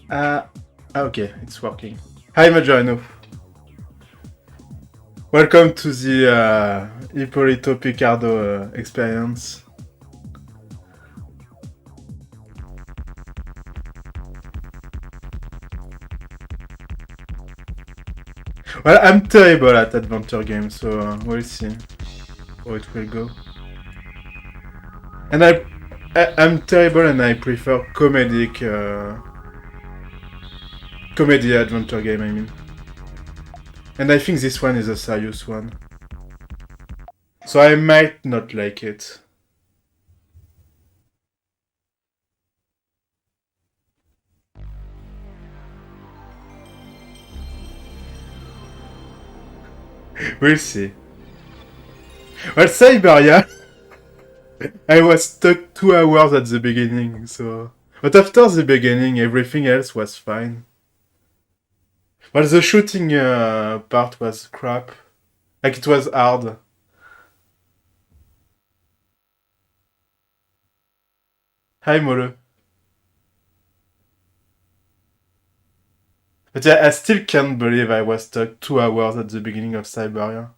Uh, okay, it's working. Hi, Majorino. Welcome to the Ippolito Picardo experience. Well, I'm terrible at adventure games, so we'll see how it will go. And I'm terrible, and I prefer comedy adventure game. I mean, and I think this one is a serious one, so I might not like it. We'll see. Well, Siberia, I was stuck 2 hours at the beginning, so. But after the beginning, everything else was fine. Well, the shooting part was crap. Like, it was hard. Hi, Molo. But yeah, I still can't believe I was stuck 2 hours at the beginning of Siberia.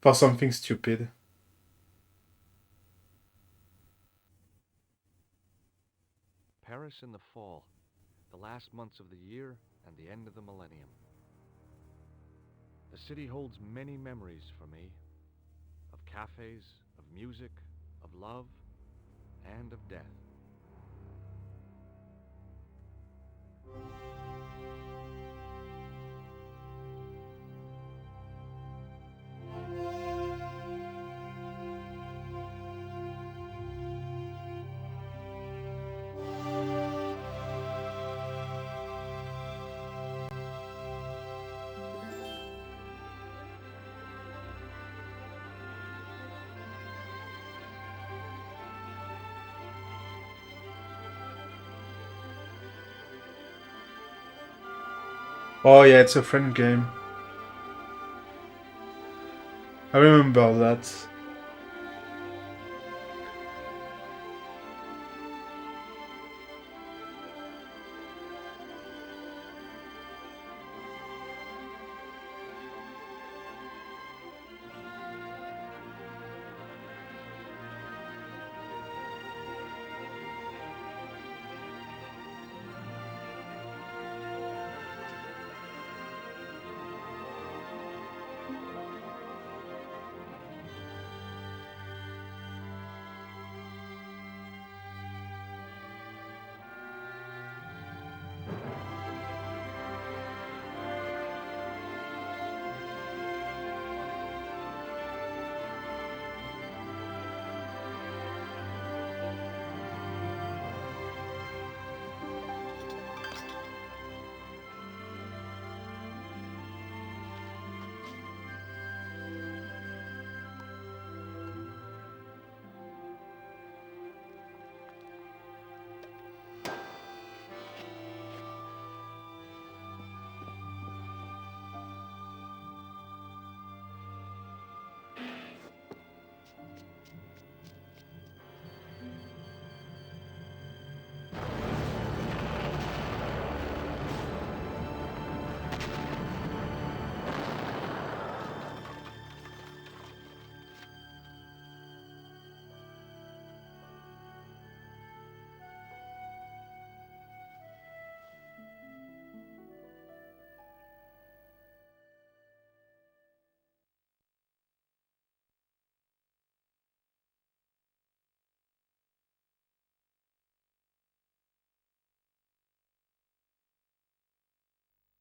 For something stupid. Paris in the fall, the last months of the year and the end of the millennium. The city holds many memories for me, of cafes, of music, of love, and of death. Oh yeah, it's a friend game. I remember that.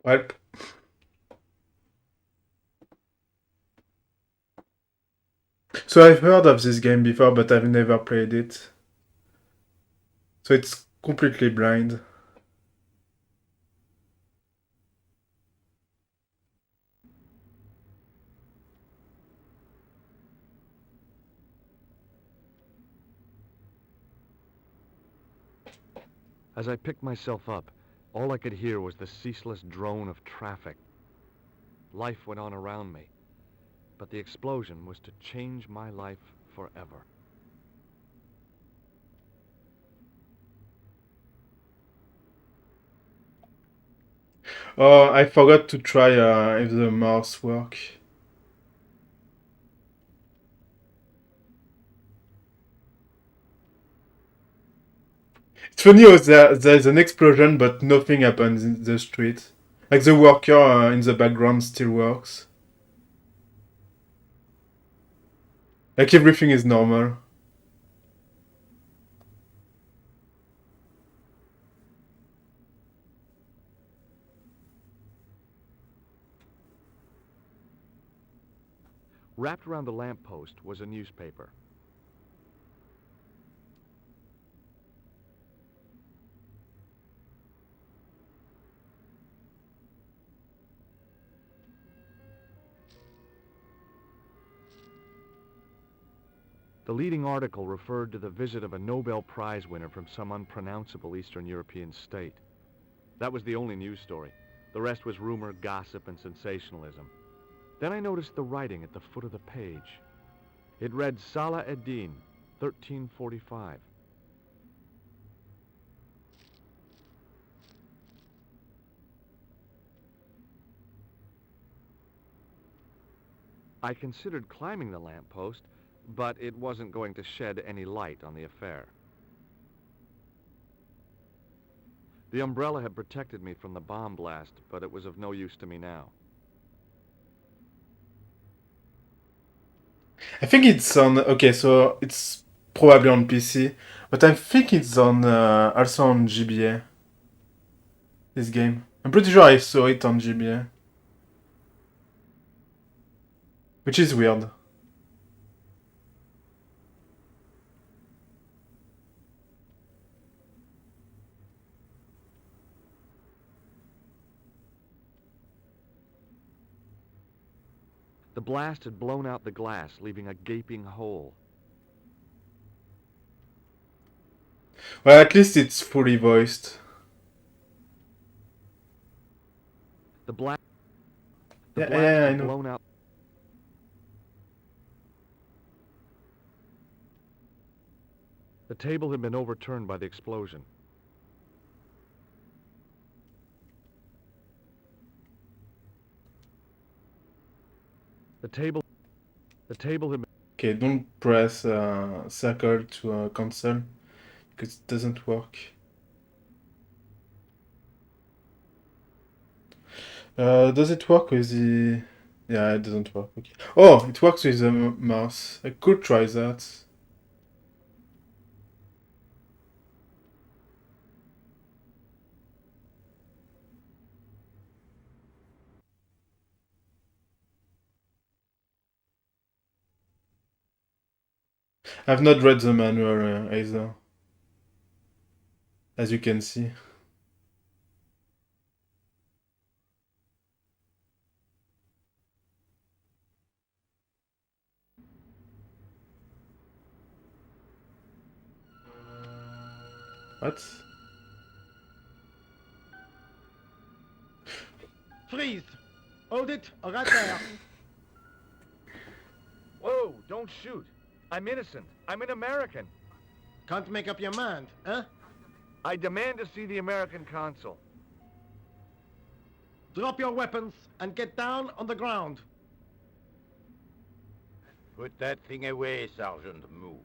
Well, so I've heard of this game before, but I've never played it. So it's completely blind. As I picked myself up, all I could hear was the ceaseless drone of traffic. Life went on around me, but the explosion was to change my life forever. Oh, I forgot to try if the mouse work. It's funny how there's an explosion, but nothing happens in the street. Like the worker in the background still works. Like everything is normal. Wrapped around the lamppost was a newspaper. The leading article referred to the visit of a Nobel Prize winner from some unpronounceable Eastern European state. That was the only news story. The rest was rumor, gossip, and sensationalism. Then I noticed the writing at the foot of the page. It read Salah ad-Din, 1345. I considered climbing the lamppost, but it wasn't going to shed any light on the affair. The umbrella had protected me from the bomb blast, but it was of no use to me now. I think it's on. Okay, so it's probably on PC, but I think it's on also on GBA. This game. I'm pretty sure I saw it on GBA, which is weird. The blast had blown out the glass, leaving a gaping hole. Well, at least it's fully voiced. The blast Yeah, I had know. blown out. The table had been overturned by the explosion. The table had been... Okay, don't press circle to cancel because it doesn't work. Does it work with the... Yeah, it doesn't work. Okay. Oh, it works with the mouse. I could try that. I've not read the manual either, as you can see. What? Freeze! Hold it, right there. Whoa, don't shoot. I'm innocent. I'm an American. Can't make up your mind, huh? I demand to see the American consul. Drop your weapons and get down on the ground. Put that thing away, Sergeant Moo.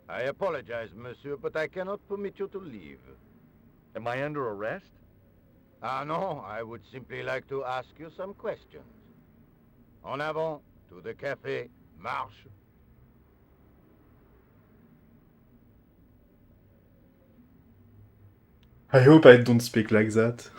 I apologize, monsieur, but I cannot permit you to leave. Am I under arrest? Ah, no, I would simply like to ask you some questions. En avant, to the café, marche. I hope I don't speak like that.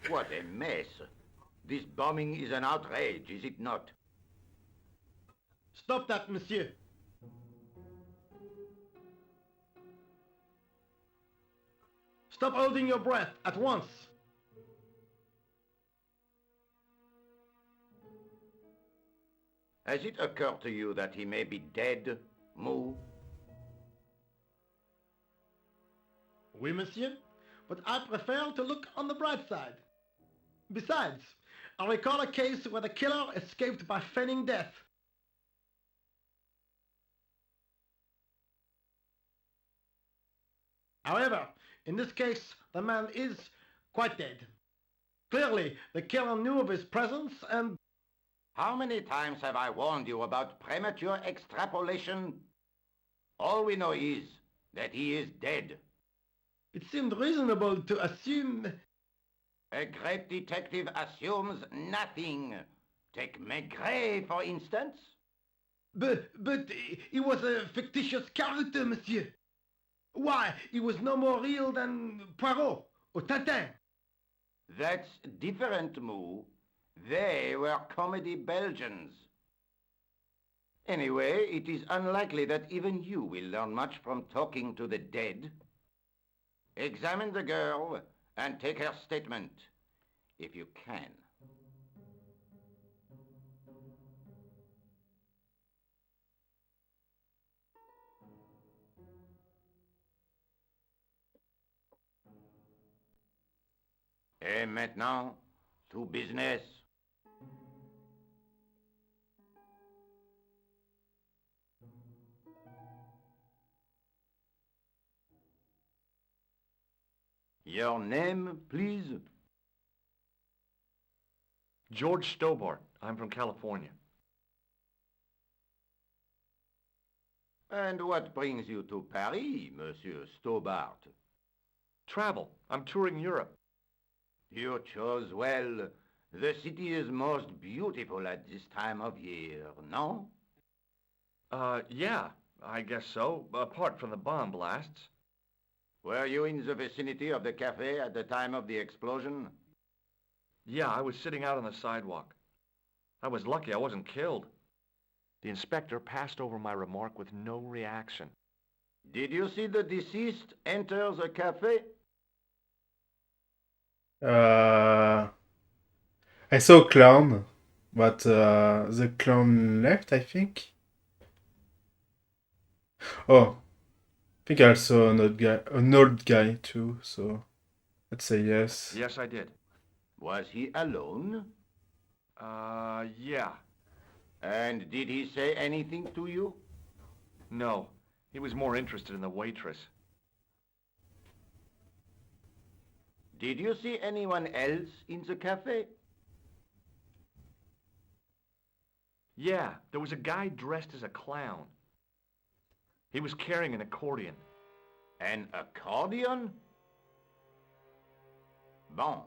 What a mess. This bombing is an outrage, is it not? Stop that, monsieur. Stop holding your breath at once. Has it occurred to you that he may be dead, Moo? Oui, monsieur, but I prefer to look on the bright side. Besides, I recall a case where the killer escaped by feigning death. However, in this case, the man is quite dead. Clearly, the killer knew of his presence and... How many times have I warned you about premature extrapolation? All we know is that he is dead. It seemed reasonable to assume... A great detective assumes nothing. Take Maigret, for instance. But he was a fictitious character, monsieur. Why, he was no more real than Poirot or Tintin. That's different, Moo. They were comedy Belgians. Anyway, it is unlikely that even you will learn much from talking to the dead. Examine the girl and take her statement, if you can. Et maintenant, to business. Your name, please? George Stobart. I'm from California. And what brings you to Paris, Monsieur Stobart? Travel. I'm touring Europe. You chose well. The city is most beautiful at this time of year, no? Yeah, I guess so, apart from the bomb blasts. Were you in the vicinity of the cafe at the time of the explosion? Yeah, I was sitting out on the sidewalk. I was lucky I wasn't killed. The inspector passed over my remark with no reaction. Did you see the deceased enter the cafe? I saw a clown, but the clown left, I think. Oh, I think I saw an old guy too, so let's say yes. Yes, I did. Was he alone? Yeah. And did he say anything to you? No, he was more interested in the waitress. Did you see anyone else in the cafe? Yeah, there was a guy dressed as a clown. He was carrying an accordion. An accordion? Bon,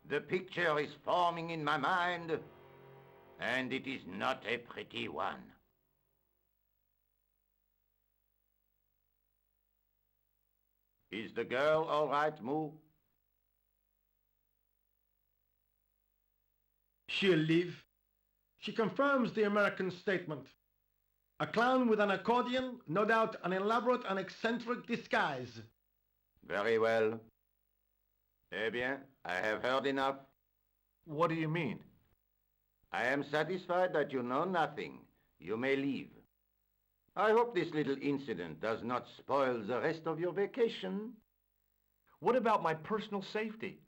the picture is forming in my mind, and it is not a pretty one. Is the girl all right, Moo? She'll live. She confirms the American statement. A clown with an accordion, no doubt an elaborate and eccentric disguise. Very well. Eh bien, I have heard enough. What do you mean? I am satisfied that you know nothing. You may leave. I hope this little incident does not spoil the rest of your vacation. What about my personal safety?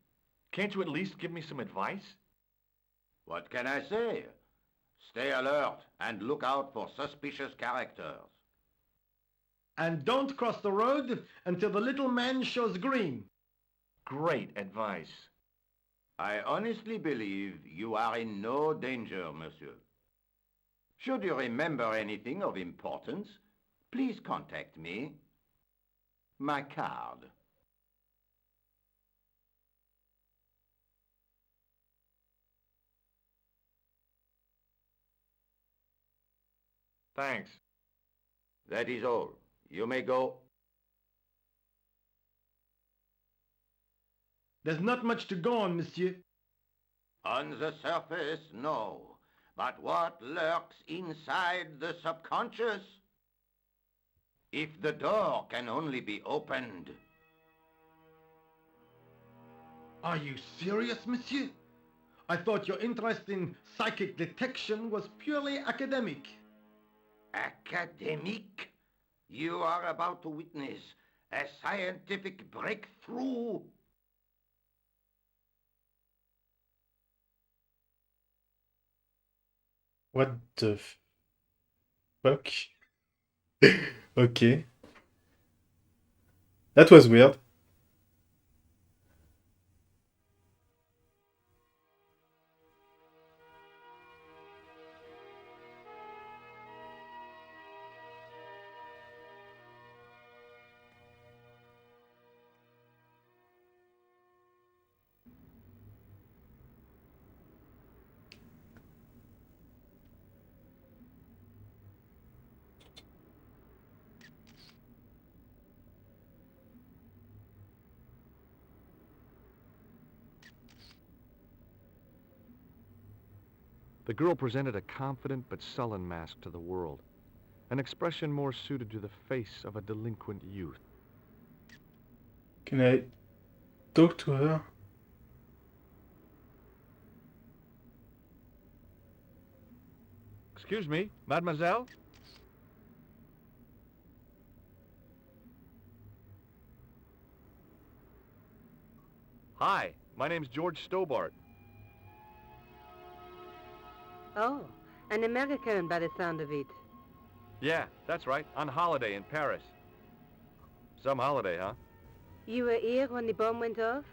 Can't you at least give me some advice? What can I say? Stay alert and look out for suspicious characters. And don't cross the road until the little man shows green. Great advice. I honestly believe you are in no danger, monsieur. Should you remember anything of importance, please contact me. My card. Thanks. That is all. You may go. There's not much to go on, monsieur. On the surface, no. But what lurks inside the subconscious? If the door can only be opened. Are you serious, monsieur? I thought your interest in psychic detection was purely academic. Academic? You are about to witness a scientific breakthrough. What the fuck? Okay. That was weird. The girl presented a confident but sullen mask to the world, an expression more suited to the face of a delinquent youth. Can I talk to her? Excuse me, mademoiselle? Hi, my name's George Stobart. Oh, an American by the sound of it. Yeah, that's right, on holiday in Paris. Some holiday, huh? You were here when the bomb went off?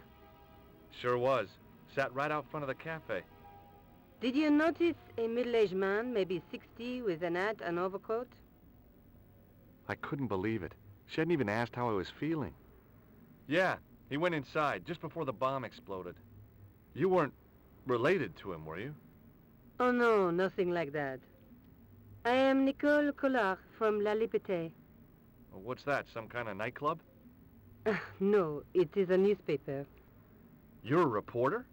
Sure was. Sat right out front of the cafe. Did you notice a middle-aged man, maybe 60, with an hat and overcoat? I couldn't believe it. She hadn't even asked how I was feeling. Yeah, he went inside just before the bomb exploded. You weren't related to him, were you? Oh no, nothing like that. I am Nicole Collard from La Liberté. What's that, some kind of nightclub? No, it is a newspaper. You're a reporter?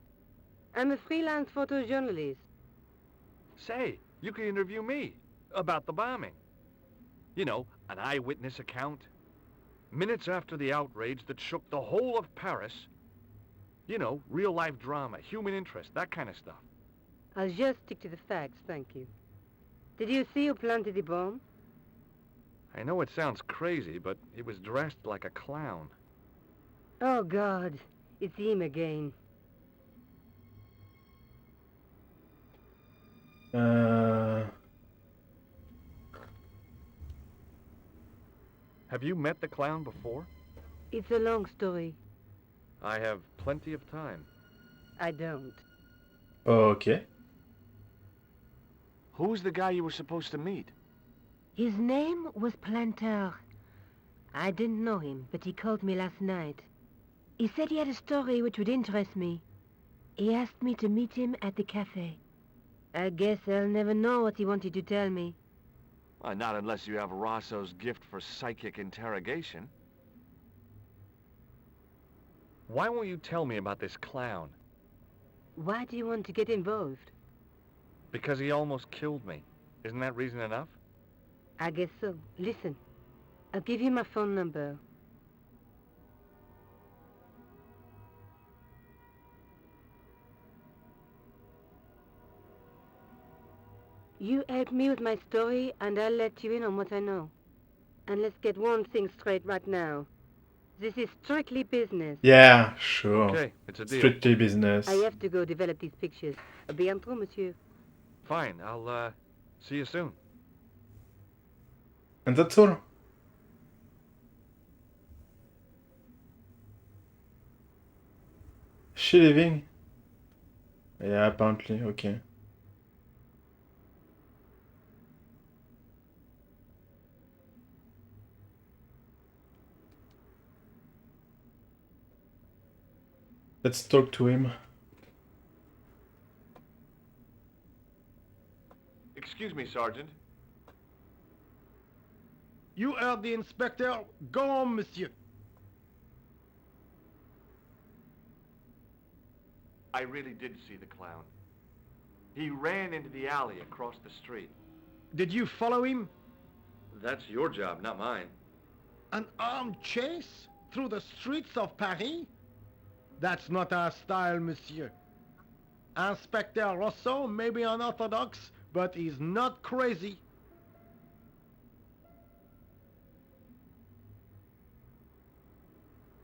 I'm a freelance photojournalist. Say, you could interview me about the bombing. You know, an eyewitness account. Minutes after the outrage that shook the whole of Paris. You know, real-life drama, human interest, that kind of stuff. I'll just stick to the facts, thank you. Did you see who planted the bomb? I know it sounds crazy, but he was dressed like a clown. Oh, God, it's him again. Have you met the clown before? It's a long story. I have plenty of time. I don't. Okay. Who's the guy you were supposed to meet? His name was Planter. I didn't know him, but he called me last night. He said he had a story which would interest me. He asked me to meet him at the cafe. I guess I'll never know what he wanted to tell me. Not unless you have Rosso's gift for psychic interrogation. Why won't you tell me about this clown? Why do you want to get involved? Because he almost killed me. Isn't that reason enough? I guess so. Listen, I'll give you my phone number. You help me with my story, and I'll let you in on what I know. And let's get one thing straight right now. This is strictly business. Yeah, sure. Okay, it's a deal. Strictly business. I have to go develop these pictures. À bientôt, monsieur. Fine, I'll, see you soon. And that's all. Is she leaving? Yeah, apparently, okay. Let's talk to him. Excuse me, Sergeant. You heard the inspector. Go on, monsieur. I really did see the clown. He ran into the alley across the street. Did you follow him? That's your job, not mine. An armed chase through the streets of Paris? That's not our style, monsieur. Inspector Rosso may be unorthodox, but he's not crazy.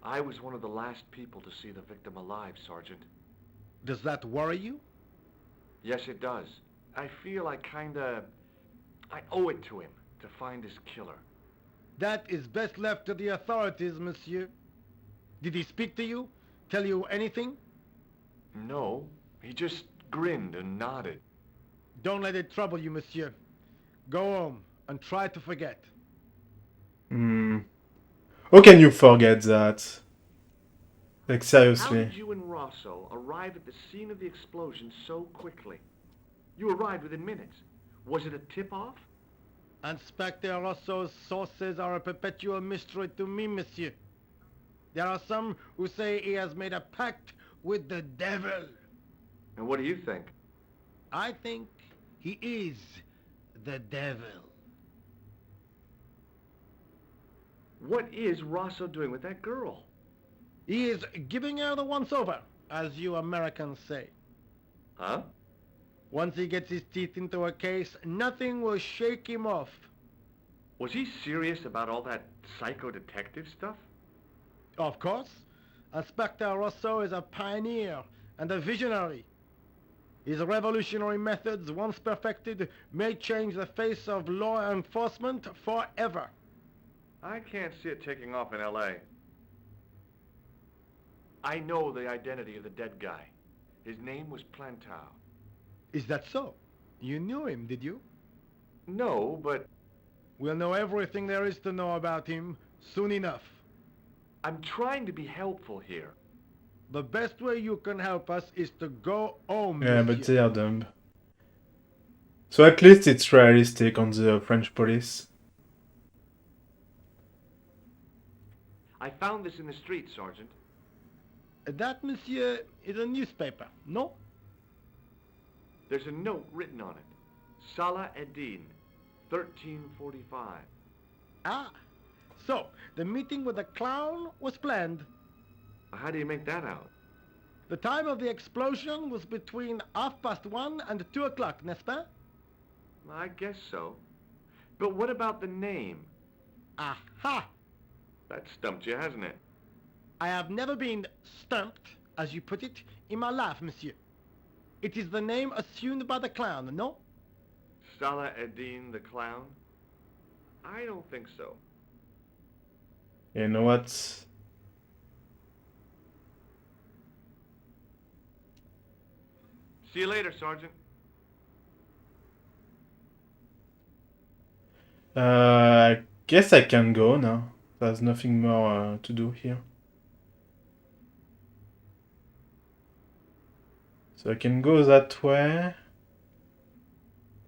I was one of the last people to see the victim alive, Sergeant. Does that worry you? Yes, it does. I feel I owe it to him to find his killer. That is best left to the authorities, monsieur. Did he speak to you? Tell you anything? No, he just grinned and nodded. Don't let it trouble you, monsieur. Go home and try to forget. How can you forget that? Like, How seriously. did you and Rosso arrive at the scene of the explosion so quickly? You arrived within minutes. Was it a tip-off? Inspector Rosso's sources are a perpetual mystery to me, monsieur. There are some who say he has made a pact with the devil. And what do you think? I think he is the devil. What is Rosso doing with that girl? He is giving her the once-over, as you Americans say. Huh? Once he gets his teeth into a case, nothing will shake him off. Was he serious about all that psycho-detective stuff? Of course, Inspector Rosso is a pioneer and a visionary. His revolutionary methods, once perfected, may change the face of law enforcement forever. I can't see it taking off in L.A. I know the identity of the dead guy. His name was Plantow. Is that so? You knew him, did you? No, but We'll know everything there is to know about him soon enough. I'm trying to be helpful here. The best way you can help us is to go home, Yeah, but monsieur. they are dumb. So at least it's realistic on the French police. I found this in the street, Sergeant. That, monsieur, is a newspaper, no? There's a note written on it. Salah Eddin, 1345. Ah, so the meeting with the clown was planned. How do you make that out? The time of the explosion was between 1:30 and 2 o'clock, n'est-ce pas? I guess so. But what about the name? Aha! That stumped you, hasn't it? I have never been stumped, as you put it, in my life, monsieur. It is the name assumed by the clown, no? Salah Eddin the Clown? I don't think so. You know what? See you later, Sergeant. I guess I can go now. There's nothing more to do here. So I can go that way.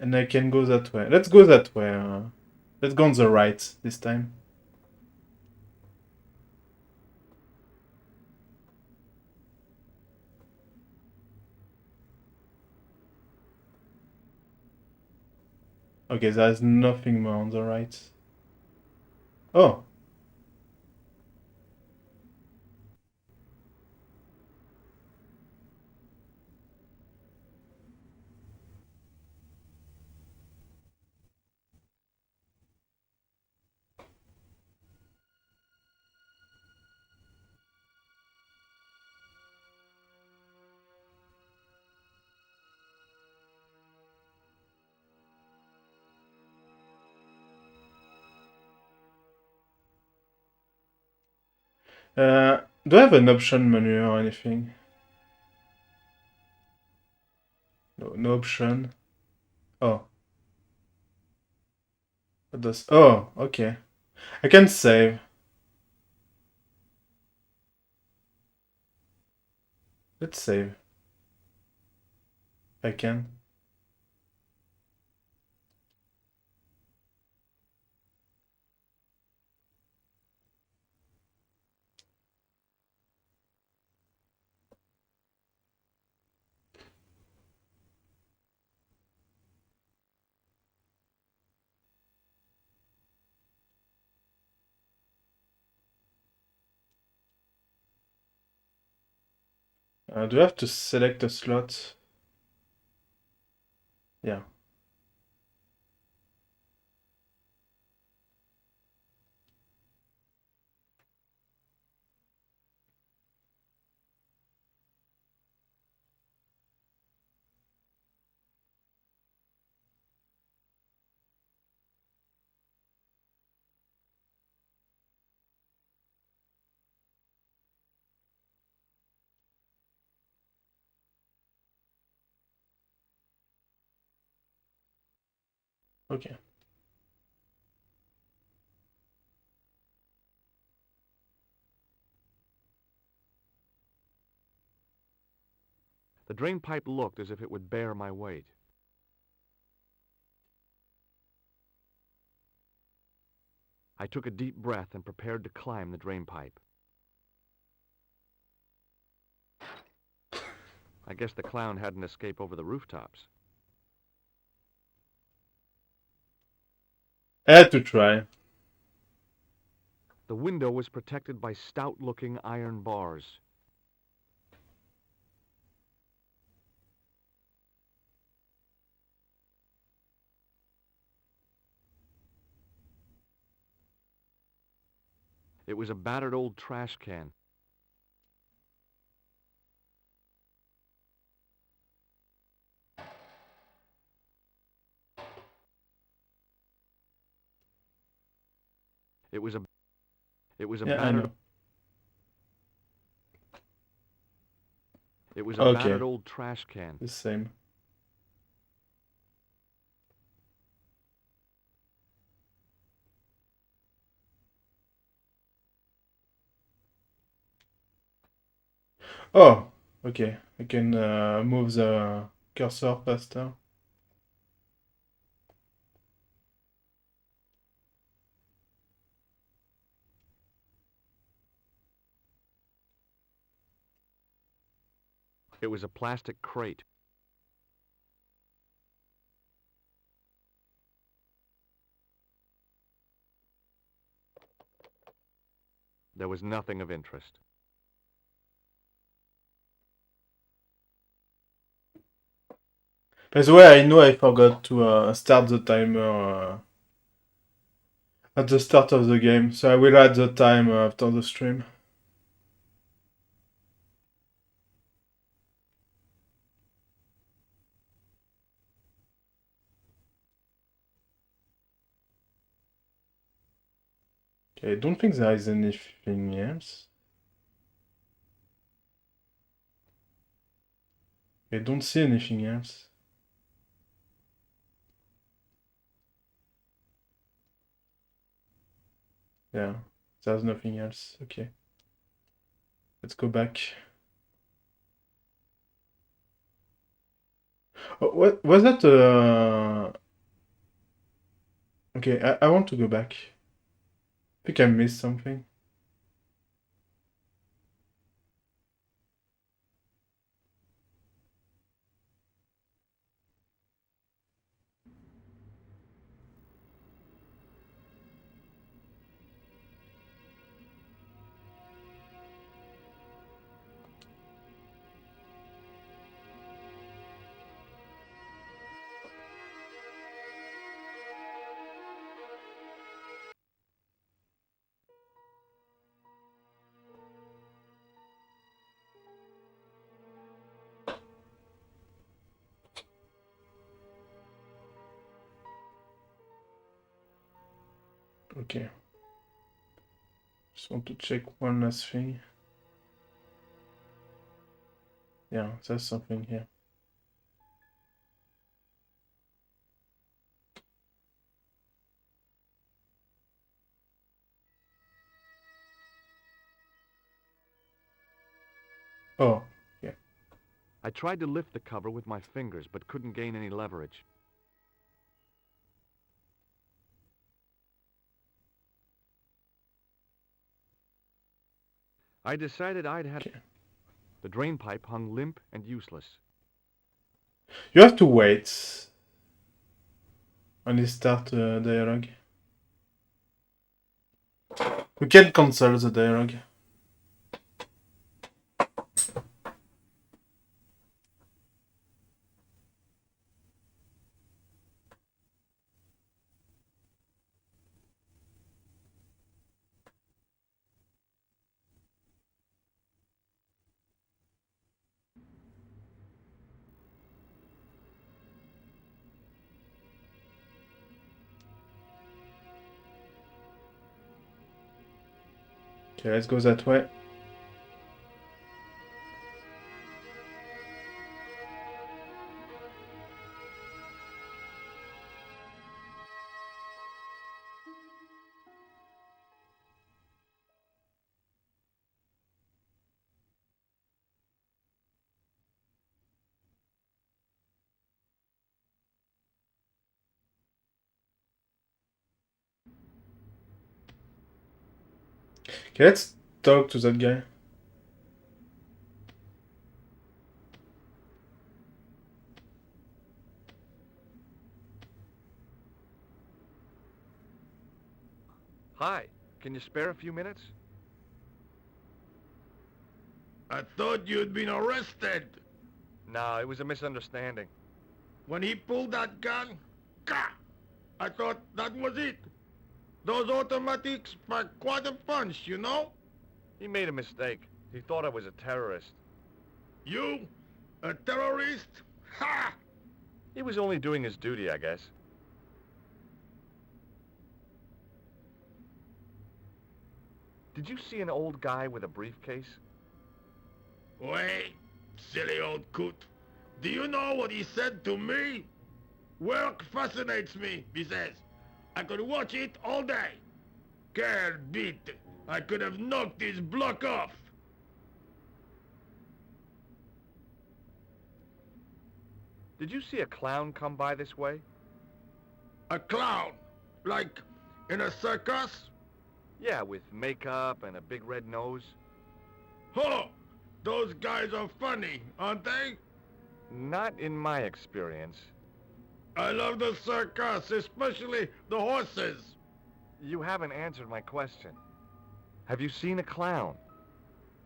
And I can go that way. Let's go that way. Let's go on the right this time. Okay, there's nothing more on the right. Oh! Do I have an option menu or anything? No, no option. Oh. What does... Oh, okay. I can save. Let's save. I can. Do I have to select a slot? Yeah. Okay. The drain pipe looked as if it would bear my weight. I took a deep breath and prepared to climb the drain pipe. I guess the clown had an escape over the rooftops. I had to try. The window was protected by stout-looking iron bars. It was a battered old trash can. It was a Yeah, I battered know. It was a Okay. battered old trash can. The same. Oh, okay. I can move the cursor faster. It was a plastic crate. There was nothing of interest. By the way, I know I forgot to start the timer at the start of the game, so I will add the time after the stream. Okay, I don't think there is anything else. I don't see anything else. Yeah, there's nothing else. Okay. Let's go back. Oh, what was that? Okay, I want to go back. I think I missed something. Okay. Just want to check one last thing. Yeah, there's something here. Oh, yeah. I tried to lift the cover with my fingers, but couldn't gain any leverage. I decided I'd had... Okay. The drain pipe hung limp and useless. You have to wait when you start dialogue. You can cancel the dialogue. Okay, let's go that way. Okay, let's talk to that guy. Hi, can you spare a few minutes? I thought you'd been arrested. No, it was a misunderstanding. When he pulled that gun, gah! I thought that was it. Those automatics pack quite a punch, you know? He made a mistake. He thought I was a terrorist. You? A terrorist? Ha! He was only doing his duty, I guess. Did you see an old guy with a briefcase? Wait, silly old coot. Do you know what he said to me? Work fascinates me, he says. I could watch it all day. Can't beat. I could have knocked his block off. Did you see a clown come by this way? A clown? Like in a circus? Yeah, with makeup and a big red nose. Oh, those guys are funny, aren't they? Not in my experience. I love the circus, especially the horses. You haven't answered my question. Have you seen a clown?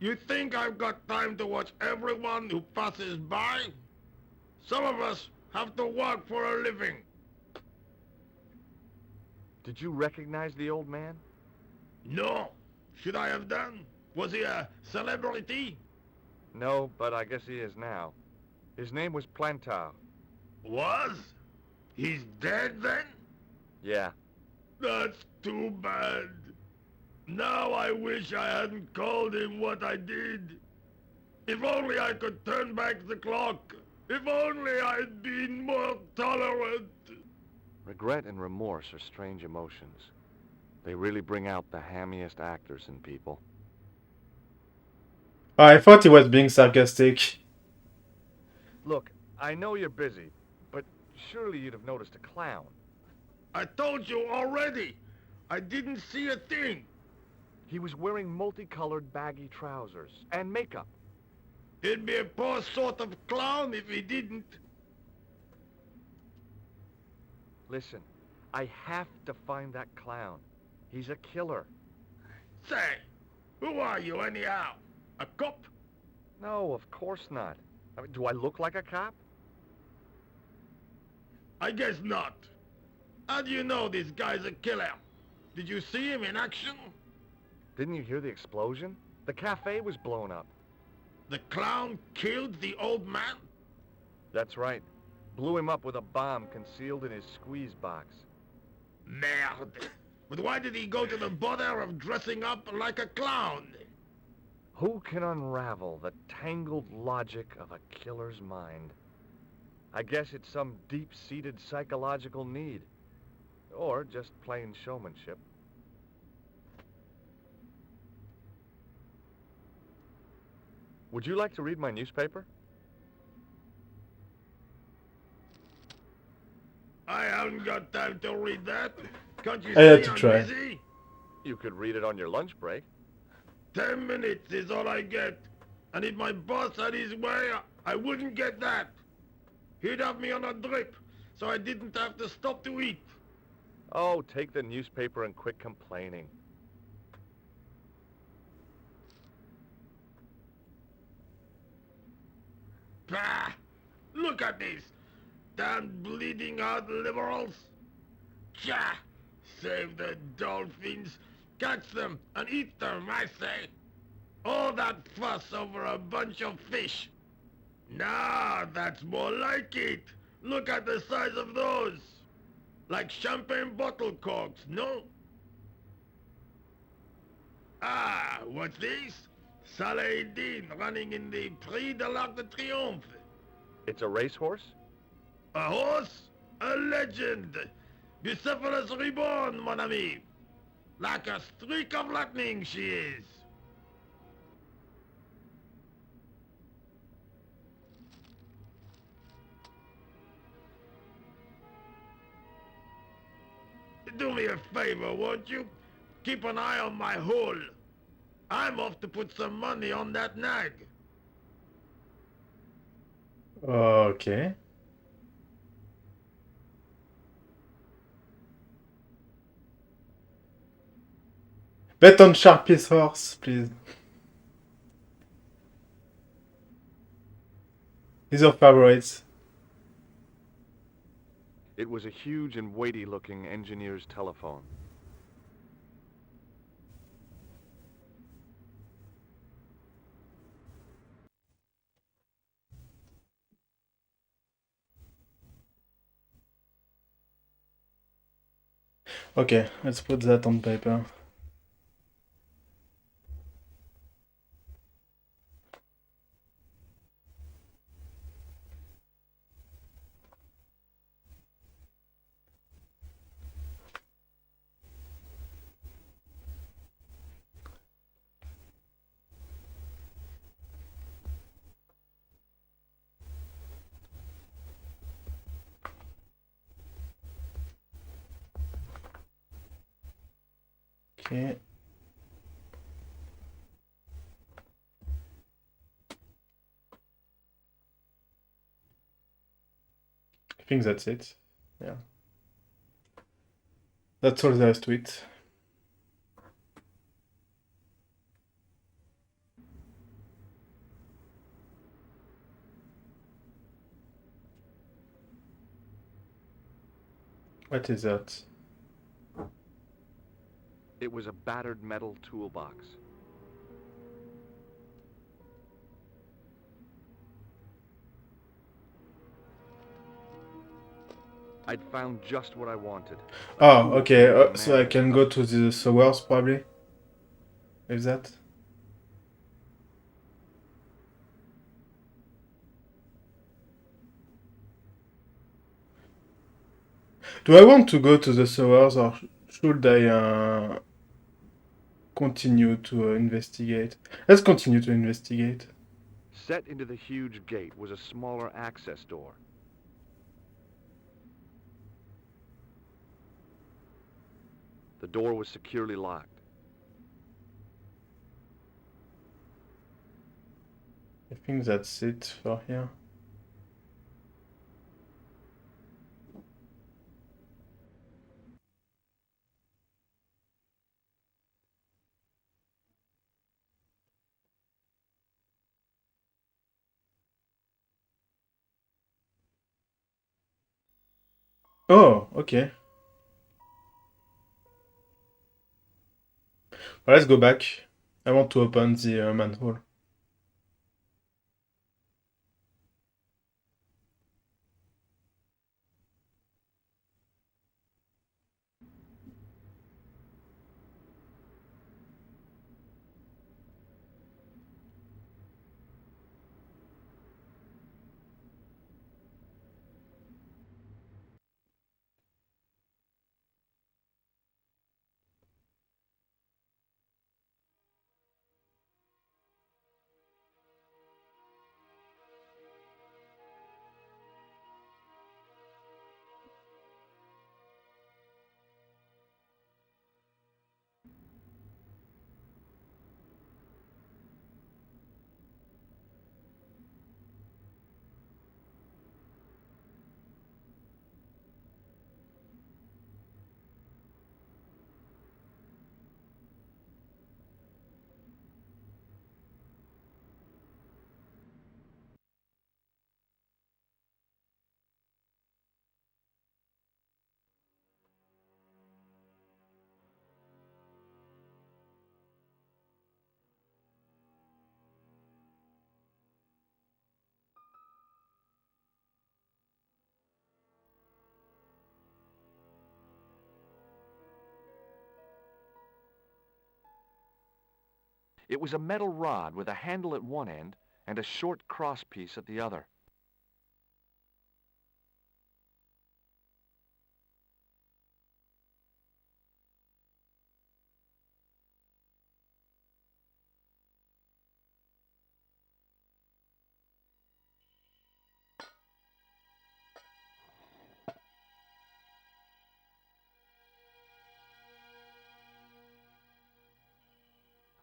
You think I've got time to watch everyone who passes by? Some of us have to work for a living. Did you recognize the old man? No. Should I have done? Was he a celebrity? No, but I guess he is now. His name was Plantar. Was? He's dead then? Yeah. That's too bad. Now I wish I hadn't called him what I did. If only I could turn back the clock. If only I'd been more tolerant. Regret and remorse are strange emotions. They really bring out the hammiest actors in people. I thought he was being sarcastic. Look, I know you're busy, but surely you'd have noticed a clown. I told you already. I didn't see a thing. He was wearing multicolored baggy trousers and makeup. He'd be a poor sort of clown if he didn't. Listen, I have to find that clown. He's a killer. Say, who are you anyhow? A cop? No, of course not. I mean, do I look like a cop? I guess not. How do you know this guy's a killer? Did you see him in action? Didn't you hear the explosion? The cafe was blown up. The clown killed the old man? That's right. Blew him up with a bomb concealed in his squeeze box. Merde. But why did he go to the bother of dressing up like a clown? Who can unravel the tangled logic of a killer's mind? I guess it's some deep-seated psychological need. Or just plain showmanship. Would you like to read my newspaper? I haven't got time to read that. Can't you I had see to I'm try. busy? You could read it on your lunch break. 10 minutes is all I get. And if my boss had his way, I wouldn't get that. He'd have me on a drip, so I didn't have to stop to eat. Oh, take the newspaper and quit complaining. Bah! Look at this. Damn bleeding out liberals. Tja! Save the dolphins. Catch them and eat them, I say. All that fuss over a bunch of fish. Nah, that's more like it. Look at the size of those. Like champagne bottle corks, no? Ah, what's this? Saladin running in the Prix de l'Arc de Triomphe. It's a racehorse? A horse? A legend! Bucephalus reborn, mon ami! Like a streak of lightning she is! Do me a favor, won't you? Keep an eye on my hole. I'm off to put some money on that nag. Okay. Bet on Sharpie's horse, please. These are favorites. It was a huge and weighty-looking engineer's telephone. Okay, let's put that on paper. Okay. I think that's it. Yeah. That's all there is to it. What is that? It was a battered metal toolbox. I'd found just what I wanted. Oh, okay. Moving So I man can go to the sewers probably. Is that? Do I want to go to the sewers or should I continue to investigate? Let's continue to investigate. Set into the huge gate was a smaller access door. The door was securely locked. I think that's it for here. Oh, okay. Well, let's go back. I want to open the manhole. It was a metal rod with a handle at one end and a short crosspiece at the other.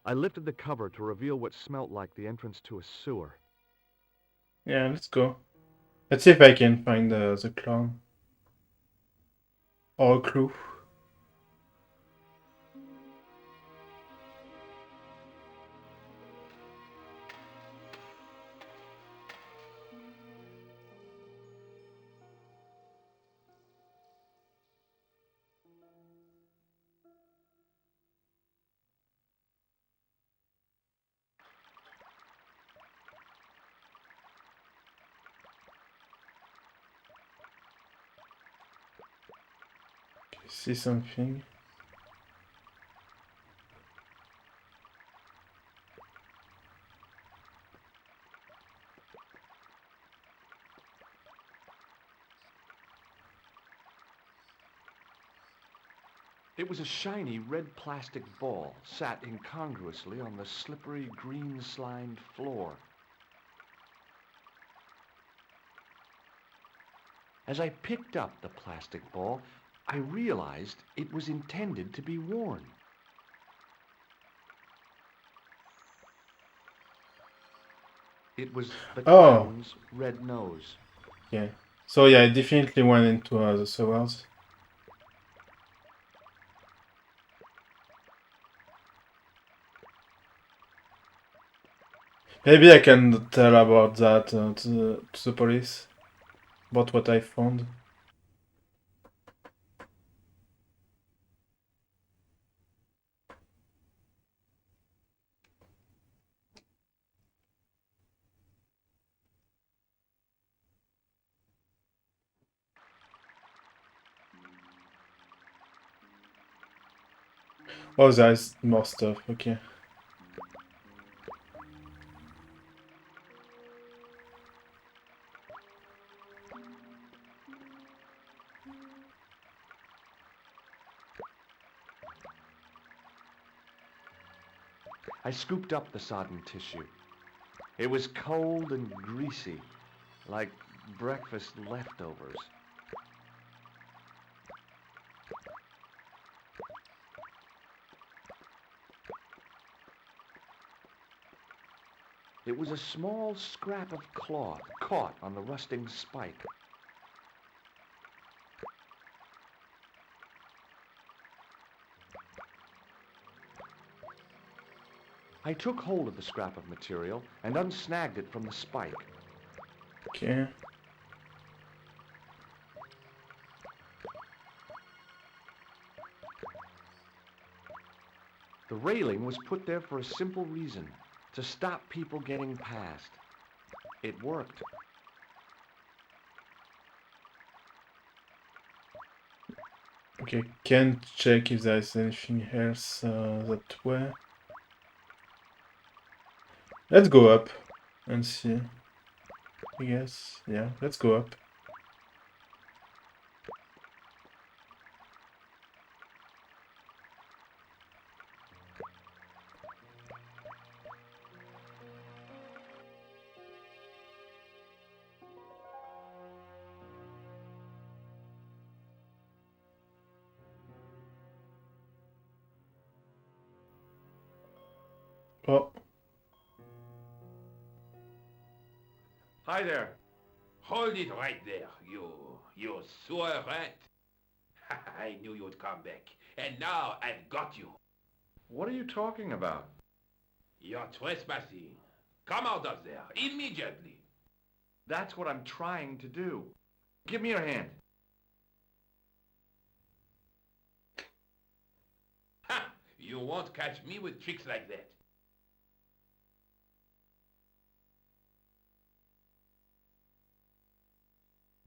I lifted the cover to reveal what smelt like the entrance to a sewer. Yeah, let's go. Let's see if I can find the clown. Or a clue. See something. It was a shiny red plastic ball sat incongruously on the slippery green-slimed floor. As I picked up the plastic ball, I realized it was intended to be worn. It was the clown's red nose. Yeah. So yeah, I definitely went into the sewers. Maybe I can tell about that to the police. About what I found. Oh, there's more stuff, okay. I scooped up the sodden tissue. It was cold and greasy, like breakfast leftovers. It was a small scrap of cloth caught on the rusting spike. I took hold of the scrap of material and unsnagged it from the spike. Okay. The railing was put there for a simple reason, to stop people getting past. It worked. Okay, can't check if there's anything else that way. Let's go up and see. I guess. Yeah, let's go up. Oh, Hi there. Hold it right there, you sewer rat. I knew you'd come back, and now I've got you. What are you talking about? You're trespassing. Come out of there, immediately. That's what I'm trying to do. Give me your hand. Ha! You won't catch me with tricks like that.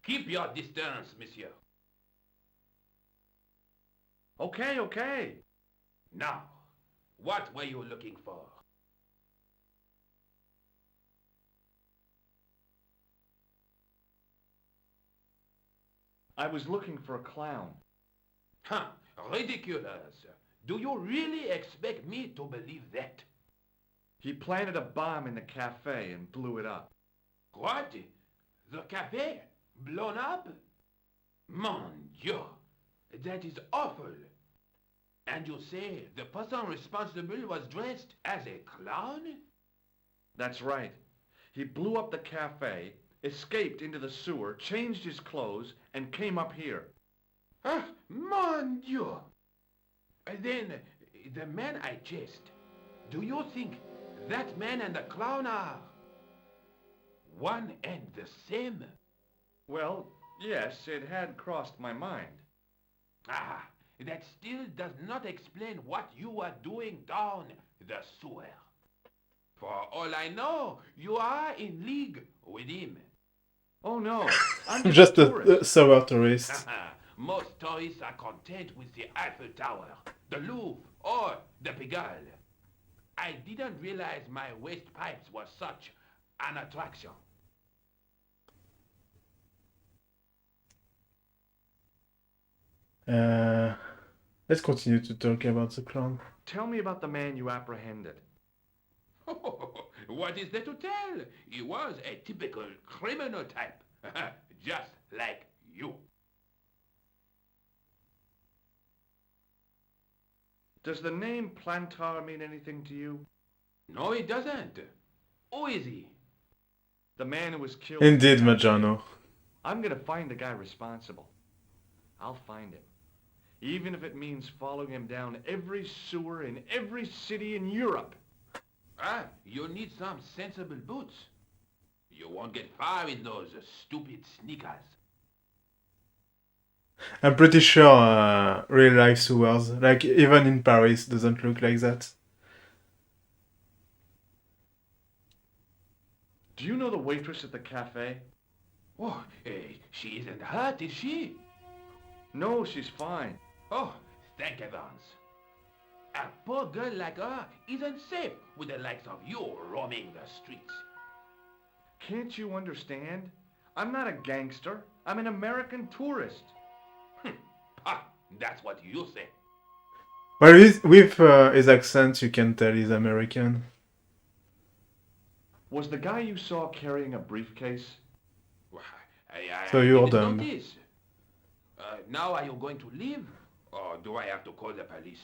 Keep your distance, monsieur. Okay. Now, what were you looking for? I was looking for a clown. Huh, ridiculous. Do you really expect me to believe that? He planted a bomb in the cafe and blew it up. What? The cafe? Blown up? Mon Dieu, that is awful. And you say the person responsible was dressed as a clown? That's right. He blew up the cafe, escaped into the sewer, changed his clothes, and came up here. Ah, mon Dieu. Then, the man I chased, do you think that man and the clown are one and the same? Well, yes, it had crossed my mind. Ah, that still does not explain what you are doing down the sewer. For all I know, you are in league with him. Oh no, I'm I'm just just a a tourist. sour tourist. Most tourists are content with the Eiffel Tower, the Louvre, or the Pigalle. I didn't realize my waste pipes were such an attraction. Let's continue to talk about the clown. Tell me about the man you apprehended. What is there to tell? He was a typical criminal type, just like you. Does the name Plantar mean anything to you? No, he doesn't. Who is he? The man who was killed. in Indeed, the cafe. Majano. I'm gonna find the guy responsible. I'll find him. Even if it means following him down every sewer in every city in Europe. Ah, you need some sensible boots. You won't get far in those stupid sneakers. I'm pretty sure real life sewers, like even in Paris, doesn't look like that. Do you know the waitress at the cafe? Oh, she isn't hurt, is she? No, she's fine. Oh, thank heavens. A poor girl like her isn't safe with the likes of you roaming the streets. Can't you understand? I'm not a gangster. I'm an American tourist. Ah, that's what you say. Well, with his accent, you can tell he's American. Was the guy you saw carrying a briefcase? Well, So I you're didn't dumb. notice. Now are you going to leave? Or do I have to call the police?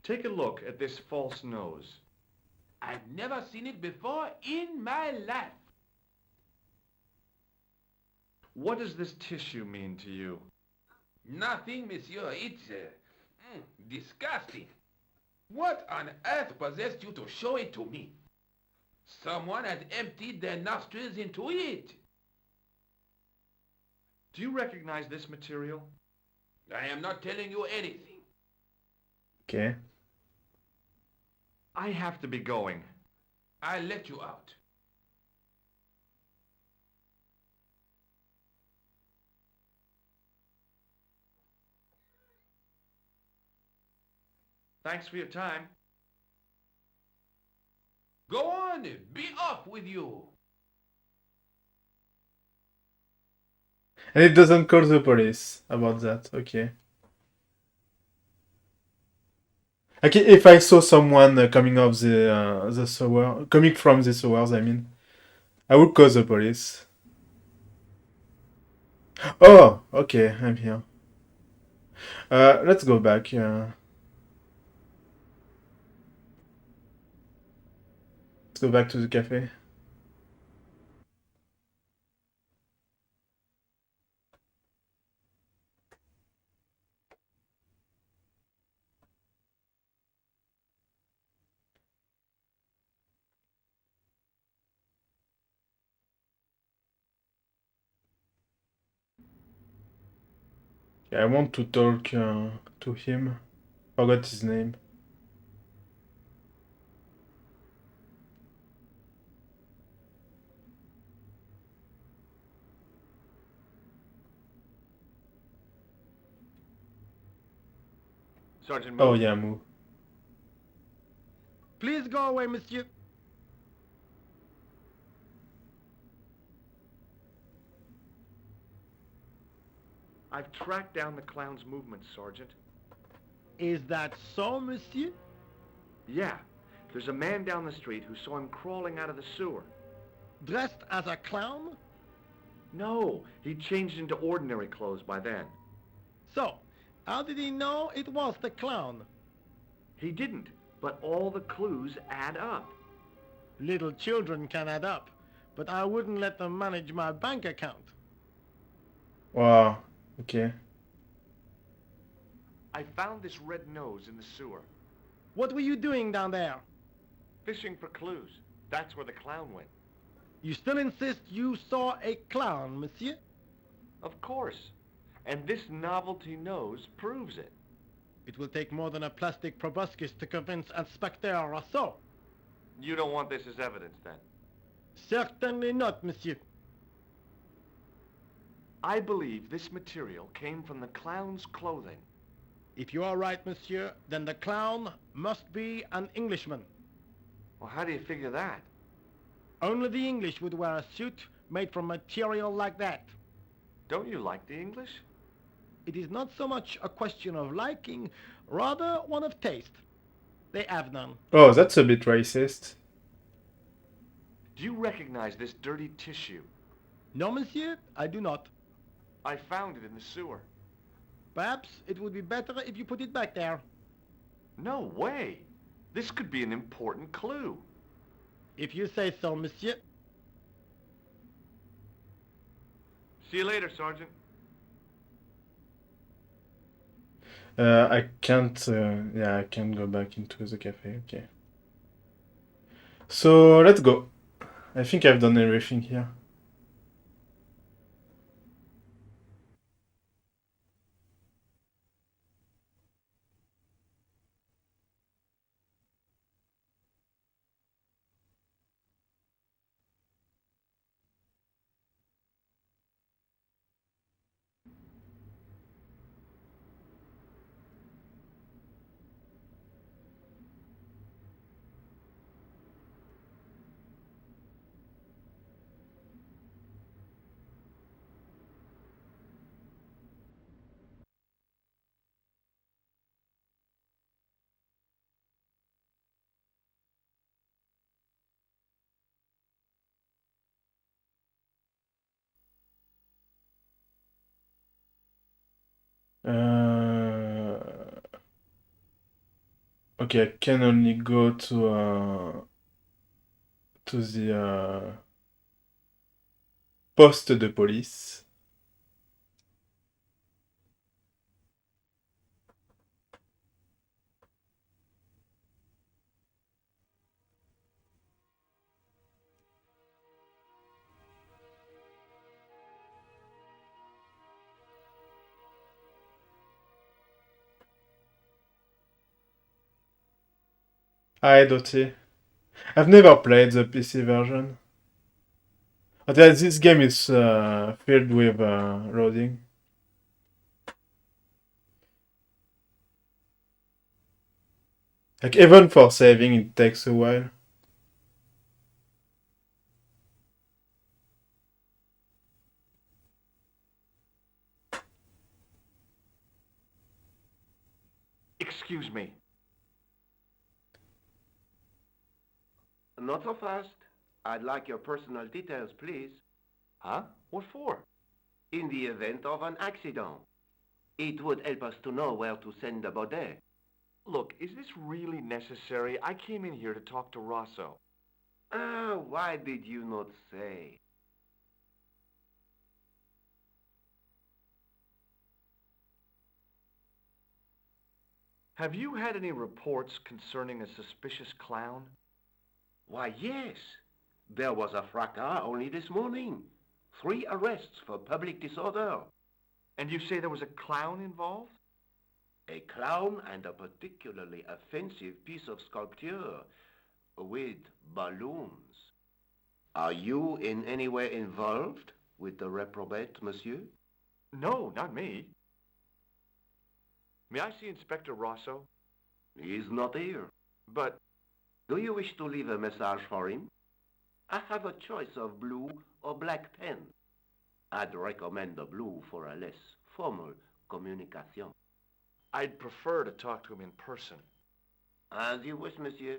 Take a look at this false nose. I've never seen it before in my life. What does this tissue mean to you? Nothing, monsieur. It's disgusting. What on earth possessed you to show it to me? Someone had emptied their nostrils into it. Do you recognize this material? I am not telling you anything. Okay. I have to be going. I'll let you out. Thanks for your time. Go on, be off with you. And it doesn't call the police about that. Okay. Like if I saw someone coming off the sewer, coming from the sewers, I mean, I would call the police. Oh, okay, I'm here. Let's go back. Let's go back to the cafe. Yeah, I want to talk to him. Forgot his name. Sergeant Oh Moon. yeah, Moo. Please go away, monsieur. I've tracked down the clown's movements, Sergeant. Is that so, monsieur? Yeah, there's a man down the street who saw him crawling out of the sewer. Dressed as a clown? No, he changed into ordinary clothes by then. So, how did he know it was the clown? He didn't, but all the clues add up. Little children can add up, but I wouldn't let them manage my bank account. Wow. Okay. I found this red nose in the sewer. What were you doing down there? Fishing for clues. That's where the clown went. You still insist you saw a clown, monsieur? Of course. And this novelty nose proves it. It will take more than a plastic proboscis to convince Inspector Rousseau. You don't want this as evidence, then? Certainly not, monsieur. I believe this material came from the clown's clothing. If you are right, monsieur, then the clown must be an Englishman. Well, how do you figure that? Only the English would wear a suit made from material like that. Don't you like the English? It is not so much a question of liking, rather one of taste. They have none. Oh, that's a bit racist. Do you recognize this dirty tissue? No, monsieur, I do not. I found it in the sewer. Perhaps it would be better if you put it back there. No way! This could be an important clue. If you say so, monsieur. See you later, Sergeant. I can't. Yeah, I can't go back into the cafe. Okay. So let's go. I think I've done everything here. Okay, I can only go to the poste de police. Hi, Dottie. I've never played the PC version. But this game is filled with loading. Like, even for saving, it takes a while. Excuse me. Not so fast. I'd like your personal details, please. Huh? What for? In the event of an accident. It would help us to know where to send the body. Look, is this really necessary? I came in here to talk to Rosso. Why did you not say? Have you had any reports concerning a suspicious clown? Why, yes. There was a fracas only this morning. 3 arrests for public disorder. And you say there was a clown involved? A clown and a particularly offensive piece of sculpture with balloons. Are you in any way involved with the reprobate, monsieur? No, not me. May I see Inspector Rosso? He's not here. But Do you wish to leave a message for him? I have a choice of blue or black pen. I'd recommend the blue for a less formal communication. I'd prefer to talk to him in person. As you wish, monsieur.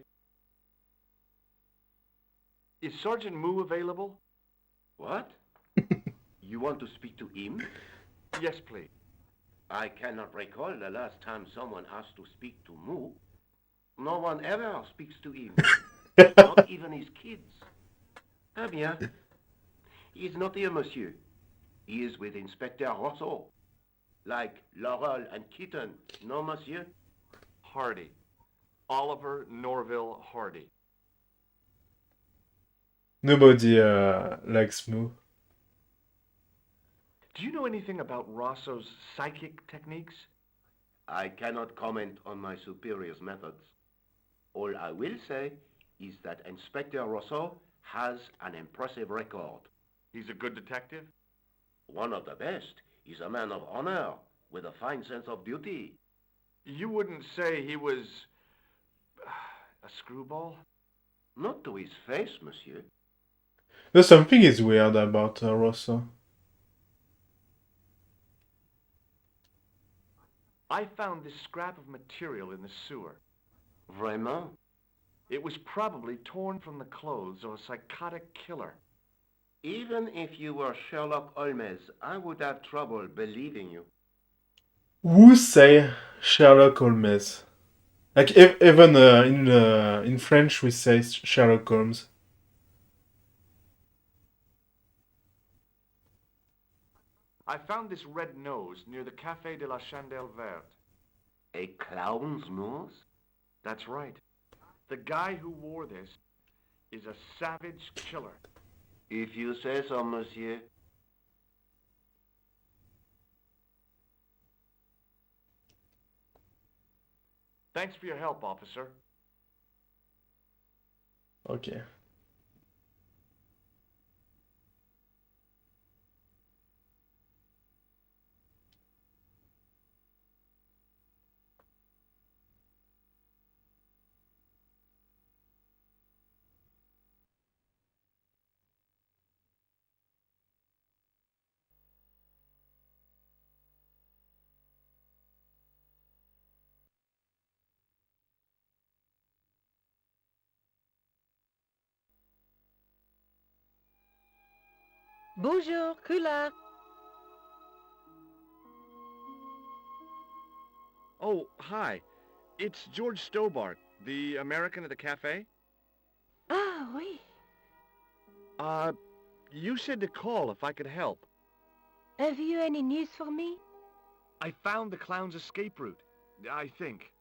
Is Sergeant Moo available? What? You want to speak to him? Yes, please. I cannot recall the last time someone asked to speak to Moo. No one ever speaks to him. Not even his kids. Ah bien. He is not here, monsieur. He is with Inspector Rousseau. Like Laurel and Keaton, no, monsieur? Hardy. Oliver Norville Hardy. Nobody likes Moo. Do you know anything about Rosso's psychic techniques? I cannot comment on my superior's methods. All I will say is that Inspector Rousseau has an impressive record. He's a good detective? One of the best. He's a man of honor, with a fine sense of duty. You wouldn't say he was... a screwball? Not to his face, monsieur. There's something is weird about Rosso. I found this scrap of material in the sewer. Vraiment? It was probably torn from the clothes of a psychotic killer. Even if you were Sherlock Holmes, I would have trouble believing you. Who say Sherlock Holmes? Like even in French we say Sherlock Holmes. I found this red nose near the Café de la Chandelle Verte. A clown's nose? That's right. The guy who wore this is a savage killer. If you say so, monsieur. Thanks for your help, officer. Okay. Bonjour, Kula. Oh, hi. It's George Stobart, the American at the cafe. Ah, oui. You said to call if I could help. Have you any news for me? I found the clown's escape route, I think.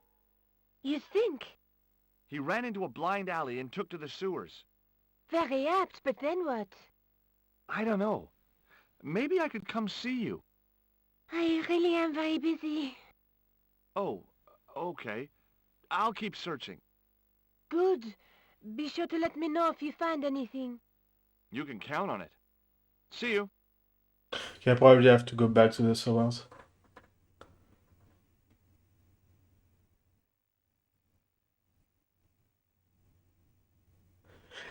You think? He ran into a blind alley and took to the sewers. Very apt, but then what? I don't know. Maybe I could come see you. I really am very busy. Oh, okay. I'll keep searching. Good. Be sure to let me know if you find anything. You can count on it. See you. Okay, I probably have to go back to the servers.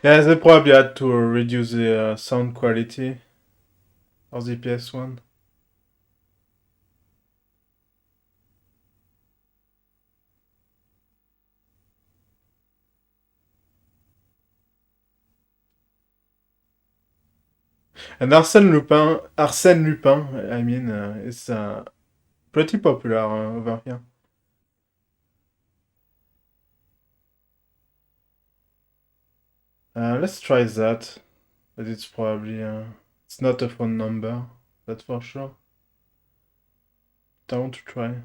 Yeah, they probably had to reduce the sound quality of the PS1. And Arsène Lupin, I mean, is pretty popular over here. Let's try that, but it's probably it's not a phone number, that's for sure. I want to try.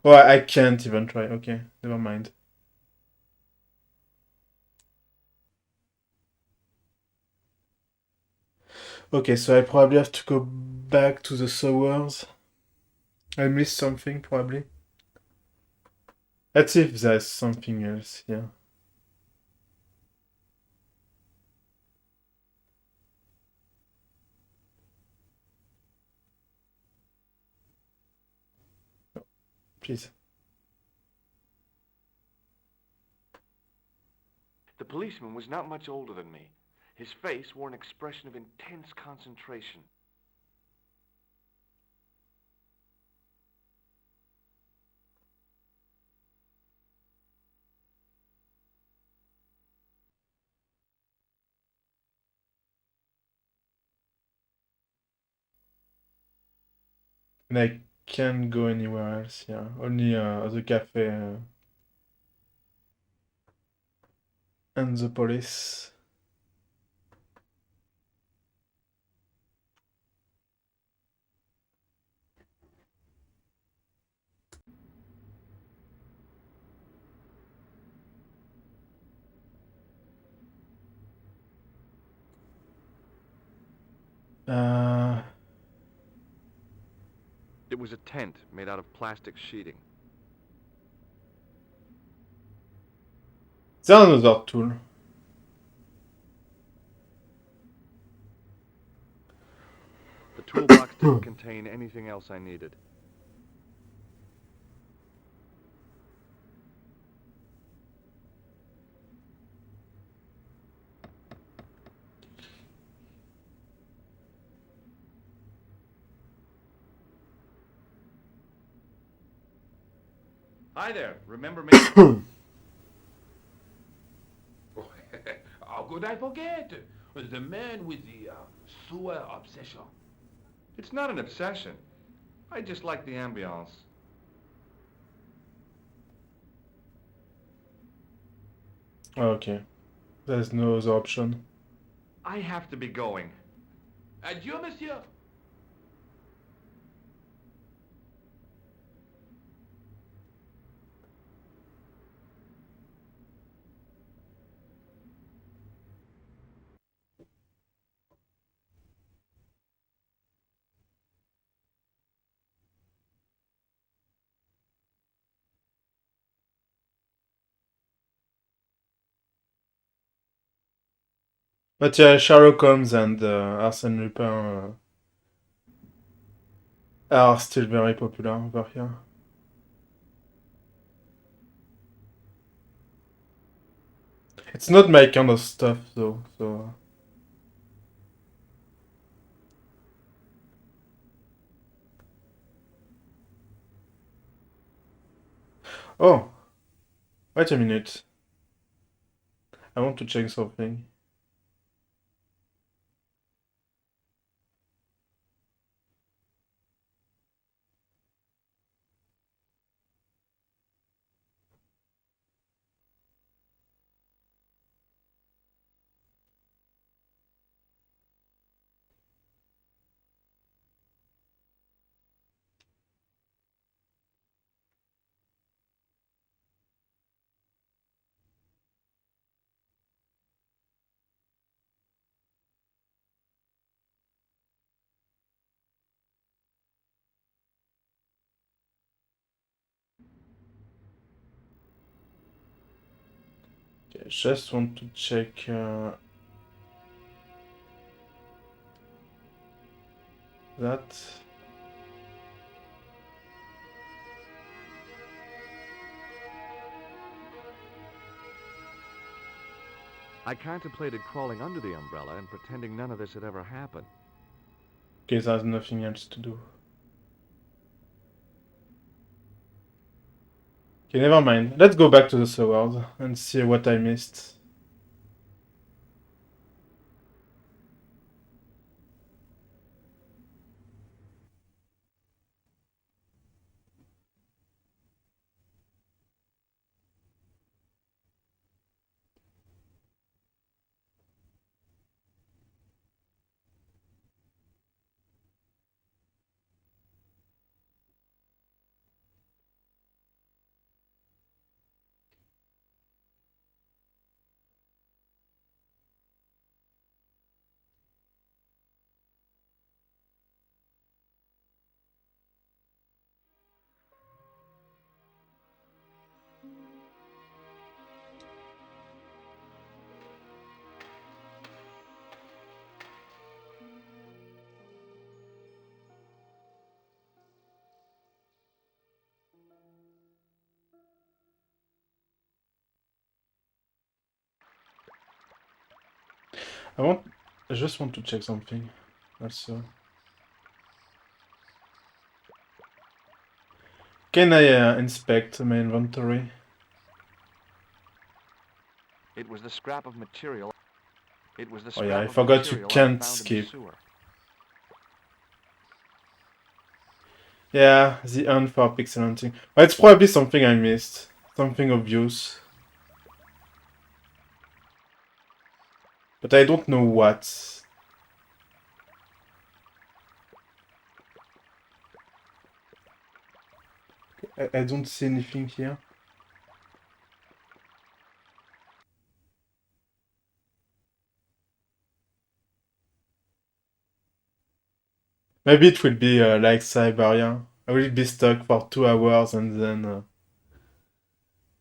Oh, I can't even try. Okay, never mind. Okay, so I probably have to go back to the sewers. I missed something, probably. Let's see if there's something else here. Oh, please. The policeman was not much older than me. His face wore an expression of intense concentration. And I can't go anywhere else, yeah. Only the cafe and the police. It was a tent made out of plastic sheeting. There's another tool. The toolbox didn't contain anything else I needed. Hi there, remember me? How could I forget? The man with the sewer obsession. It's not an obsession. I just like the ambiance. Okay. There's no other option. I have to be going. Adieu, monsieur. But yeah, Sherlock Holmes and Arsène Lupin are still very popular over here. It's not my kind of stuff though, so... Oh! Wait a minute. I want to check something. Okay, just want to check... that... I contemplated crawling under the umbrella and pretending none of this had ever happened. Okay, there's nothing else to do. Okay, never mind. Let's go back to the sewers and see what I missed. I just want to check something. Also. Can I inspect my inventory? It was the scrap of material. It was the Oh scrap yeah, I of forgot you material I can't found in skip. the sewer. Yeah, the hunt for pixel hunting. Well, it's probably something I missed. Something obvious. But I don't know what. I don't see anything here. Maybe it will be like Siberia. I will be stuck for 2 hours and then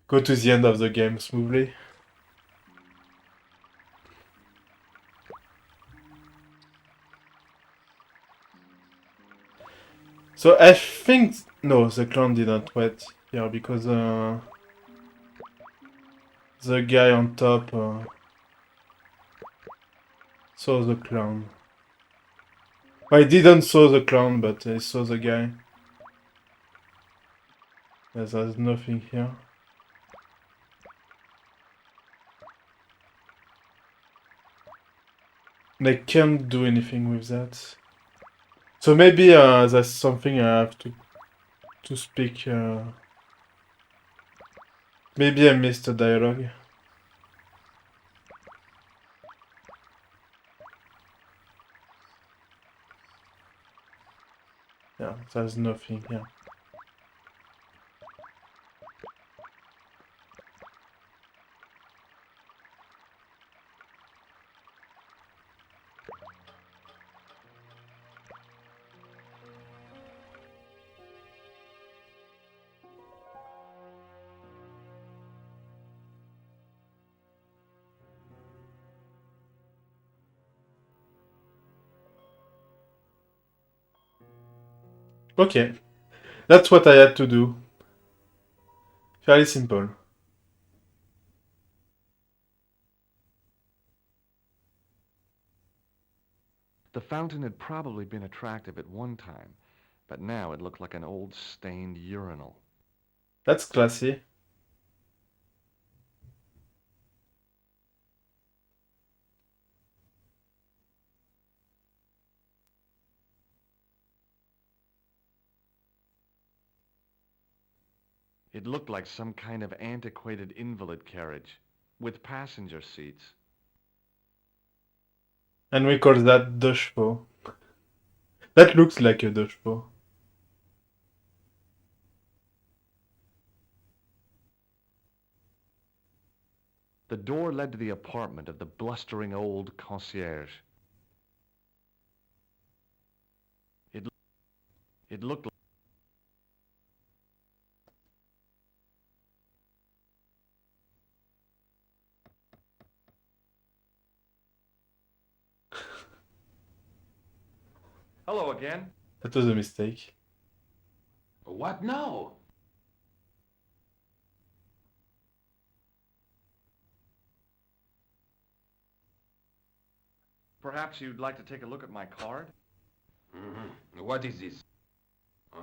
go to the end of the game smoothly. So I think... No, the clown didn't wait here because the guy on top saw the clown. Well, I didn't saw the clown, but I saw the guy. There's nothing here. And I can't do anything with that. So maybe that's something I have to speak. Maybe I missed a dialogue. Yeah, there's nothing here. Okay, that's what I had to do. Fairly simple. The fountain had probably been attractive at one time, but now it looked like an old stained urinal. That's classy. It looked like some kind of antiquated invalid carriage, with passenger seats. And we call that dashpo. That looks like a dashpo. The door led to the apartment of the blustering old concierge. It looked like... Hello again. That was a mistake. What now? Perhaps you'd like to take a look at my card? What is this?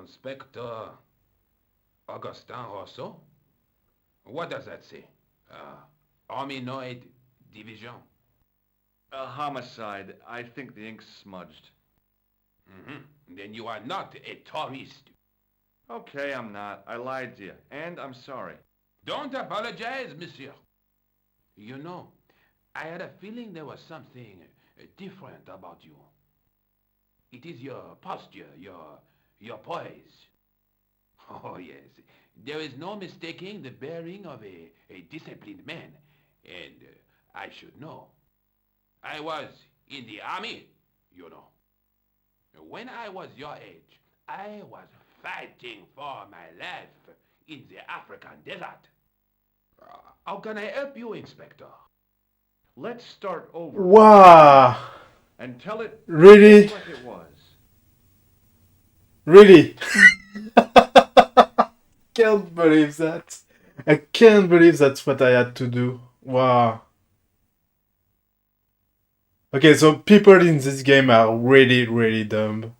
Inspector Augustin Rousseau? What does that say? Hominoid Division. A homicide. I think the ink's smudged. Then you are not a tourist. Okay, I'm not. I lied to you, and I'm sorry. Don't apologize, monsieur. You know, I had a feeling there was something different about you. It is your posture, your poise. Oh, yes. There is no mistaking the bearing of a disciplined man. And I should know. I was in the army, you know. When I was your age, I was fighting for my life in the African desert. How can I help you, Inspector? Let's start over Wow! and tell it Really? just like it was. Really? Can't believe that. I can't believe that's what I had to do. Wow. Okay, so people in this game are really, really dumb.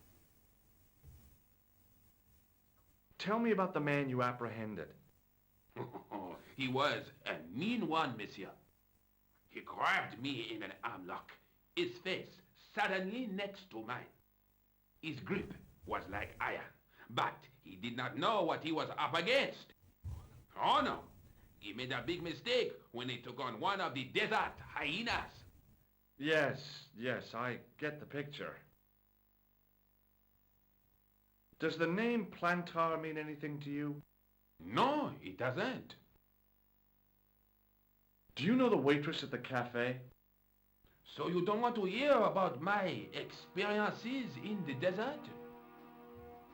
Tell me about the man you apprehended. He was a mean one, monsieur. He grabbed me in an armlock, his face suddenly next to mine. His grip was like iron. But he did not know what he was up against. Oh no, he made a big mistake when he took on one of the desert hyenas. Yes, I get the picture. Does the name Plantar mean anything to you? No, it doesn't. Do you know the waitress at the cafe? So you don't want to hear about my experiences in the desert?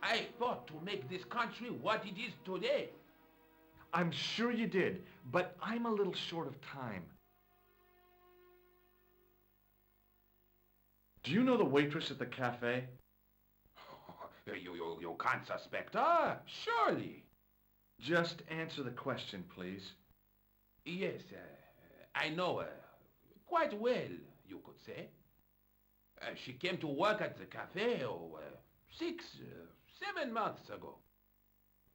I fought to make this country what it is today. I'm sure you did, but I'm a little short of time. Do you know the waitress at the cafe? You can't suspect her, surely. Just answer the question, please. Yes, I know her. Quite well, you could say. She came to work at the cafe 7 months ago.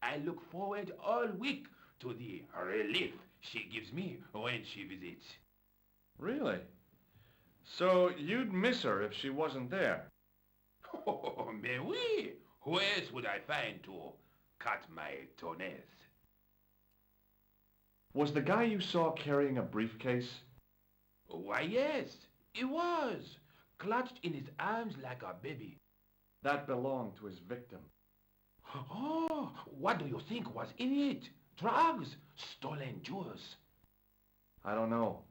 I look forward all week to the relief she gives me when she visits. Really? So you'd miss her if she wasn't there? Oh, mais oui. Who else would I find to cut my toenails? Was the guy you saw carrying a briefcase? Why, yes, he was, clutched in his arms like a baby. That belonged to his victim. Oh, what do you think was in it? Drugs? Stolen jewels? I don't know,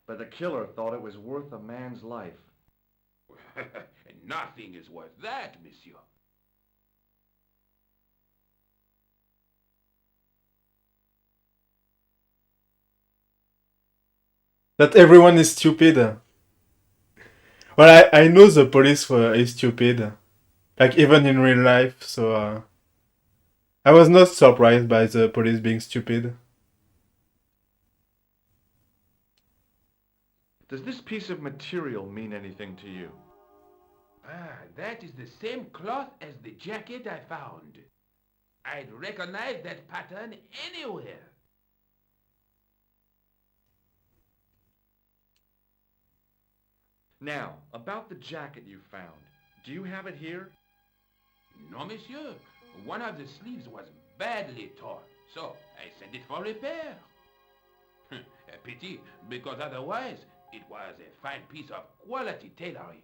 but the killer thought it was worth a man's life. Nothing is worth that, monsieur. That everyone is stupid. Well, I know the police is stupid. Like, even in real life, so... I was not surprised by the police being stupid. Does this piece of material mean anything to you? That is the same cloth as the jacket I found. I'd recognize that pattern anywhere. Now, about the jacket you found. Do you have it here? No, monsieur. One of the sleeves was badly torn, so I sent it for repair. A pity, because otherwise it was a fine piece of quality tailoring.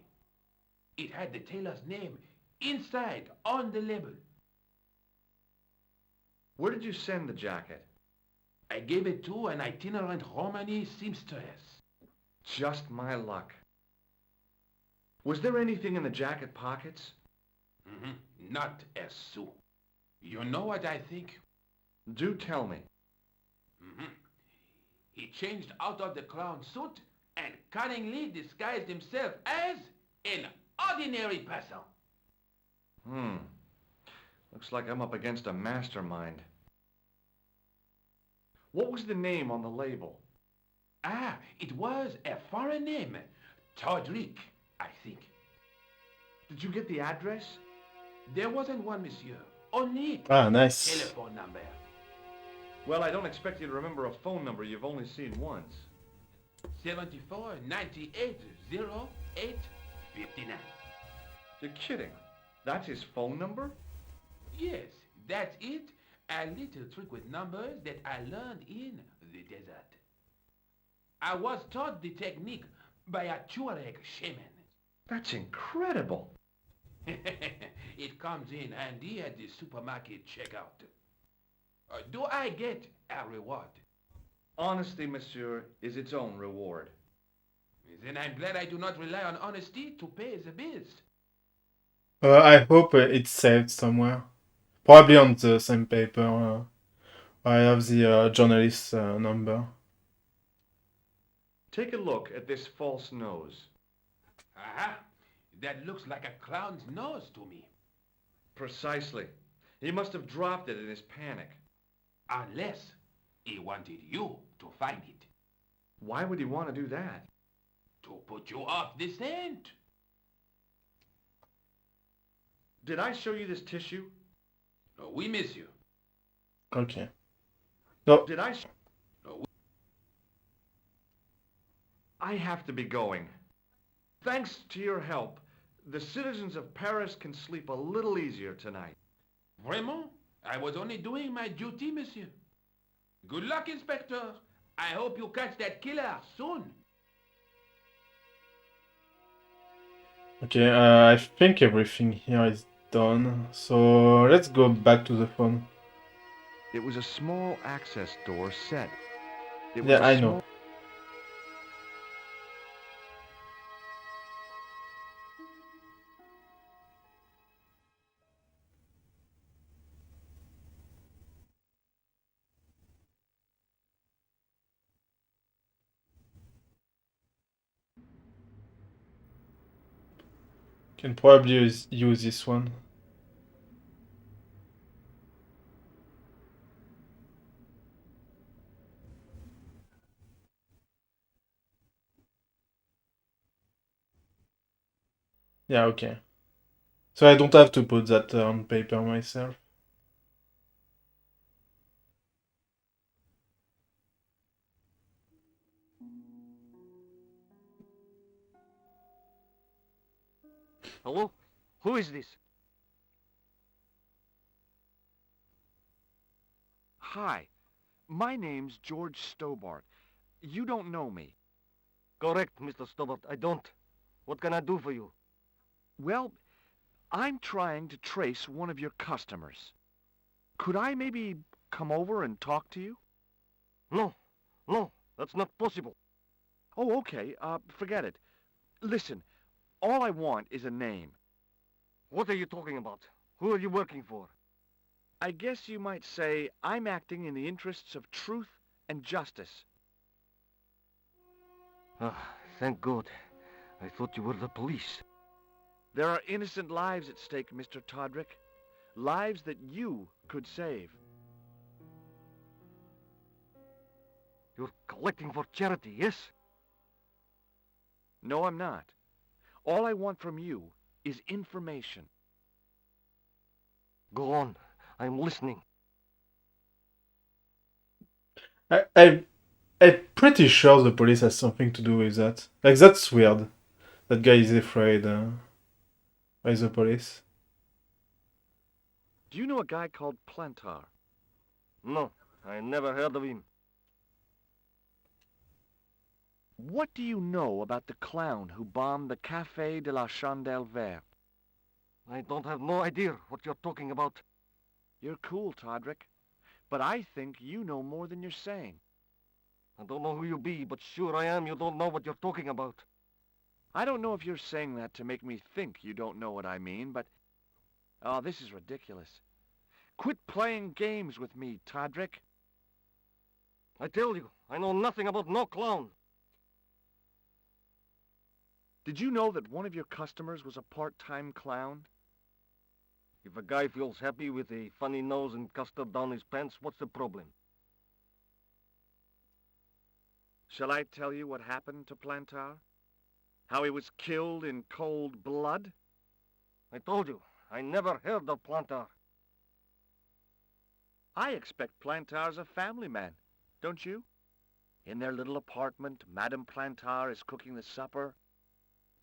It had the tailor's name inside on the label. Where did you send the jacket? I gave it to an itinerant Romany seamstress. Just my luck. Was there anything in the jacket pockets? Not a sou. You know what I think? Do tell me. He changed out of the clown suit and cunningly disguised himself as an ordinary person. Looks like I'm up against a mastermind. What was the name on the label? It was a foreign name. Todrick, I think. Did you get the address? There wasn't one, monsieur. Only nice. telephone number. Well, I don't expect you to remember a phone number you've only seen once. 74 98 08 59. You're kidding. That's his phone number? Yes, that's it. A little trick with numbers that I learned in the desert. I was taught the technique by a Tuareg shaman. That's incredible. It comes in handy at the supermarket checkout. Do I get a reward? Honesty, monsieur, is its own reward. Then I'm glad I do not rely on honesty to pay the bills. I hope it's saved somewhere. Probably on the same paper. I have the journalist's number. Take a look at this false nose. Aha! That looks like a clown's nose to me. Precisely. He must have dropped it in his panic. Unless he wanted you to find it. Why would he want to do that? To put you off the scent. Did I show you this tissue? We miss you. Okay. No. Did I? I have to be going. Thanks to your help, the citizens of Paris can sleep a little easier tonight. Vraiment? I was only doing my duty, monsieur. Good luck, Inspector. I hope you catch that killer soon. Okay, I think everything here is done. So let's go back to the phone. It was a small access door set. It was Yeah, a I small... know. Can probably use this one. Yeah, okay. So I don't have to put that on paper myself. Hello? Who is this? Hi. My name's George Stobart. You don't know me. Correct, Mr. Stobart. I don't. What can I do for you? Well, I'm trying to trace one of your customers. Could I maybe come over and talk to you? No, no, that's not possible. Oh, okay. Forget it. Listen, all I want is a name. What are you talking about? Who are you working for? I guess you might say I'm acting in the interests of truth and justice. Ah, thank God. I thought you were the police. There are innocent lives at stake, Mr. Todrick. Lives that you could save. You're collecting for charity, yes? No, I'm not. All I want from you is information. Go on. I'm listening. I'm pretty sure the police has something to do with that. Like, that's weird. That guy is afraid by the police. Do you know a guy called Plantar? No, I never heard of him. What do you know about the clown who bombed the Café de la Chandelle Verte? I don't have no idea what you're talking about. You're cool, Todrick. But I think you know more than you're saying. I don't know who you be, but sure I am you don't know what you're talking about. I don't know if you're saying that to make me think you don't know what I mean, but... Oh, this is ridiculous. Quit playing games with me, Todrick. I tell you, I know nothing about no clown. Did you know that one of your customers was a part-time clown? If a guy feels happy with a funny nose and custard down his pants, what's the problem? Shall I tell you what happened to Plantar? How he was killed in cold blood? I told you, I never heard of Plantar. I expect Plantar's a family man, don't you? In their little apartment, Madame Plantar is cooking the supper,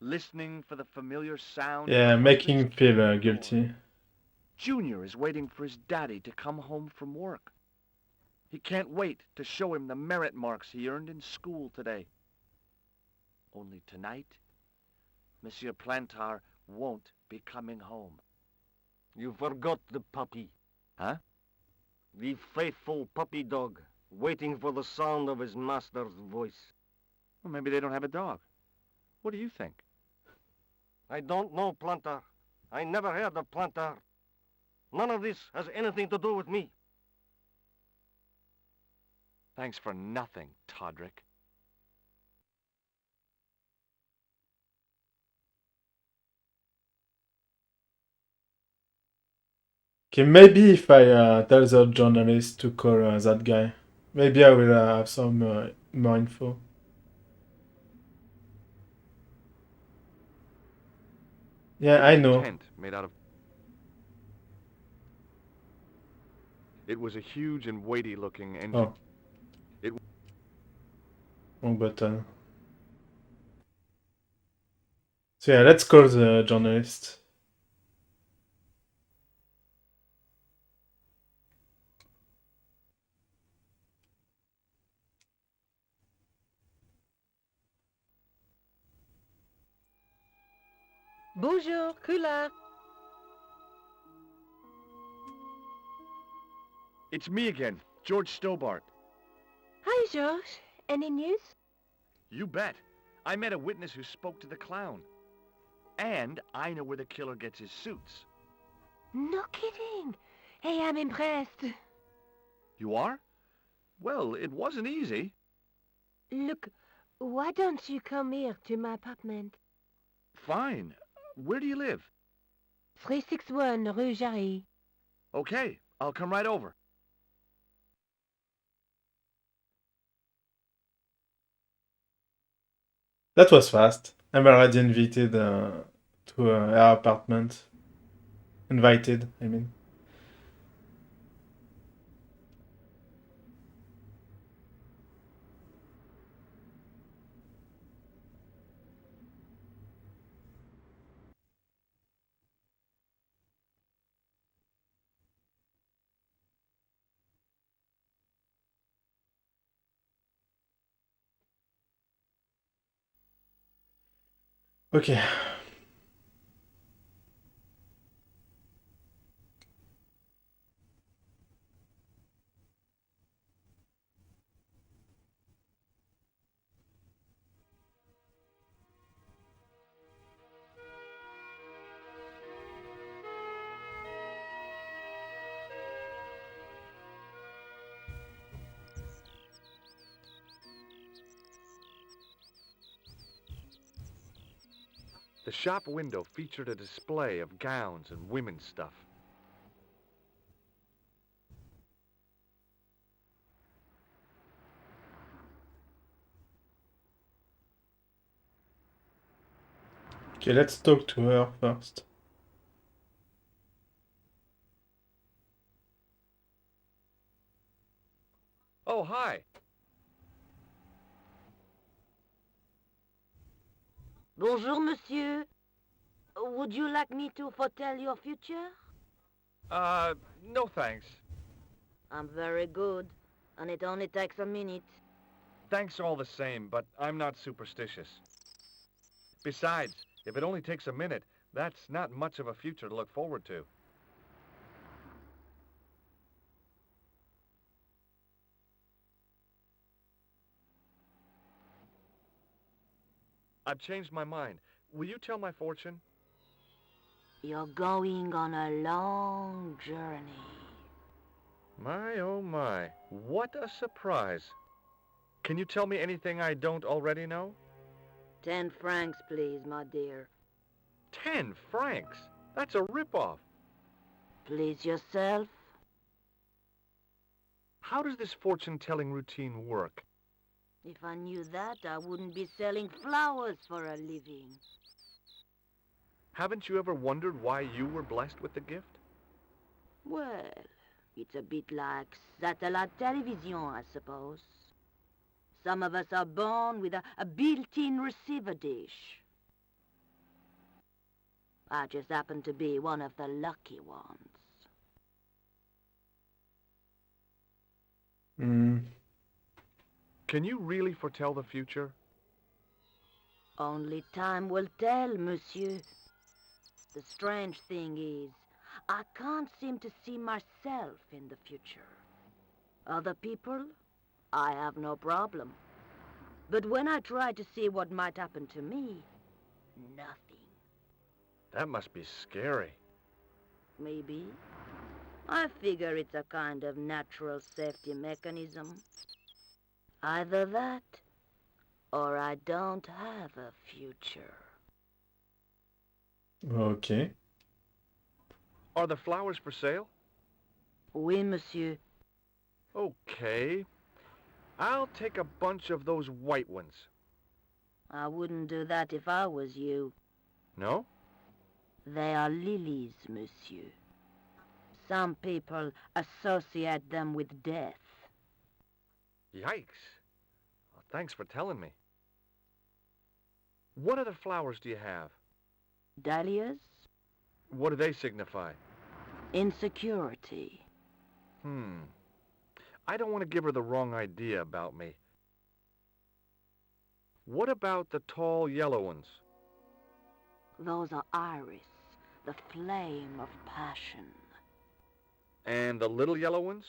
listening for the familiar sound of Yeah, her making him husband's feel door. guilty. Junior is waiting for his daddy to come home from work. He can't wait to show him the merit marks he earned in school today. Only tonight, Monsieur Plantar won't be coming home. You forgot the puppy. Huh? The faithful puppy dog, waiting for the sound of his master's voice. Well, maybe they don't have a dog. What do you think? I don't know Plantar. I never heard of Plantar. None of this has anything to do with me. Thanks for nothing, Todrick. Okay, maybe if I tell the journalist to call that guy, maybe I will have some more info. Yeah, I know. Tent made out of... It was a huge and weighty-looking engine. Oh. It... Wrong button. So yeah, let's call the journalist. Bonjour, couleur. It's me again, George Stobart. Hi, George. Any news? You bet. I met a witness who spoke to the clown. And I know where the killer gets his suits. No kidding. Hey, I'm impressed. You are? Well, it wasn't easy. Look, why don't you come here to my apartment? Fine. Where do you live? 361 Rue Jarry. Okay, I'll come right over. That was fast. I'm already invited to her apartment. Invited, I mean. Okay. The shop window featured a display of gowns and women's stuff. Okay, let's talk to her first. Oh, hi. Bonjour, monsieur. Would you like me to foretell your future? No thanks. I'm very good, and it only takes a minute. Thanks all the same, but I'm not superstitious. Besides, if it only takes a minute, that's not much of a future to look forward to. I've changed my mind. Will you tell my fortune? You're going on a long journey. My, oh my. What a surprise. Can you tell me anything I don't already know? 10 francs, please, my dear. 10 francs? That's a ripoff. Please yourself. How does this fortune-telling routine work? If I knew that, I wouldn't be selling flowers for a living. Haven't you ever wondered why you were blessed with the gift? Well, it's a bit like satellite television, I suppose. Some of us are born with a built-in receiver dish. I just happen to be one of the lucky ones. Hmm. Can you really foretell the future? Only time will tell, monsieur. The strange thing is, I can't seem to see myself in the future. Other people, I have no problem. But when I try to see what might happen to me, nothing. That must be scary. Maybe. I figure it's a kind of natural safety mechanism. Either that, or I don't have a future. Okay. Are the flowers for sale? Oui, monsieur. Okay. I'll take a bunch of those white ones. I wouldn't do that if I was you. No? They are lilies, monsieur. Some people associate them with death. Yikes. Well, thanks for telling me. What other flowers do you have? Dahlias? What do they signify? Insecurity. I don't want to give her the wrong idea about me. What about the tall yellow ones? Those are iris, the flame of passion. And the little yellow ones?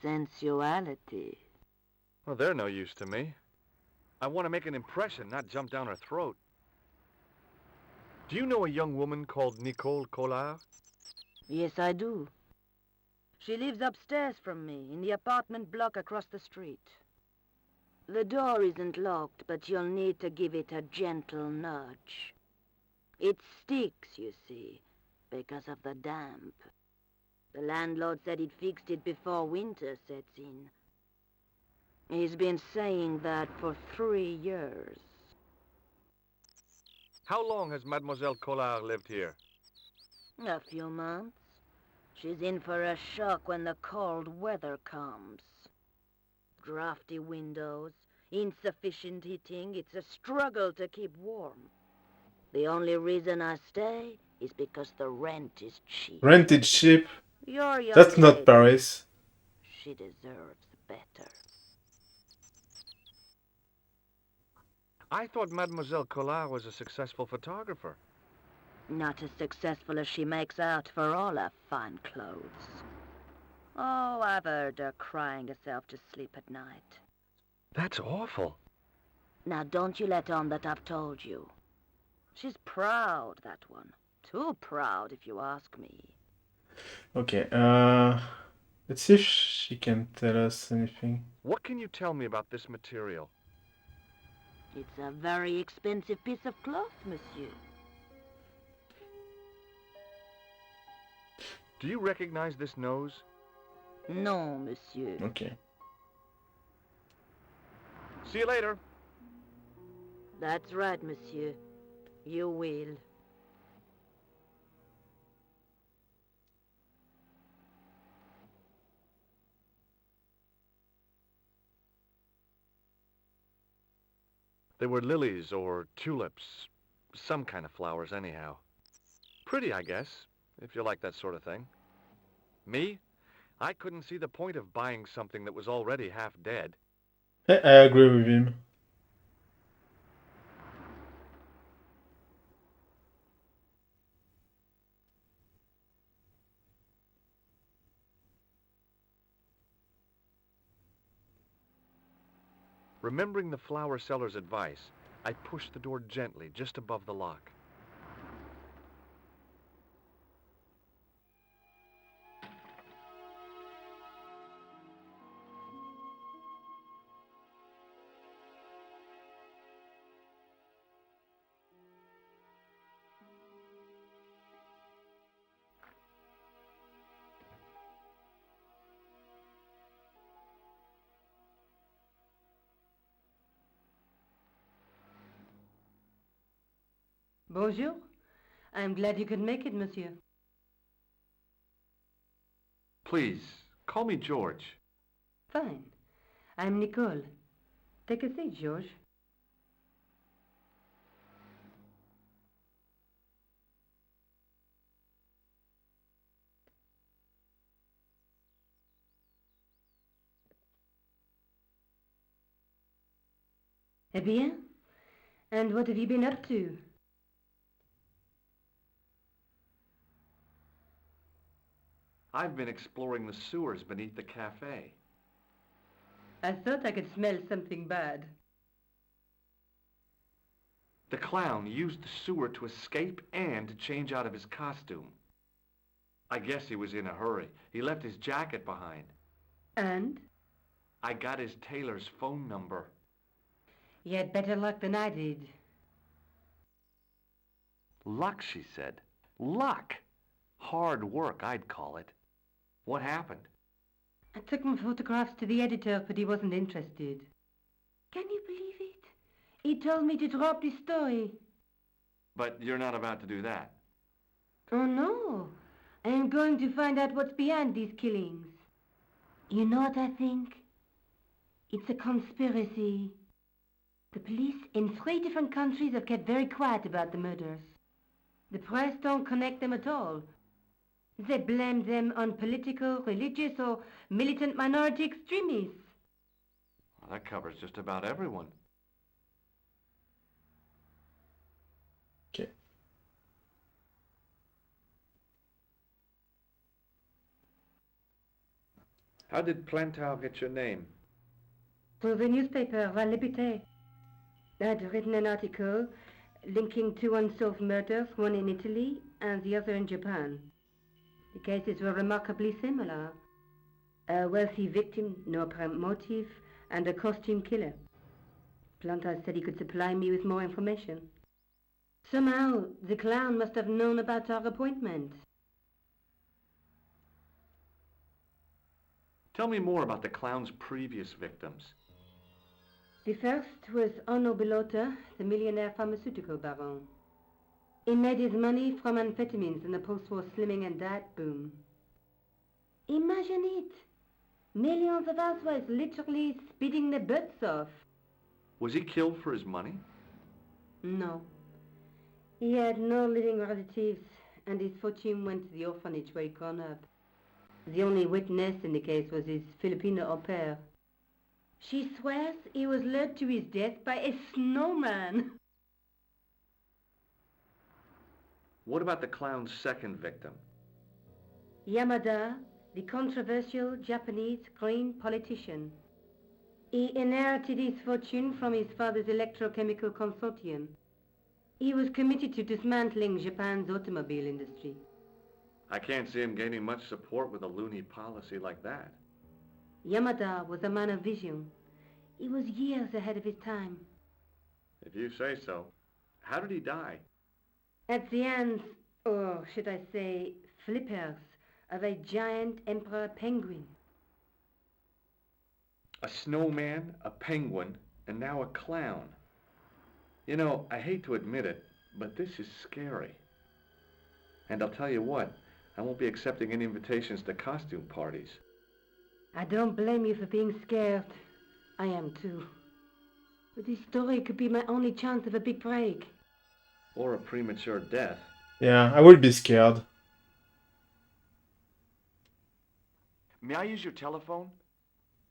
Sensuality. Well, they're no use to me. I want to make an impression, not jump down her throat. Do you know a young woman called Nicole Collard? Yes, I do. She lives upstairs from me, in the apartment block across the street. The door isn't locked, but you'll need to give it a gentle nudge. It sticks, you see, because of the damp. The landlord said he'd fixed it before winter sets in. He's been saying that for 3 years. How long has Mademoiselle Collard lived here? A few months. She's in for a shock when the cold weather comes. Drafty windows, insufficient heating, it's a struggle to keep warm. The only reason I stay is because the rent is cheap. Rent is cheap. Your young That's not lady. Paris. She deserves better. I thought Mademoiselle Collard was a successful photographer. Not as successful as she makes out for all her fine clothes. Oh, I've heard her crying herself to sleep at night. That's awful. Now don't you let on that I've told you. She's proud, that one. Too proud, if you ask me. Okay, let's see if she can tell us anything. What can you tell me about this material? It's a very expensive piece of cloth, monsieur. Do you recognize this nose? No, monsieur. Okay. See you later. That's right, monsieur. You will. They were lilies or tulips. Some kind of flowers, anyhow. Pretty, I guess, if you like that sort of thing. Me? I couldn't see the point of buying something that was already half dead. I agree with him. Remembering the flower seller's advice, I pushed the door gently just above the lock. Bonjour. I'm glad you could make it, monsieur. Please, call me George. Fine. I'm Nicole. Take a seat, George. Eh bien? And what have you been up to? I've been exploring the sewers beneath the cafe. I thought I could smell something bad. The clown used the sewer to escape and to change out of his costume. I guess he was in a hurry. He left his jacket behind. And? I got his tailor's phone number. You had better luck than I did. Luck, she said. Luck! Hard work, I'd call it. What happened? I took my photographs to the editor, but he wasn't interested. Can you believe it? He told me to drop the story. But you're not about to do that. Oh, no. I am going to find out what's behind these killings. You know what I think? It's a conspiracy. The police in 3 different countries have kept very quiet about the murders. The press don't connect them at all. They blame them on political, religious, or militant minority extremists. Well, that covers just about everyone. Okay. How did Plantar get your name? Through the newspaper, La Liberté. I'd written an article linking two unsolved murders, one in Italy and the other in Japan. The cases were remarkably similar. A wealthy victim, no apparent motive, and a costume killer. Plantar said he could supply me with more information. Somehow, the clown must have known about our appointment. Tell me more about the clown's previous victims. The first was Onno Belota, the millionaire pharmaceutical baron. He made his money from amphetamines in the post-war slimming and diet boom. Imagine it! Millions of housewives literally speeding their butts off. Was he killed for his money? No. He had no living relatives, and his fortune went to the orphanage where he'd grown up. The only witness in the case was his Filipino au pair. She swears he was lured to his death by a snowman. What about the clown's second victim? Yamada, the controversial Japanese green politician. He inherited his fortune from his father's electrochemical consortium. He was committed to dismantling Japan's automobile industry. I can't see him gaining much support with a loony policy like that. Yamada was a man of vision. He was years ahead of his time. If you say so. How did he die? At the hands, or should I say, flippers, of a giant emperor penguin. A snowman, a penguin, and now a clown. You know, I hate to admit it, but this is scary. And I'll tell you what, I won't be accepting any invitations to costume parties. I don't blame you for being scared. I am too. But this story could be my only chance of a big break. Or a premature death. Yeah, I would be scared. May I use your telephone?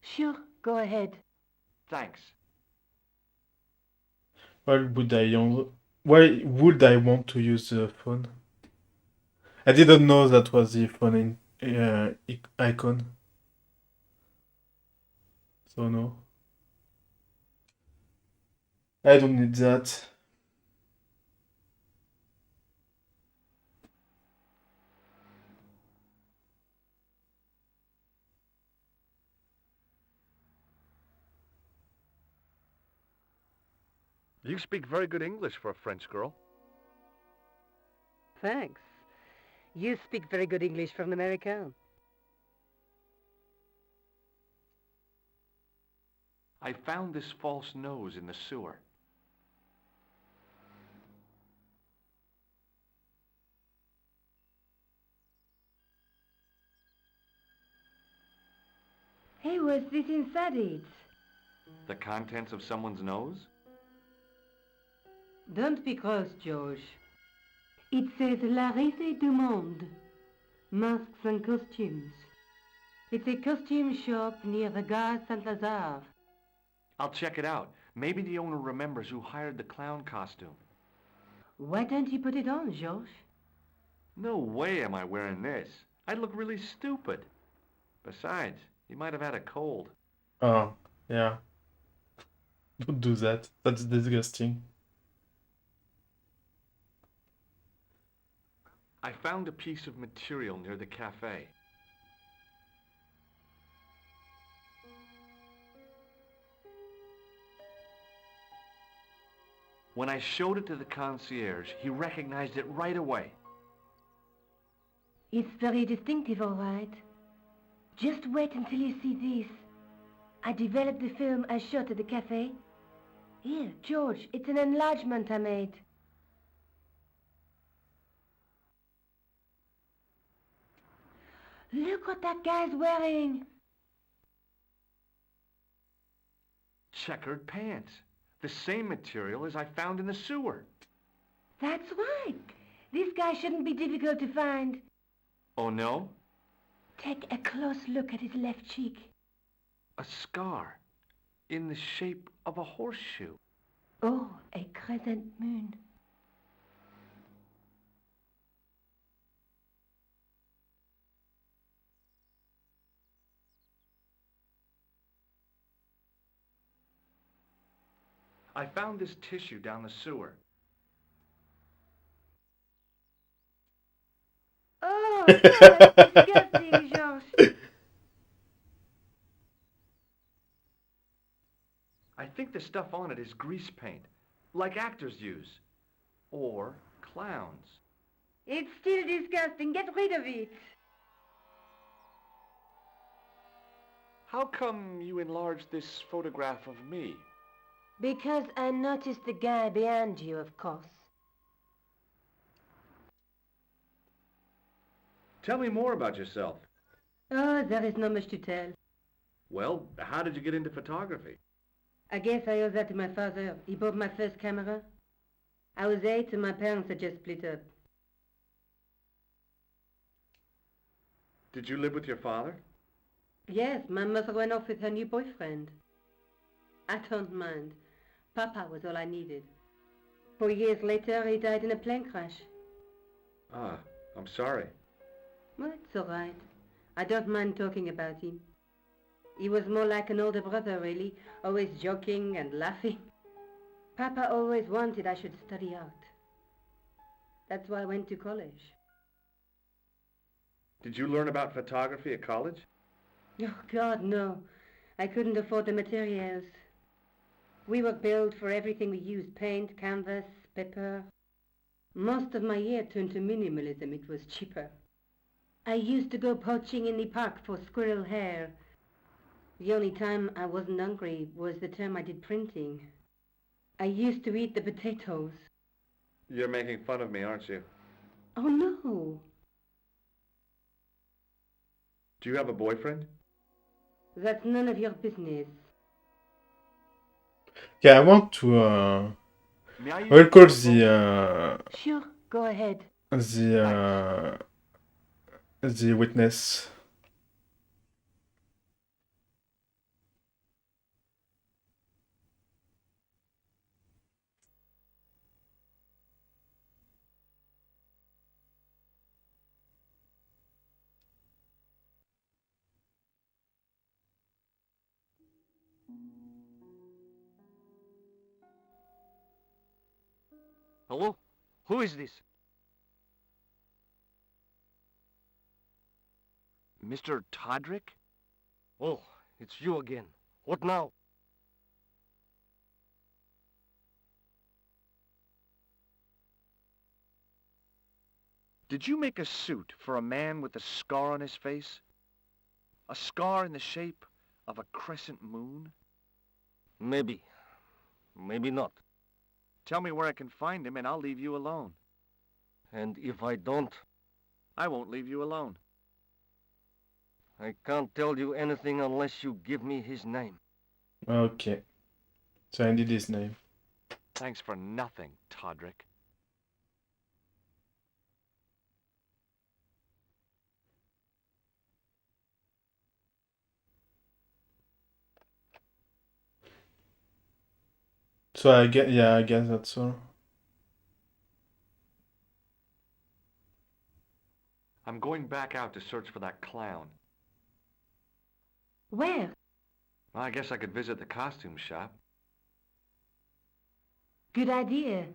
Sure, go ahead. Thanks. Why would I want to use the phone? I didn't know that was the phone icon. So no. I don't need that. You speak very good English for a French girl. Thanks. You speak very good English for an American. I found this false nose in the sewer. Hey, what's this inside it? The contents of someone's nose? Don't be cross, George. It says La Risée du Monde. Masks and costumes. It's a costume shop near the Gare Saint-Lazare. I'll check it out. Maybe the owner remembers who hired the clown costume. Why don't you put it on, George? No way am I wearing this. I'd look really stupid. Besides, he might have had a cold. Oh, yeah. Don't do that. That's disgusting. I found a piece of material near the cafe. When I showed it to the concierge, he recognized it right away. It's very distinctive, all right. Just wait until you see this. I developed the film I shot at the cafe. Here, George, it's an enlargement I made. Look what that guy's wearing. Checkered pants. The same material as I found in the sewer. That's right. This guy shouldn't be difficult to find. Oh no? Take a close look at his left cheek. A scar. In the shape of a horseshoe. Oh, a crescent moon. I found this tissue down the sewer. Oh, God, that's disgusting, George. I think the stuff on it is grease paint, like actors use. Or clowns. It's still disgusting. Get rid of it. How come you enlarged this photograph of me? Because I noticed the guy behind you, of course. Tell me more about yourself. Oh, there is not much to tell. Well, how did you get into photography? I guess I owe that to my father. He bought my first camera. I was 8 and my parents had just split up. Did you live with your father? Yes, my mother went off with her new boyfriend. I don't mind. Papa was all I needed. 4 years later, he died in a plane crash. Ah, I'm sorry. Well, it's all right. I don't mind talking about him. He was more like an older brother, really, always joking and laughing. Papa always wanted I should study art. That's why I went to college. Did you learn about photography at college? Oh, God, no. I couldn't afford the materials. We were billed for everything we used, paint, canvas, paper. Most of my year turned to minimalism. It was cheaper. I used to go poaching in the park for squirrel hair. The only time I wasn't hungry was the term I did printing. I used to eat the potatoes. You're making fun of me, aren't you? Oh, no. Do you have a boyfriend? That's none of your business. Yeah, I want to. May I use I will call your phone? Sure, go ahead. the witness. Hello? Who is this? Mr. Todrick? Oh, it's you again. What now? Did you make a suit for a man with a scar on his face? A scar in the shape of a crescent moon? Maybe. Maybe not. Tell me where I can find him and I'll leave you alone. And if I don't, I won't leave you alone. I can't tell you anything unless you give me his name. Okay. So I need his name. Thanks for nothing, Todrick. So I get, yeah, I guess that's all. I'm going back out to search for that clown. Where? Well, I guess I could visit the costume shop. Good idea.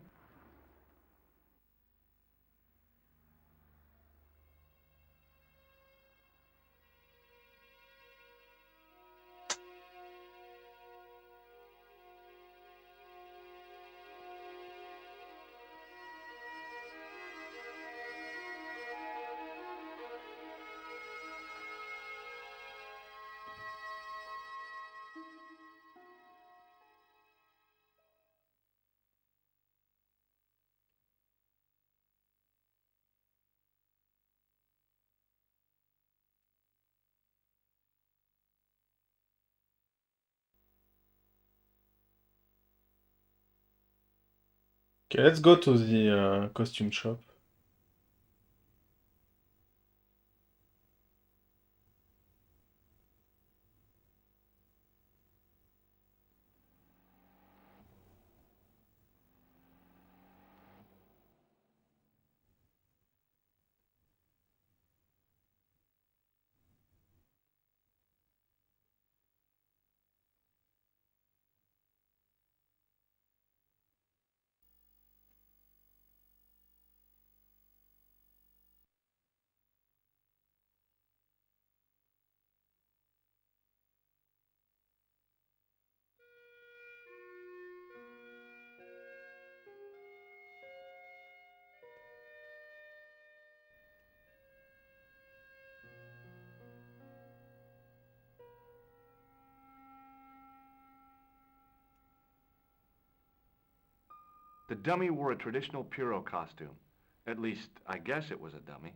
Okay, let's go to the costume shop. The dummy wore a traditional Puro costume. At least, I guess it was a dummy.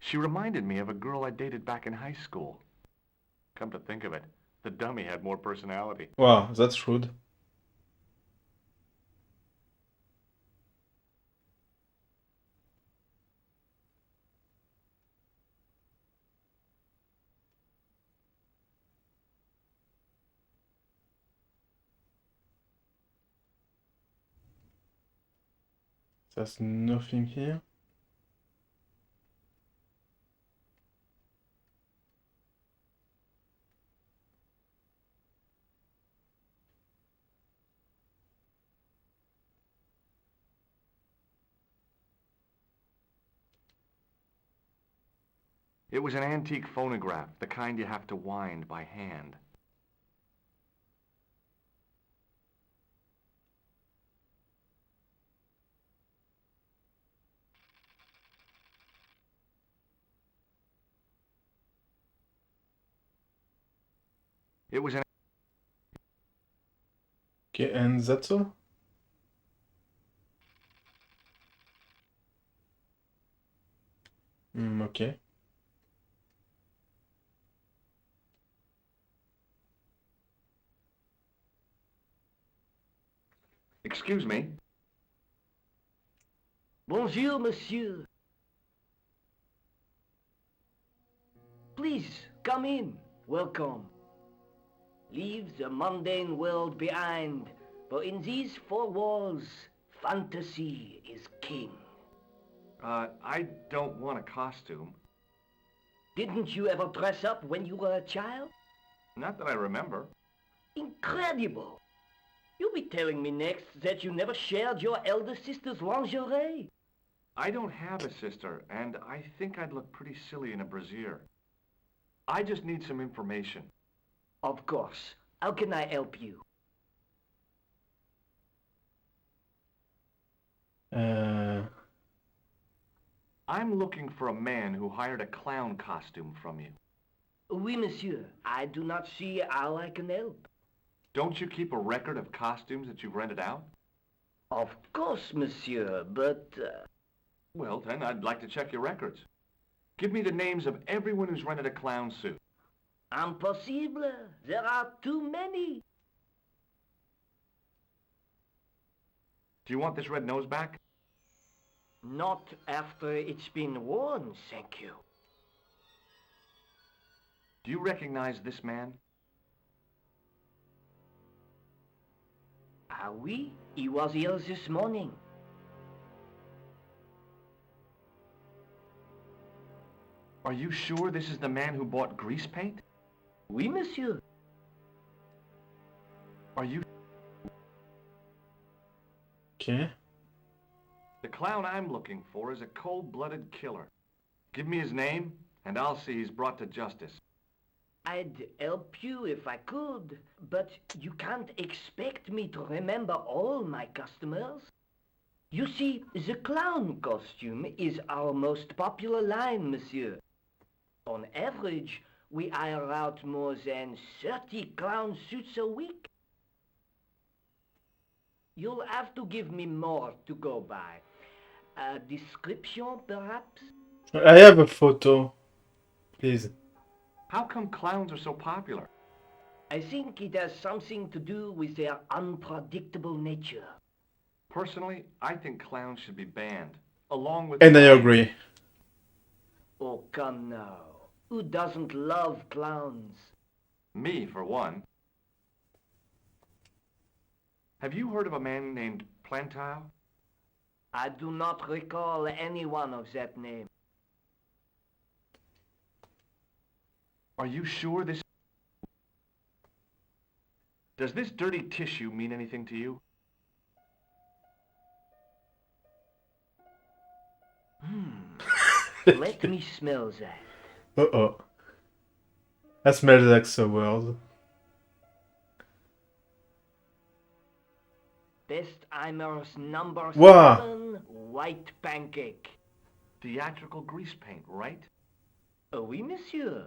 She reminded me of a girl I dated back in high school. Come to think of it, the dummy had more personality. Wow, that's rude. There's nothing here. It was an antique phonograph, the kind you have to wind by hand. It was an... Okay, and that's all? Okay. Excuse me. Bonjour, monsieur. Please, come in. Welcome. Leave the mundane world behind, for in these four walls, fantasy is king. I don't want a costume. Didn't you ever dress up when you were a child? Not that I remember. Incredible! You'll be telling me next that you never shared your elder sister's lingerie. I don't have a sister, and I think I'd look pretty silly in a brassiere. I just need some information. Of course. How can I help you? I'm looking for a man who hired a clown costume from you. Oui, monsieur. I do not see how I can help. Don't you keep a record of costumes that you've rented out? Of course, monsieur, but... Well, then, I'd like to check your records. Give me the names of everyone who's rented a clown suit. Impossible. There are too many. Do you want this red nose back? Not after it's been worn, thank you. Do you recognize this man? Ah oui, he was here this morning. Are you sure this is the man who bought grease paint? Oui, monsieur. Are you... Okay. The clown I'm looking for is a cold-blooded killer. Give me his name, and I'll see he's brought to justice. I'd help you if I could, but you can't expect me to remember all my customers. You see, the clown costume is our most popular line, monsieur. On average, we hire out more than 30 clown suits a week. You'll have to give me more to go by. A description, perhaps? I have a photo. Please. How come clowns are so popular? I think it has something to do with their unpredictable nature. Personally, I think clowns should be banned, along with... And I agree. Oh, come now. Who doesn't love clowns? Me, for one. Have you heard of a man named Plantile? I do not recall anyone of that name. Are you sure this... Does this dirty tissue mean anything to you? Let me smell that. Uh-oh. That smells like so weird. Bestheimer's number Wow. 7, white pancake. Theatrical grease paint, right? Oui, monsieur.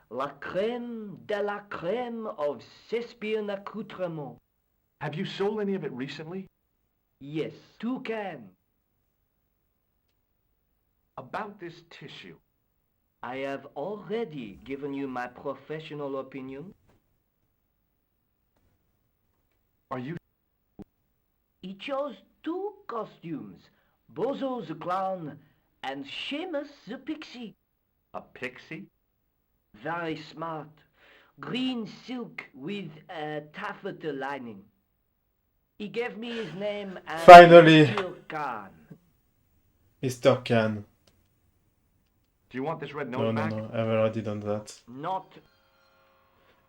La crème de la crème of Shakespeare accoutrement. Have you sold any of it recently? Yes, 2 cans. About this tissue. I have already given you my professional opinion. Are you... He chose 2 costumes, Bozo the Clown and Seamus the Pixie. a pixie? Very smart. Green silk with a taffeta lining. He gave me his name as Finally. Monsieur Khan. Mr. Khan. Do you want this red note No, back? I've already done that. Not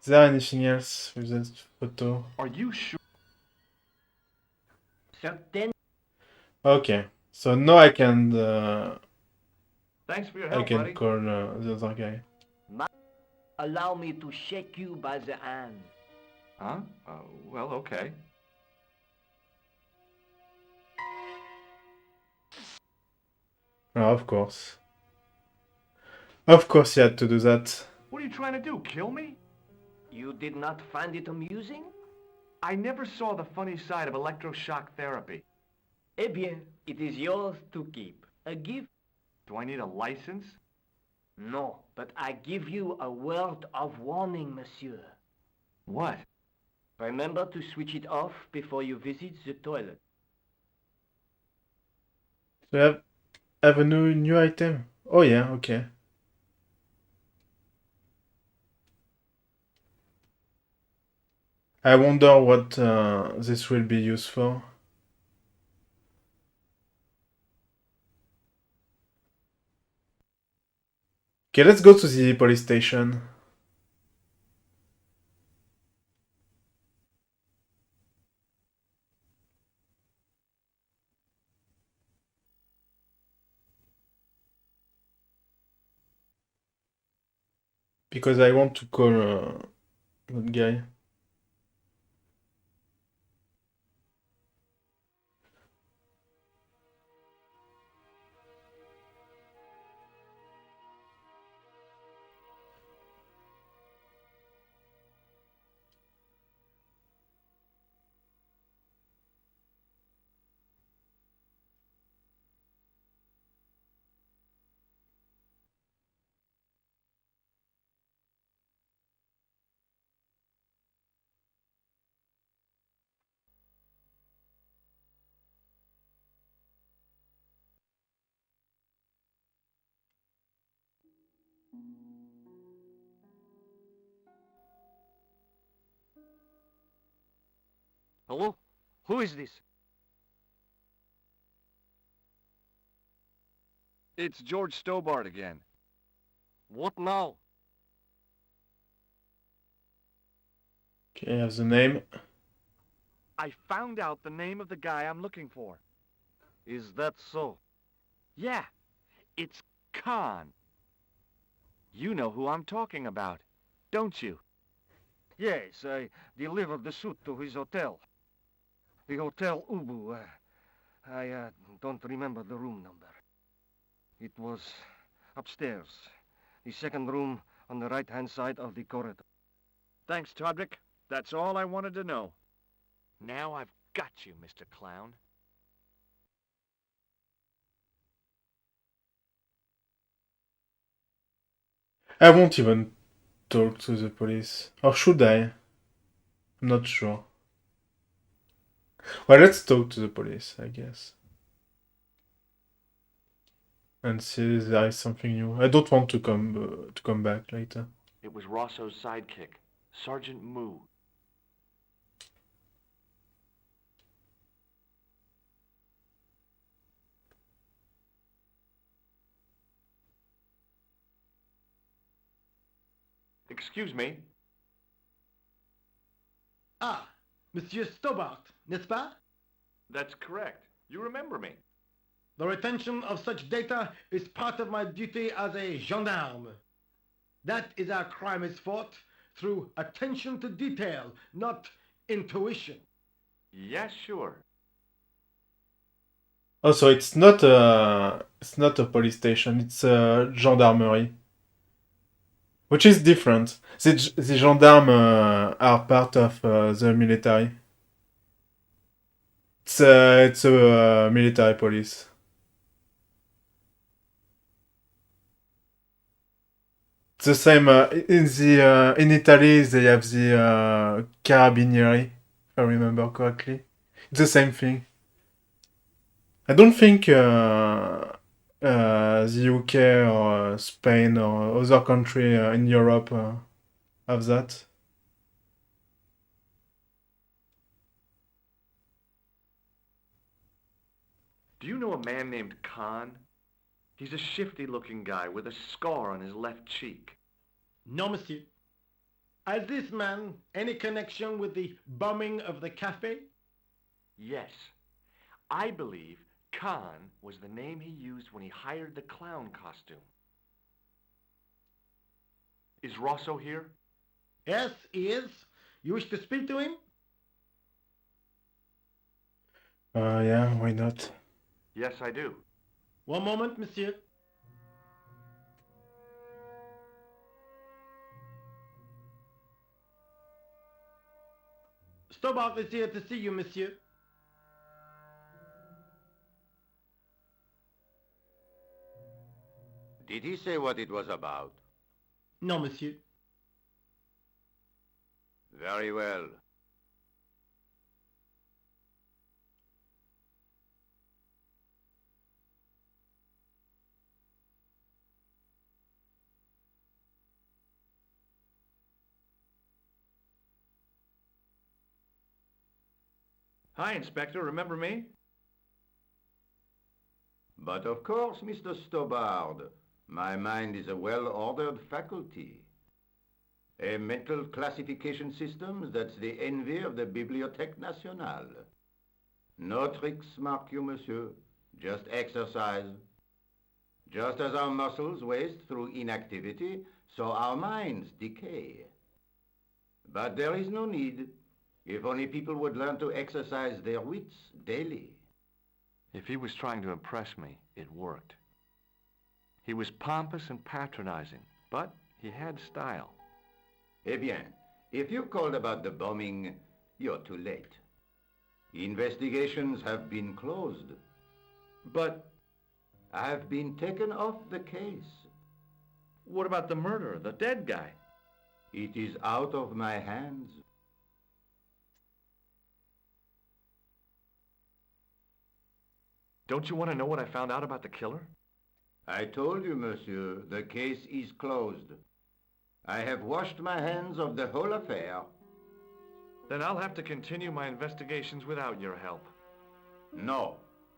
Is there anything else with that photo? Are you sure? certain. Okay, so now I can Thanks for your I help, can buddy. call the other guy. Allow me to shake you by the hand. Huh? Well, okay. Oh, of course. Of course you had to do that. What are you trying to do, kill me? You did not find it amusing? I never saw the funny side of electroshock therapy. Eh bien, it is yours to keep. A gift? Do I need a license? No, but I give you a word of warning, monsieur. What? Remember to switch it off before you visit the toilet. Do you have a new item? Oh yeah, okay. I wonder what this will be used for. Okay, let's go to the police station. Because I want to call that guy. Hello? Who is this? It's George Stobart again. What now? Okay, I have the name. I found out the name of the guy I'm looking for. Is that so? Yeah, it's Khan. You know who I'm talking about, don't you? Yes, I delivered the suit to his hotel. The Hotel Ubu. I don't remember the room number. It was upstairs. The second room on the right-hand side of the corridor. Thanks, Todrick. That's all I wanted to know. Now I've got you, Mr. Clown. I won't even talk to the police. Or should I? I'm not sure. Well, let's talk to the police, I guess. And see if there is something new. I don't want to come back later. It was Rosso's sidekick, Sergeant Moo. Excuse me. Ah, Monsieur Stobart, n'est-ce pas? That's correct. You remember me. The retention of such data is part of my duty as a gendarme. That is how crime is fought, through attention to detail, not intuition. Yes, sure. Oh, so it's not a police station. It's a gendarmerie. which is different. The gendarmes are part of the military. It's a military police. It's the same in Italy. They have the carabinieri, if I remember correctly. It's the same thing. I don't think the UK or Spain or other country in Europe have that. Do you know a man named Khan? He's a shifty-looking guy with a scar on his left cheek. No, monsieur. Has this man any connection with the bombing of the cafe? Yes. I believe Khan was the name he used when he hired the clown costume. Is Rosso here? Yes, he is. You wish to speak to him? Yeah, why not? Yes, I do. One moment, monsieur. Stobart is here to see you, monsieur. Did he say what it was about? No, monsieur. Very well. Hi, Inspector. Remember me? But of course, Mr. Stobart, my mind is a well-ordered faculty. A mental classification system that's the envy of the Bibliothèque Nationale. No tricks, mark you, monsieur. Just exercise. Just as our muscles waste through inactivity, so our minds decay. But there is no need, if only people would learn to exercise their wits daily. If he was trying to impress me, it worked. He was pompous and patronizing, but he had style. Eh bien, if you called about the bombing, you're too late. Investigations have been closed. But I've been taken off the case. what about the murderer, the dead guy? It is out of my hands. Don't you want to know what I found out about the killer? I told you, monsieur, the case is closed. I have washed my hands of the whole affair. Then I'll have to continue my investigations without your help. No,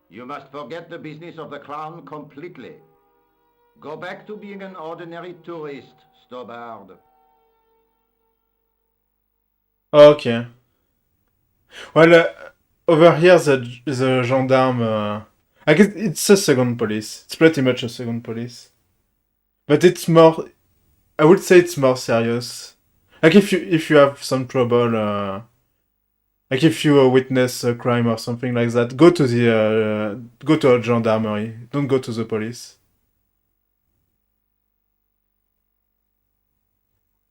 you must forget the business of the clown completely. Go back to being an ordinary tourist, Stobart. Okay. Well, over here, the gendarme. I guess it's a second police. It's pretty much a second police. But it's more. I would say it's more serious. Like if you have some trouble, like if you witness a crime or something like that, go to a gendarmerie. Don't go to the police.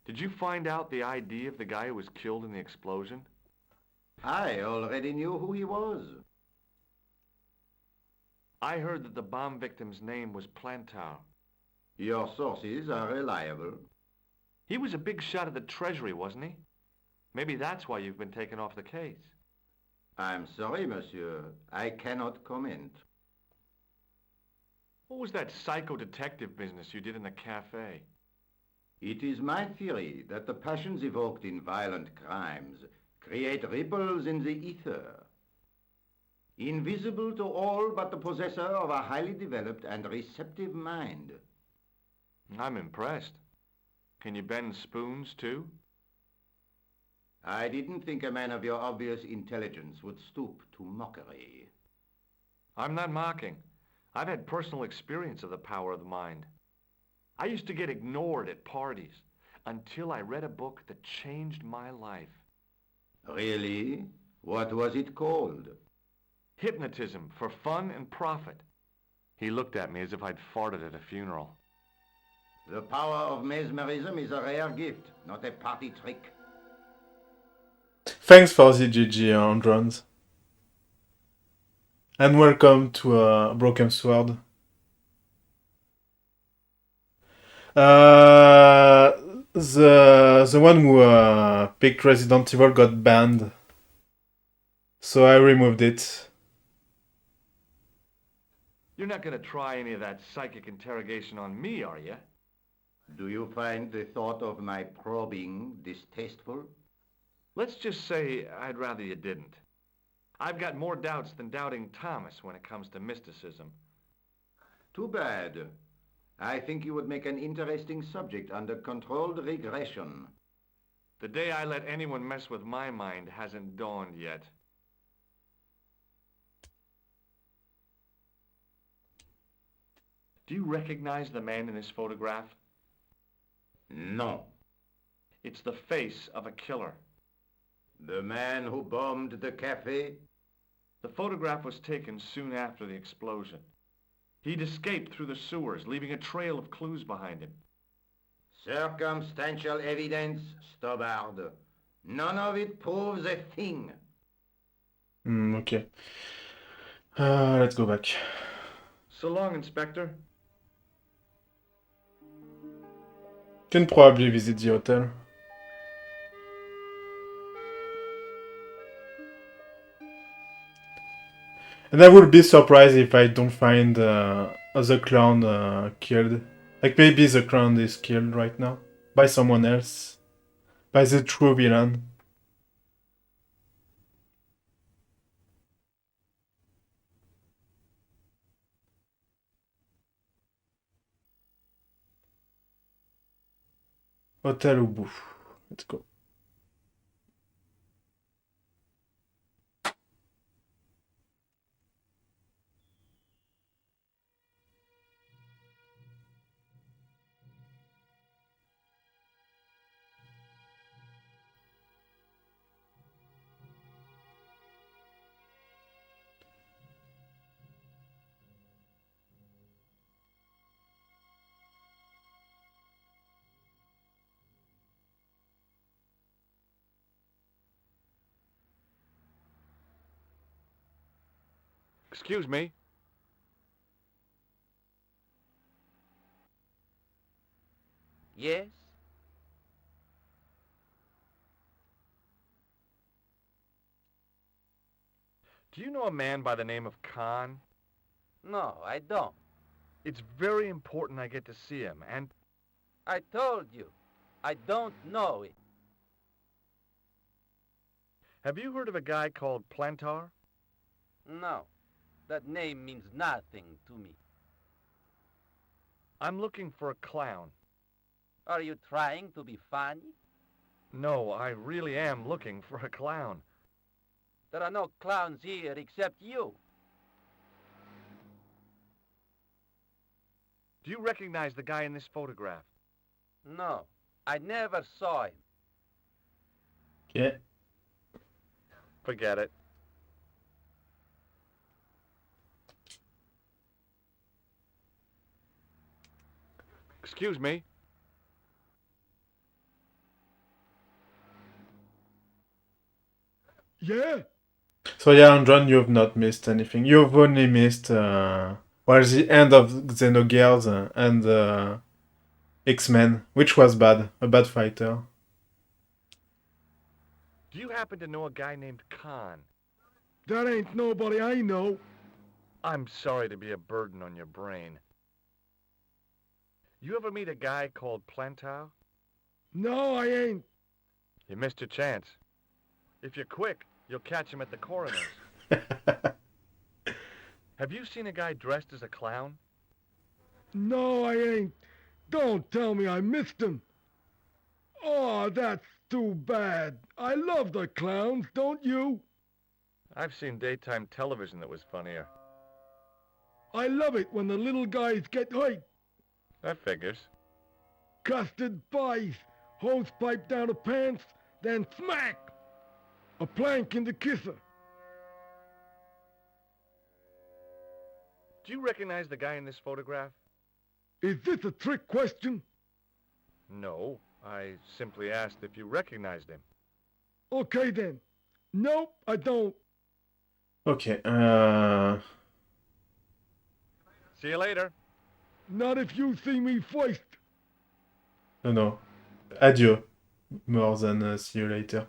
Did you find out the ID of the guy who was killed in the explosion? I already knew who he was. I heard that the bomb victim's name was Plantar. Your sources are reliable. He was a big shot at the Treasury, wasn't he? Maybe that's why you've been taken off the case. I'm sorry, monsieur. I cannot comment. What was that psycho-detective business you did in the cafe? It is my theory that the passions evoked in violent crimes create ripples in the ether, invisible to all but the possessor of a highly developed and receptive mind. I'm impressed. Can you bend spoons, too? I didn't think a man of your obvious intelligence would stoop to mockery. I'm not mocking. I've had personal experience of the power of the mind. I used to get ignored at parties until I read a book that changed my life. Really? What was it called? Hypnotism for Fun and Profit. He looked at me as if I'd farted at a funeral. The power of mesmerism is a rare gift, not a party trick. Thanks for the GG on drones. And welcome to Broken Sword. The one who picked Resident Evil got banned, so I removed it. You're not gonna try any of that psychic interrogation on me, are you? Do you find the thought of my probing distasteful? Let's just say I'd rather you didn't. I've got more doubts than doubting Thomas when it comes to mysticism. Too bad. I think you would make an interesting subject under controlled regression. The day I let anyone mess with my mind hasn't dawned yet. Do you recognize the man in this photograph? No. It's the face of a killer. The man who bombed the cafe? The photograph was taken soon after the explosion. He'd escaped through the sewers, leaving a trail of clues behind him. Circumstantial evidence, Stobbard. None of it proves a thing. Okay. Let's go back. So long, Inspector. Can probably visit the hotel. And I would be surprised if I don't find the clown killed. Like maybe the clown is killed right now by someone else, by the true villain. Hotel Ubu. Let's go. Excuse me. Yes? Do you know a man by the name of Khan? No, I don't. It's very important I get to see him, and I told you, I don't know it. have you heard of a guy called Plantar? No, that name means nothing to me. I'm looking for a clown. Are you trying to be funny? No, I really am looking for a clown. There are no clowns here except you. Do you recognize the guy in this photograph? No, I never saw him. Yeah. Forget it. Excuse me. Yeah? So yeah, Andron, you have not missed anything. You've only missed the end of Xenogears and X-Men, which was bad. A bad fighter. Do you happen to know a guy named Khan? That ain't nobody I know. I'm sorry to be a burden on your brain. You ever meet a guy called Plantar? No, I ain't. You missed your chance. If you're quick, you'll catch him at the coroner's. Have you seen a guy dressed as a clown? No, I ain't. Don't tell me I missed him. Oh, that's too bad. I love the clowns, don't you? I've seen daytime television that was funnier. I love it when the little guys get hurt. That figures. Custard pies, hose pipe down the pants, then smack! A plank in the kisser. Do you recognize the guy in this photograph? Is this a trick question? No, I simply asked if you recognized him. Okay then. Nope, I don't. Ok. See you later. Not if you see me first. Non, non. Adieu. More than see you later.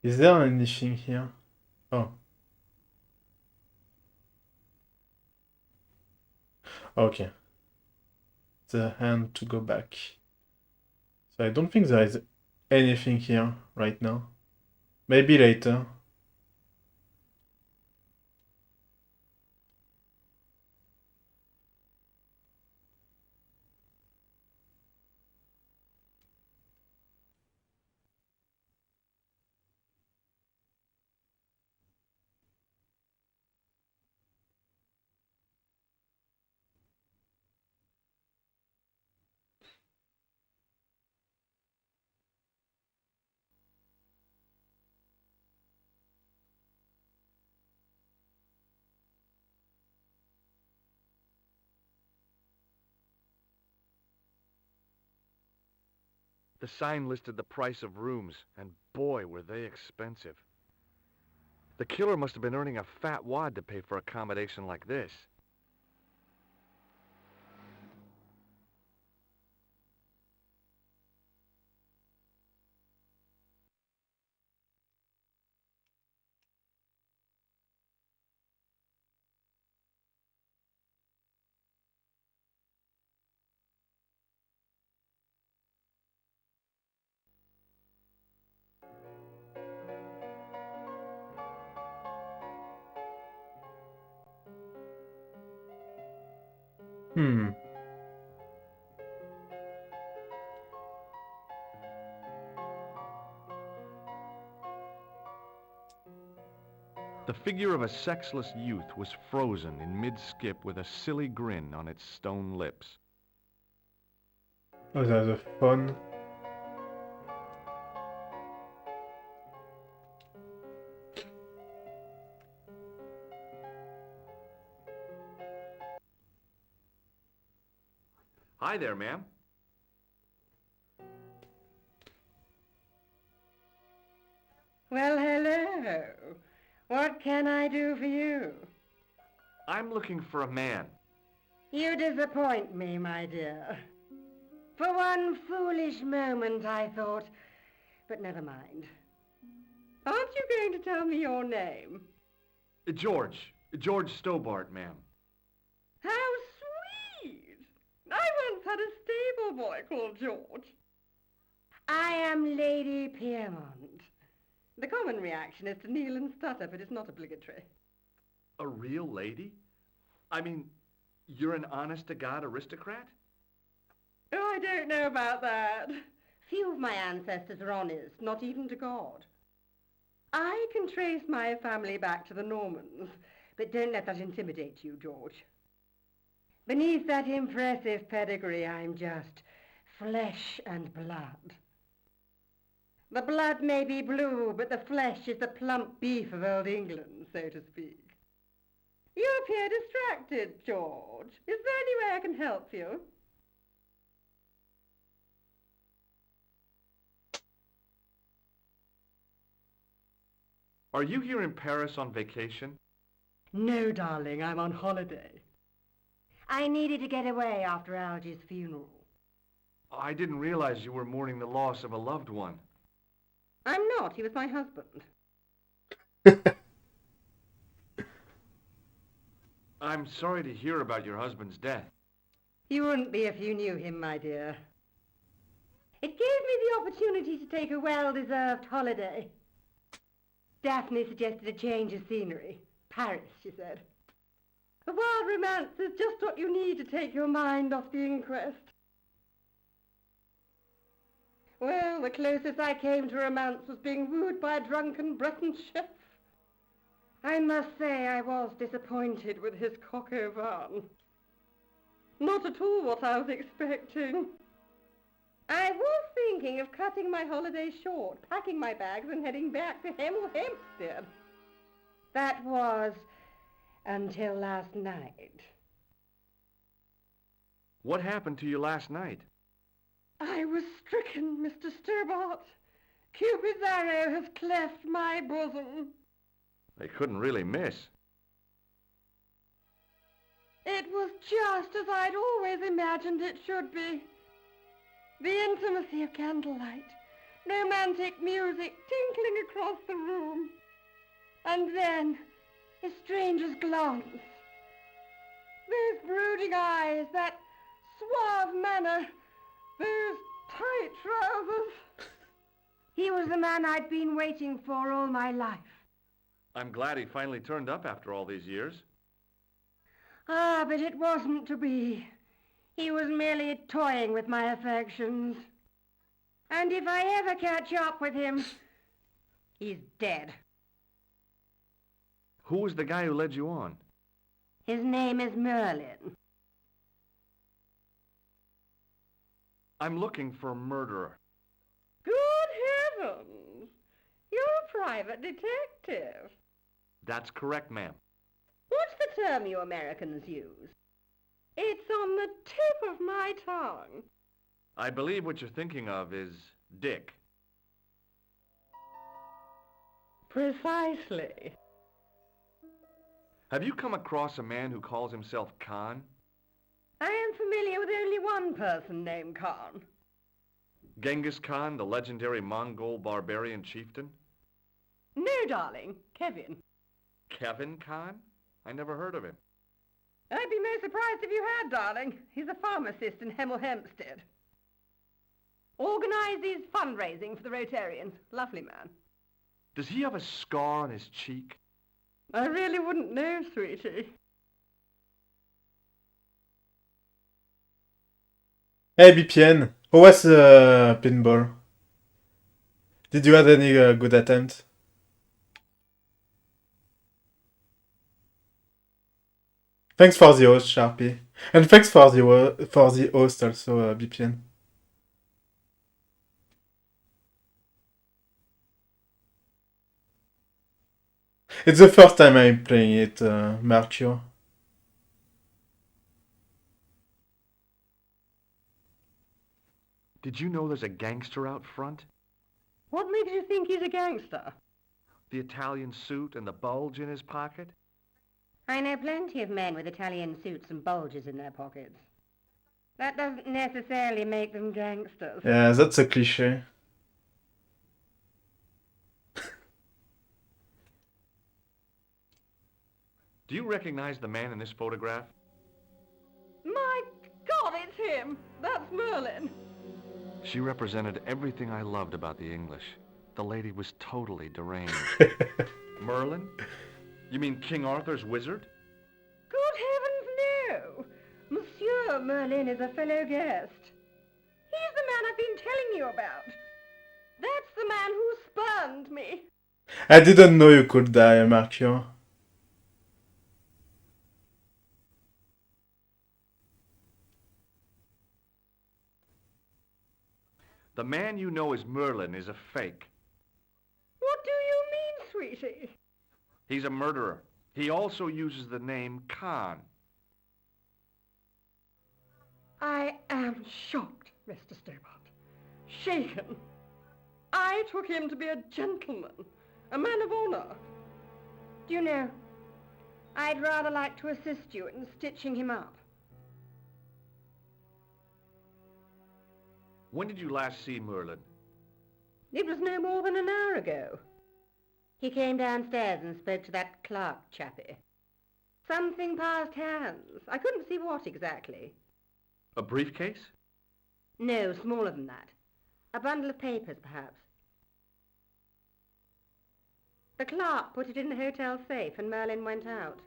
Is there anything here? Oh. Okay. The hand to go back. So I don't think there is anything here right now. Maybe later. The sign listed the price of rooms, and boy, were they expensive. The killer must have been earning a fat wad to pay for accommodation like this. Hmm. The figure of a sexless youth was frozen in mid-skip with a silly grin on its stone lips. Oh, there's a phone. Hi there, ma'am. Well, hello. What can I do for you? I'm looking for a man. You disappoint me, my dear. For one foolish moment I thought, but never mind. Aren't you going to tell me your name? George Stobart, ma'am. How sweet! I once had a stable boy called George. I am Lady Piermont. The common reaction is to kneel and stutter, but it's not obligatory. A real lady? I mean, you're an honest-to-God aristocrat? Oh, I don't know about that. Few of my ancestors are honest, not even to God. I can trace my family back to the Normans, but don't let that intimidate you, George. Beneath that impressive pedigree, I'm just flesh and blood. The blood may be blue, but the flesh is the plump beef of old England, so to speak. You appear distracted, George. Is there any way I can help you? Are you here in Paris on vacation? No, darling, I'm on holiday. I needed to get away after Algy's funeral. I didn't realize you were mourning the loss of a loved one. I'm not. He was my husband. I'm sorry to hear about your husband's death. You wouldn't be if you knew him, my dear. It gave me the opportunity to take a well-deserved holiday. Daphne suggested a change of scenery. Paris, she said. A wild romance is just what you need to take your mind off the inquest. Well, the closest I came to romance was being wooed by a drunken Breton chef. I must say I was disappointed with his coq au vin. Not at all what I was expecting. I was thinking of cutting my holiday short, packing my bags and heading back to Hemel Hempstead. That was until last night. What happened to you last night? I was stricken, Mr. Stobart. Cupid's arrow has cleft my bosom. They couldn't really miss. It was just as I'd always imagined it should be. The intimacy of candlelight, romantic music tinkling across the room, and then a stranger's glance. Those brooding eyes, that suave manner, those tight trousers. He was the man I'd been waiting for all my life. I'm glad he finally turned up after all these years. Ah, but it wasn't to be. He was merely toying with my affections. And if I ever catch up with him, he's dead. Who was the guy who led you on? His name is Merlin. I'm looking for a murderer. Good heavens! You're a private detective. That's correct, ma'am. What's the term you Americans use? It's on the tip of my tongue. I believe what you're thinking of is Dick. Precisely. Have you come across a man who calls himself Khan? I am familiar with only one person named Khan. Genghis Khan, the legendary Mongol barbarian chieftain? No, darling, Kevin. Kevin Khan? I never heard of him. I'd be most surprised if you had, darling. He's a pharmacist in Hemel Hempstead. Organizes fundraising for the Rotarians. Lovely man. Does he have a scar on his cheek? I really wouldn't know, sweetie. Hey, BPN. How was pinball? Did you have any good attempts? Thanks for the host, Sharpie. And thanks for the host also, BPN. It's the first time I'm playing it, Mercure. Did you know there's a gangster out front? What makes you think he's a gangster? The Italian suit and the bulge in his pocket? I know plenty of men with Italian suits and bulges in their pockets. That doesn't necessarily make them gangsters. Yeah, that's a cliché. Do you recognize the man in this photograph? My God, it's him! That's Merlin! She represented everything I loved about the English. The lady was totally deranged. Merlin? You mean King Arthur's wizard? Good heavens, no! Monsieur Merlin is a fellow guest. He's the man I've been telling you about. That's the man who spurned me. I didn't know you could die, Mercure. The man you know as Merlin is a fake. What do you mean, sweetie? He's a murderer. He also uses the name Khan. I am shocked, Mr. Stobart. Shaken. I took him to be a gentleman, a man of honor. Do you know, I'd rather like to assist you in stitching him up. When did you last see Merlin? It was no more than an hour ago. He came downstairs and spoke to that clerk chappie. Something passed hands. I couldn't see what exactly. A briefcase? No, smaller than that. A bundle of papers, perhaps. The clerk put it in the hotel safe and Merlin went out.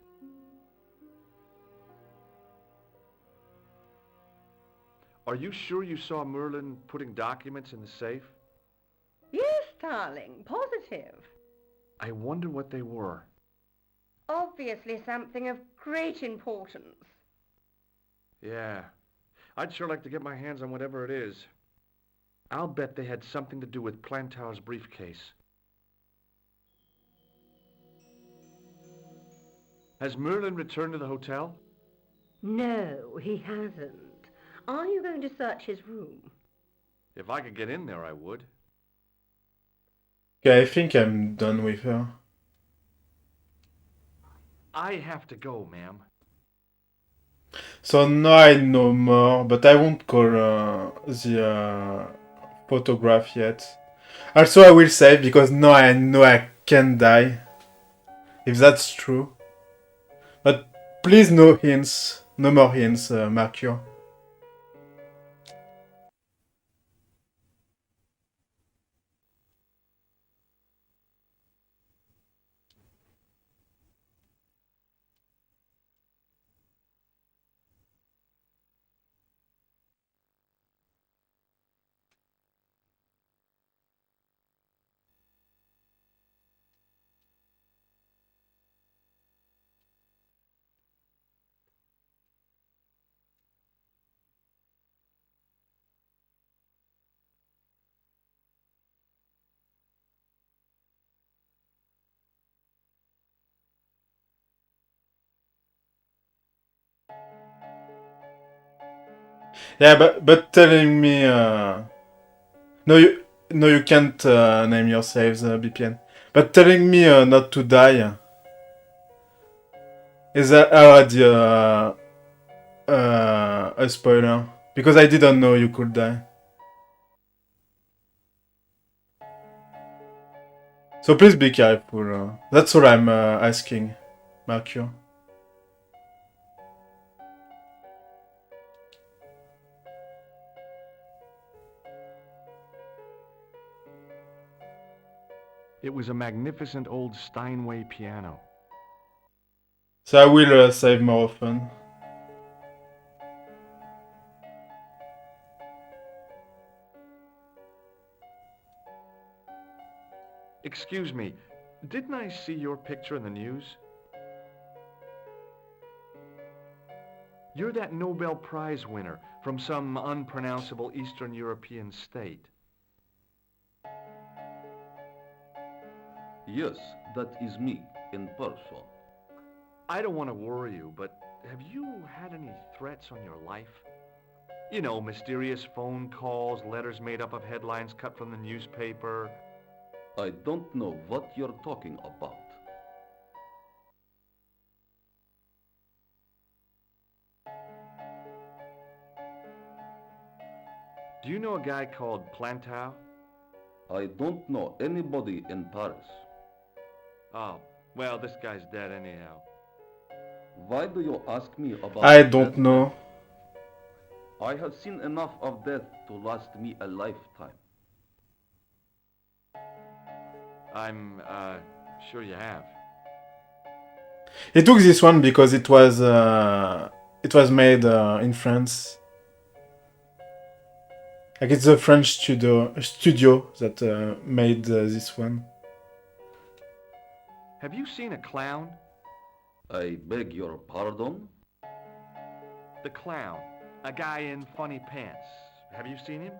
Are you sure you saw Merlin putting documents in the safe? Yes, darling, positive. I wonder what they were. Obviously something of great importance. Yeah. I'd sure like to get my hands on whatever it is. I'll bet they had something to do with Plantar's briefcase. Has Merlin returned to the hotel? No, he hasn't. Are you going to search his room? If I could get in there, I would. Okay, I think I'm done with her. I have to go, ma'am. So now I know more, but I won't call the photograph yet. Also, I will save because now I know I can die. If that's true. But please no hints. No more hints, Mercure. Yeah, but telling me no you can't name your saves, BPN. But telling me not to die is already a spoiler because I didn't know you could die. So please be careful. That's all I'm asking, Mercure. It was a magnificent old Steinway piano. So I will save more often. Excuse me, didn't I see your picture in the news? You're that Nobel Prize winner from some unpronounceable Eastern European state. Yes, that is me, in person. I don't want to worry you, but have you had any threats on your life? You know, mysterious phone calls, letters made up of headlines cut from the newspaper. I don't know what you're talking about. Do you know a guy called Plantar? I don't know anybody in Paris. Oh, well, this guy's dead anyhow. Why do you ask me about I don't dead know. men? I have seen enough of death to last me a lifetime. I'm, sure you have. He took this one because it was made in France. Like it's a French studio that made this one. Have you seen a clown? I beg your pardon? The clown. A guy in funny pants. Have you seen him?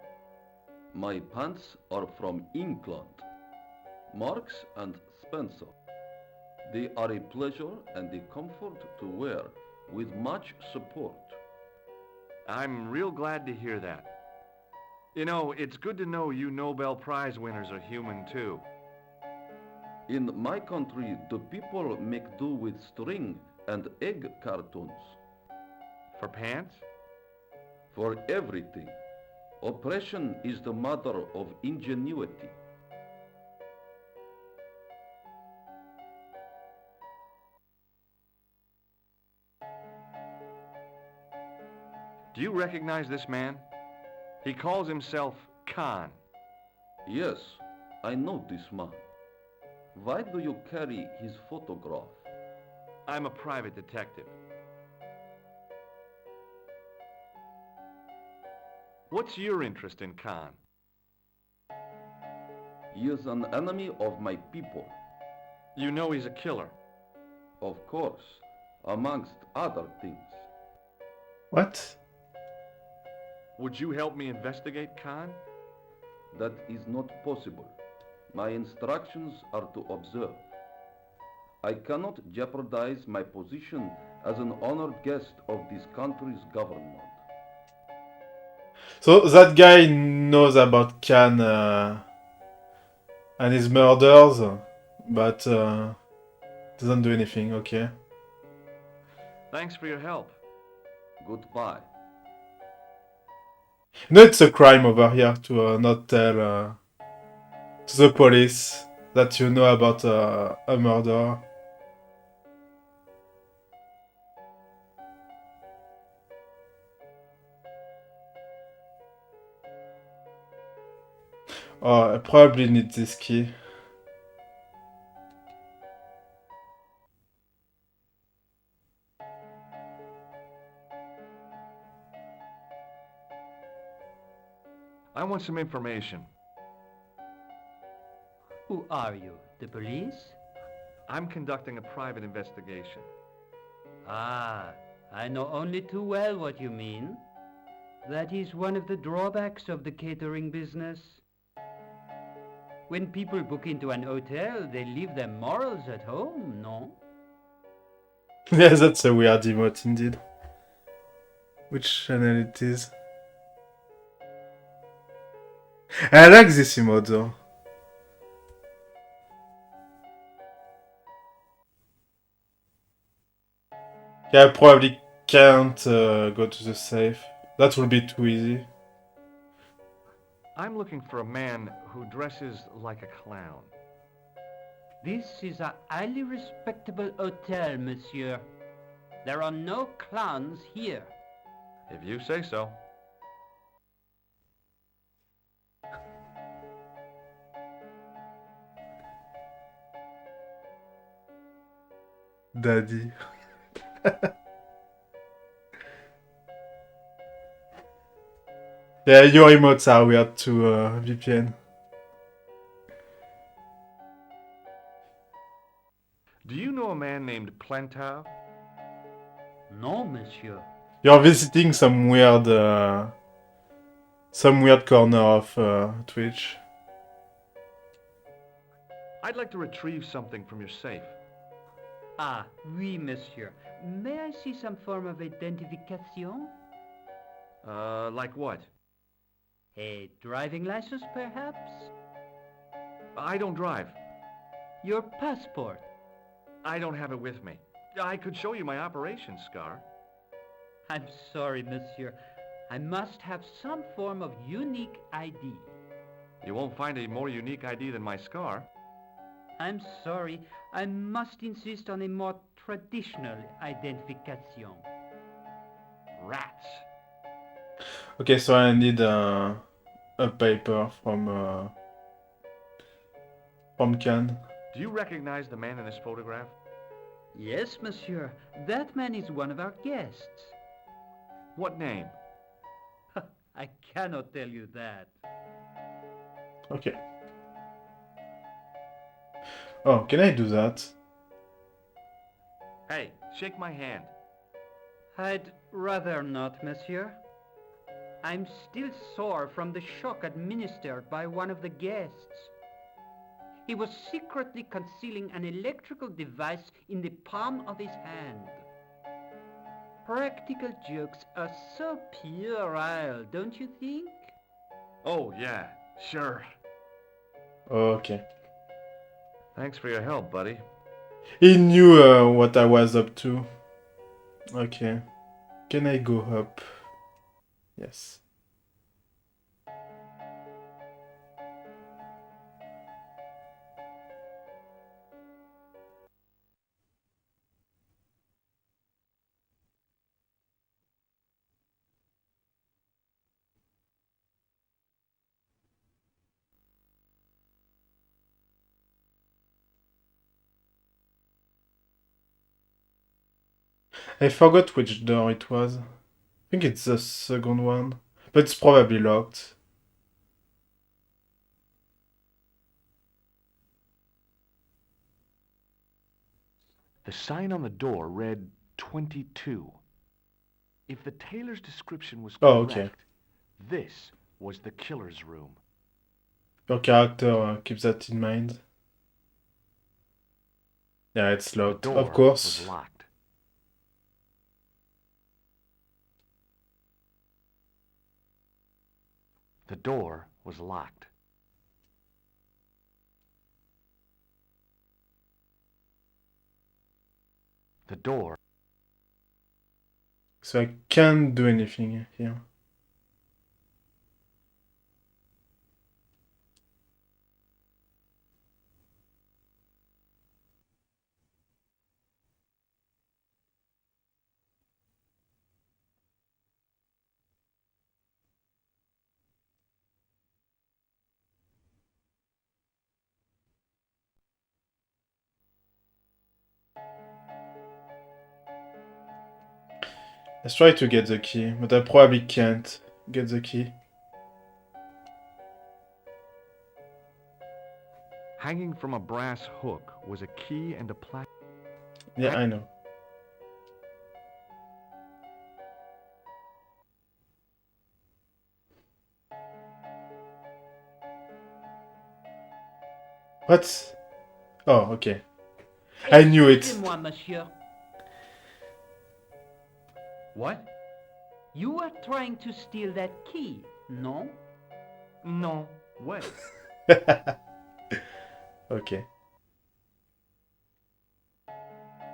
My pants are from England. Marks and Spencer. They are a pleasure and a comfort to wear, with much support. I'm real glad to hear that. You know, it's good to know you Nobel Prize winners are human too. In my country, the people make do with string and egg cartoons. For pants? For everything. Oppression is the mother of ingenuity. Do you recognize this man? He calls himself Khan. Yes, I know this man. Why do you carry his photograph? I'm a private detective. What's your interest in Khan? He is an enemy of my people. You know he's a killer. Of course, amongst other things. What? Would you help me investigate Khan? That is not possible. My instructions are to observe. I cannot jeopardize my position as an honored guest of this country's government. So that guy knows about Khan and his murders, but doesn't do anything, okay. Thanks for your help. Goodbye. You know it's a crime over here to not tell to the police that you know about a murder. Oh, I probably need this key. I want some information. Who are you? The police? I'm conducting a private investigation. Ah, I know only too well what you mean. That is one of the drawbacks of the catering business. When people book into an hotel, they leave their morals at home, no? Yeah, that's a weird emote indeed. Which channel it is? I like this emote though. Yeah, I probably can't go to the safe. That will be too easy. I'm looking for a man who dresses like a clown. This is a highly respectable hotel, monsieur. There are no clowns here. If you say so. Daddy. Yeah, your emotes are weird too, VPN. Do you know a man named Plantau? No, monsieur. You're visiting some weird corner of Twitch. I'd like to retrieve something from your safe. Ah, oui, monsieur. May I see some form of identification? Like what? A driving license, perhaps? I don't drive. Your passport? I don't have it with me. I could show you my operation scar. I'm sorry, monsieur. I must have some form of unique ID. You won't find a more unique ID than my scar. I'm sorry. I must insist on a more traditional identification. Rats. Okay, so I need a paper from Khan. Do you recognize the man in this photograph? Yes, monsieur. That man is one of our guests. What name? I cannot tell you that. Okay. Oh, can I do that? Hey, shake my hand. I'd rather not, monsieur. I'm still sore from the shock administered by one of the guests. He was secretly concealing an electrical device in the palm of his hand. Practical jokes are so puerile, don't you think? Oh, yeah, sure. Okay. Thanks for your help, buddy. He knew what I was up to. Okay. Can I go up? Yes. I forgot which door it was. I think it's the second one. But it's probably locked. The sign on the door read 22. If the tailor's description was Oh, correct, okay. this was the killer's room. Your character keeps that in mind. Yeah, it's The locked. door Of course. was locked. The door was locked. The door. So I can't do anything here. Let's try to get the key, but I probably can't get the key. Hanging from a brass hook was a key and a plastic. Yeah, I know. What? Oh, okay. I knew it. Excusez-moi, monsieur. What? You were trying to steal that key, no? No way. Okay.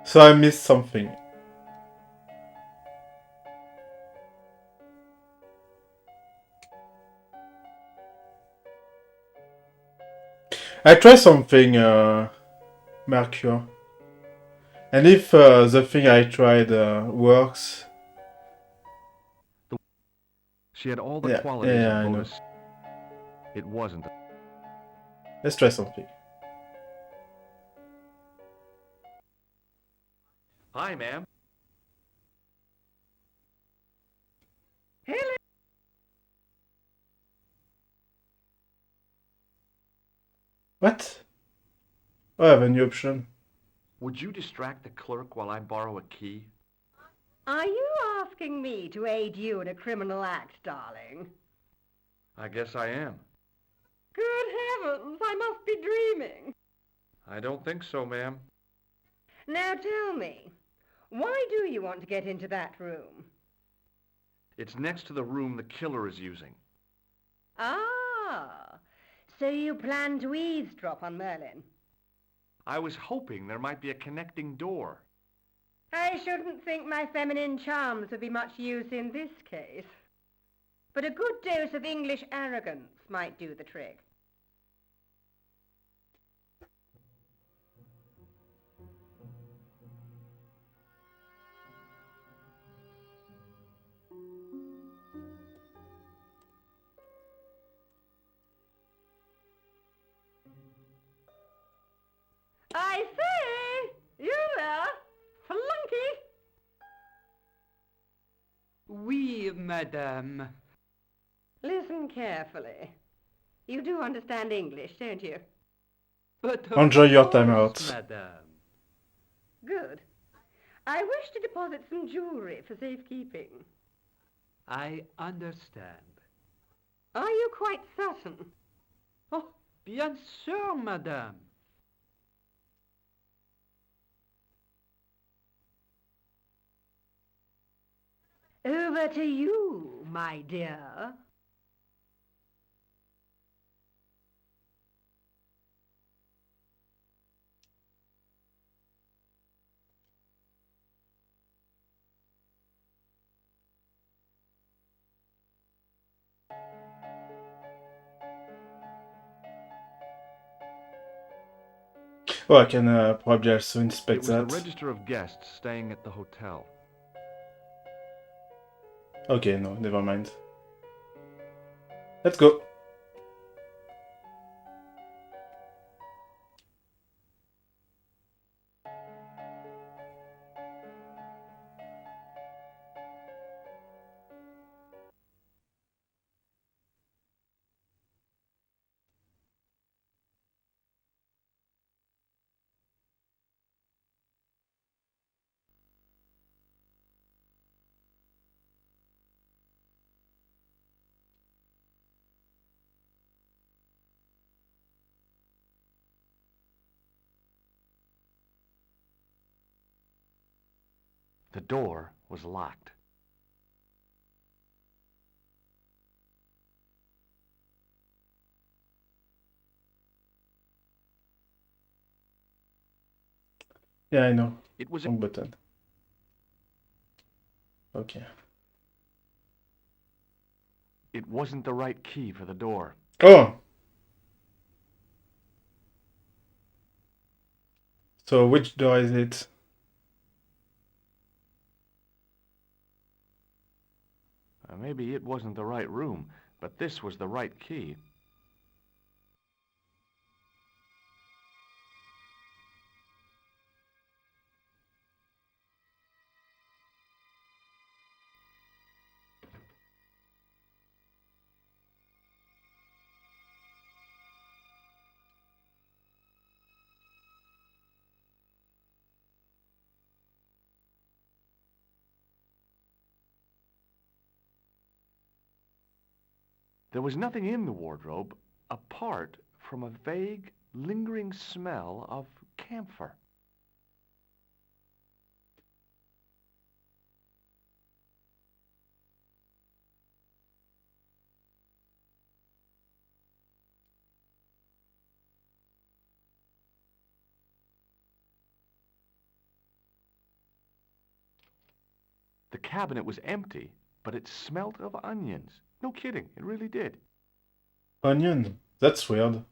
So I missed something. I try something, Mercure. And if the thing I tried works... She had all the Yeah, qualities yeah, I of know. Lotus. It wasn't. Let's try something. Hi, ma'am. What? Oh, I have a new option. Would you distract the clerk while I borrow a key? Are you asking me to aid you in a criminal act, darling? I guess I am. Good heavens, I must be dreaming. I don't think so, ma'am. Now tell me, why do you want to get into that room? It's next to the room the killer is using. Ah, so you plan to eavesdrop on Merlin? I was hoping there might be a connecting door. I shouldn't think my feminine charms would be much use in this case. But a good dose of English arrogance might do the trick. I say! You there? Flunky! Oui, madame. Listen carefully. You do understand English, don't you? But of Enjoy your time course, out. madame. Good. I wish to deposit some jewelry for safekeeping. I understand. Are you quite certain? Oh, bien sûr, madame. Over to you, my dear. Oh, I can probably also It inspect was the that. register of guests staying at the hotel. Okay, no, never mind. Let's go. The door was locked. Yeah, I know. It was Wrong button. Okay. It wasn't the right key for the door. Oh! So which door is it? Maybe it wasn't the right room, but this was the right key. There was nothing in the wardrobe apart from a vague, lingering smell of camphor. The cabinet was empty, but it smelt of onions. No kidding, it really did. Onion? That's weird. Okay,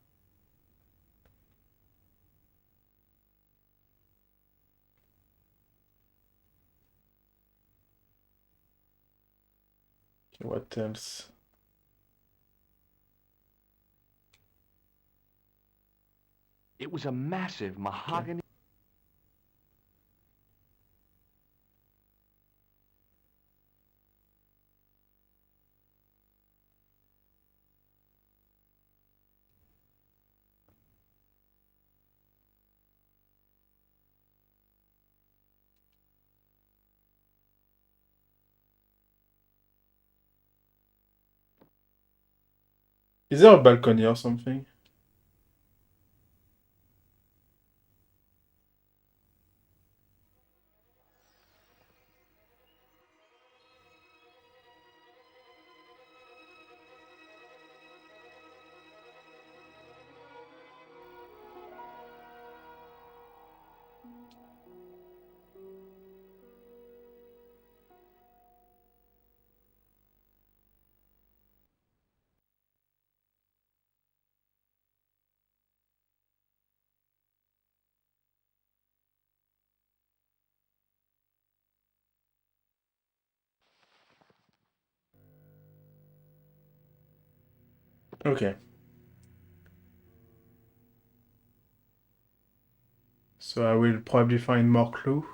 what else? It was a massive mahogany. Is there a balcony or something? Okay. So I will probably find more clue.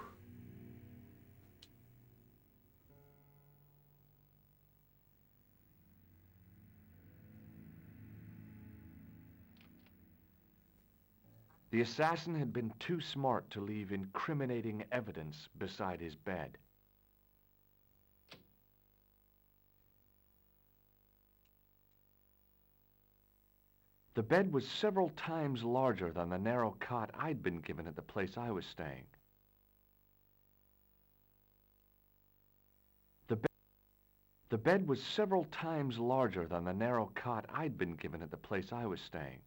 The assassin had been too smart to leave incriminating evidence beside his bed. The bed was several times larger than the narrow cot I'd been given at the place I was staying. The bed was several times larger than the narrow cot I'd been given at the place I was staying.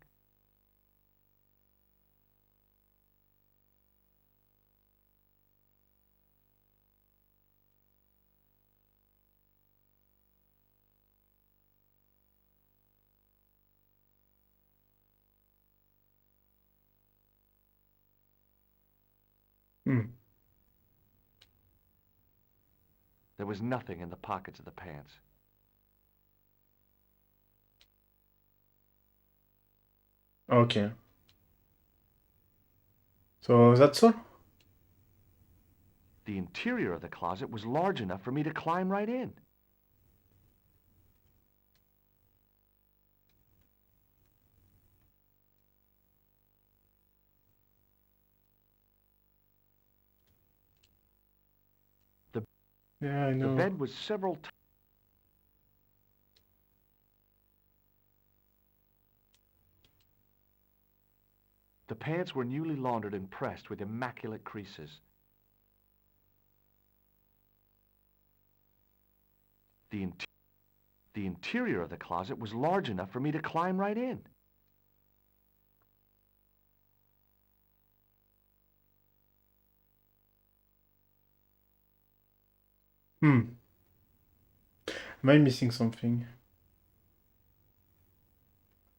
Hmm. There was nothing in the pockets of the pants. Okay. So that's all? The interior of the closet was large enough for me to climb right in. Yeah, I The know. bed was several times. The pants were newly laundered and pressed with immaculate creases. The interior of the closet was large enough for me to climb right in. Am I missing something?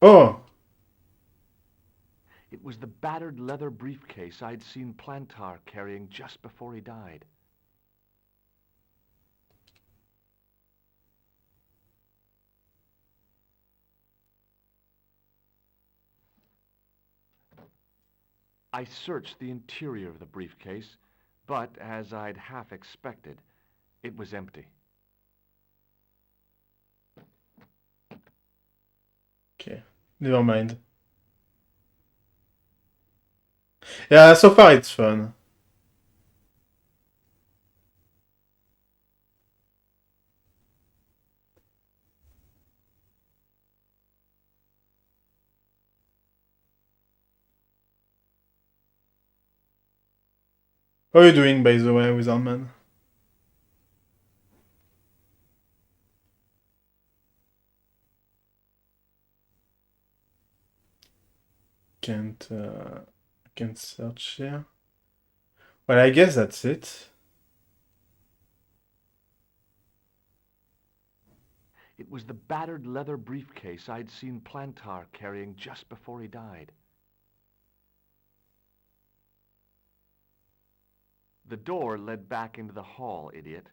Oh! It was the battered leather briefcase I'd seen Plantar carrying just before he died. I searched the interior of the briefcase, but as I'd half expected, it was empty. Okay, never mind. Yeah, so far it's fun. How are you doing, by the way, Wizardman? Can't search here. Well, I guess that's it. It was the battered leather briefcase I'd seen Plantar carrying just before he died. The door led back into the hall, idiot.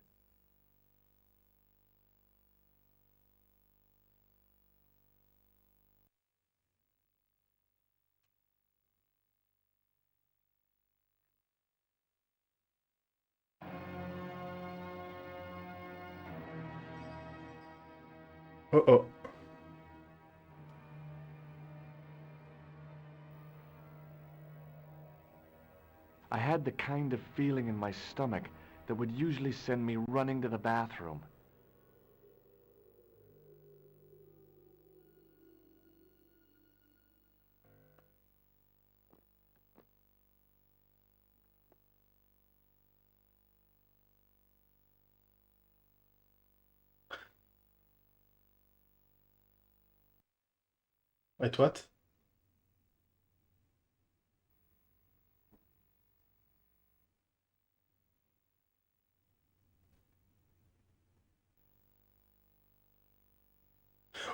Uh-oh. I had the kind of feeling in my stomach that would usually send me running to the bathroom. Wait, what?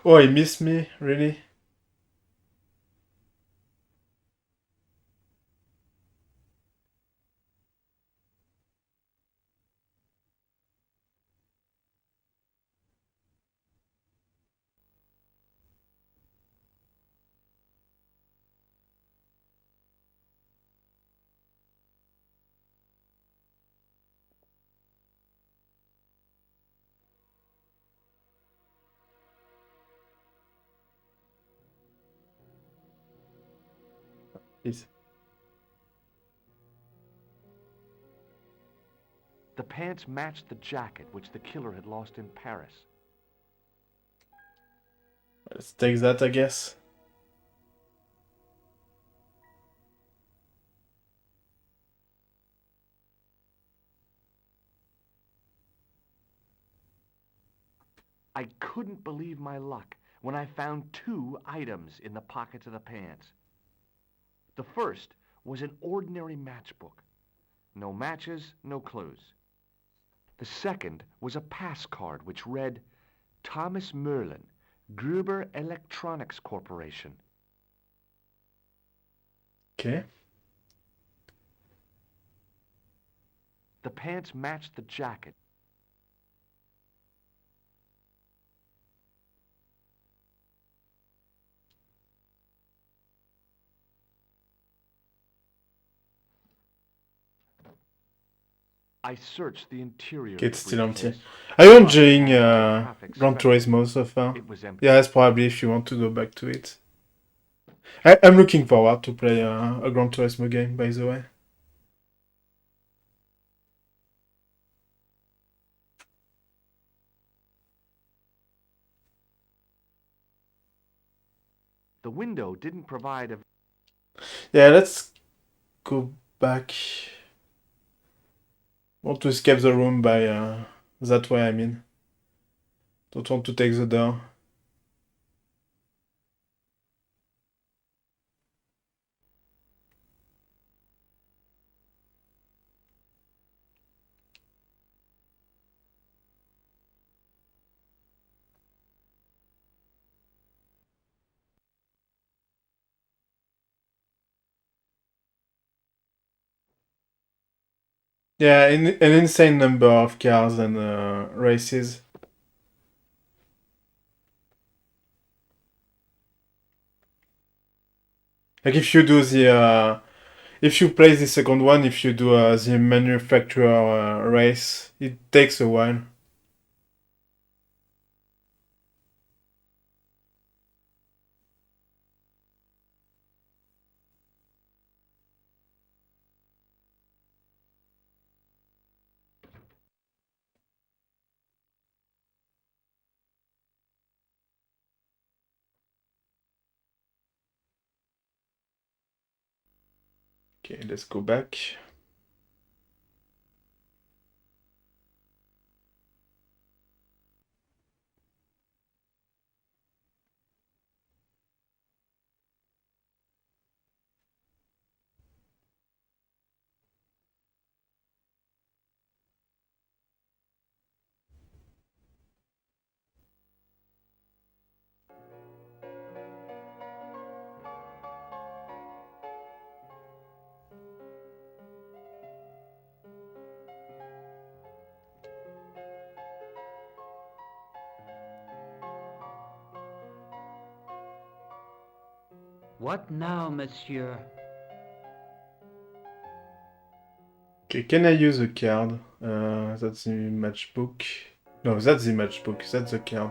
Oh, he missed me? Really? Please. The pants matched the jacket which the killer had lost in Paris. Let's take that, I guess. I couldn't believe my luck when I found 2 items in the pockets of the pants. The first was an ordinary matchbook. No matches, no clues. The second was a pass card which read, Thomas Merlin, Gruber Electronics Corporation. Okay. The pants matched the jacket. I searched the interior Okay, of it's the still empty. briefcase, Are you but enjoying as I half Gran expected, Turismo so far? it was empty. Yeah, that's probably if you want to go back to it. I'm looking forward to play a Gran Turismo game, by the way. The window didn't provide a... Yeah, let's go back. Want to escape the room by that way, I mean. Don't want to take the door. Yeah, an insane number of cars and races. Like if you play the second one, if you do the manufacturer race, it takes a while. Okay, let's go back. What now, monsieur? Okay, can I use a card? That's the matchbook. No, that's the matchbook. That's the card.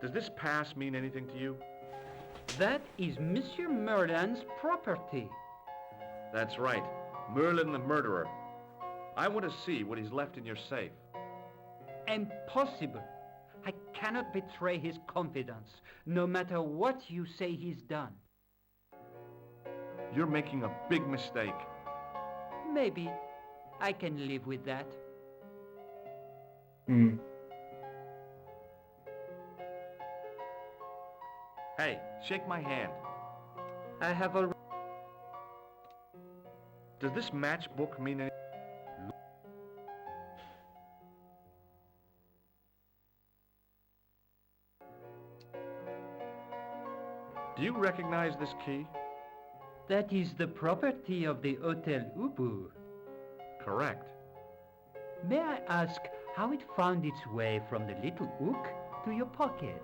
Does this pass mean anything to you? That is Monsieur Merlin's property. That's right. Merlin the murderer. I want to see what he's left in your safe. Impossible. I cannot betray his confidence, no matter what you say he's done. You're making a big mistake. Maybe I can live with that. Hmm. Hey, shake my hand. I have already... Does this matchbook mean anything? Do you recognize this key? That is the property of the Hotel Ubu. Correct. May I ask how it found its way from the little hook to your pocket?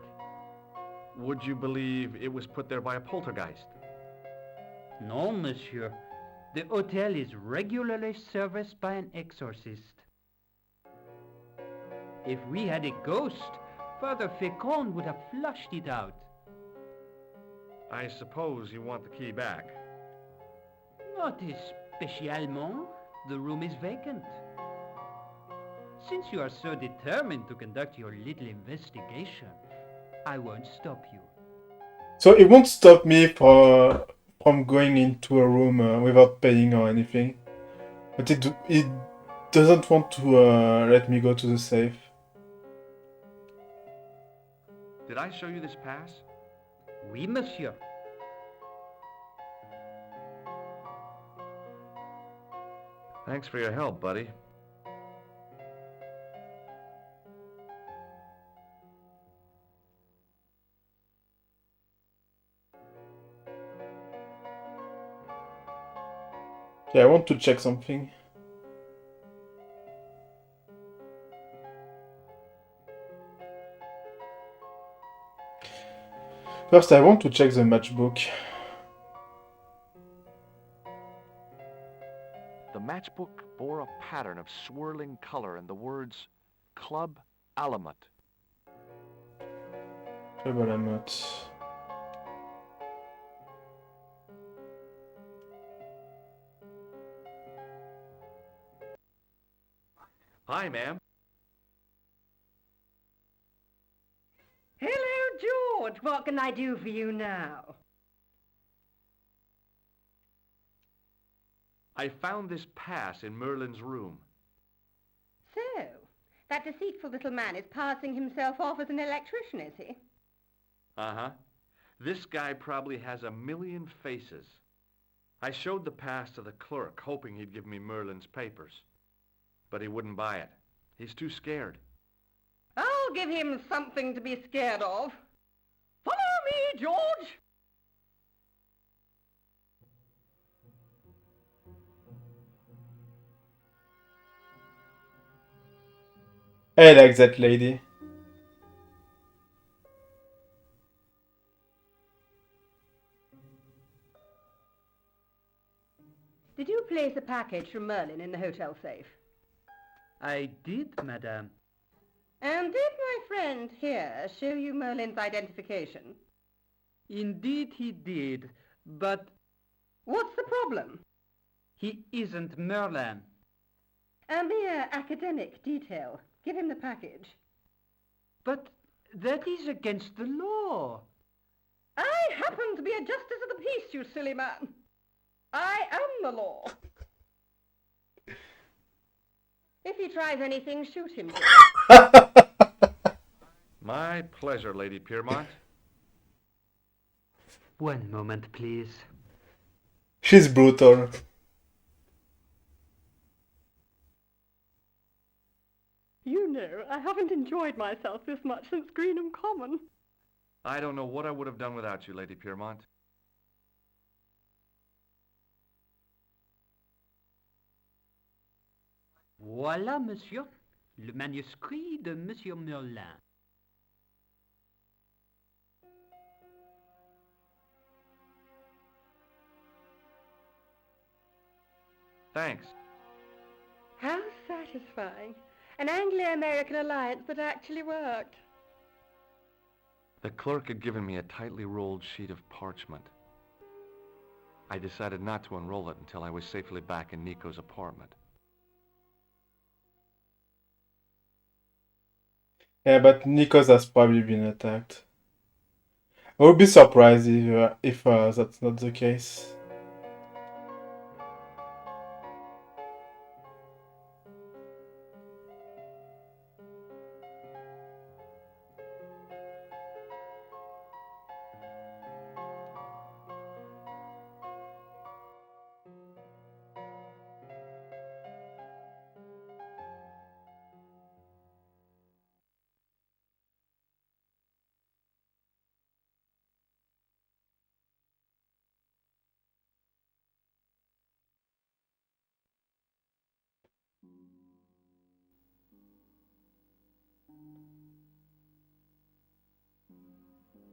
Would you believe it was put there by a poltergeist? No, monsieur. The hotel is regularly serviced by an exorcist. If we had a ghost, Father Fécond would have flushed it out. I suppose you want the key back. Not spécialement. The room is vacant. Since you are so determined to conduct your little investigation, I won't stop you. So it won't stop me from going into a room without paying or anything. But it doesn't want to let me go to the safe. Did I show you this pass? Oui, monsieur. Thanks for your help, buddy. Okay, I want to check something. First, I want to check the matchbook. The matchbook bore a pattern of swirling color and the words Club Alamut. Trouble I'm not. Hi, ma'am. Hello, George. What can I do for you now? I found this pass in Merlin's room. That deceitful little man is passing himself off as an electrician, is he? Uh-huh. This guy probably has a million faces. I showed the pass to the clerk, hoping he'd give me Merlin's papers. But he wouldn't buy it. He's too scared. I'll give him something to be scared of. Follow me, George! I like that lady. Did you place a package from Merlin in the hotel safe? I did, madame. And did my friend here show you Merlin's identification? Indeed he did, but What's the problem? he isn't Merlin. A mere academic detail. Give him the package. But that is against the law. I happen to be a justice of the peace, you silly man. I am the law. If he tries anything, shoot him. My pleasure, Lady Piermont. One moment, please. She's brutal. You know, I haven't enjoyed myself this much since Greenham Common. I don't know what I would have done without you, Lady Piermont. Voilà, monsieur, le manuscrit de Monsieur Merlin. Thanks. How satisfying. An Anglo-American alliance that actually worked. The clerk had given me a tightly rolled sheet of parchment. I decided not to unroll it until I was safely back in Nico's apartment. Yeah, but Nikos has probably been attacked. I would be surprised if that's not the case.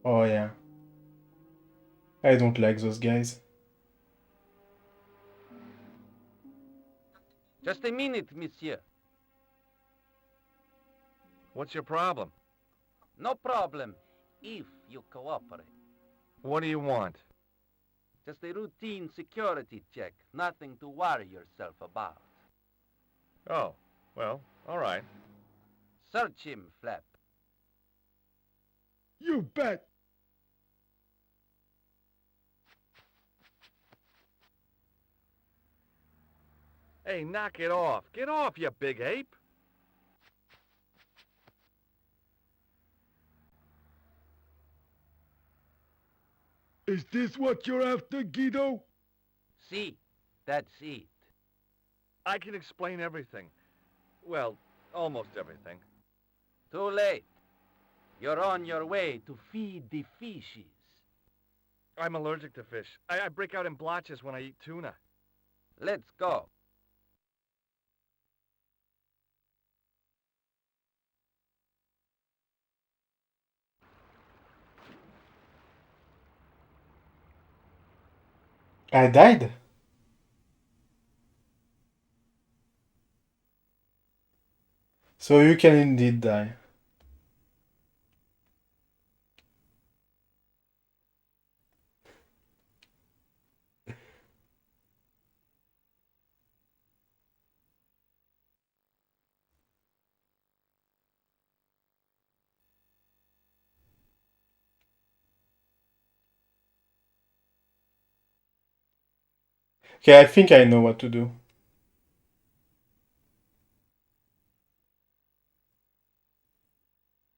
Oh yeah. I don't like those guys. Just a minute, monsieur. What's your problem? No problem, if you cooperate. What do you want? Just a routine security check. Nothing to worry yourself about. Oh, well, all right. Search him, Flap. You bet. Hey, knock it off. Get off, you big ape. Is this what you're after, Guido? See, that's it. I can explain everything. Well, almost everything. Too late. You're on your way to feed the fishes. I'm allergic to fish. I break out in blotches when I eat tuna. Let's go. I died? So you can indeed die. Okay, I think I know what to do.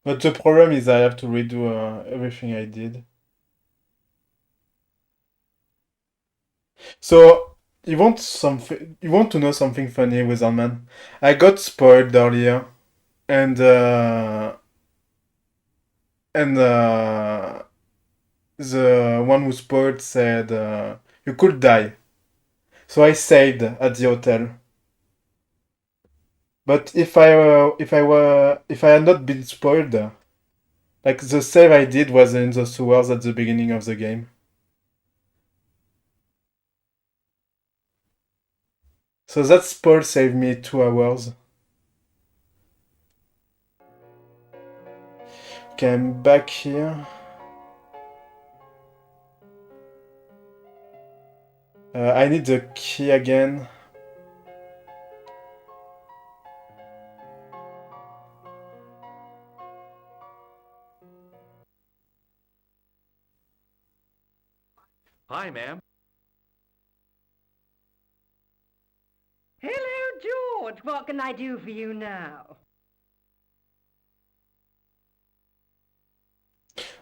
But the problem is I have to redo everything I did. So you want to know something funny, Wizardman? I got spoiled earlier, and the one who spoiled said you could die. So I saved at the hotel. But if I had not been spoiled, like the save I did was in the sewers at the beginning of the game. So that spoil saved me 2 hours. Okay, I'm back here. I need the key again. Hi, ma'am. Hello, George. What can I do for you now?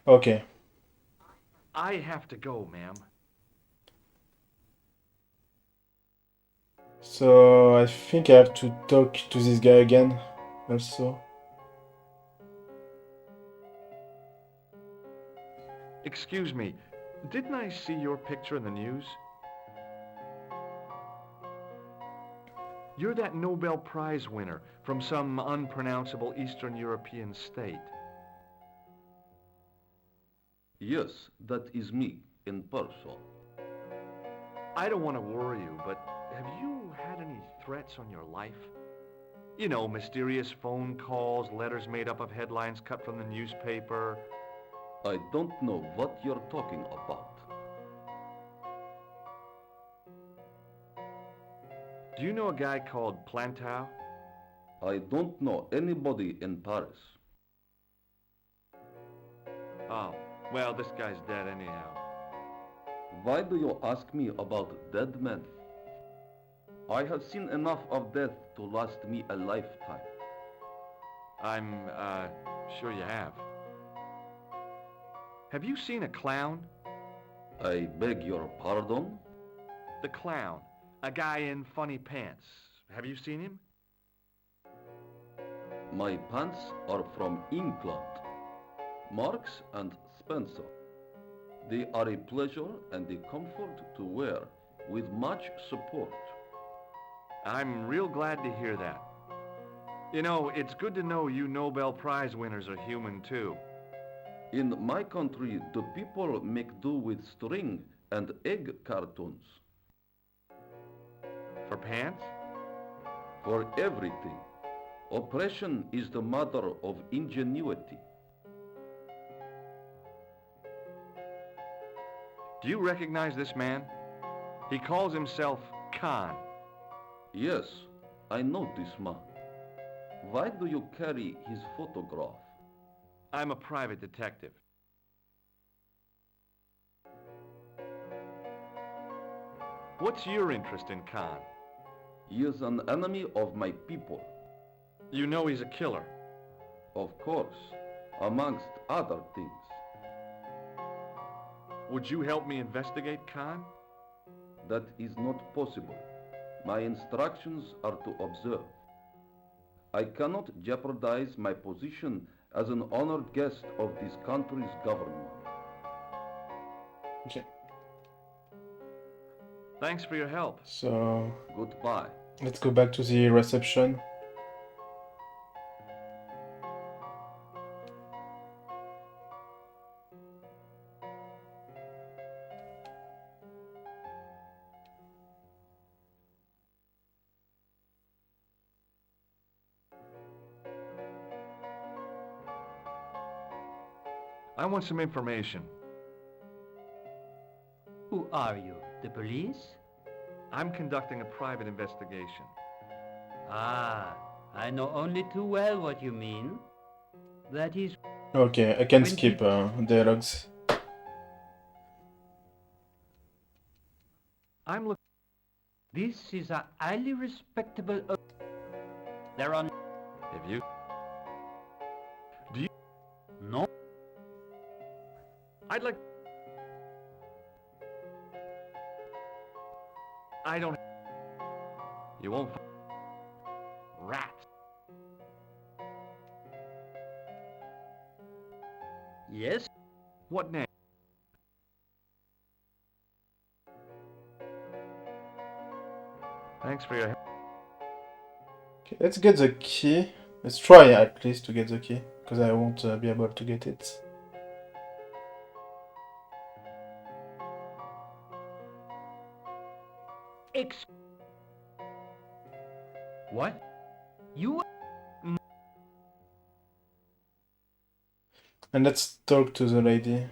Okay. I have to go, ma'am. So I think I have to talk to this guy again, also. Excuse me, didn't I see your picture in the news? You're that Nobel Prize winner from some unpronounceable Eastern European state. Yes, that is me, in person. I don't want to worry you, but have you had any threats on your life? You know, mysterious phone calls, letters made up of headlines cut from the newspaper. I don't know what you're talking about. Do you know a guy called Plantow? I don't know anybody in Paris. Oh, well, this guy's dead anyhow. Why do you ask me about dead men? I have seen enough of death to last me a lifetime. I'm, sure you have. Have you seen a clown? I beg your pardon? The clown. A guy in funny pants. Have you seen him? My pants are from England. Marks and Spencer. They are a pleasure and a comfort to wear with much support. I'm real glad to hear that. You know, it's good to know you Nobel Prize winners are human too. In my country, the people make do with string and egg cartoons. For pants? For everything. Oppression is the mother of ingenuity. Do you recognize this man? He calls himself Khan. Yes, I know this man. Why do you carry his photograph? I'm a private detective. What's your interest in Khan? He is an enemy of my people. You know he's a killer. Of course, amongst other things. Would you help me investigate Khan? That is not possible. My instructions are to observe. I cannot jeopardize my position as an honored guest of this country's government. Okay. Thanks for your help. So Goodbye. let's go back to the reception. I want some information. Who are you? The police? I'm conducting a private investigation. Ah, I know only too well what you mean. That is... Okay, I can When skip dialogues. I'm looking... This is a highly respectable... There are... Have you... No. I'd like... I don't... You won't find Rats. Yes? What name? Thanks for your help. Okay, let's get the key. Let's try at least to get the key, because I won't be able to get it. What? You... And let's talk to the lady.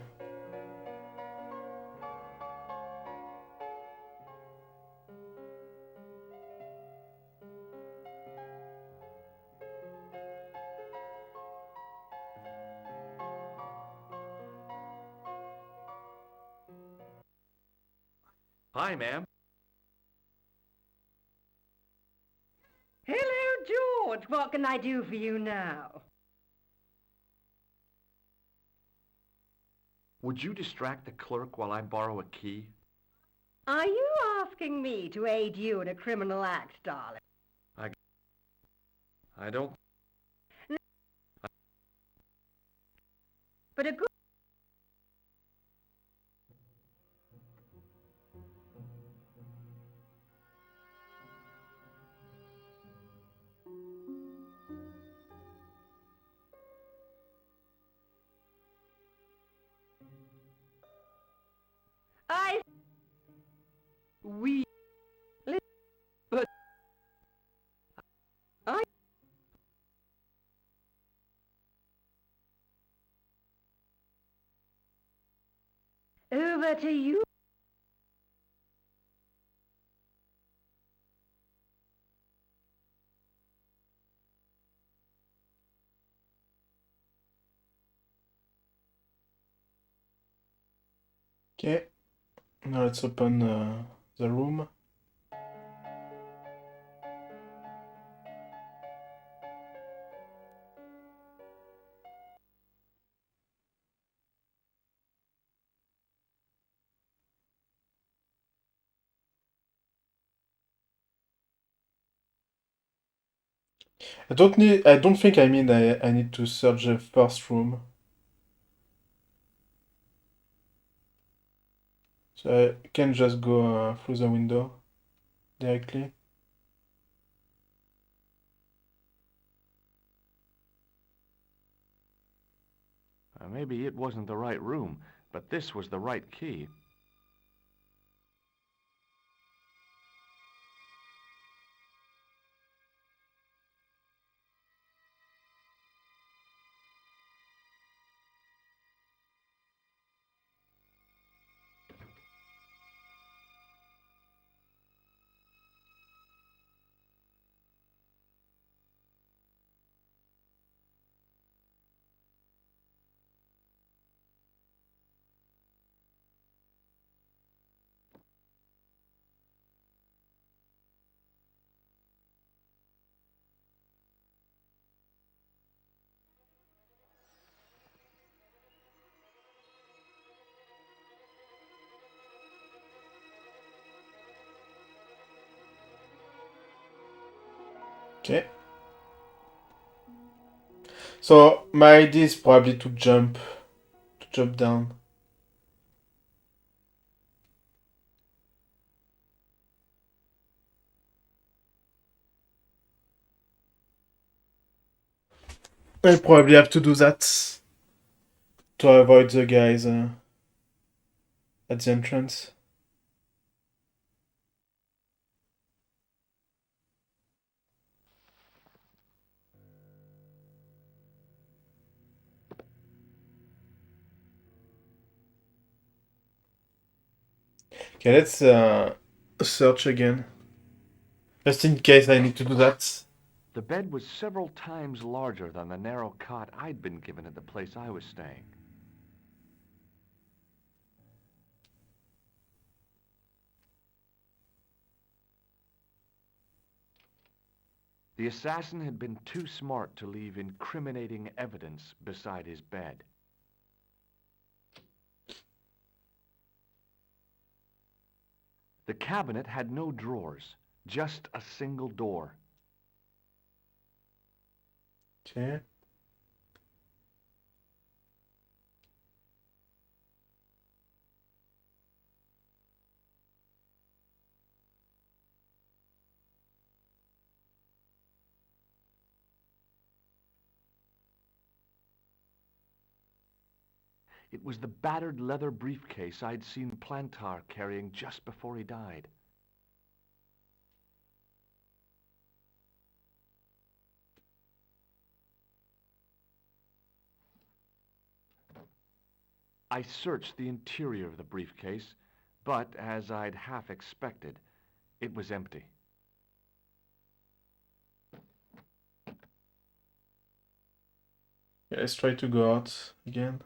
Hi, ma'am. Hello, George. What can I do for you now? Would you distract the clerk while I borrow a key? Are you asking me to aid you in a criminal act, darling? I don't... But a good... I... We... But... I... Over to you. Okay, now let's open the room. I don't think I mean I need to search the first room. So I can just go through the window directly. Maybe it wasn't the right room, but this was the right key. Okay. So my idea is probably to jump down. I'll probably have to do that to avoid the guys at the entrance. Okay, let's search again. Just in case I need to do that. The bed was several times larger than the narrow cot I'd been given at the place I was staying. The assassin had been too smart to leave incriminating evidence beside his bed. The cabinet had no drawers, just a single door. Okay. It was the battered leather briefcase I'd seen Plantar carrying just before he died. I searched the interior of the briefcase, but as I'd half expected, it was empty. Yeah, let's try to go out again.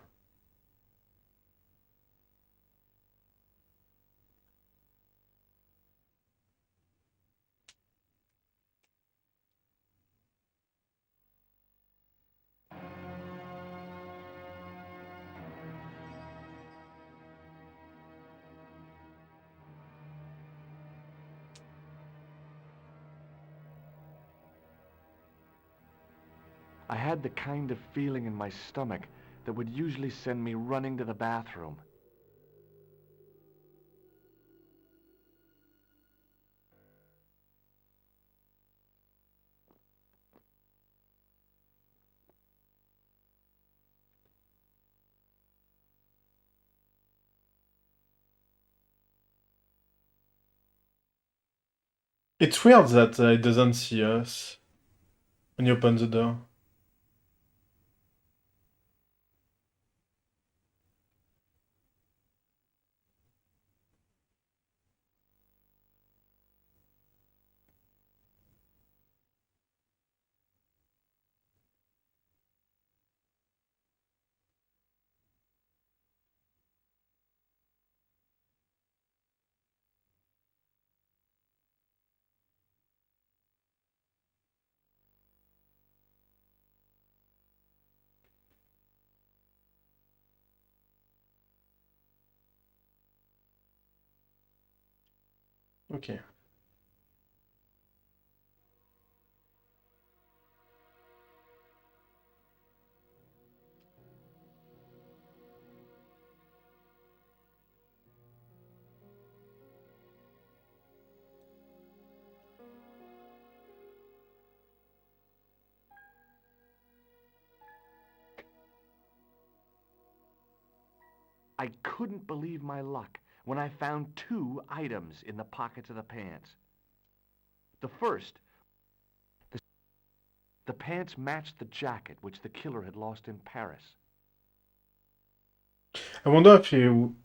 I had the kind of feeling in my stomach that would usually send me running to the bathroom. It's weird that it doesn't see us when you open the door. Okay. I couldn't believe my luck when I found two items in the pockets of the pants. The first, the pants matched the jacket which the killer had lost in Paris. I wonder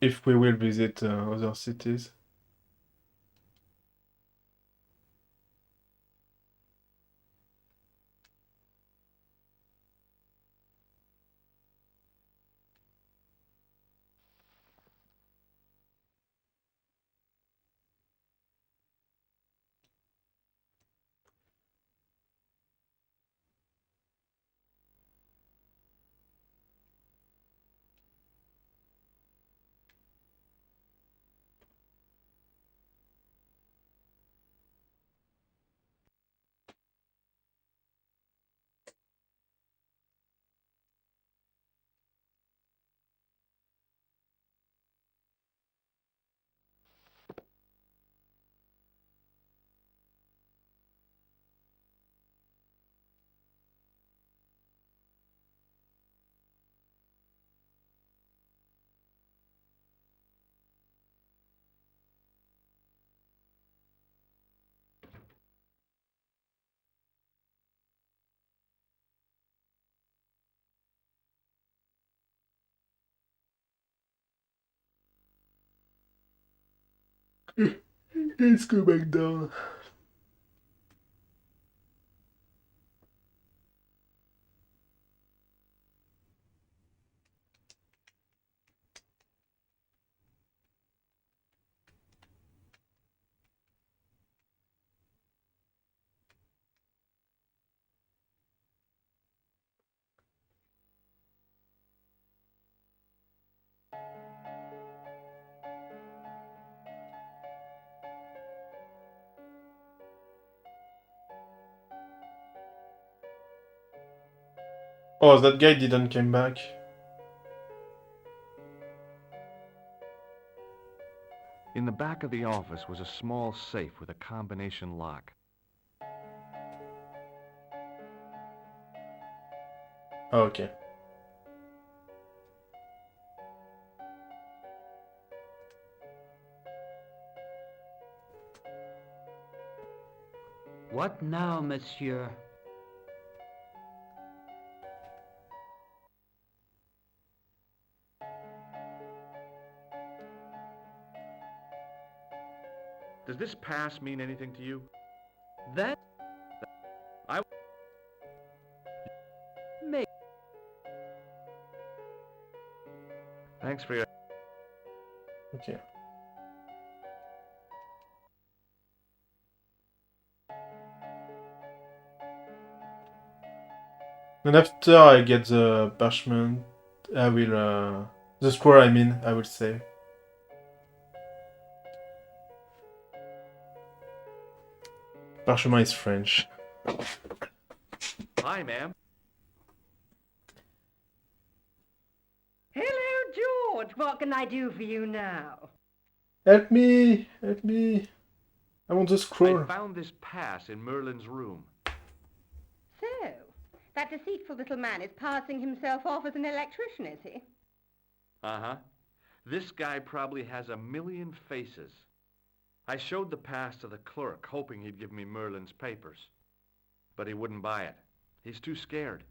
if we will visit other cities. Let's go back down. Oh, that guy didn't come back. In the back of the office was a small safe with a combination lock. Oh, okay. What now, monsieur? Does this pass mean anything to you? That I... may... Thanks for your... Okay. And after I get the parchment, I will, the scroll, I mean, I will save. Parchment is French. Hi, ma'am. Hello, George. What can I do for you now? Help me! Help me! I want the scroll. I found this pass in Merlin's room. So, that deceitful little man is passing himself off as an electrician, is he? Uh-huh. This guy probably has a million faces. I showed the pass to the clerk, hoping he'd give me Merlin's papers. But he wouldn't buy it. He's too scared.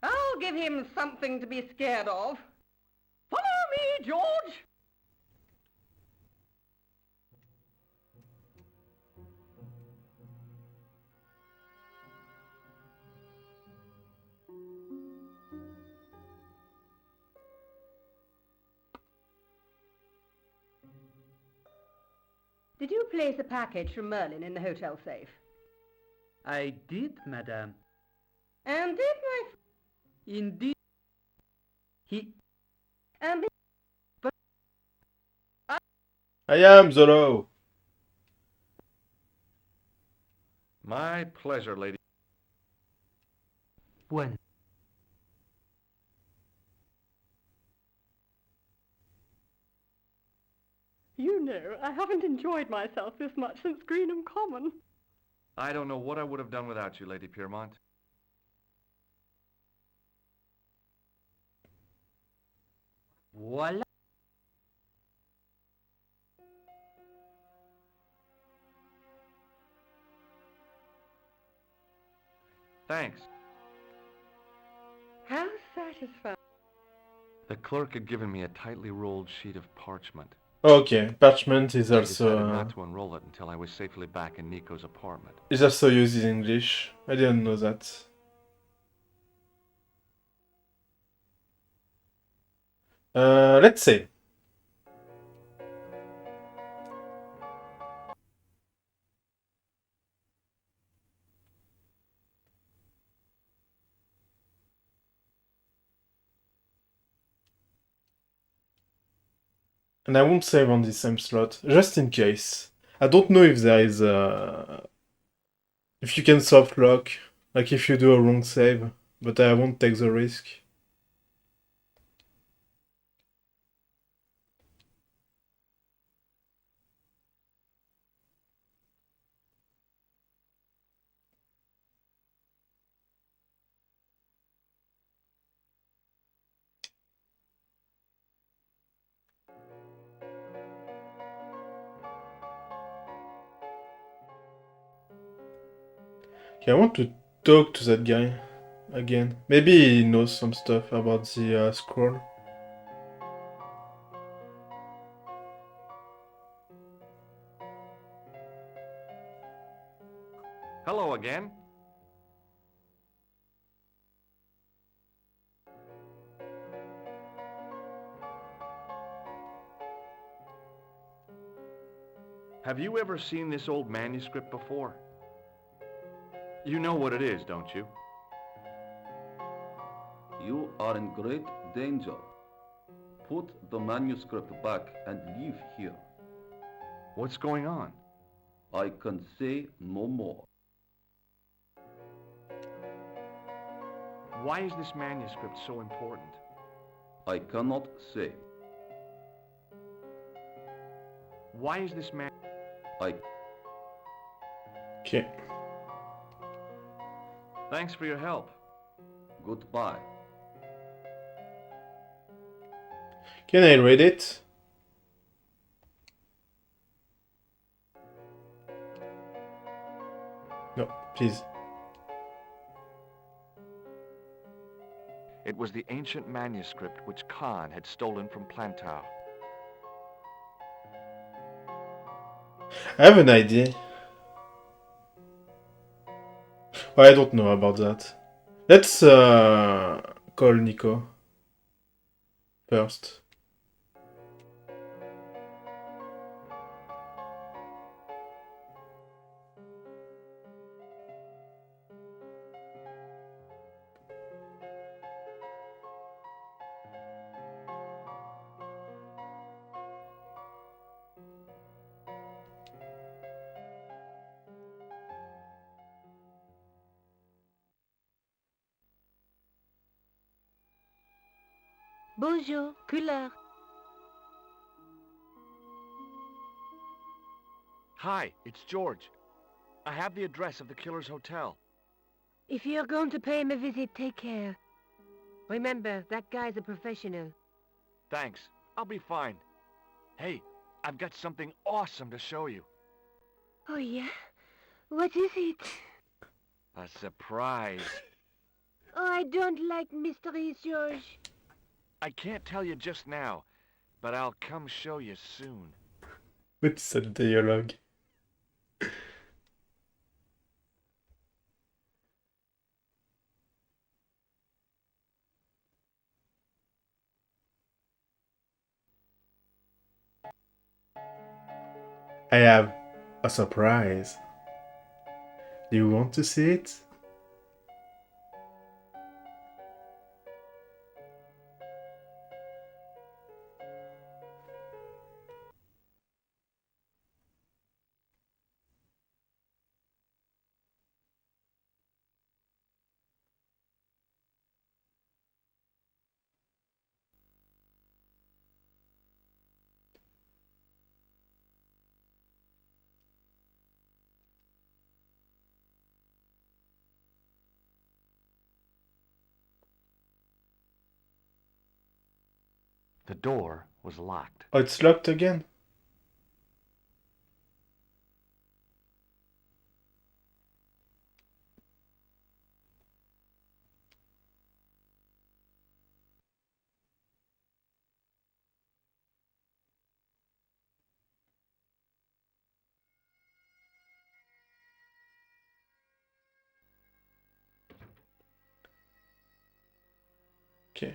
I'll give him something to be scared of. Follow me, George! Did you place a package from Merlin in the hotel safe? I did, madame. And did my... Indeed. He... And... I am Zoro! My pleasure, lady. When? You know, I haven't enjoyed myself this much since Greenham Common. I don't know what I would have done without you, Lady Piermont. Voila. Thanks. How satisfying. The clerk had given me a tightly rolled sheet of parchment. Okay, parchment is I decided also not to unroll it until I was safely back in Nico's apartment. used in English. I didn't know that. Let's see. And I won't save on the same slot, just in case. I don't know if there is a... if you can soft lock, like if you do a wrong save, but I won't take the risk. Okay, I want to talk to that guy again. Maybe he knows some stuff about the scroll. Hello again. Have you ever seen this old manuscript before? You know what it is, don't you? You are in great danger. Put the manuscript back and leave here. What's going on? I can say no more. Why is this manuscript so important? I cannot say. Why is this man... I... Okay. Thanks for your help. Goodbye. Can I read it? No, please. It was the ancient manuscript which Khan had stolen from Plantar. I have an idea. Oh, I don't know about that. Let's call Nico first. Bonjour, couleur. Hi, it's George. I have the address of the killer's hotel. If you're going to pay him a visit, take care. Remember, that guy's a professional. Thanks. I'll be fine. Hey, I've got something awesome to show you. Oh, yeah? What is it? A surprise. Oh, I don't like mysteries, George. I can't tell you just now, but I'll come show you soon. What's that dialogue? I have a surprise. Do you want to see it? The door was locked. Oh, it's locked again? Okay.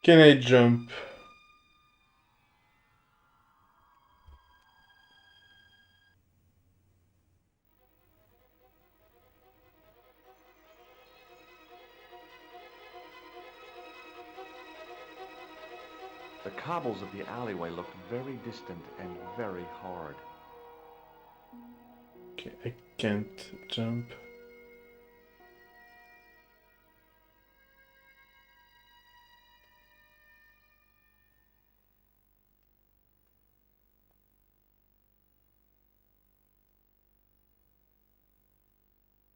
Can I jump? The cobbles of the alleyway looked very distant and very hard. Okay, I can't jump.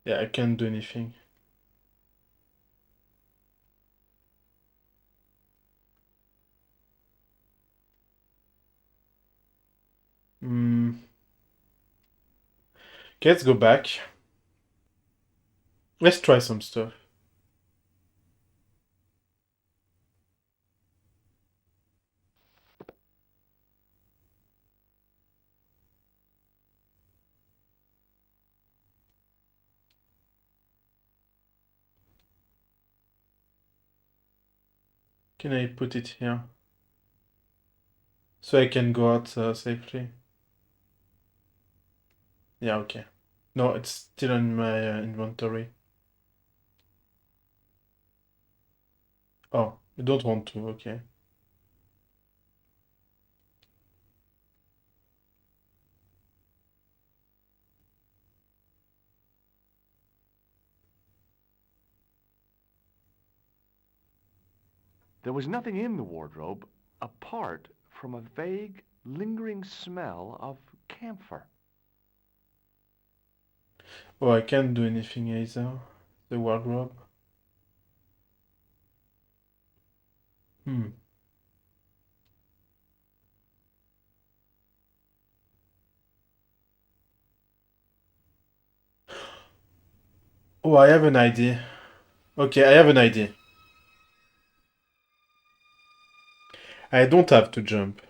Yeah, I can't do anything. Hmm. Okay, let's go back. Let's try some stuff. Can I put it here? So I can go out safely? Yeah, okay. No, it's still in my inventory. Oh, you don't want to, okay. There was nothing in the wardrobe apart from a vague, lingering smell of camphor. Oh, I can't do anything either. The wardrobe. Hmm. Oh, I have an idea. Okay, I have an idea. I don't have to jump.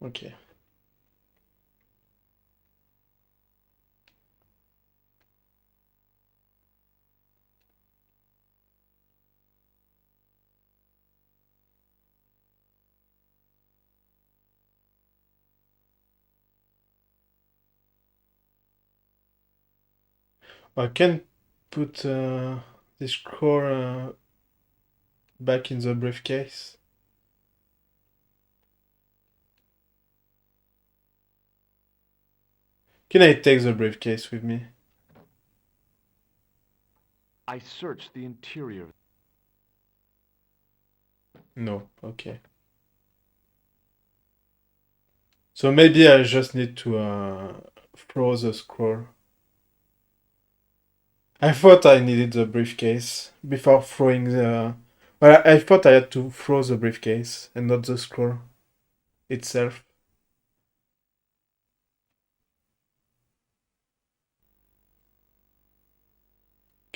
Okay. I can put this core back in the briefcase. Can I take the briefcase with me? I searched the interior. No, okay. So maybe I just need to throw the scroll. I thought I needed the briefcase before throwing the... Well, I thought I had to throw the briefcase and not the scroll itself.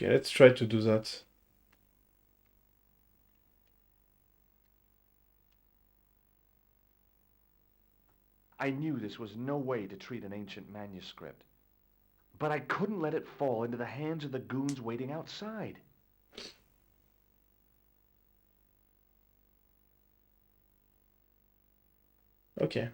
Okay, let's try to do that. I knew this was no way to treat an ancient manuscript. But I couldn't let it fall into the hands of the goons waiting outside. Okay.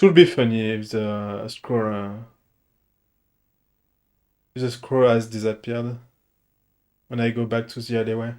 It would be funny if the scroll has disappeared when I go back to the alleyway.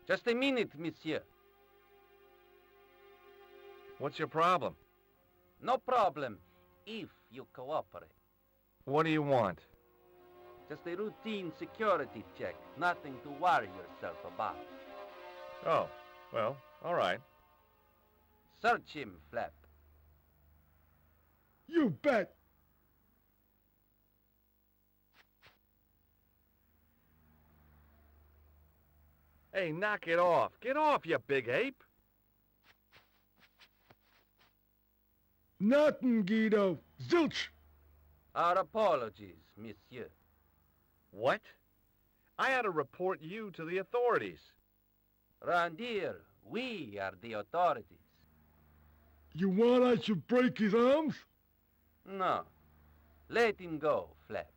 Just a minute, monsieur. What's your problem? No problem, if you cooperate. What do you want? Just a routine security check, nothing to worry yourself about. Oh, well, all right. Search him, Flap. You bet! Hey, knock it off. Get off, you big ape. Nothing, Guido. Zilch! Our apologies, monsieur. What? I had to report you to the authorities. Round here, we are the authorities. You want I should break his arms? No. Let him go, Flap.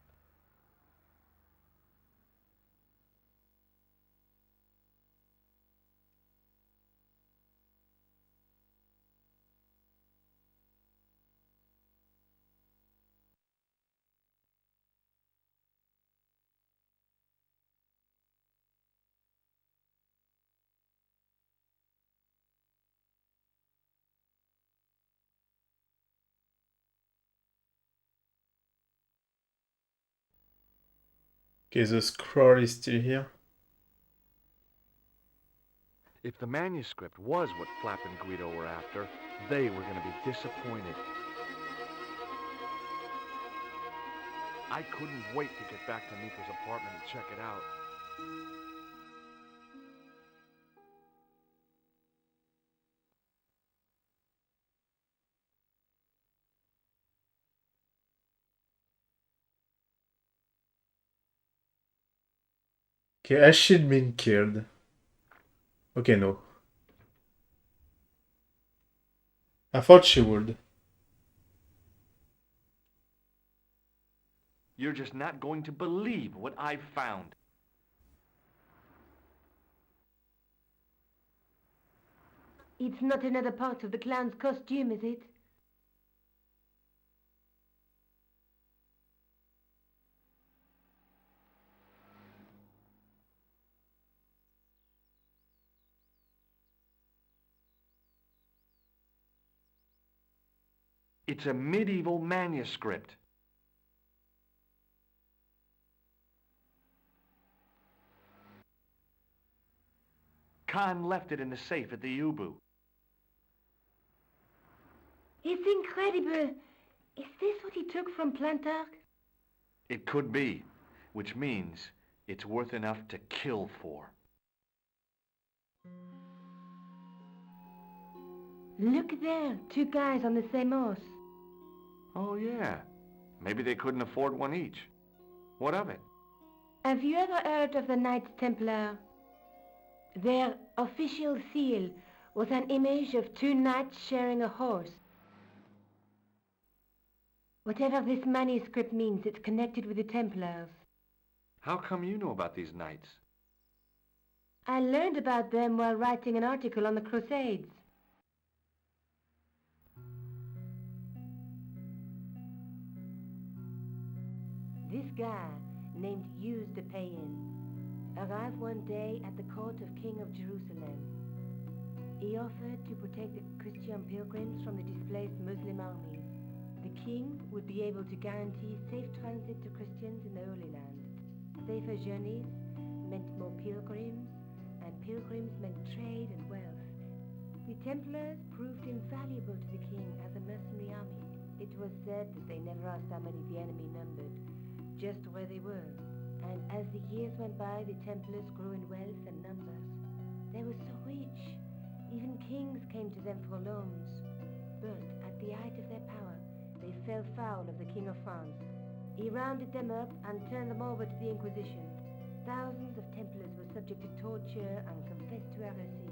Okay, the scroll is still here. If the manuscript was what Flap and Guido were after, they were going to be disappointed. I couldn't wait to get back to Nico's apartment and check it out. Okay, has she been killed? Okay, no. I thought she would. You're just not going to believe what I've found. It's not another part of the clown's costume, is it? It's a medieval manuscript. Khan left it in the safe at the U-Boot. It's incredible. Is this what he took from Plantark? It could be, which means it's worth enough to kill for. Look there, two guys on the same horse. Oh, yeah. Maybe they couldn't afford one each. What of it? Have you ever heard of the Knights Templar? Their official seal was an image of two knights sharing a horse. Whatever this manuscript means, it's connected with the Templars. How come you know about these knights? I learned about them while writing an article on the Crusades. This guy, named Hughes de Payen, arrived one day at the court of King of Jerusalem. He offered to protect the Christian pilgrims from the displaced Muslim armies. The king would be able to guarantee safe transit to Christians in the Holy Land. Safer journeys meant more pilgrims, and pilgrims meant trade and wealth. The Templars proved invaluable to the king as a mercenary army. It was said that they never asked how many the enemy numbered, just where they were. And as the years went by, the Templars grew in wealth and numbers. They were so rich, even kings came to them for loans. But at the height of their power, they fell foul of the King of France. He rounded them up and turned them over to the Inquisition. Thousands of Templars were subject to torture and confessed to heresy.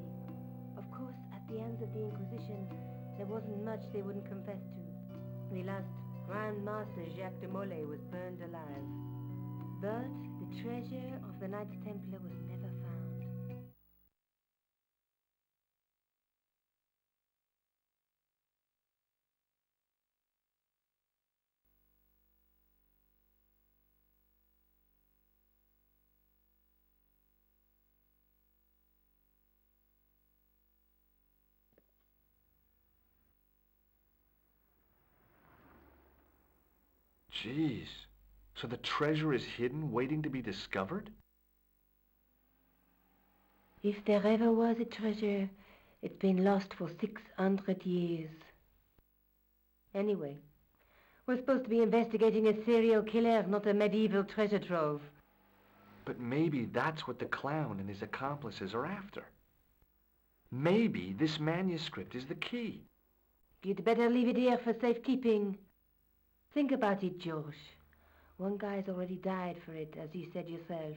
Of course, at the hands of the Inquisition, there wasn't much they wouldn't confess to. The last Grand Master Jacques de Molay was burned alive. But the treasure of the Knights Templar was never found. Jeez. So the treasure is hidden, waiting to be discovered? If there ever was a treasure, it's been lost for 600 years. Anyway, we're supposed to be investigating a serial killer, not a medieval treasure trove. But maybe that's what the clown and his accomplices are after. Maybe this manuscript is the key. You'd better leave it here for safekeeping. Think about it, George. One guy's already died for it, as you said yourself.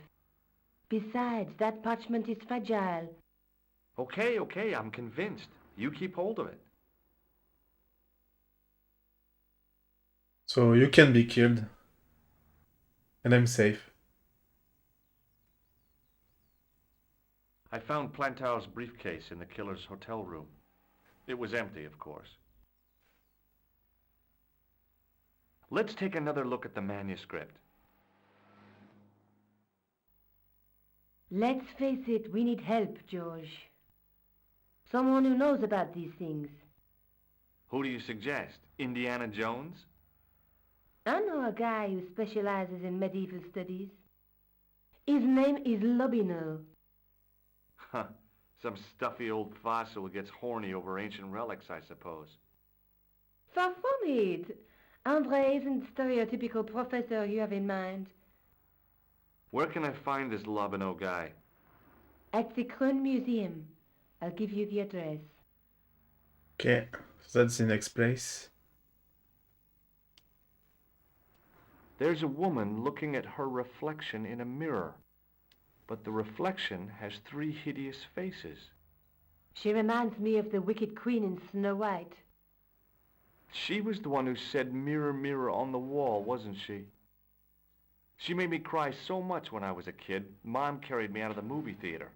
Besides, that parchment is fragile. Okay, I'm convinced. You keep hold of it. So you can be killed. And I'm safe. I found Plantar's briefcase in the killer's hotel room. It was empty, of course. Let's take another look at the manuscript. Let's face it, we need help, George. Someone who knows about these things. Who do you suggest? Indiana Jones? I know a guy who specializes in medieval studies. His name is Lobino. Huh. Some stuffy old fossil who gets horny over ancient relics, I suppose. Far from it. Andre isn't the stereotypical professor you have in mind. Where can I find this Lobino guy? At the Kroon Museum. I'll give you the address. Okay, so that's the next place. There's a woman looking at her reflection in a mirror. But the reflection has 3 hideous faces. She reminds me of the wicked queen in Snow White. She was the one who said, "Mirror, mirror on the wall," wasn't she? She made me cry so much when I was a kid, Mom carried me out of the movie theater.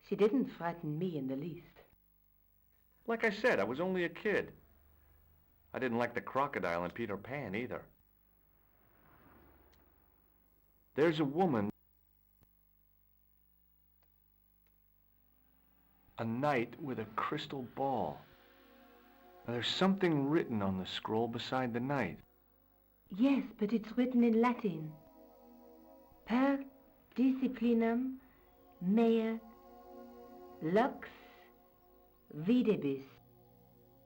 She didn't frighten me in the least. Like I said, I was only a kid. I didn't like the crocodile in Peter Pan either. There's a woman. A knight with a crystal ball. Now, there's something written on the scroll beside the knight. Yes, but it's written in Latin. Per disciplinam mea lux videbis.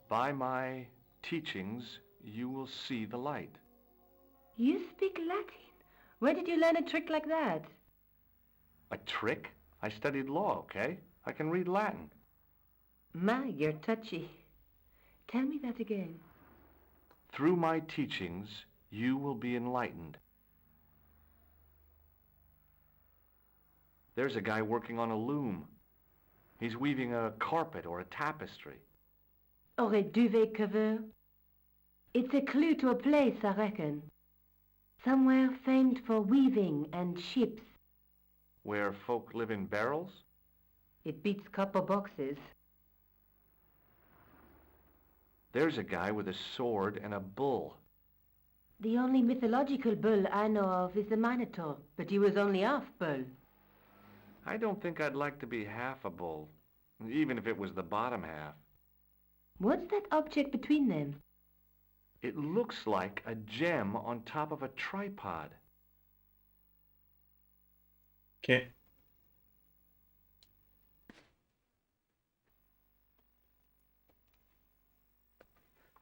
By my teachings, you will see the light. You speak Latin? Where did you learn a trick like that? A trick? I studied law, okay? I can read Latin. My, you're touchy. Tell me that again. Through my teachings, you will be enlightened. There's a guy working on a loom. He's weaving a carpet or a tapestry. Or a duvet cover? It's a clue to a place, I reckon. Somewhere famed for weaving and ships. Where folk live in barrels? It beats copper boxes. There's a guy with a sword and a bull. The only mythological bull I know of is the Minotaur, but he was only half bull. I don't think I'd like to be half a bull, even if it was the bottom half. What's that object between them? It looks like a gem on top of a tripod. Okay.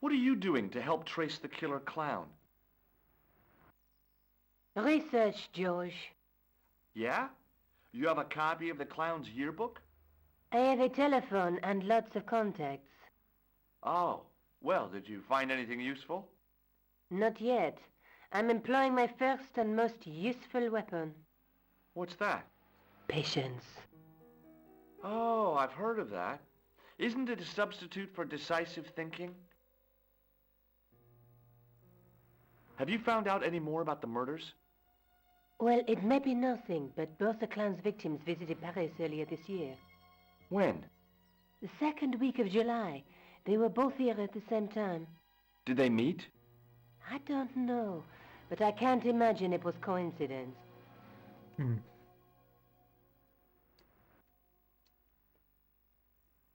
What are you doing to help trace the killer clown? Research, George. Yeah? You have a copy of the clown's yearbook? I have a telephone and lots of contacts. Oh, well, did you find anything useful? Not yet. I'm employing my first and most useful weapon. What's that? Patience. Oh, I've heard of that. Isn't it a substitute for decisive thinking? Have you found out any more about the murders? Well, it may be nothing, but both the clown's victims visited Paris earlier this year. When? The second week of July. They were both here at the same time. Did they meet? I don't know, but I can't imagine it was coincidence.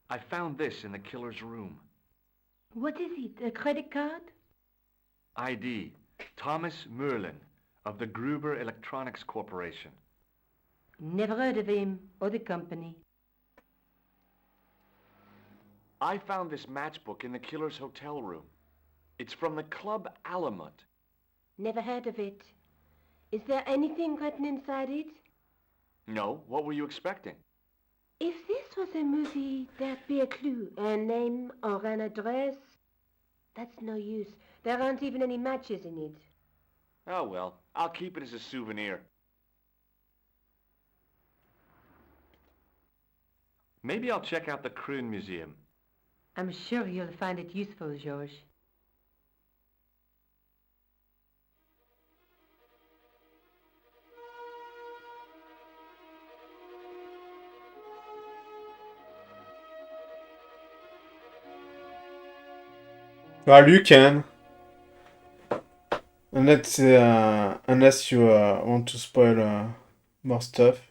I found this in the killer's room. What is it, a credit card? ID. Thomas Merlin of the Gruber Electronics Corporation. Never heard of him or the company. I found this matchbook in the killer's hotel room. It's from the Club Alamut. Never heard of it. Is there anything written inside it? No, what were you expecting? If this was a movie, there'd be a clue, a name or an address. That's no use. There aren't even any matches in it. Oh well, I'll keep it as a souvenir. Maybe I'll check out the Kroon Museum. I'm sure you'll find it useful, George. Well, you can. Unless you want to spoil more stuff.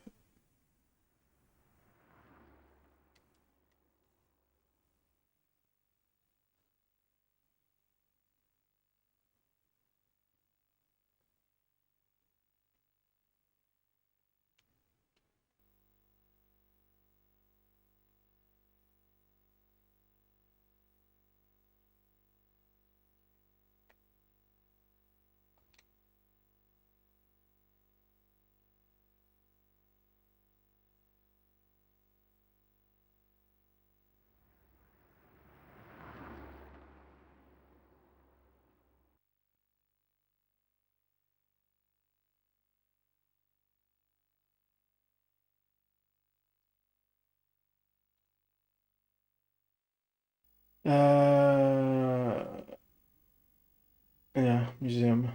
Yeah, museum.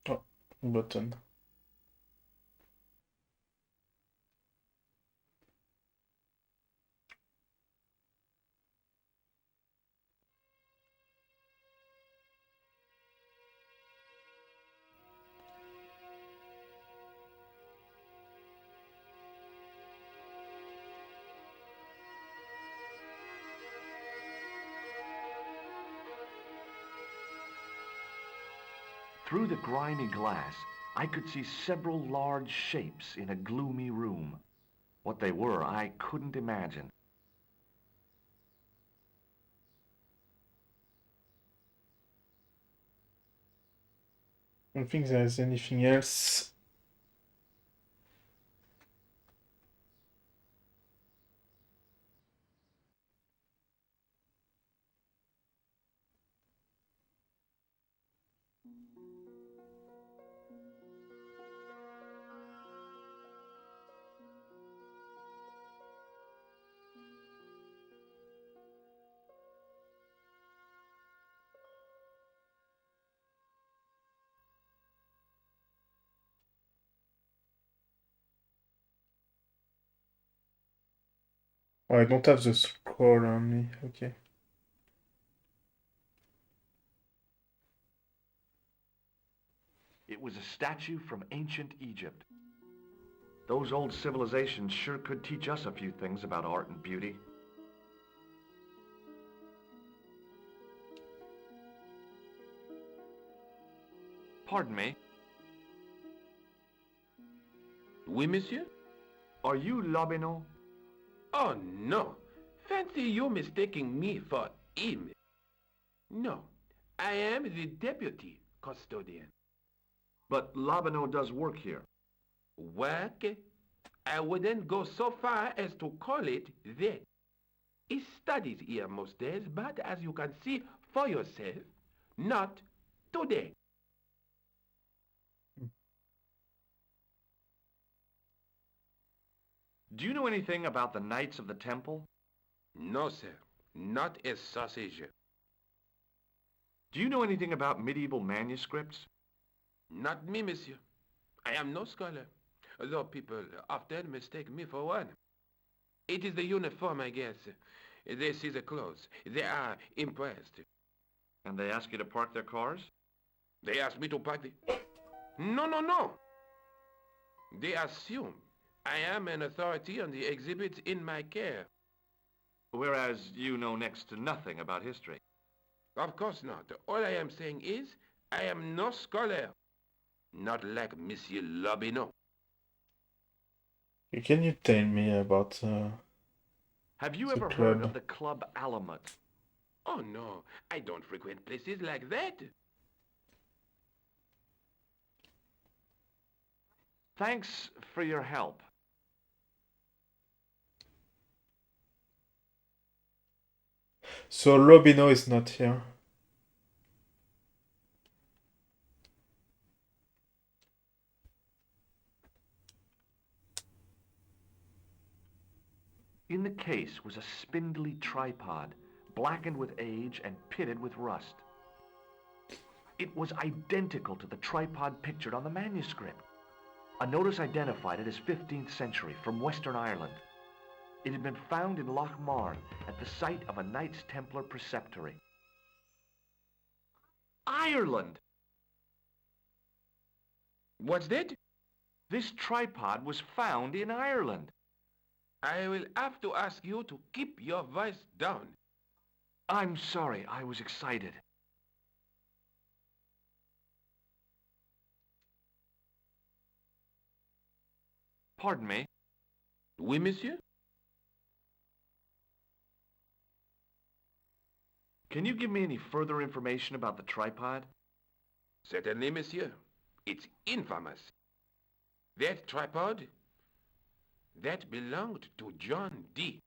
Oh, button. Through the grimy glass, I could see several large shapes in a gloomy room. What they were, I couldn't imagine. I don't think there's anything else. Oh, I don't have the scroll on me. Okay. It was a statue from ancient Egypt. Those old civilizations sure could teach us a few things about art and beauty. Pardon me. Oui, monsieur? Are you Lobino? Oh, no. Fancy you mistaking me for him. No, I am the deputy custodian. But Lobino does work here. Work? I wouldn't go so far as to call it that. He studies here most days, but as you can see for yourself, not today. Do you know anything about the Knights of the Temple? No, sir. Not a sausage. Do you know anything about medieval manuscripts? Not me, monsieur. I am no scholar, though people often mistake me for one. It is the uniform, I guess. They see the clothes. They are impressed. And they ask you to park their cars? They ask me to park the... No, no, no. They assume I am an authority on the exhibits in my care. Whereas you know next to nothing about history. Of course not. All I am saying is, I am no scholar. Not like Monsieur Lobineau. Can you tell me about Have you the ever heard club? of the Club Alamut? Oh no, I don't frequent places like that. Thanks for your help. So Lobino is not here. In the case was a spindly tripod, blackened with age and pitted with rust. It was identical to the tripod pictured on the manuscript. A notice identified it as 15th century from Western Ireland. It had been found in Loch Marne at the site of a Knights Templar preceptory. Ireland! What's that? This tripod was found in Ireland. I will have to ask you to keep your voice down. I'm sorry, I was excited. Pardon me. Oui, monsieur? Can you give me any further information about the tripod? Certainly, monsieur. It's infamous. That tripod, that belonged to John Dee.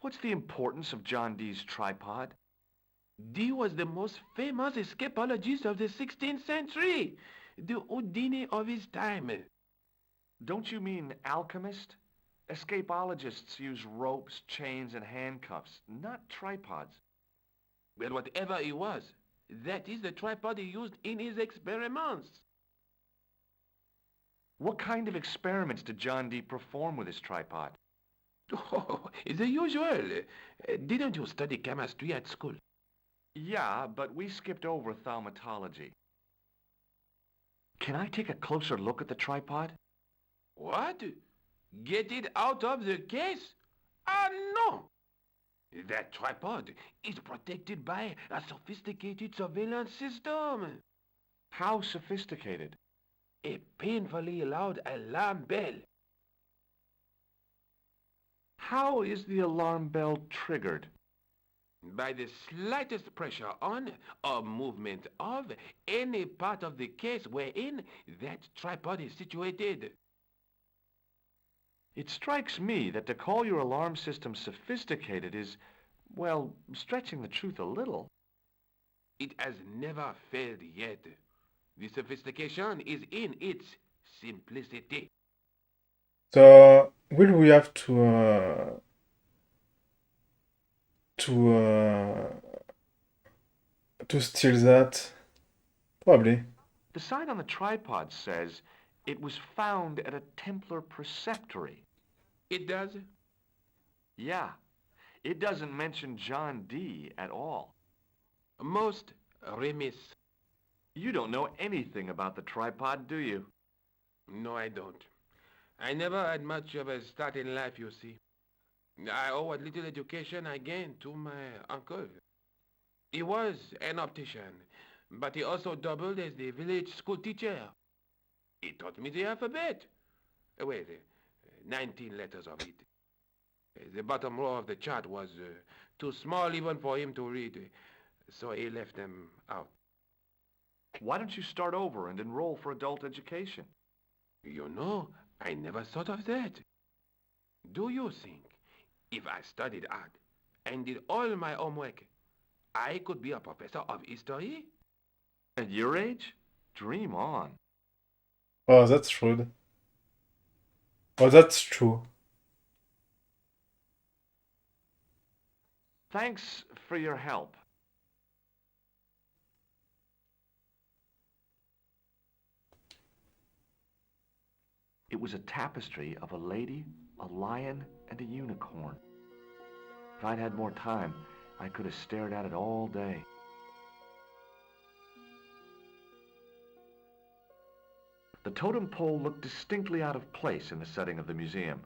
What's the importance of John Dee's tripod? Dee was the most famous escapologist of the 16th century, the Houdini of his time. Don't you mean alchemist? Escapologists use ropes, chains, and handcuffs, not tripods. Well, whatever he was, that is the tripod he used in his experiments. What kind of experiments did John Dee perform with his tripod? Oh, the usual. Didn't you study chemistry at school? Yeah, but we skipped over thaumatology. Can I take a closer look at the tripod? What? Get it out of the case? Ah, no! That tripod is protected by a sophisticated surveillance system. How sophisticated? A painfully loud alarm bell. How is the alarm bell triggered? By the slightest pressure on or movement of any part of the case wherein that tripod is situated. It strikes me that to call your alarm system sophisticated is, well, stretching the truth a little. It has never failed yet. The sophistication is in its simplicity. So will we have to steal that? Probably. The sign on the tripod says it was found at a Templar preceptory. It does? Yeah, it doesn't mention John Dee at all. Most remiss. You don't know anything about the tripod, do you? No, I don't. I never had much of a start in life, you see. I owe what little education I gained to my uncle. He was an optician, but he also doubled as the village school teacher. He taught me the alphabet. Wait, 19 letters of it. The bottom row of the chart was too small even for him to read, so he left them out. Why don't you start over and enroll for adult education? You know, I never thought of that. Do you think if I studied hard and did all my homework, I could be a professor of history? At your age? Dream on. Oh, that's true. Oh, that's true. Thanks for your help. It was a tapestry of a lady, a lion, and a unicorn. If I'd had more time, I could have stared at it all day. The totem pole looked distinctly out of place in the setting of the museum.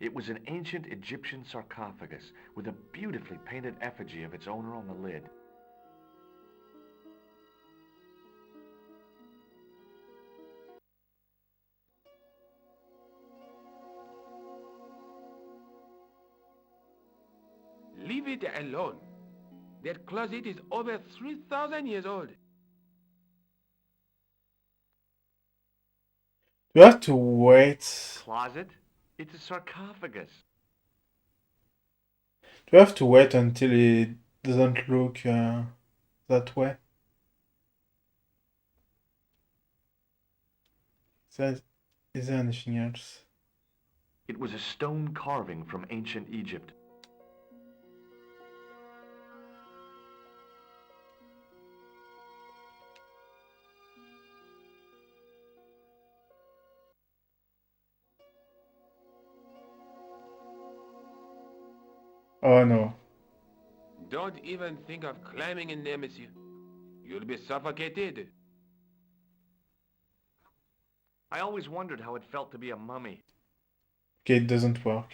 It was an ancient Egyptian sarcophagus with a beautifully painted effigy of its owner on the lid. Leave it alone. That closet is over 3,000 years old. Do you have to wait? Closet? It's a sarcophagus. Do you have to wait until it doesn't look that way? Is there anything else? It was a stone carving from ancient Egypt. Oh no. Don't even think of climbing in there, monsieur. You'll be suffocated. I always wondered how it felt to be a mummy. Okay, it doesn't work.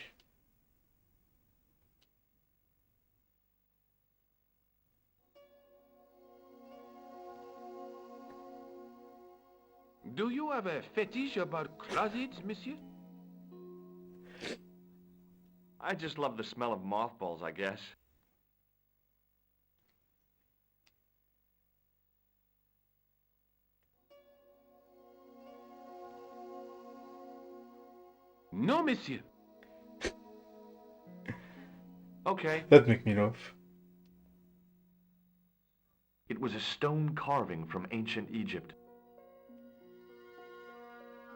Do you have a fetish about closets, monsieur? I just love the smell of mothballs, I guess. No, monsieur. Okay. That make me laugh. It was a stone carving from ancient Egypt.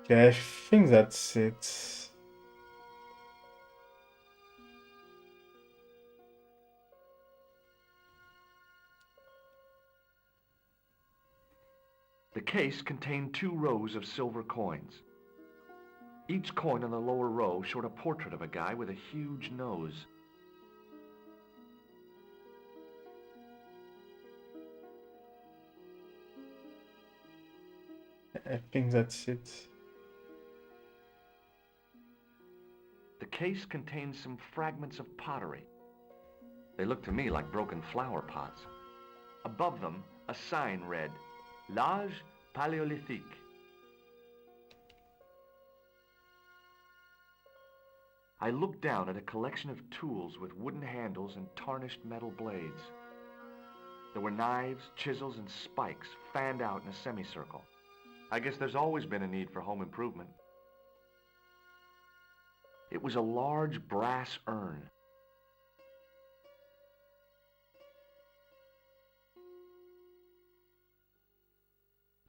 Okay, I think that's it. The case contained 2 rows of silver coins. Each coin on the lower row showed a portrait of a guy with a huge nose. I think that's it. The case contained some fragments of pottery. They looked to me like broken flower pots. Above them, a sign read, L'Âge Paléolithique. I looked down at a collection of tools with wooden handles and tarnished metal blades. There were knives, chisels, and spikes fanned out in a semicircle. I guess there's always been a need for home improvement. It was a large brass urn.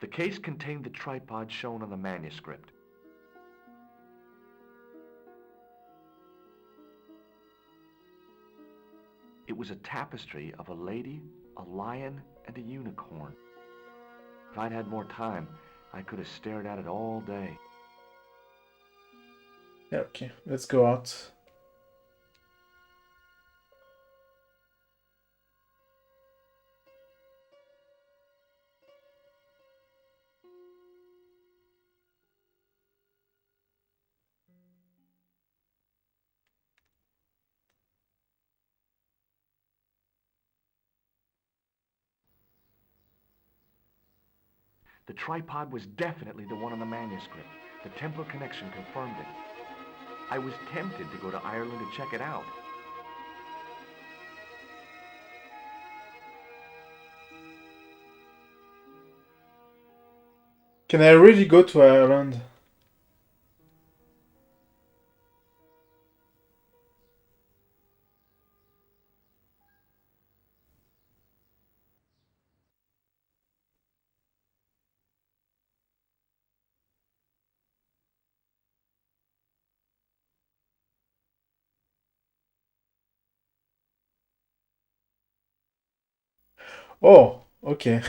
The case contained the tripod shown on the manuscript. It was a tapestry of a lady, a lion, and a unicorn. If I'd had more time, I could have stared at it all day. Yeah, okay, let's go out. The tripod was definitely the one on the manuscript. The Templar connection confirmed it. I was tempted to go to Ireland to check it out. Can I really go to Ireland? Oh, okay.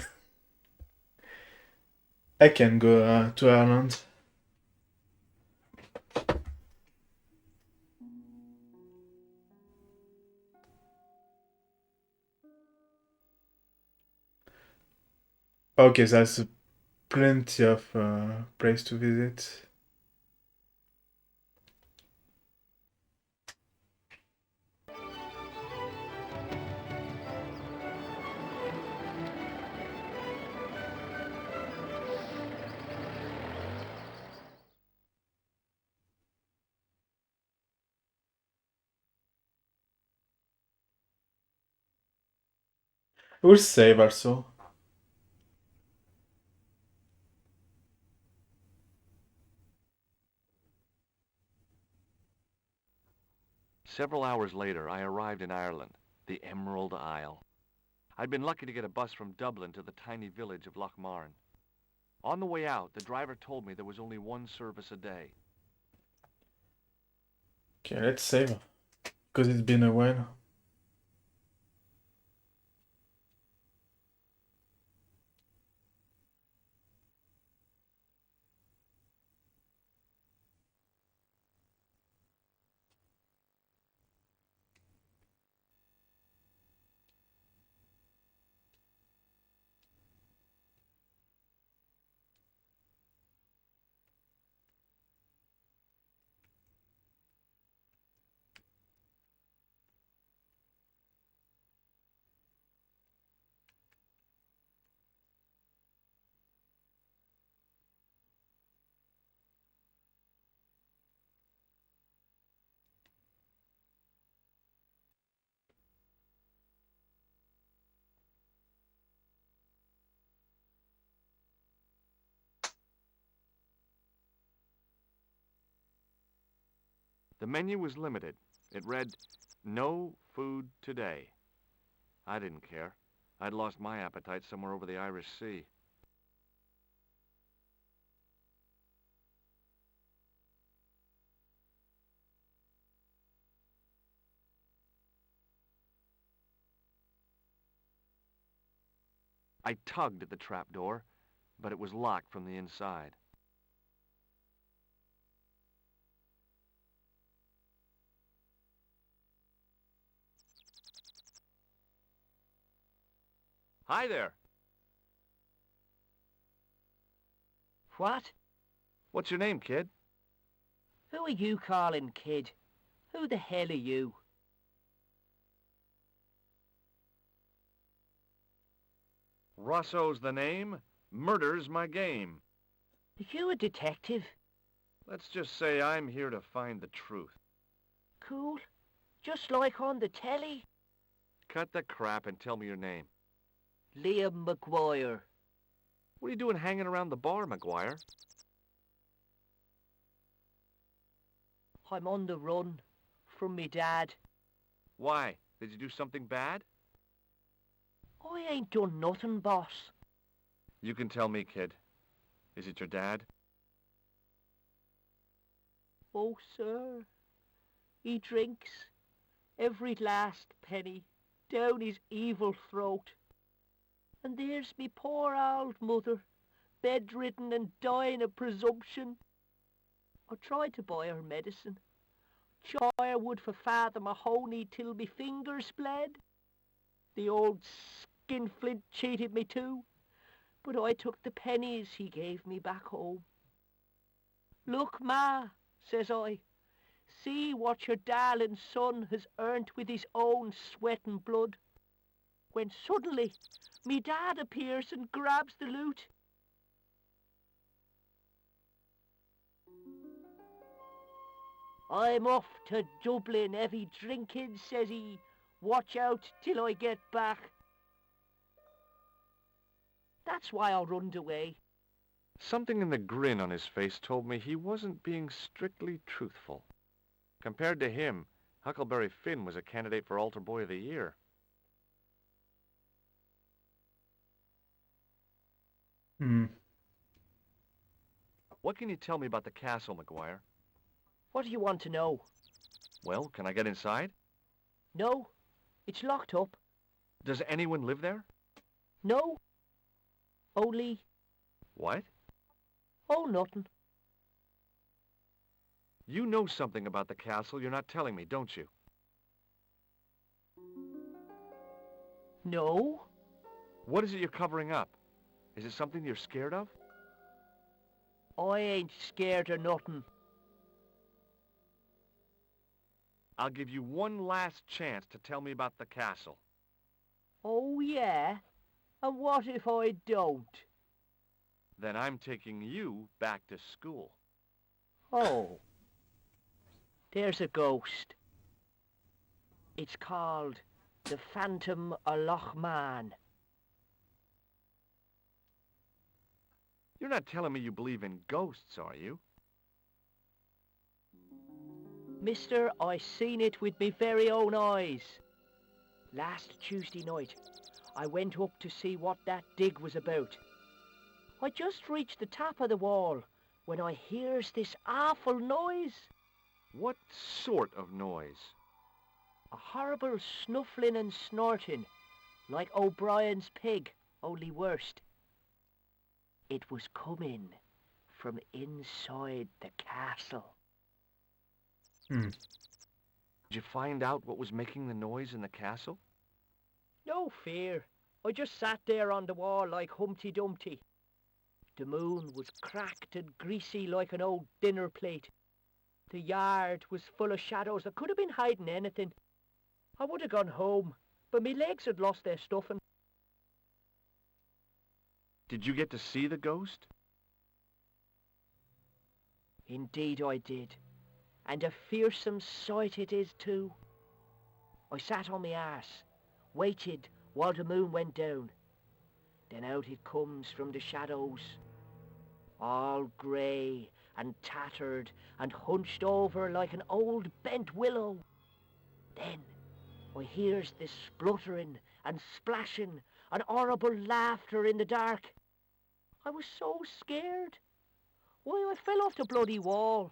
I can go to Ireland. Okay, there's plenty of place to visit. We'll save also. Several hours later, I arrived in Ireland, the Emerald Isle. I'd been lucky to get a bus from Dublin to the tiny village of Lochmarn. On the way out, the driver told me there was only one service a day. Okay, let's save. Because it's been a while. The menu was limited. It read, "No food today." I didn't care. I'd lost my appetite somewhere over the Irish Sea. I tugged at the trap door, but it was locked from the inside. Hi there. What? What's your name, kid? Who are you calling kid? Who the hell are you? Rosso's the name. Murder's my game. Are you a detective? Let's just say I'm here to find the truth. Cool. Just like on the telly. Cut the crap and tell me your name. Liam McGuire. What are you doing hanging around the bar, McGuire? I'm on the run from me dad. Why? Did you do something bad? I ain't done nothing, boss. You can tell me, kid. Is it your dad? Oh, sir. He drinks every last penny down his evil throat. And there's me poor old mother, bedridden and dying of presumption. I tried to buy her medicine. Firewood for Father Mahoney till me fingers bled. The old skinflint cheated me too, but I took the pennies he gave me back home. Look, Ma, says I, see what your darling son has earned with his own sweat and blood. When suddenly, me dad appears and grabs the loot. I'm off to Dublin heavy drinking, says he. Watch out till I get back. That's why I runned away. Something in the grin on his face told me he wasn't being strictly truthful. Compared to him, Huckleberry Finn was a candidate for Altar Boy of the Year. What can you tell me about the castle, McGuire? What do you want to know? Well, can I get inside? No, it's locked up. Does anyone live there? No, only... What? Oh, nothing. You know something about the castle you're not telling me, don't you? No. What is it you're covering up? Is it something you're scared of? I ain't scared of nothing. I'll give you one last chance to tell me about the castle. Oh, yeah? And what if I don't? Then I'm taking you back to school. Oh. There's a ghost. It's called the Phantom of Lochmarn. You're not telling me you believe in ghosts, are you? Mister, I seen it with me very own eyes. Last Tuesday night, I went up to see what that dig was about. I just reached the top of the wall when I hears this awful noise. What sort of noise? A horrible snuffling and snorting, like O'Brien's pig, only worst. It was coming from inside the castle. Hmm. Did you find out what was making the noise in the castle? No fear. I just sat there on the wall like Humpty Dumpty. The moon was cracked and greasy like an old dinner plate. The yard was full of shadows that could have been hiding anything. I would have gone home, but me legs had lost their stuffing. Did you get to see the ghost? Indeed I did. And a fearsome sight it is too. I sat on my arse, waited while the moon went down. Then out it comes from the shadows, all grey and tattered and hunched over like an old bent willow. Then I hears this spluttering and splashing and horrible laughter in the dark. I was so scared. Why, I fell off the bloody wall.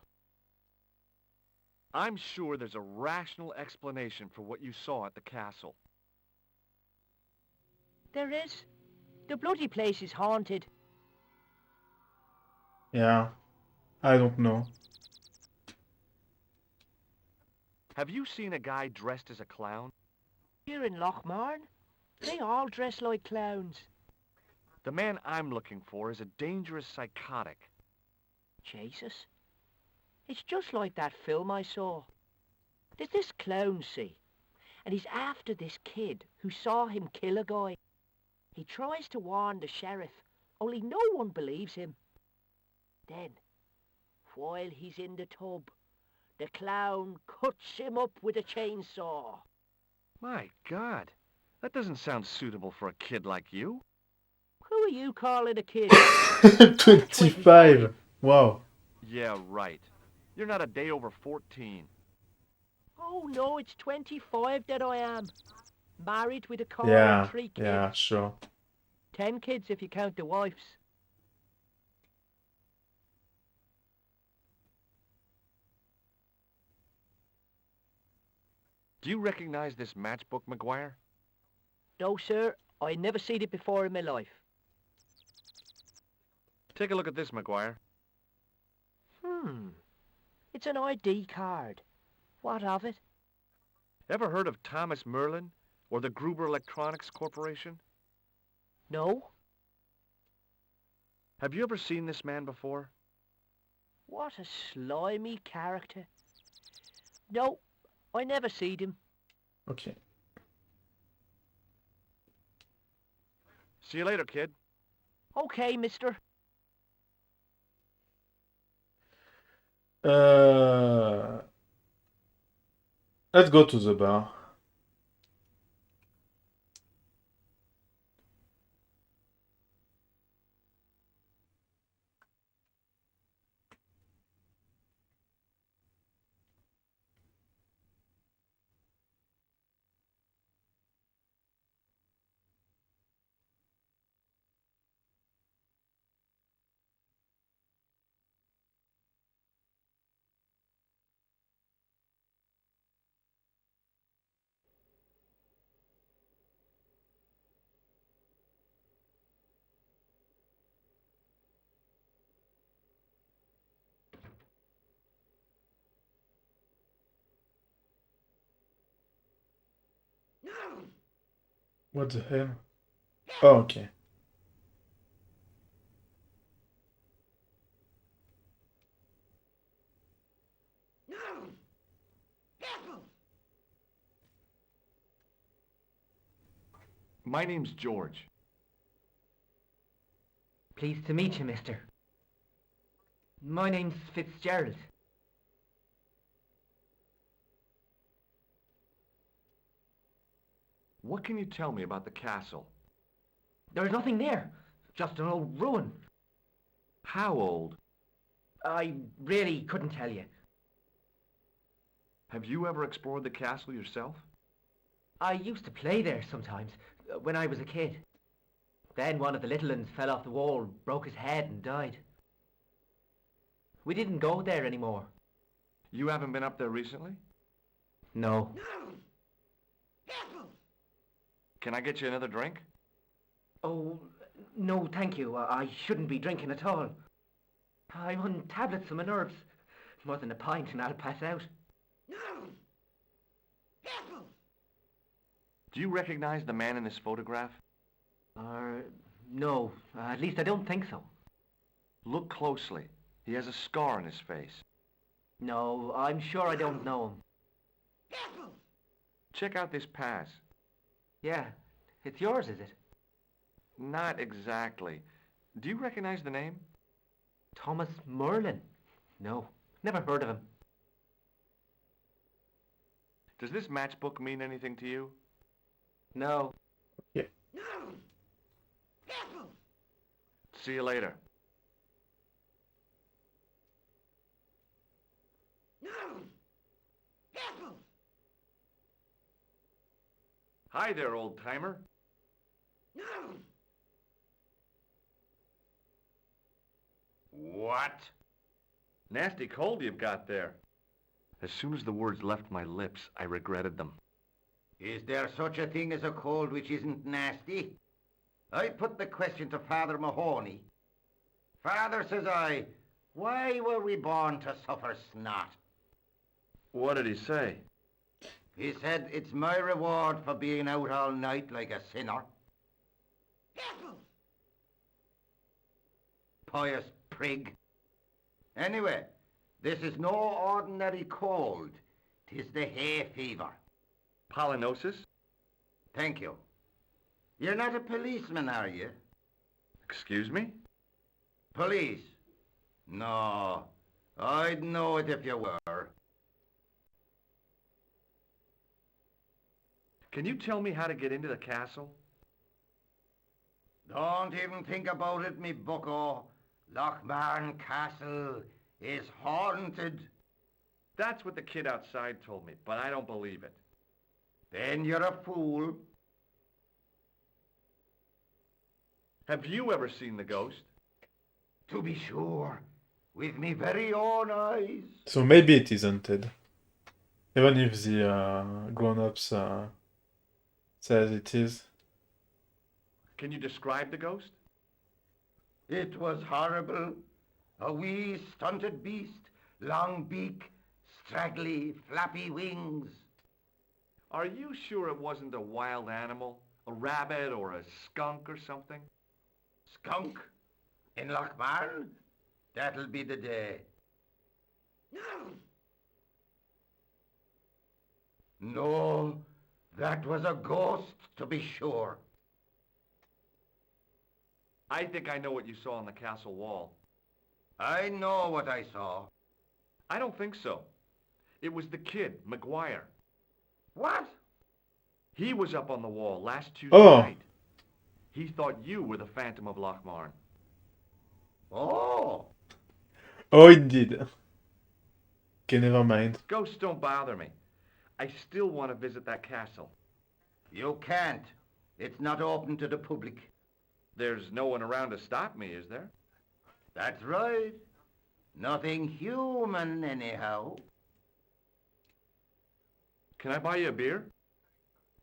I'm sure there's a rational explanation for what you saw at the castle. There is. The bloody place is haunted. Yeah. I don't know. Have you seen a guy dressed as a clown? Here in Lochmarn, they all dress like clowns. The man I'm looking for is a dangerous psychotic. Jesus. It's just like that film I saw. There's this clown, see, and he's after this kid who saw him kill a guy. He tries to warn the sheriff, only no one believes him. Then, while he's in the tub, the clown cuts him up with a chainsaw. My God, that doesn't sound suitable for a kid like you. Who are you calling a kid? 25. Wow. Yeah, right. You're not a day over 14. Oh no, it's 25 that I am. Married with a car Yeah. and 3 kids. Yeah, sure. 10 kids if you count the wives. Do you recognize this matchbook, McGuire? No, sir. I never seen it before in my life. Take a look at this, McGuire. It's an ID card. What of it? Ever heard of Thomas Merlin or the Gruber Electronics Corporation? No. Have you ever seen this man before? What a slimy character. No, I never seen him. Okay. See you later, kid. Okay, mister. Let's go to the bar. What the hell? Oh, okay. My name's George. Pleased to meet you, mister. My name's Fitzgerald. What can you tell me about the castle? There's nothing there. Just an old ruin. How old? I really couldn't tell you. Have you ever explored the castle yourself? I used to play there sometimes, when I was a kid. Then one of the little uns fell off the wall, broke his head and died. We didn't go there anymore. You haven't been up there recently? No. Can I get you another drink? Oh, no, thank you. I shouldn't be drinking at all. I'm on tablets for my nerves. More than a pint and I'll pass out. Do you recognize the man in this photograph? No. At least I don't think so. Look closely. He has a scar on his face. No, I'm sure I don't know him. Check out this pass. Yeah. It's yours, is it? Not exactly. Do you recognize the name? Thomas Merlin? No, never heard of him. Does this matchbook mean anything to you? No. Yeah. See you later. Hi there, old-timer. What? Nasty cold you've got there. As soon as the words left my lips, I regretted them. Is there such a thing as a cold which isn't nasty? I put the question to Father Mahoney. Father, says I, why were we born to suffer snot? What did he say? He said, it's my reward for being out all night like a sinner. Pious prig. Anyway, this is no ordinary cold. 'Tis the hay fever. Pollinosis? Thank you. You're not a policeman, are you? Excuse me? Police? No, I'd know it if you were. Can you tell me how to get into the castle? Don't even think about it, me bucko. Lochmarn Castle is haunted. That's what the kid outside told me, but I don't believe it. Then you're a fool. Have you ever seen the ghost? To be sure, with me very own eyes. So maybe it is haunted. Even if the grown-ups says it is. Can you describe the ghost? It was horrible. A wee stunted beast, long beak, straggly, flappy wings. Are you sure it wasn't a wild animal? A rabbit or a skunk or something? Skunk? In Lochmarn? That'll be the day. No, that was a ghost, to be sure. I think I know what you saw on the castle wall. I know what I saw. I don't think so. It was the kid, McGuire. What? He was up on the wall last Tuesday night. He thought you were the Phantom of Lochmarn. Oh. Oh, indeed. Okay, never mind. Ghosts don't bother me. I still want to visit that castle. You can't. It's not open to the public. There's no one around to stop me, is there? That's right. Nothing human, anyhow. Can I buy you a beer?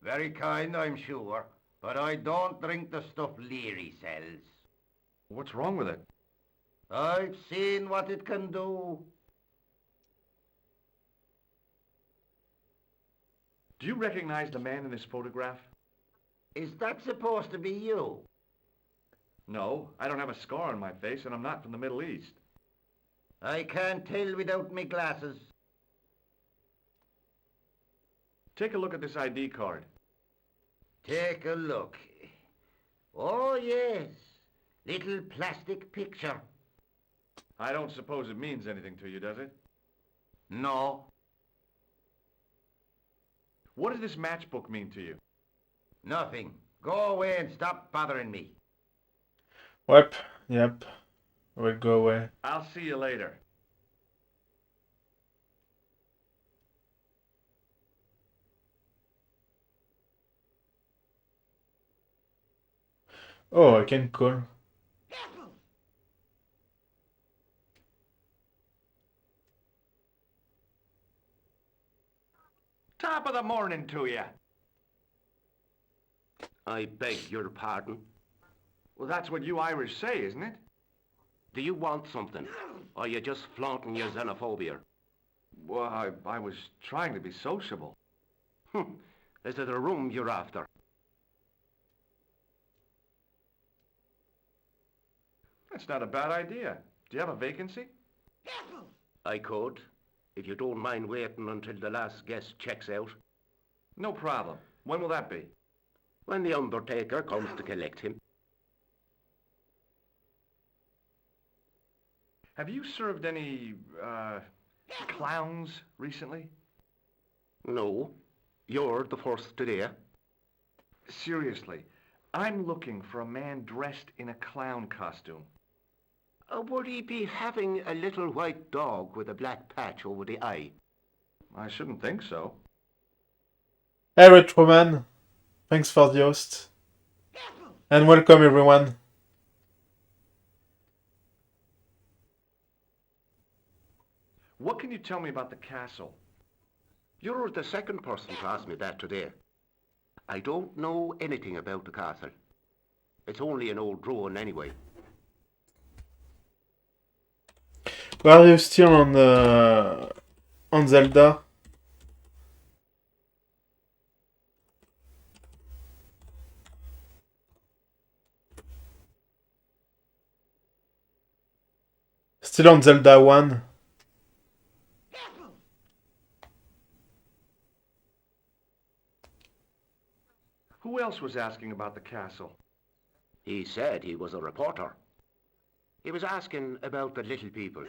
Very kind, I'm sure. But I don't drink the stuff Leary sells. What's wrong with it? I've seen what it can do. Do you recognize the man in this photograph? Is that supposed to be you? No, I don't have a scar on my face, and I'm not from the Middle East. I can't tell without me glasses. Take a look at this ID card. Take a look. Oh, yes. Little plastic picture. I don't suppose it means anything to you, does it? No. What does this matchbook mean to you? Nothing. Go away and stop bothering me. Yep. We'll go away. I'll see you later. Oh, I can call. Top of the morning to you. I beg your pardon. Well, that's what you Irish say, isn't it? Do you want something? Or are you just flaunting your xenophobia? Well, I was trying to be sociable. Is it a room you're after? That's not a bad idea. Do you have a vacancy? I could, if you don't mind waiting until the last guest checks out. No problem. When will that be? When the undertaker comes to collect him. Have you served any, clowns recently? No. You're the first today. Seriously, I'm looking for a man dressed in a clown costume. Would he be having a little white dog with a black patch over the eye? I shouldn't think so. Hey, Retroman. Thanks for the host. And welcome, everyone. What can you tell me about the castle? You're the second person to ask me that today. I don't know anything about the castle. It's only an old ruin anyway. Are you still on Zelda? Still on Zelda 1? Who else was asking about the castle? He said he was a reporter. He was asking about the little people.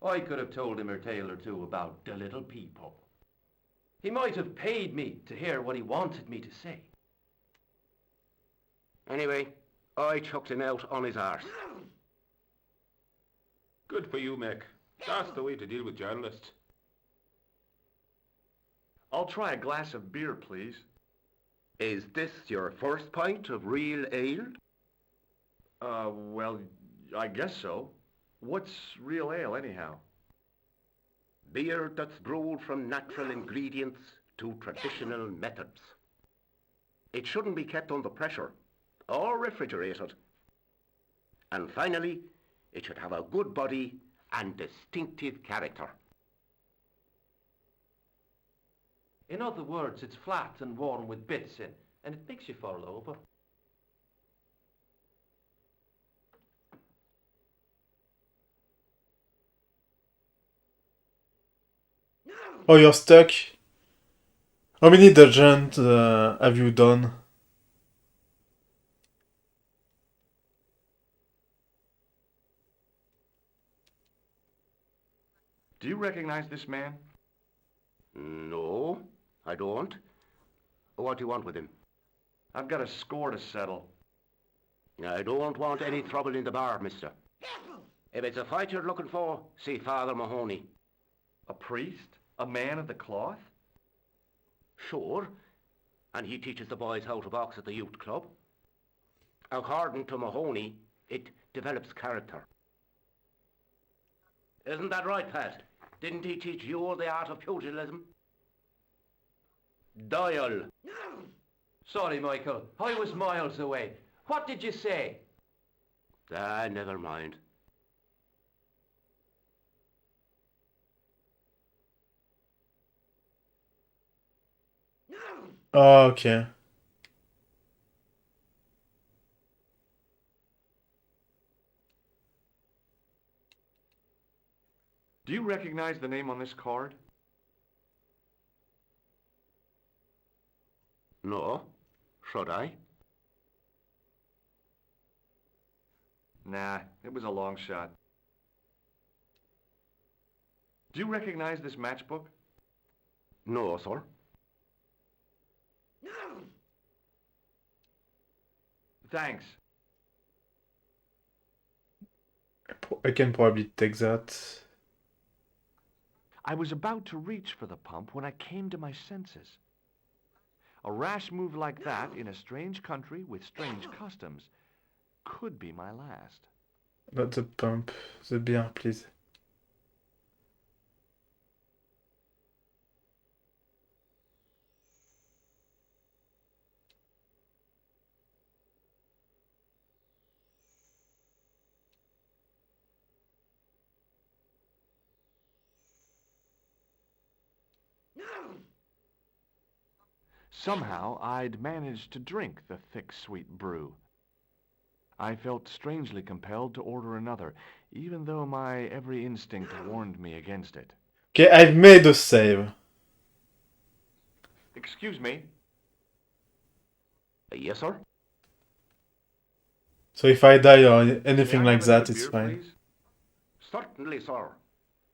I could have told him a tale or two about the little people. He might have paid me to hear what he wanted me to say. Anyway, I chucked him out on his arse. Good for you, Mick. That's the way to deal with journalists. I'll try a glass of beer, please. Is this your first pint of real ale? Well, I guess so. What's real ale, anyhow? Beer that's brewed from natural ingredients to traditional methods. It shouldn't be kept under pressure or refrigerated. And finally, it should have a good body and distinctive character. In other words, it's flat and worn with bits in, and it makes you fall over. Oh, you're stuck? How many dungeons have you done? Do you recognize this man? No, I don't. What do you want with him? I've got a score to settle. I don't want any trouble in the bar, mister. If it's a fight you're looking for, see Father Mahoney. A priest? A man of the cloth? Sure. And he teaches the boys how to box at the youth club. According to Mahoney, it develops character. Isn't that right, Pat? Didn't he teach you the art of pugilism? Doyle. Sorry, Michael. I was miles away. What did you say? Never mind. Oh, okay. Do you recognize the name on this card? No. Should I? Nah, it was a long shot. Do you recognize this matchbook? No, sir. Thanks. I can probably take that. I was about to reach for the pump when I came to my senses. A rash move like that in a strange country with strange customs could be my last. Not the pump. The beer, please. Somehow, I'd managed to drink the thick, sweet brew. I felt strangely compelled to order another, even though my every instinct warned me against it. Okay, I've made a save. Excuse me. Yes, sir? So if I die or May anything I like have that, another it's beer, fine. please? Certainly, sir.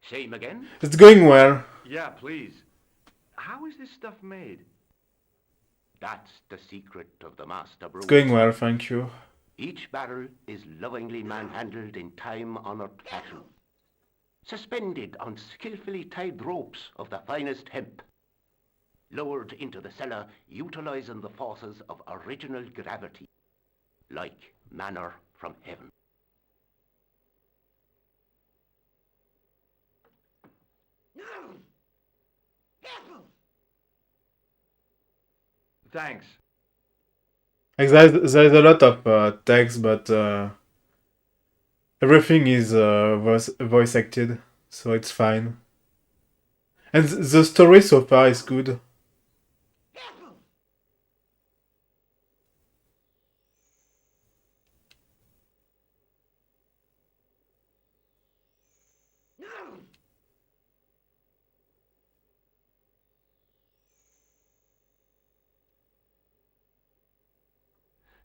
Same again? It's going well. Yeah, please. How is this stuff made? That's the secret of the master brewer. It's going well, thank you. Each barrel is lovingly manhandled in time-honored fashion, suspended on skillfully tied ropes of the finest hemp, lowered into the cellar utilizing the forces of original gravity, like manna from heaven. Thanks. Like there's a lot of text, but everything is voice acted, so it's fine. And the story so far is good.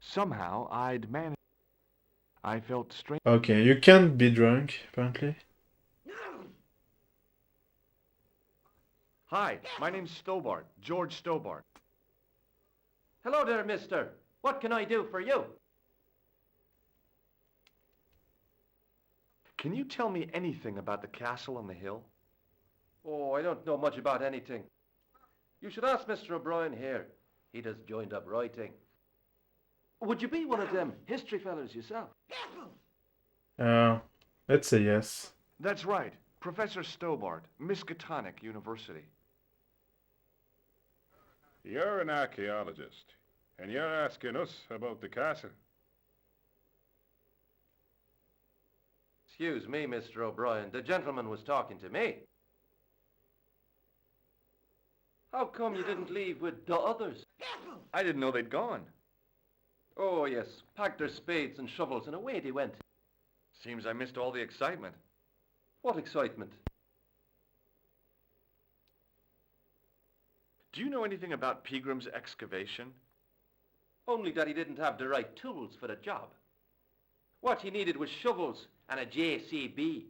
Somehow, I'd managed. I felt strange. Okay, you can't be drunk, apparently. Hi, my name's Stobart, George Stobart. Hello there, mister. What can I do for you? Can you tell me anything about the castle on the hill? Oh, I don't know much about anything. You should ask Mr. O'Brien here. He does joined up writing. Would you be one of them history fellas yourself? Let's say yes. That's right, Professor Stobart, Miskatonic University. You're an archaeologist, and you're asking us about the castle. Excuse me, Mr. O'Brien. The gentleman was talking to me. How come you didn't leave with the others? I didn't know they'd gone. Oh, yes. Packed their spades and shovels and away they went. Seems I missed all the excitement. What excitement? Do you know anything about Pegram's excavation? Only that he didn't have the right tools for the job. What he needed was shovels and a JCB.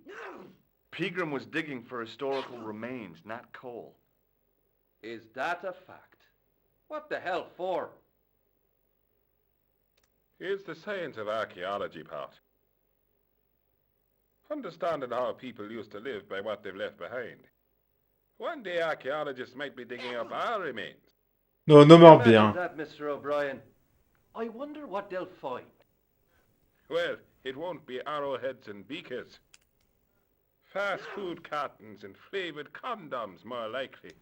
Pegram was digging for historical remains, not coal. Is that a fact? What the hell for? Here's the science of archaeology part. Understanding how people used to live by what they've left behind. One day archaeologists might be digging up our remains. No, no more Imagine beer. that, Mr. O'Brien. I wonder what they'll find. Well, it won't be arrowheads and beakers. Fast food cartons and flavored condoms, more likely.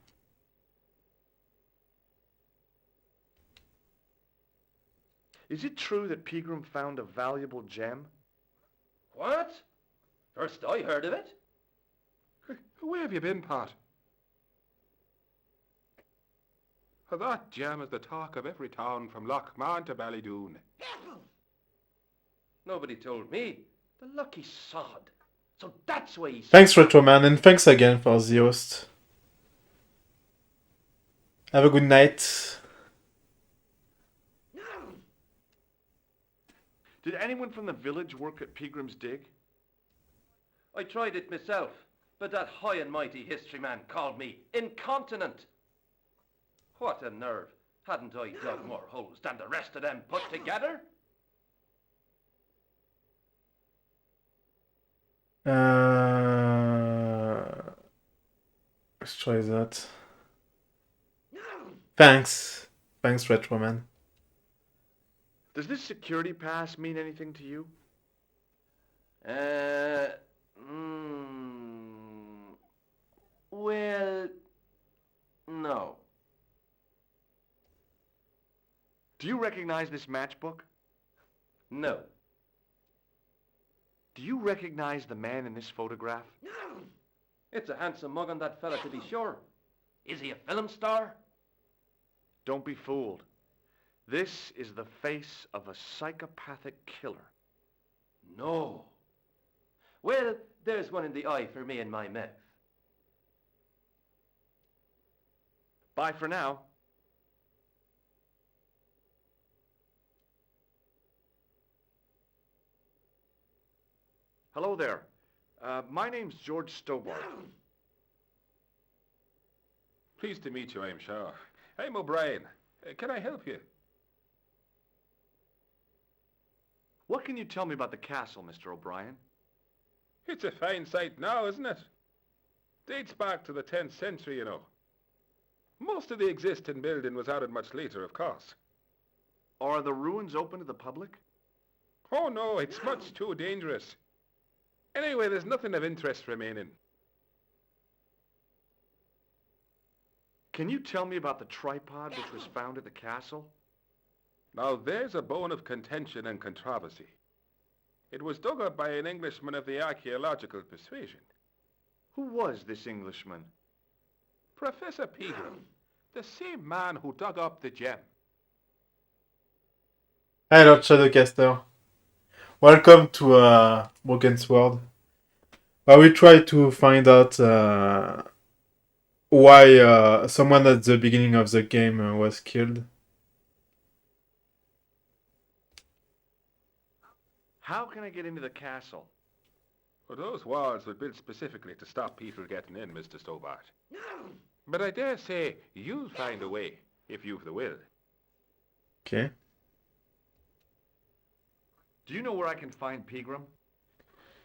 Is it true that Pegram found a valuable gem? What? First I heard of it. Where have you been, Pat? That gem is the talk of every town from Lochmarn to Ballydoon. Nobody told me. The lucky sod. So that's why he's... Thanks, Retroman, and thanks again for the host. Have a good night. Did anyone from the village work at Pegram's dig? I tried it myself, but that high and mighty history man called me incontinent. What a nerve. Hadn't I dug more holes than the rest of them put together? Let's try that. Thanks. Thanks, Retroman. Does this security pass mean anything to you? Well, no. Do you recognize this matchbook? No. Do you recognize the man in this photograph? It's a handsome mug on that fella, to be sure. Is he a film star? Don't be fooled. This is the face of a psychopathic killer. No. Well, there's one in the eye for me and my mouth. Bye for now. Hello there. My name's George Stobart. Pleased to meet you, I'm sure. I'm O'Brien. Can I help you? What can you tell me about the castle, Mr. O'Brien? It's a fine site now, isn't it? Dates back to the 10th century, you know. Most of the existing building was added much later, of course. Are the ruins open to the public? Oh, no, it's much too dangerous. Anyway, there's nothing of interest remaining. Can you tell me about the tripod which was found at the castle? Now, there's a bone of contention and controversy. It was dug up by an Englishman of the archaeological persuasion. Who was this Englishman? Professor Pegram, the same man who dug up the gem. Hello, Shadowcaster. Welcome to Broken Sword. Where we try to find out why someone at the beginning of the game was killed. How can I get into the castle? Well, those walls were built specifically to stop people getting in, Mr. Stobart. But I dare say you'll find a way, if you've the will. Okay. Do you know where I can find Pegram?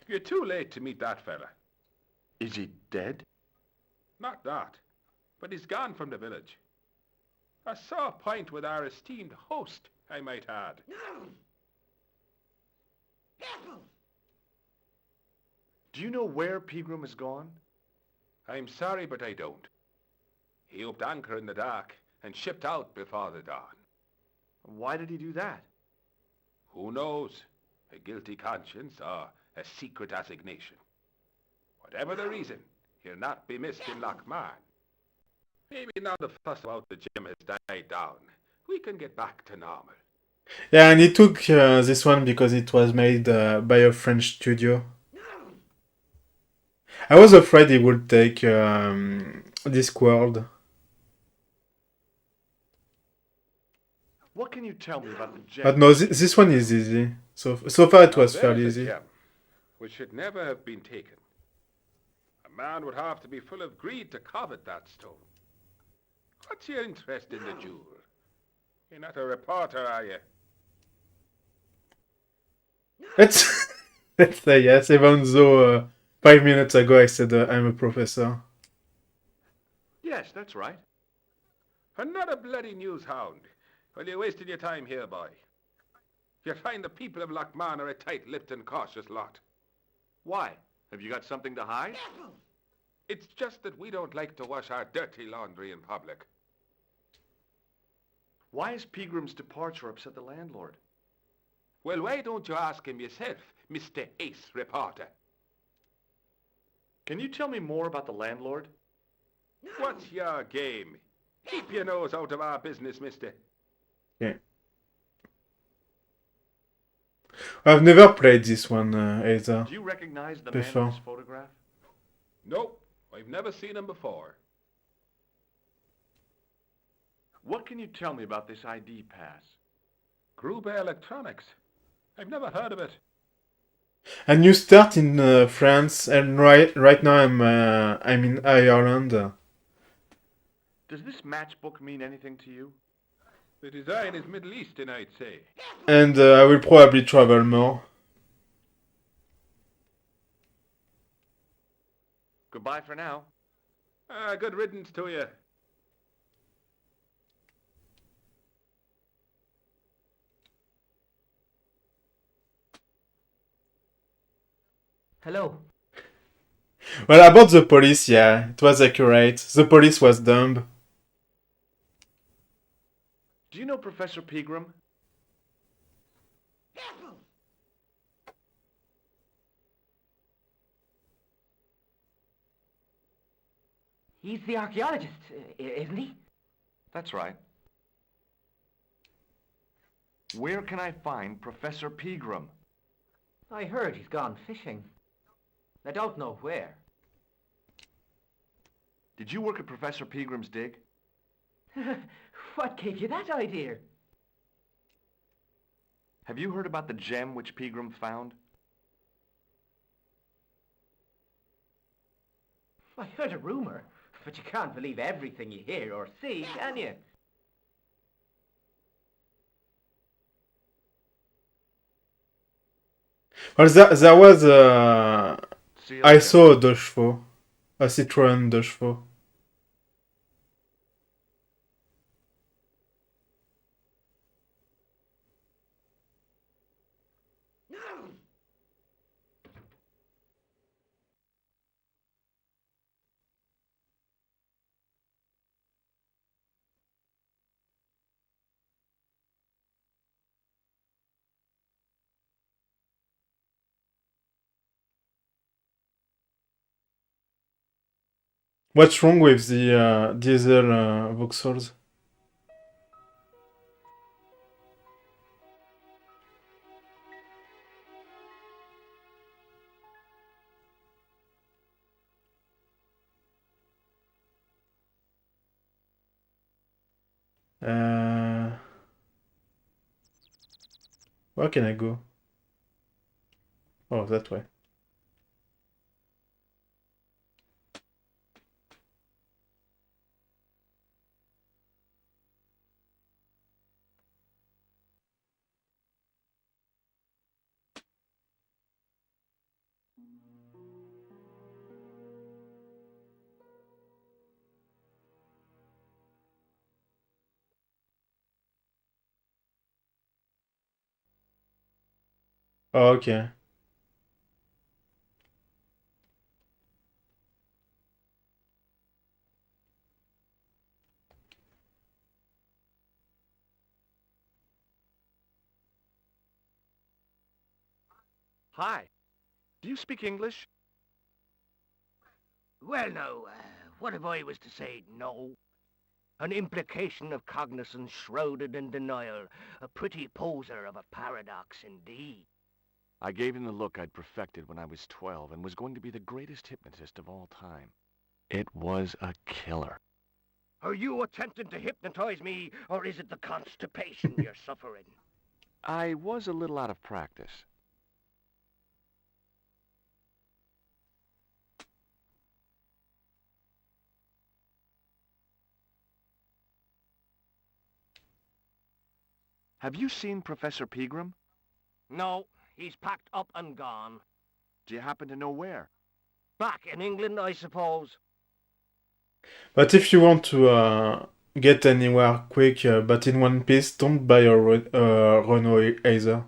You're too late to meet that fella. Is he dead? Not that, but he's gone from the village. A sore point with our esteemed host, I might add. Do you know where Pegram has gone? I'm sorry, but I don't. He upped anchor in the dark and shipped out before the dawn. Why did he do that? Who knows? A guilty conscience or a secret assignation. Whatever the reason, he'll not be missed in Lochmarn. Maybe now the fuss about the gem has died down, we can get back to normal. Yeah, and he took this one because it was made by a French studio. I was afraid he would take Discworld. What can you tell me about the gem? But no, this one is easy. So far it was fairly There's a easy. gem, which should never have been taken. A man would have to be full of greed to covet that stone. What's your interest in the jewel? You're not a reporter, are you? Let's say yes, even though 5 minutes ago I said I'm a professor. Yes, that's right. Another bloody news hound. Well, you're wasting your time here, boy. You'll find the people of Lochmarn are a tight-lipped and cautious lot. Why? Have you got something to hide? It's just that we don't like to wash our dirty laundry in public. Why has Pegram's departure upset the landlord? Well, why don't you ask him yourself, Mr. Ace Reporter? Can you tell me more about the landlord? What's your game? Keep your nose out of our business, mister. Okay. I've never played this one either. Do you recognize the before. man in this photograph? Nope, I've never seen him before. What can you tell me about this ID pass? Gruber Electronics. I've never heard of it. And you start in France, and right now I'm in Ireland. Does this matchbook mean anything to you? The design is Middle Eastern, I'd say. And I will probably travel more. Goodbye for now. Good riddance to you. Hello. Well, about the police, yeah, it was accurate. The police was dumb. Do you know Professor Pegram? He's the archaeologist, isn't he? That's right. Where can I find Professor Pegram? I heard he's gone fishing. I don't know where. Did you work at Professor Pegram's dig? What gave you that idea? Have you heard about the gem which Pegram found? I heard a rumor, but you can't believe everything you hear or see, can you? Well, there was See you I later. saw a deux chevaux. A Citroën deux chevaux. What's wrong with the diesel Vauxhalls? Where can I go? Oh, that way. Oh, okay. Hi. Do you speak English? Well, now, what if I was to say no? An implication of cognizance shrouded in denial. A pretty poser of a paradox indeed. I gave him the look I'd perfected when I was 12 and was going to be the greatest hypnotist of all time. It was a killer. Are you attempting to hypnotize me, or is it the constipation you're suffering? I was a little out of practice. Have you seen Professor Pegram? No, he's packed up and gone. Do you happen to know where? Back in England, I suppose. But if you want to get anywhere quick, but in one piece, don't buy a Renault either.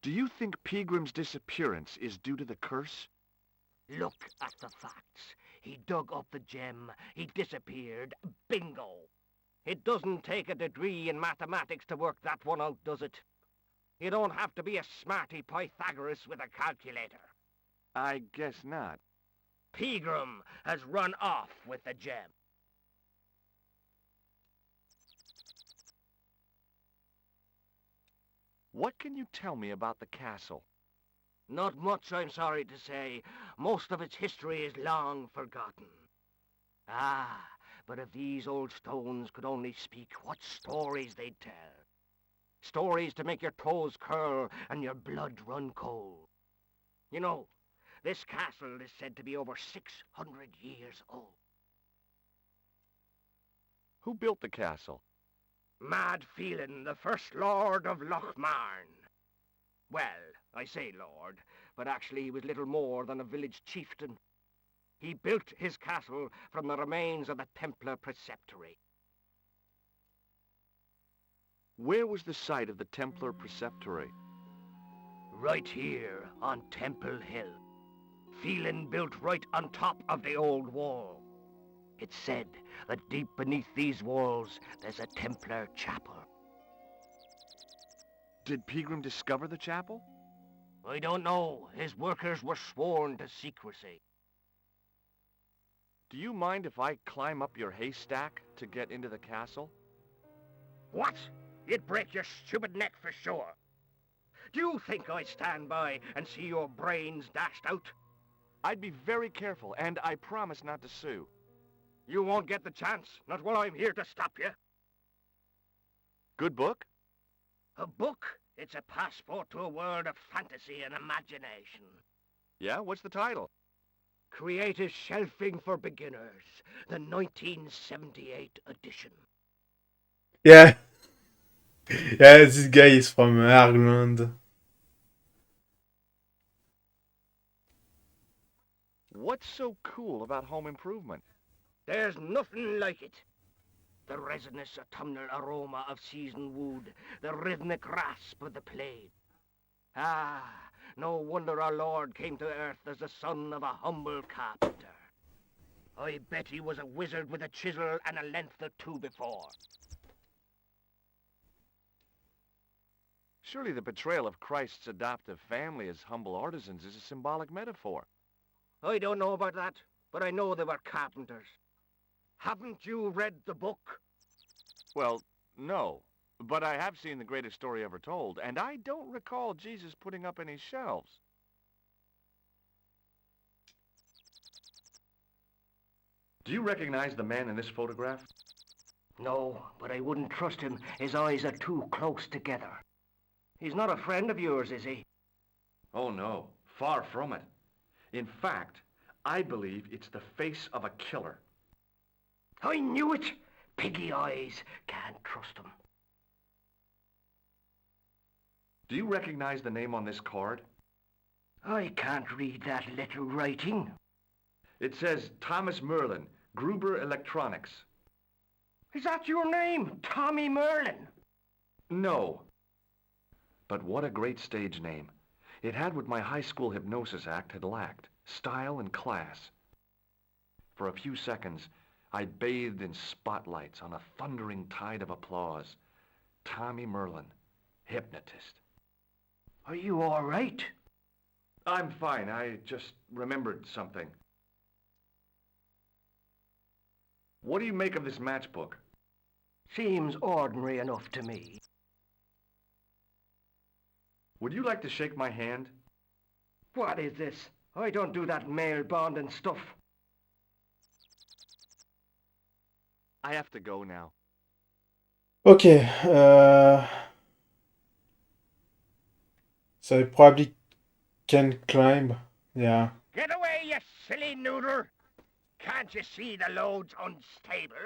Do you think Pegram's disappearance is due to the curse? Look at the facts. He dug up the gem. He disappeared. Bingo. It doesn't take a degree in mathematics to work that one out, does it? You don't have to be a smarty Pythagoras with a calculator. I guess not. Pegram has run off with the gem. What can you tell me about the castle? Not much, I'm sorry to say. Most of its history is long forgotten. Ah, but if these old stones could only speak, what stories they'd tell. Stories to make your toes curl and your blood run cold. You know, this castle is said to be over 600 years old. Who built the castle? Mad Phelan, the first lord of Lochmarn. Well, I say lord, but actually he was little more than a village chieftain. He built his castle from the remains of the Templar preceptory. Where was the site of the Templar preceptory? Right here on Temple Hill. Phelan built right on top of the old wall. It's said that deep beneath these walls there's a Templar chapel. Did Pegram discover the chapel? I don't know. His workers were sworn to secrecy. Do you mind if I climb up your haystack to get into the castle? What? You'd break your stupid neck for sure. Do you think I'd stand by and see your brains dashed out? I'd be very careful, and I promise not to sue. You won't get the chance, not while I'm here to stop you. Good book? A book? It's a passport to a world of fantasy and imagination. Yeah, what's the title? Creative Shelving for Beginners, the 1978 edition. Yeah. Yeah, this guy is from Ireland. What's so cool about home improvement? There's nothing like it. The resinous autumnal aroma of seasoned wood, the rhythmic rasp of the plane. Ah, no wonder our Lord came to earth as the son of a humble carpenter. I bet he was a wizard with a chisel and a length or two before. Surely the portrayal of Christ's adoptive family as humble artisans is a symbolic metaphor. I don't know about that, but I know they were carpenters. Haven't you read the book? Well, no. But I have seen The Greatest Story Ever Told, and I don't recall Jesus putting up any shelves. Do you recognize the man in this photograph? No, but I wouldn't trust him. His eyes are too close together. He's not a friend of yours, is he? Oh no, far from it. In fact, I believe it's the face of a killer. I knew it! Piggy eyes. Can't trust him. Do you recognize the name on this card? I can't read that little writing. It says Thomas Merlin, Gruber Electronics. Is that your name, Tommy Merlin? No. But what a great stage name. It had what my high school hypnosis act had lacked, style and class. For a few seconds, I bathed in spotlights on a thundering tide of applause. Tommy Merlin, hypnotist. Are you all right? I'm fine. I just remembered something. What do you make of this matchbook? Seems ordinary enough to me. Would you like to shake my hand? What is this? I don't do that male bonding stuff. I have to go now. Okay, so I probably can climb. Yeah. Get away, you silly noodle! Can't you see the load's unstable?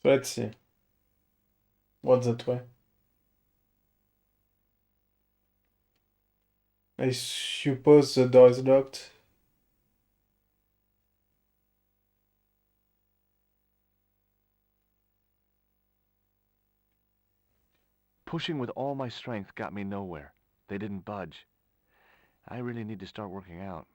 So let's see. What's that way? I suppose the door is locked. Pushing with all my strength got me nowhere. They didn't budge. I really need to start working out.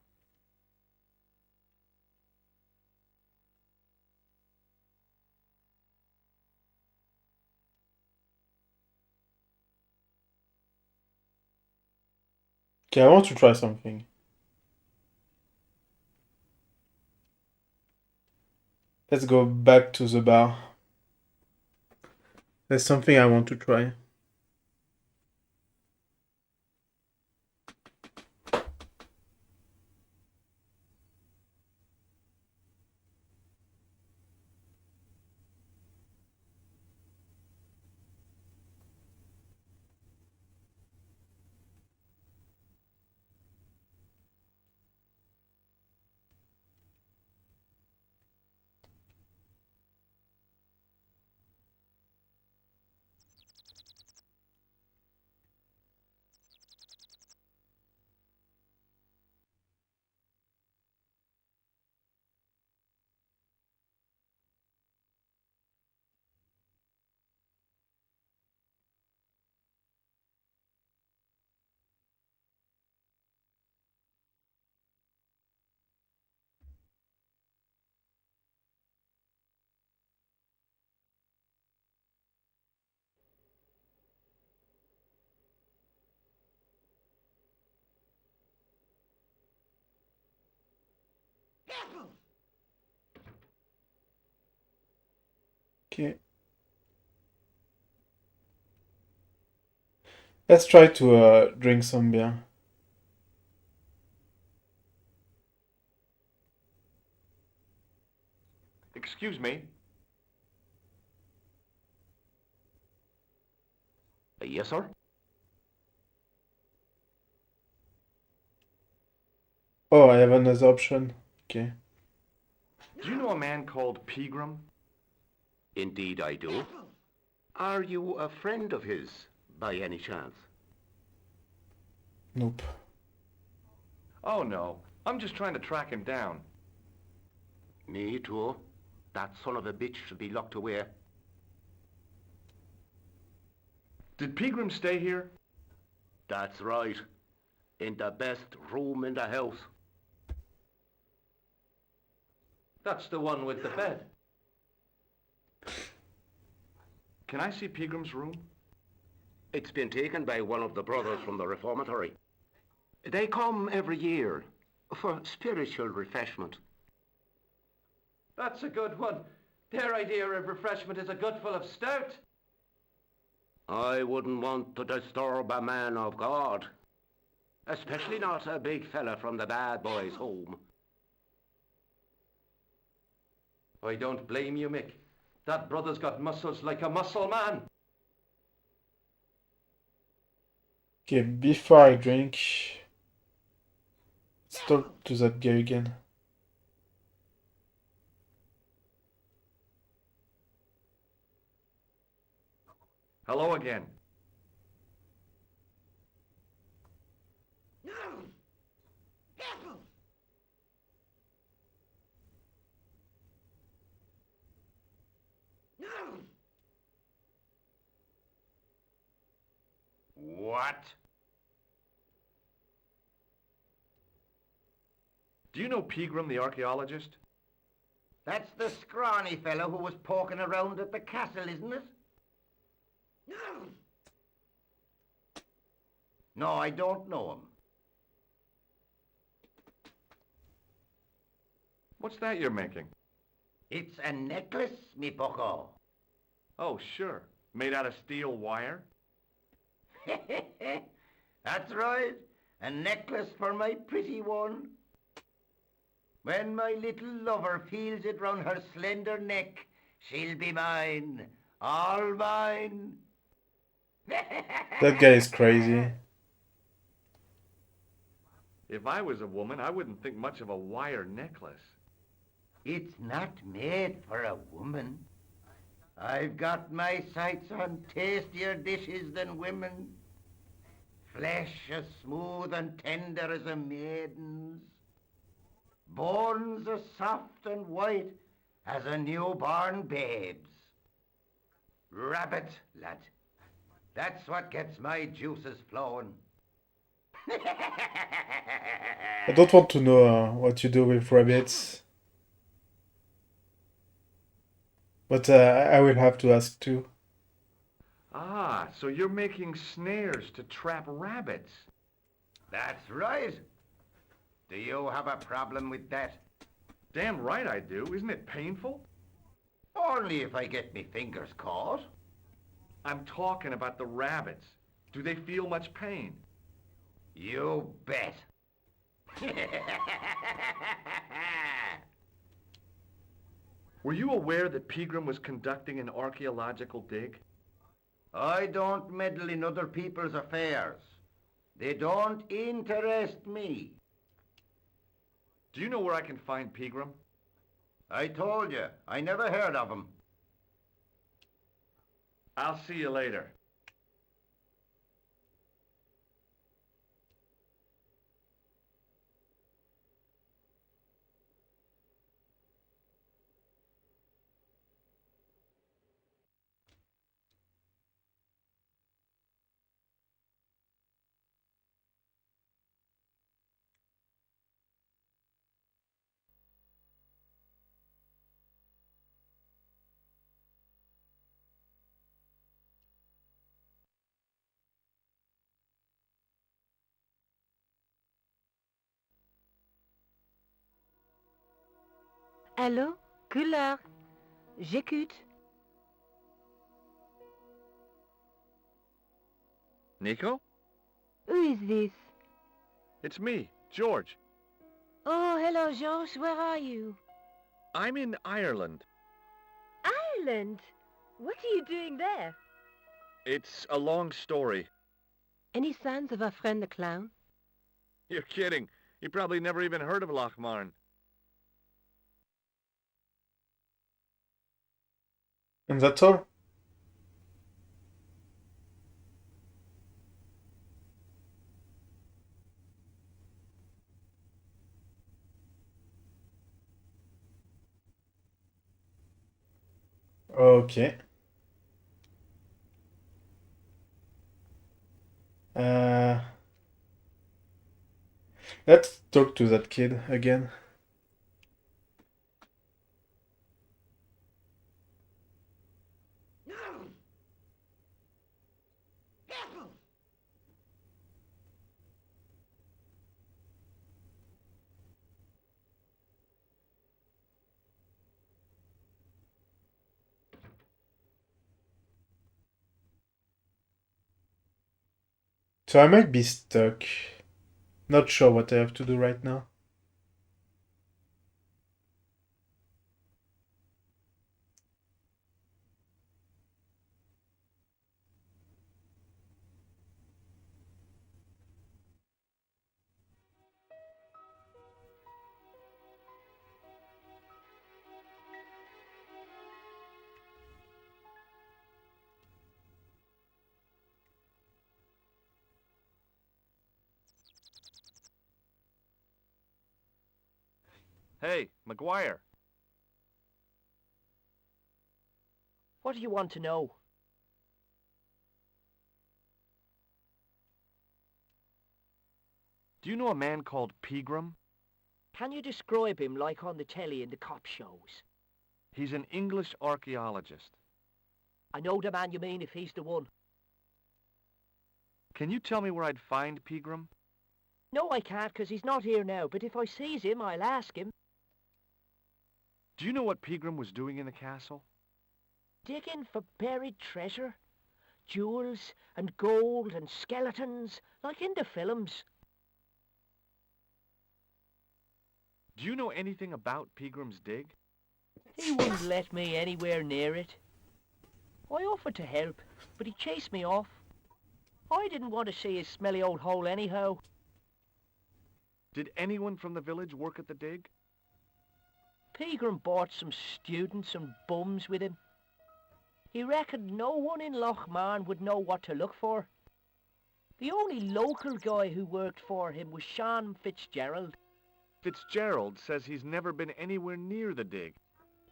Okay, I want to try something. Let's go back to the bar. There's something I want to try. Okay. Let's try to drink some beer. Excuse me. Yes, sir? Oh, I have another option. Okay. Do you know a man called Pegram? Indeed I do. Are you a friend of his, by any chance? Nope. Oh, no. I'm just trying to track him down. Me too. That son of a bitch should be locked away. Did Pegram stay here? That's right. In the best room in the house. That's the one with the bed. Can I see Pegram's room? It's been taken by one of the brothers from the reformatory. They come every year for spiritual refreshment. That's a good one. Their idea of refreshment is a gutful of stout. I wouldn't want to disturb a man of God. Especially not a big fella from the bad boys' home. I don't blame you, Mick. That brother's got muscles like a muscle man. Okay, before I drink, let's talk to that guy again. Hello again. What? Do you know Pegram, the archaeologist? That's the scrawny fellow who was poking around at the castle, isn't it? No, I don't know him. What's that you're making? It's a necklace, me bucko. Oh, sure. Made out of steel wire? That's right. A necklace for my pretty one. When my little lover feels it round her slender neck, she'll be mine. All mine. That guy is crazy. If I was a woman, I wouldn't think much of a wire necklace. It's not made for a woman. I've got my sights on tastier dishes than women. Flesh as smooth and tender as a maiden's. Bones as soft and white as a newborn babe's. Rabbit, lad. That's what gets my juices flowing. I don't want to know what you do with rabbits. But I will have to ask too. Ah, so you're making snares to trap rabbits. That's right. Do you have a problem with that? Damn right I do. Isn't it painful? Only if I get me fingers caught. I'm talking about the rabbits. Do they feel much pain? You bet. Were you aware that Pegram was conducting an archaeological dig? I don't meddle in other people's affairs. They don't interest me. Do you know where I can find Pegram? I told you, I never heard of him. I'll see you later. Allô? Couleur. J'écoute. Nico? Who is this? It's me, George. Oh, hello, George. Where are you? I'm in Ireland. Ireland? What are you doing there? It's a long story. Any signs of our friend the clown? You're kidding. You probably never even heard of Loch Marn. And that's all? Okay. Uh, let's talk to that kid again. So I might be stuck. Not sure what I have to do right now. Hey, McGuire. What do you want to know? Do you know a man called Pegram? Can you describe him like on the telly in the cop shows? He's an English archaeologist. I know the man you mean if he's the one. Can you tell me where I'd find Pegram? No, I can't, 'cause he's not here now, but if I sees him, I'll ask him. Do you know what Pegram was doing in the castle? Digging for buried treasure. Jewels and gold and skeletons, like in the films. Do you know anything about Pegram's dig? He wouldn't let me anywhere near it. I offered to help, but he chased me off. I didn't want to see his smelly old hole anyhow. Did anyone from the village work at the dig? Pegram brought some students and bums with him. He reckoned no one in Loch Marn would know what to look for. The only local guy who worked for him was Sean Fitzgerald. Fitzgerald says he's never been anywhere near the dig.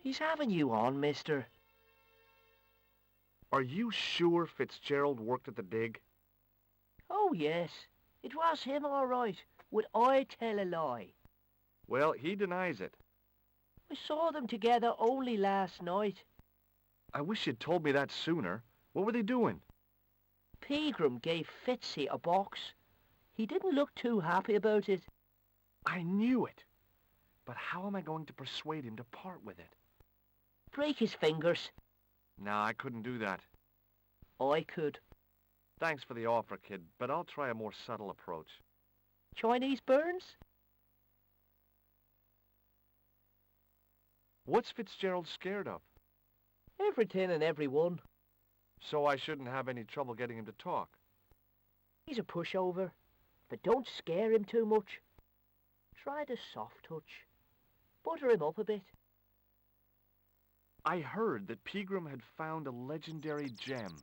He's having you on, mister. Are you sure Fitzgerald worked at the dig? Oh, yes. It was him, all right. Would I tell a lie? Well, he denies it. I saw them together only last night. I wish you'd told me that sooner. What were they doing? Pegram gave Fitzy a box. He didn't look too happy about it. I knew it. But how am I going to persuade him to part with it? Break his fingers. No, I couldn't do that. I could. Thanks for the offer, kid, but I'll try a more subtle approach. Chinese burns? What's Fitzgerald scared of? Everything and everyone. So I shouldn't have any trouble getting him to talk. He's a pushover, but don't scare him too much. Try the soft touch. Butter him up a bit. I heard that Pegram had found a legendary gem.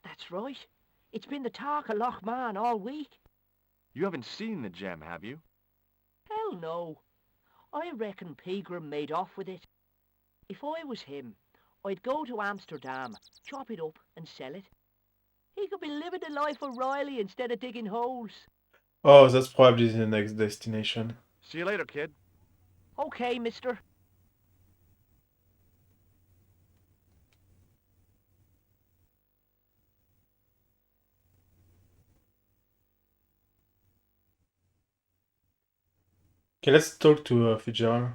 That's right. It's been the talk of Loch Marn all week. You haven't seen the gem, have you? Hell no. I reckon Pegram made off with it. If I was him, I'd go to Amsterdam, chop it up and sell it. He could be living the life of Riley instead of digging holes. Oh, that's probably the next destination. See you later, kid. Okay, mister. Okay, let's talk to Fitzgerald.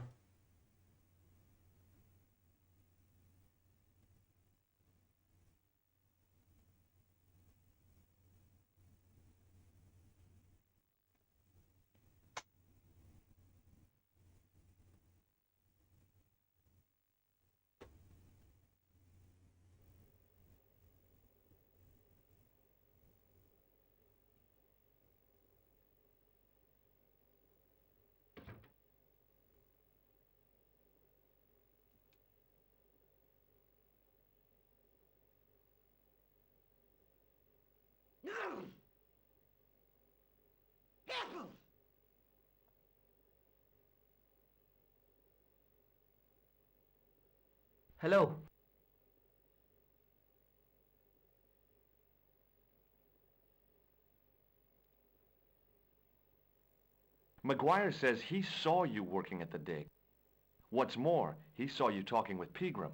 Hello. McGuire says he saw you working at the dig. What's more, he saw you talking with Pegram.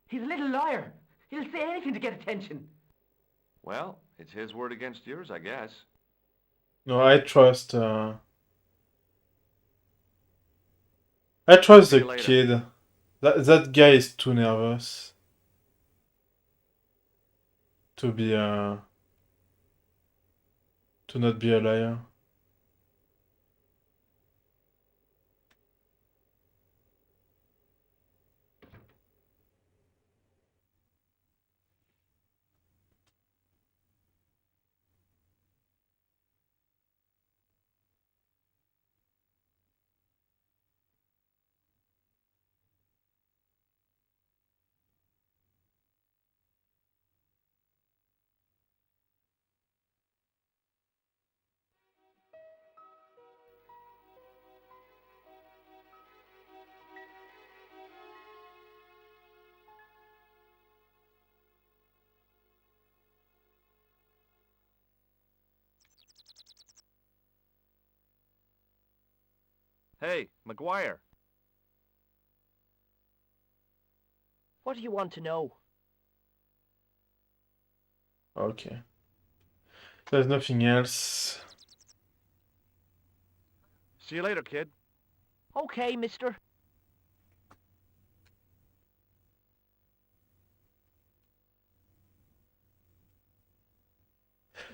He's a little liar. He'll say anything to get attention. Well, it's his word against yours, I guess. No, I trust the kid. That guy is too nervous to be to not be a liar. Hey, McGuire. What do you want to know? Okay. There's nothing else. See you later, kid. Okay, mister.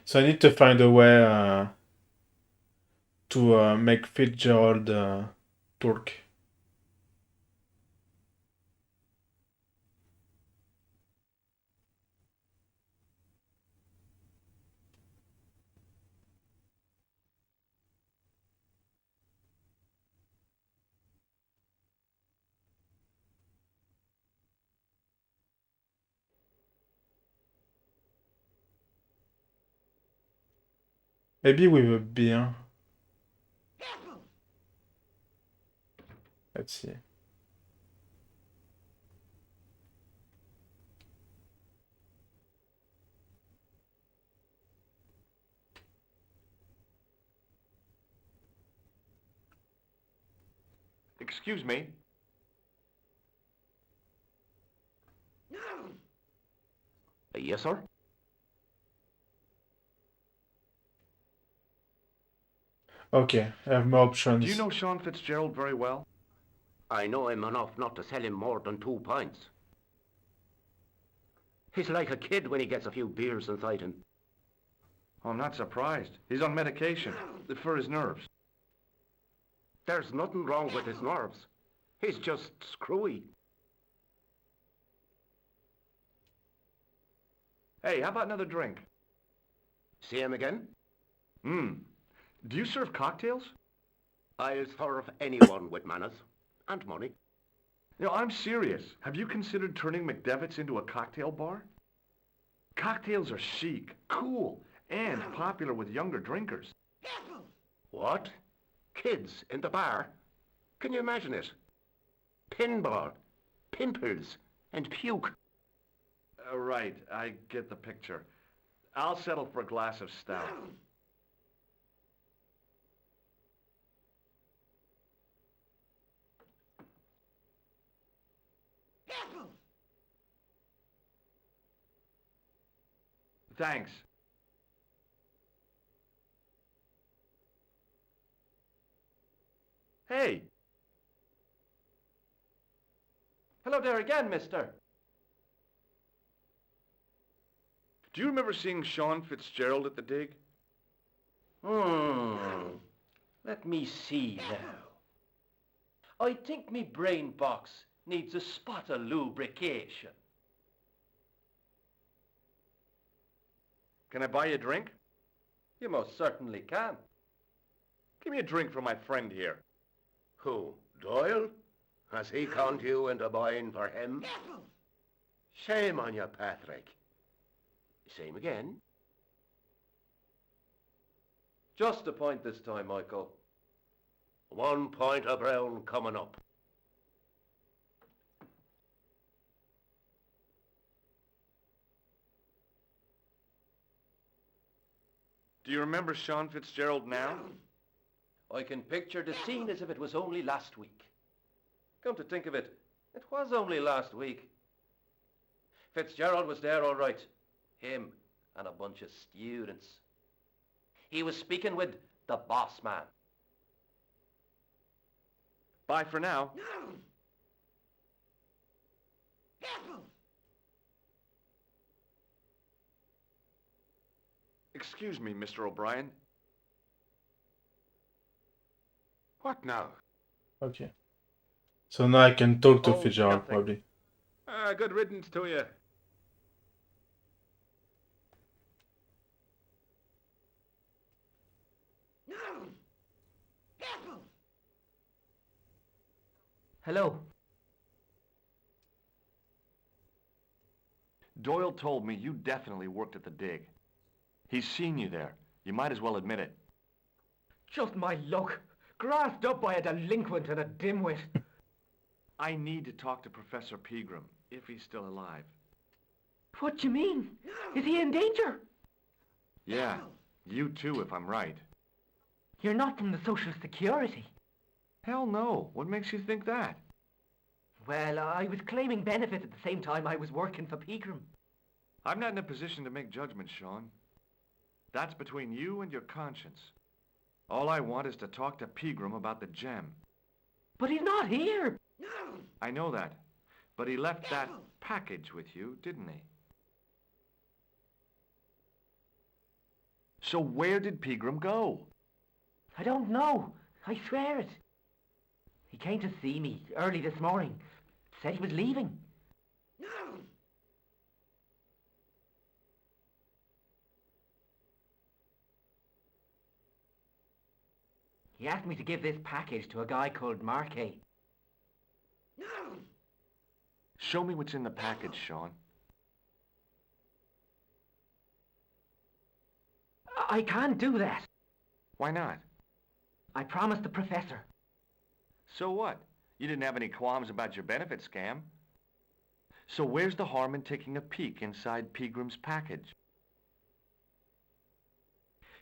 So I need to find a way to make Fitzgerald talk. Maybe with a beer. Let's see. Excuse me. Yes, sir? Okay, I have more options. Do you know Sean Fitzgerald very well? I know him enough not to sell him more than 2 pints. He's like a kid when he gets a few beers inside him. Oh, I'm not surprised. He's on medication for his nerves. There's nothing wrong with his nerves. He's just screwy. Hey, how about another drink? See him again? Do you serve cocktails? I'll serve anyone with manners and money. You know, I'm serious. Have you considered turning McDevitt's into a cocktail bar? Cocktails are chic, cool, and popular with younger drinkers. What? Kids in the bar? Can you imagine it? Pinball, pimples, and puke. Right, I get the picture. I'll settle for a glass of stout. Thanks. Hey. Hello there again, mister. Do you remember seeing Sean Fitzgerald at the dig? Let me see now. I think me brain box needs a spot of lubrication. Can I buy you a drink? You most certainly can. Give me a drink for my friend here. Who? Doyle? Has he conned you into buying for him? Shame on you, Patrick. Same again. Just a point this time, Michael. 1 point of brown coming up. Do you remember Sean Fitzgerald now? I can picture the scene as if it was only last week. Come to think of it, it was only last week. Fitzgerald was there all right. Him and a bunch of students. He was speaking with the boss man. Bye for now. Excuse me, Mr. O'Brien. What now? Okay. So now I can talk to Oh, Fitzgerald, nothing. probably. Good riddance to you. Hello. Doyle told me you definitely worked at the dig. He's seen you there. You might as well admit it. Just my luck. Grasped up by a delinquent and a dimwit. I need to talk to Professor Pegram, if he's still alive. What do you mean? Is he in danger? Yeah, you too, if I'm right. You're not from the Social Security. Hell no. What makes you think that? Well, I was claiming benefits at the same time I was working for Pegram. I'm not in a position to make judgments, Sean. That's between you and your conscience. All I want is to talk to Pegram about the gem. But he's not here. I know that. But he left that package with you, didn't he? So where did Pegram go? I don't know. I swear it. He came to see me early this morning. Said he was leaving. He asked me to give this package to a guy called Marquet. Show me what's in the package, Sean. I can't do that. Why not? I promised the professor. So what? You didn't have any qualms about your benefit scam. So where's the harm in taking a peek inside Pegram's package?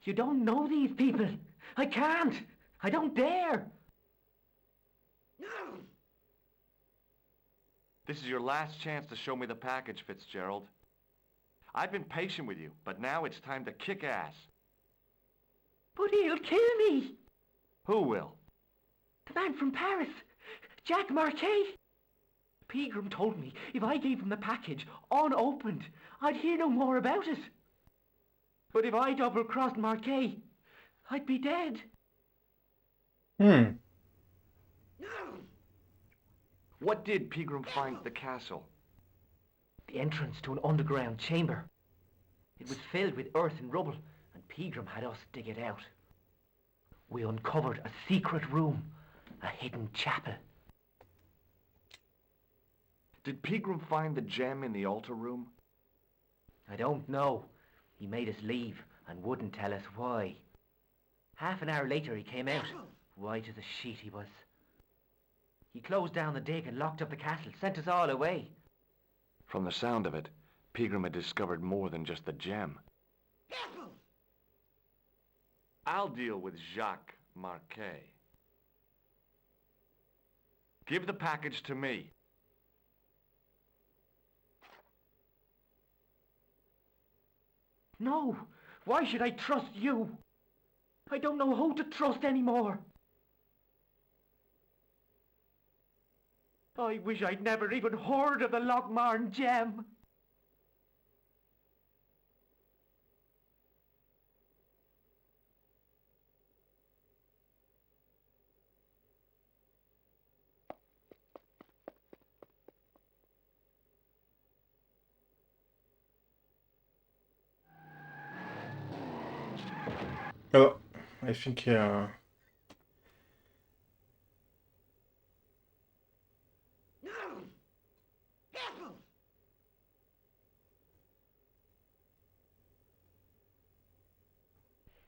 You don't know these people. I can't. I don't dare. This is your last chance to show me the package, Fitzgerald. I've been patient with you, but now it's time to kick ass. But he'll kill me. Who will? The man from Paris, Jack Marquet. Pegram told me if I gave him the package unopened, I'd hear no more about it. But if I double-crossed Marquet, I'd be dead. What did Pegram find at the castle? The entrance to an underground chamber. It was filled with earth and rubble, and Pegram had us dig it out. We uncovered a secret room, a hidden chapel. Did Pegram find the gem in the altar room? I don't know. He made us leave and wouldn't tell us why. Half an hour later he came out, white as a sheet he was. He closed down the dig and locked up the castle, sent us all away. From the sound of it, Pegram had discovered more than just the gem. I'll deal with Jacques Marquet. Give the package to me. No, why should I trust you? I don't know who to trust anymore. I wish I'd never even heard of the Lochmarn gem. Oh, I think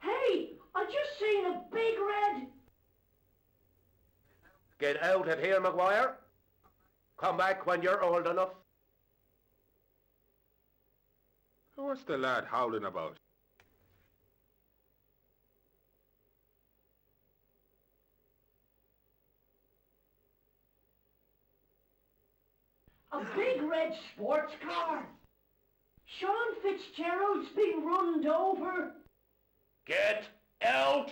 Hey, I just you big red! Get out of here, Maguire. Come back when you're old enough. What's the lad howling about? A big red sports car! Sean Fitzgerald's been runned over! Get out!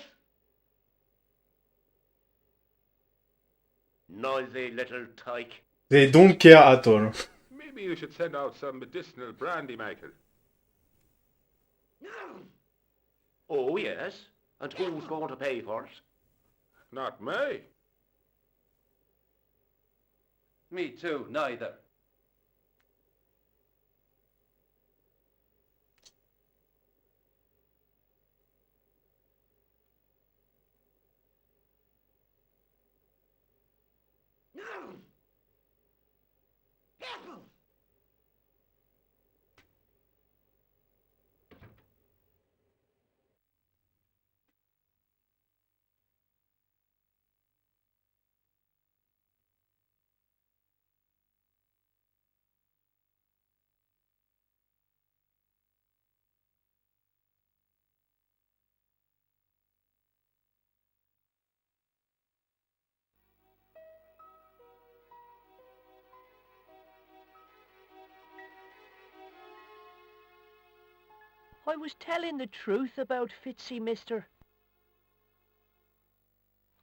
Noisy little tyke. They don't care at all. Maybe you should send out some medicinal brandy, Michael. Oh, yes. And who's going to pay for it? Not me. Me too, neither. I was telling the truth about Fitzy, mister.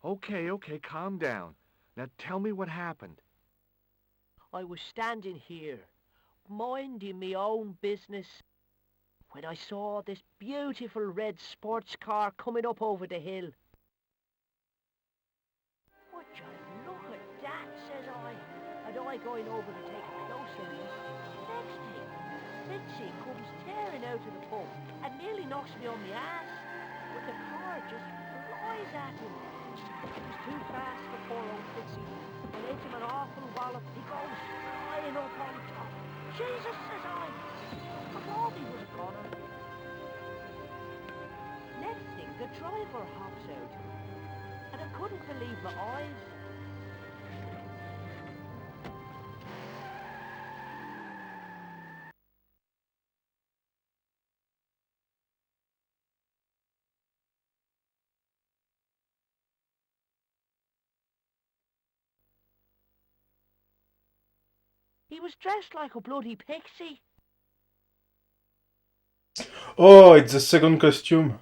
Okay, calm down. Now tell me what happened. I was standing here, minding me own business, when I saw this beautiful red sports car coming up over the hill. Would you look at that, says I, and I going over to take a closer look. Next thing, Fitzy comes tearing out of the pub and nearly knocks me on the ass, but the car just flies at him. It was too fast for poor old Fitzy. I gave him an awful wallop. He goes flying up on top. Jesus, says I. I thought he was gonna. Next thing, the driver hops out, and I couldn't believe my eyes. He was dressed like a bloody pixie. Oh, it's the second costume.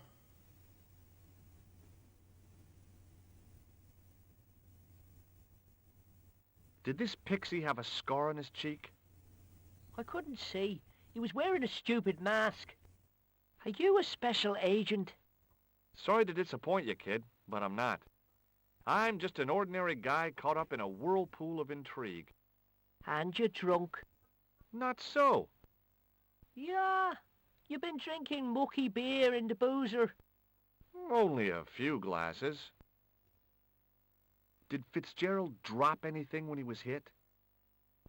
Did this pixie have a scar on his cheek? I couldn't see. He was wearing a stupid mask. Are you a special agent? Sorry to disappoint you, kid, but I'm not. I'm just an ordinary guy caught up in a whirlpool of intrigue. And you're drunk. Not so. Yeah, you've been drinking mucky beer in the boozer. Only a few glasses. Did Fitzgerald drop anything when he was hit?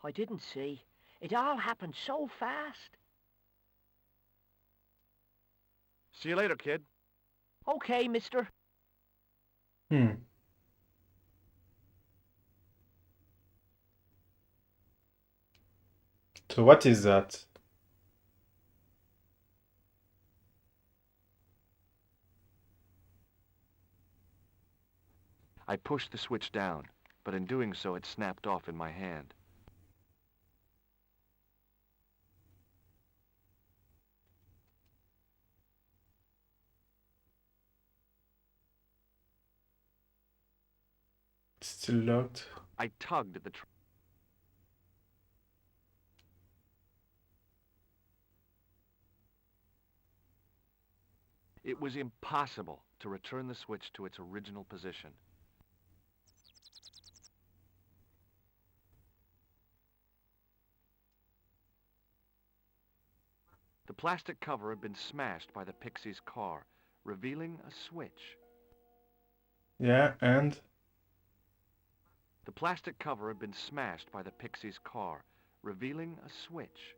I didn't see. It all happened so fast. See you later, kid. Okay, mister. So what is that? I pushed the switch down, but in doing so it snapped off in my hand. It's still locked. I tugged at the It was impossible to return the switch to its original position. The plastic cover had been smashed by the Pixie's car, revealing a switch. Yeah, and? The plastic cover had been smashed by the Pixie's car, revealing a switch.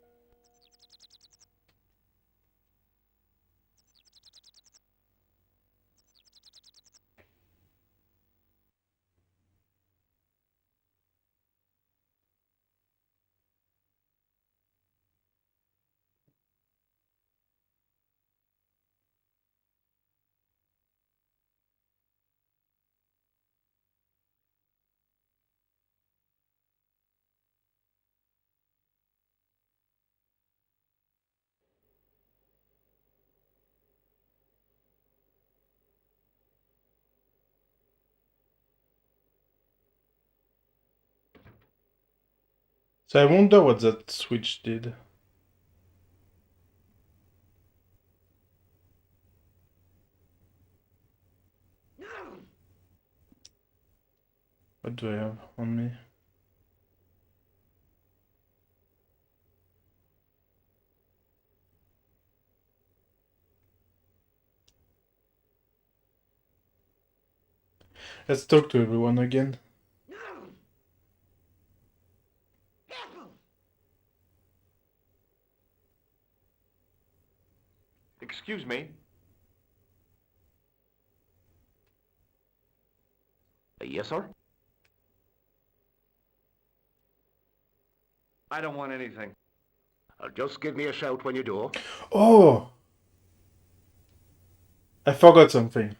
So I wonder what that switch did. What do I have on me? Let's talk to everyone again. Excuse me? Yes, sir? I don't want anything. Just give me a shout when you do. Oh! I forgot something.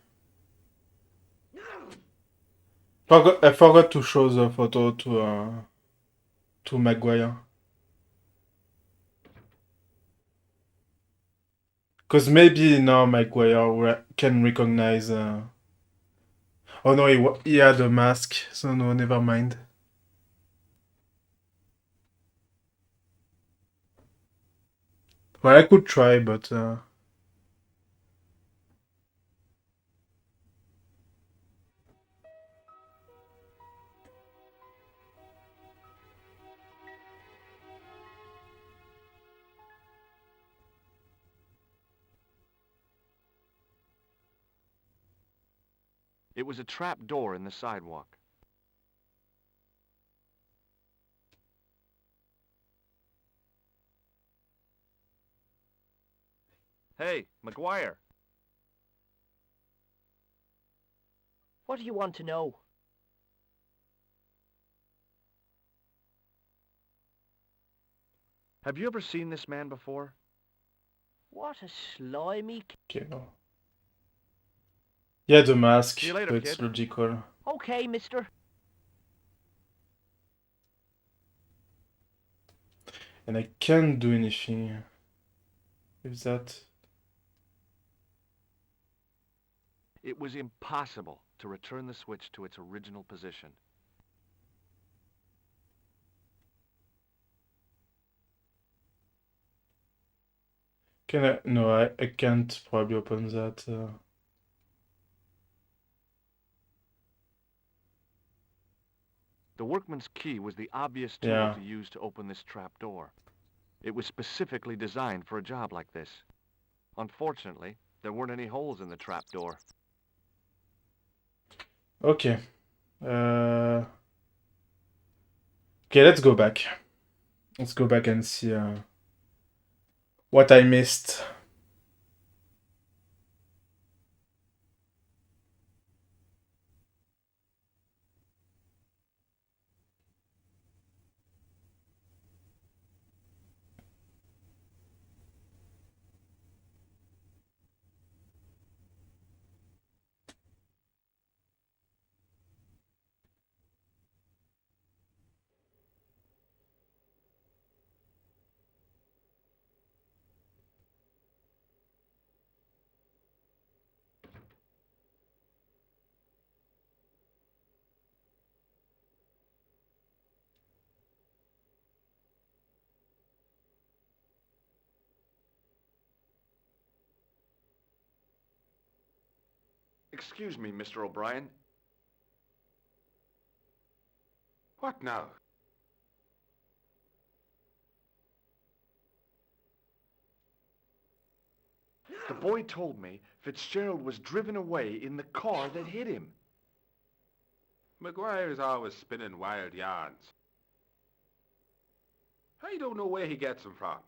I forgot to show the photo to Maguire. Because maybe now Maguire can recognize... Oh no, he had a mask, so no, never mind. Well, I could try, but... It was a trap door in the sidewalk. Hey, McGuire. What do you want to know? Have you ever seen this man before? What a slimy... Okay, no. He had a mask, See you later, so it's kid. logical. Okay, mister. And I can't do anything with that. It was impossible to return the switch to its original position. Can I? No, I can't probably open that. The workman's key was the obvious tool Yeah. to use to open this trap door. It was specifically designed for a job like this. Unfortunately, there weren't any holes in the trap door. Okay. Okay, let's go back. Let's go back and see what I missed. Excuse me, Mr. O'Brien. What now? The boy told me Fitzgerald was driven away in the car that hit him. McGuire is always spinning wild yarns. I don't know where he gets them from.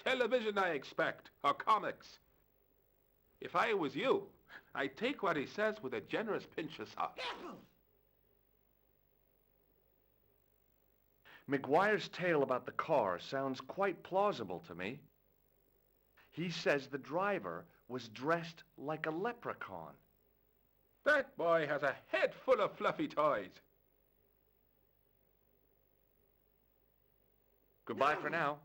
Television, I expect, or comics. If I was you, I'd take what he says with a generous pinch of salt. McGuire's tale about the car sounds quite plausible to me. He says the driver was dressed like a leprechaun. That boy has a head full of fluffy toys. Goodbye for now.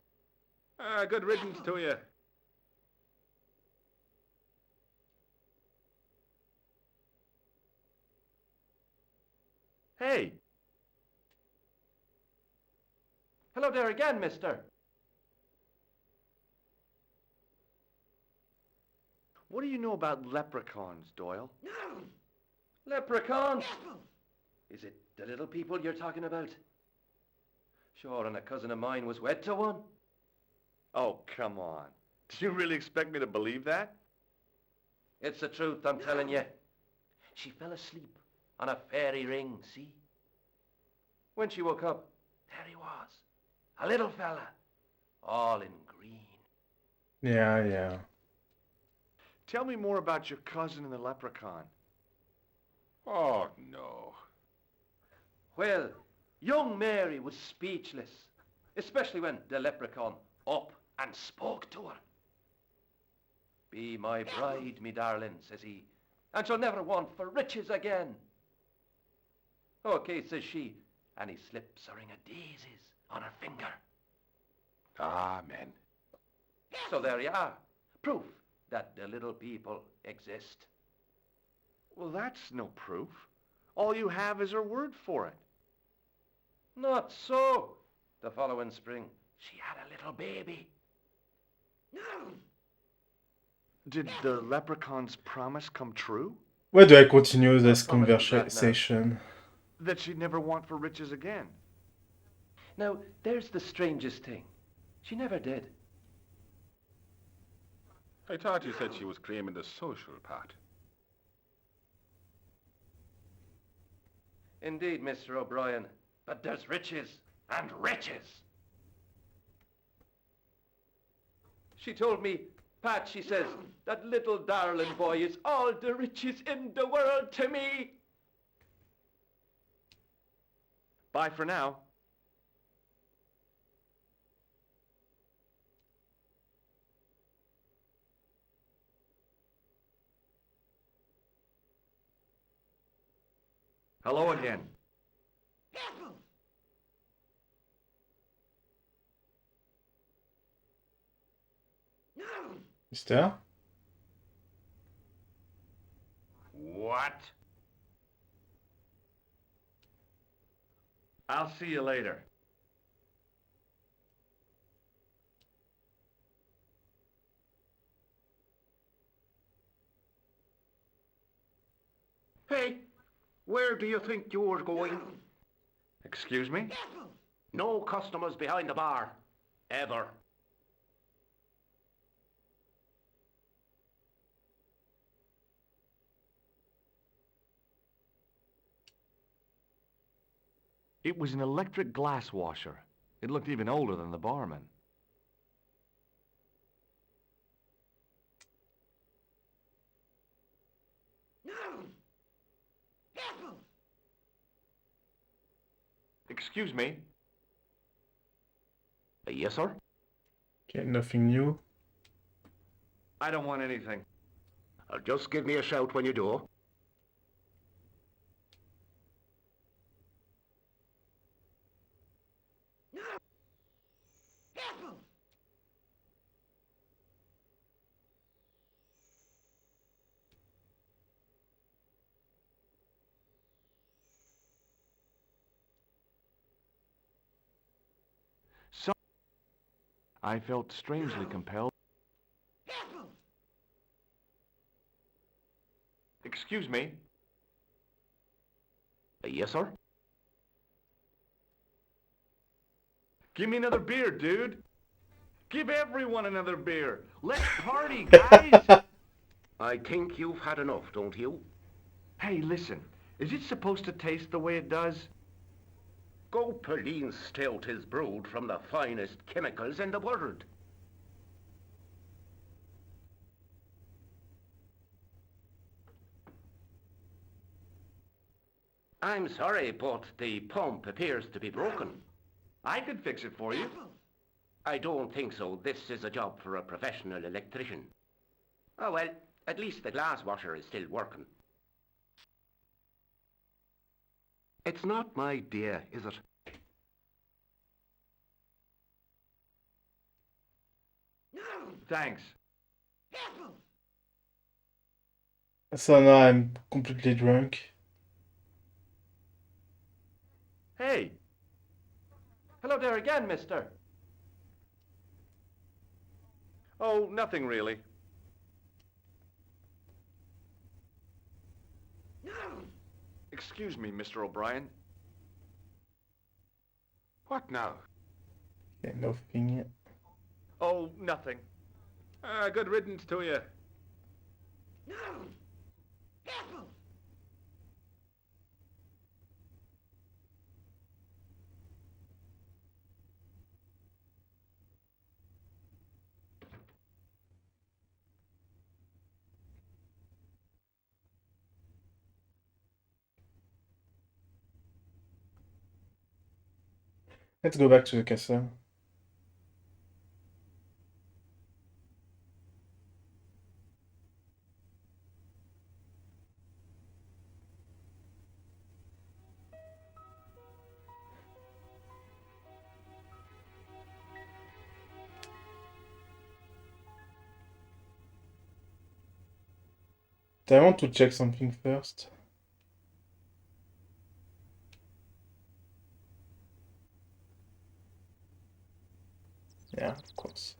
Good riddance to you. Hey! Hello there again, mister. What do you know about leprechauns, Doyle? Leprechauns? Is it the little people you're talking about? Sure, and a cousin of mine was wed to one. Oh, come on. Do you really expect me to believe that? It's the truth, I'm telling you. She fell asleep on a fairy ring, see? When she woke up, there he was. A little fella, all in green. Yeah. Tell me more about your cousin and the leprechaun. Oh, no. Well, young Mary was speechless, especially when the leprechaun up and spoke to her. Be my bride, me darling, says he, and she'll never want for riches again. Okay, says she, and he slips a ring of daisies on her finger. Amen. So there you are, proof that the little people exist. Well, that's no proof. All you have is her word for it. Not so. The following spring, she had a little baby. Did the leprechaun's promise come true? Where do I continue this What promise was that now? conversation? That she'd never want for riches again. Now, there's the strangest thing. She never did. I thought you said she was claiming the social part. Indeed, Mr. O'Brien. But there's riches and riches. She told me, Pat, she says, that little darling boy is all the riches in the world to me. Bye for now. Hello again. Mister? What? I'll see you later. Hey, where do you think you're going? Excuse me? No customers behind the bar. Ever. It was an electric glass washer. It looked even older than the barman. Excuse me? Yes, sir? Okay, nothing new. I don't want anything. Just give me a shout when you do. I felt strangely compelled. Excuse me? Yes, sir? Give me another beer, dude. Give everyone another beer. Let's party, guys. I think you've had enough, don't you? Hey, listen. Is it supposed to taste the way it does? Gopaline stout is brewed from the finest chemicals in the world. I'm sorry, but the pump appears to be broken. I could fix it for you. I don't think so. This is a job for a professional electrician. Oh, well, at least the glass washer is still working. It's not my dear, is it? Thanks. So now I'm completely drunk. Hey. Hello there again, mister. Oh, nothing really. Excuse me, Mr. O'Brien. What now? Yeah, nothing. Oh, nothing. Good riddance to you. Let's go back to the castle. I want to check something first. Yeah, of course.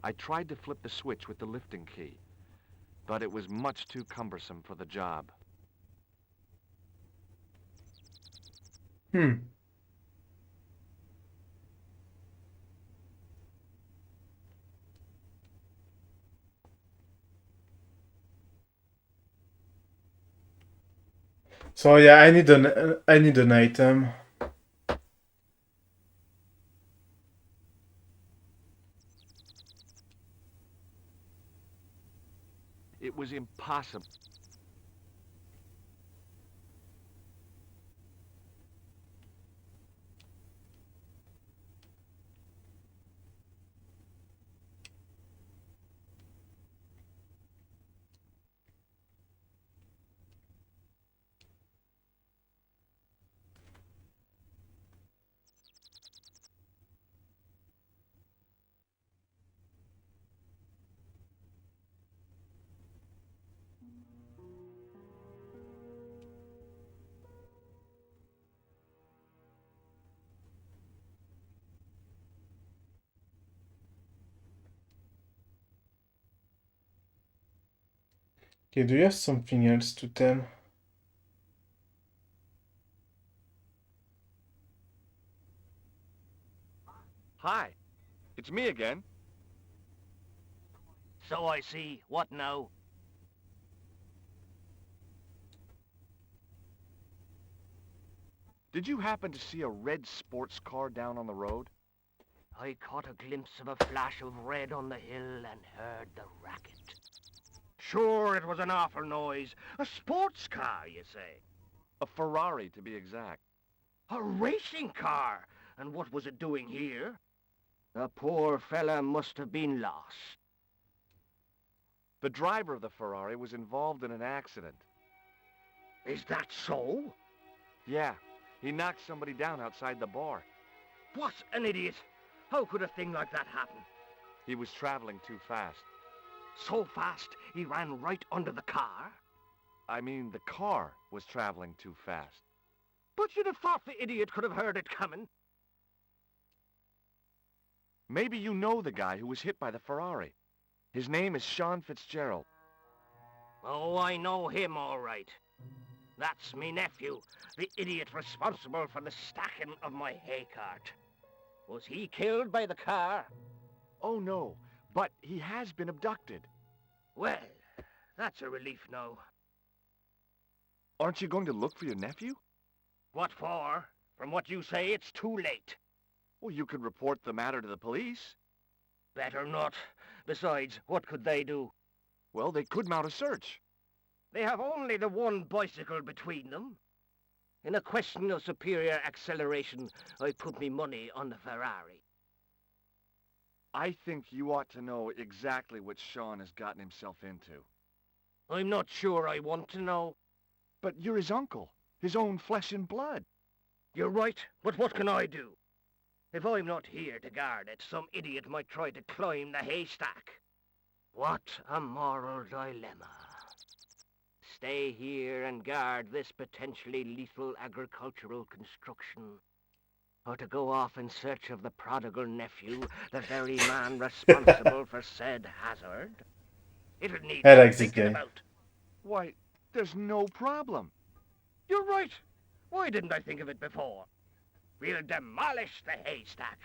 I tried to flip the switch with the lifting key, but it was much too cumbersome for the job. So yeah, I need an item. It was impossible. Okay, do you have something else to tell? Hi, it's me again. So I see. What now? Did you happen to see a red sports car down on the road? I caught a glimpse of a flash of red on the hill and heard the racket. Sure, it was an awful noise. A sports car, you say? A Ferrari, to be exact. A racing car? And what was it doing here? The poor fella must have been lost. The driver of the Ferrari was involved in an accident. Is that so? Yeah, he knocked somebody down outside the bar. What an idiot! How could a thing like that happen? He was traveling too fast. So fast, he ran right under the car? I mean, the car was traveling too fast. But you'd have thought the idiot could have heard it coming. Maybe you know the guy who was hit by the Ferrari. His name is Sean Fitzgerald. Oh, I know him all right. That's me nephew, the idiot responsible for the stacking of my hay cart. Was he killed by the car? Oh, no, but he has been abducted. Well, that's a relief now. Aren't you going to look for your nephew? What for? From what you say, it's too late. Well, you could report the matter to the police. Better not. Besides, what could they do? Well, they could mount a search. They have only the one bicycle between them. In a question of superior acceleration, I put me money on the Ferrari. I think you ought to know exactly what Sean has gotten himself into. I'm not sure I want to know. But you're his uncle, his own flesh and blood. You're right, but what can I do? If I'm not here to guard it, some idiot might try to climb the haystack. What a moral dilemma. Stay here and guard this potentially lethal agricultural construction, or to go off in search of the prodigal nephew, the very man responsible for said hazard? It'll need I some like this thinking guy. about. Why, there's no problem. You're right. Why didn't I think of it before? We'll demolish the haystack.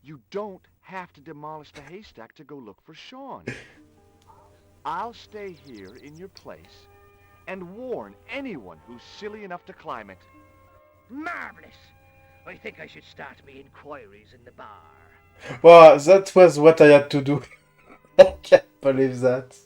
You don't have to demolish the haystack to go look for Sean. I'll stay here in your place and warn anyone who's silly enough to climb it. Marvelous. I think I should start me inquiries in the bar. Well, that was what I had to do. I can't believe that.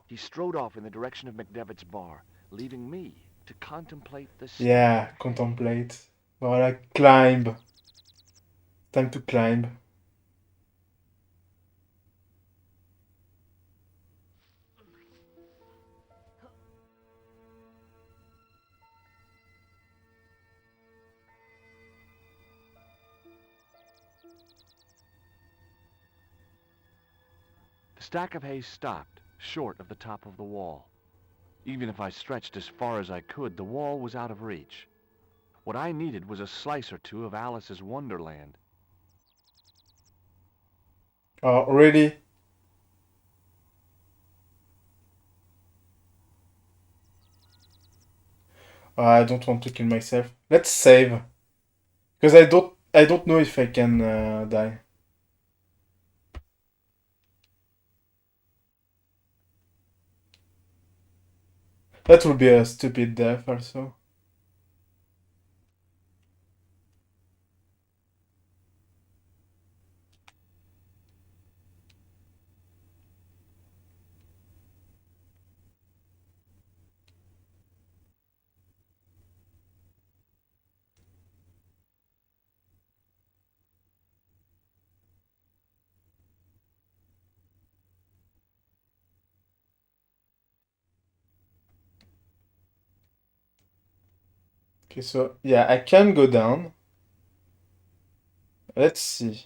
He strode off in the direction of McDevitt's bar, leaving me to contemplate the scene. Yeah, contemplate. Voilà, climb. Time to climb. The stack of hay stopped, short of the top of the wall. Even if I stretched as far as I could, the wall was out of reach. What I needed was a slice or two of Alice's Wonderland. Oh, really? I don't want to kill myself. Let's save. Because I don't know if I can die. That would be a stupid death also. Okay, so yeah, I can go down. Let's see.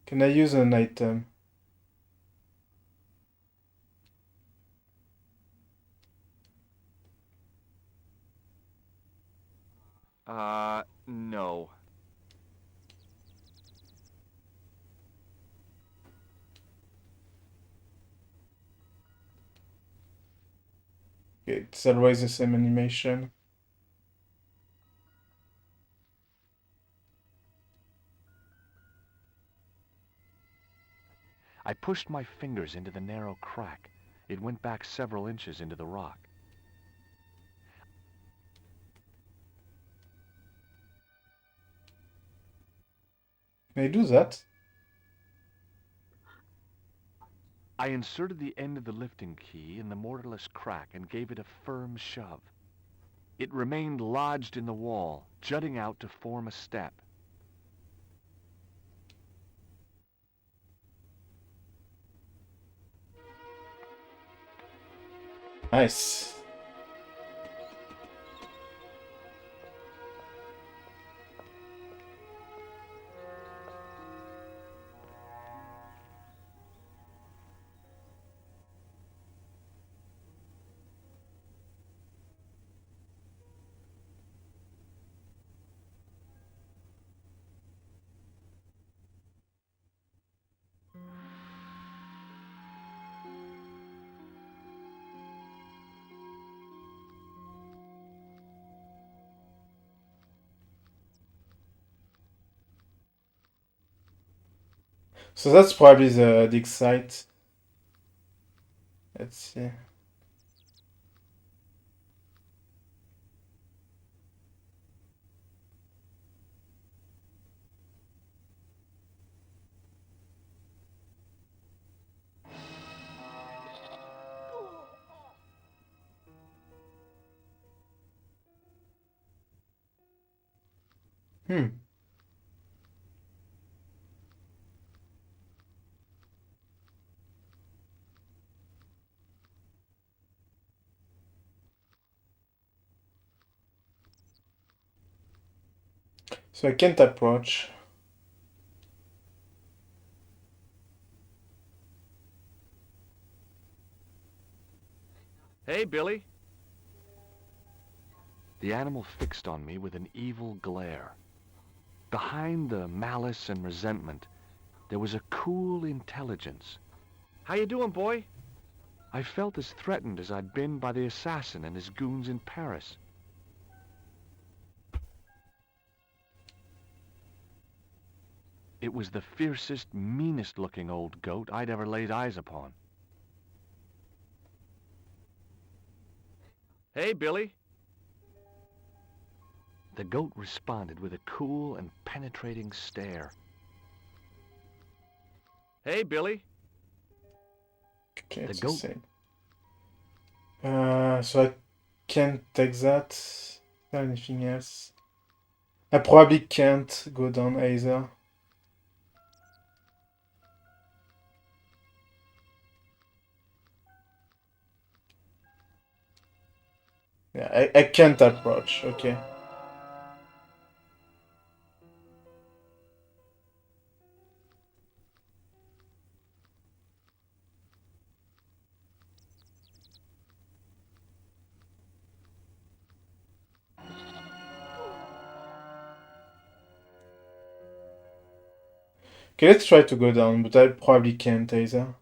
Can I use an item? No. Okay, it's always the same animation. I pushed my fingers into the narrow crack. It went back several inches into the rock. Can I do that? I inserted the end of the lifting key in the mortarless crack and gave it a firm shove. It remained lodged in the wall, jutting out to form a step. Nice. So that's probably the dig site. Let's see. Hmm. So I can't approach. Hey, Billy. The animal fixed on me with an evil glare. Behind the malice and resentment, there was a cool intelligence. How you doing, boy? I felt as threatened as I'd been by the assassin and his goons in Paris. It was the fiercest, meanest-looking old goat I'd ever laid eyes upon. Hey, Billy. The goat responded with a cool and penetrating stare. Hey, Billy. Okay, The it's the goat. same. So I can't take that. Is there anything else? I probably can't go down either. Yeah, I can't approach. Okay. Okay, let's try to go down, but I probably can't either.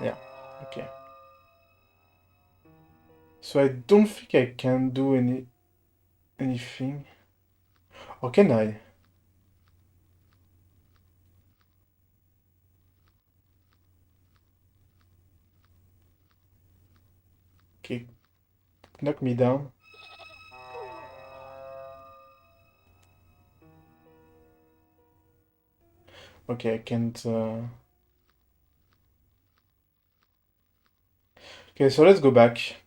Yeah, okay. So I don't think I can do anything. Or can I? Okay, knock me down. Okay, I can't. Okay, so let's go back.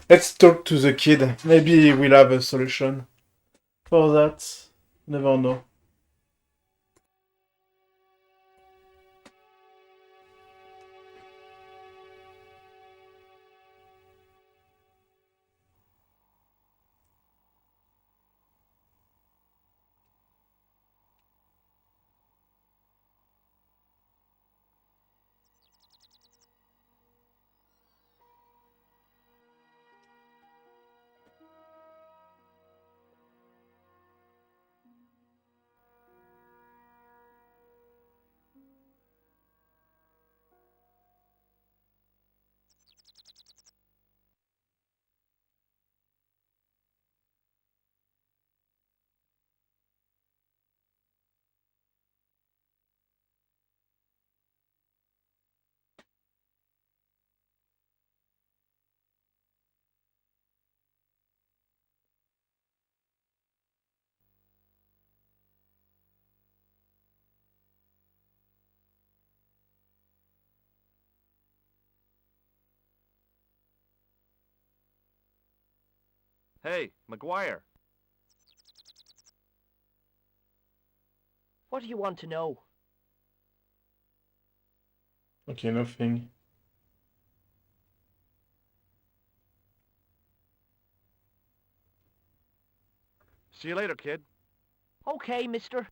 Let's talk to the kid. Maybe we'll have a solution for that. Never know. Hey, McGuire. What do you want to know? Okay, nothing. See you later, kid. Okay, mister.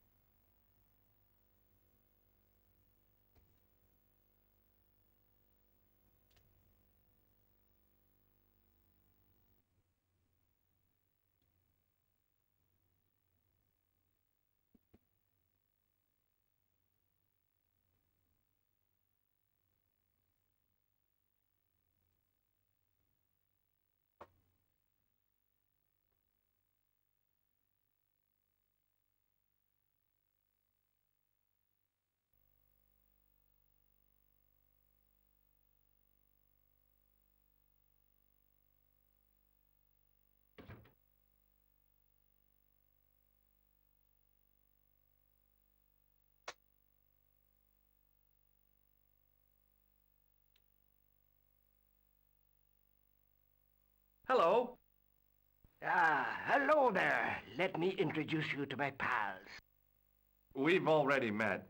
Hello. Hello there. Let me introduce you to my pals. We've already met.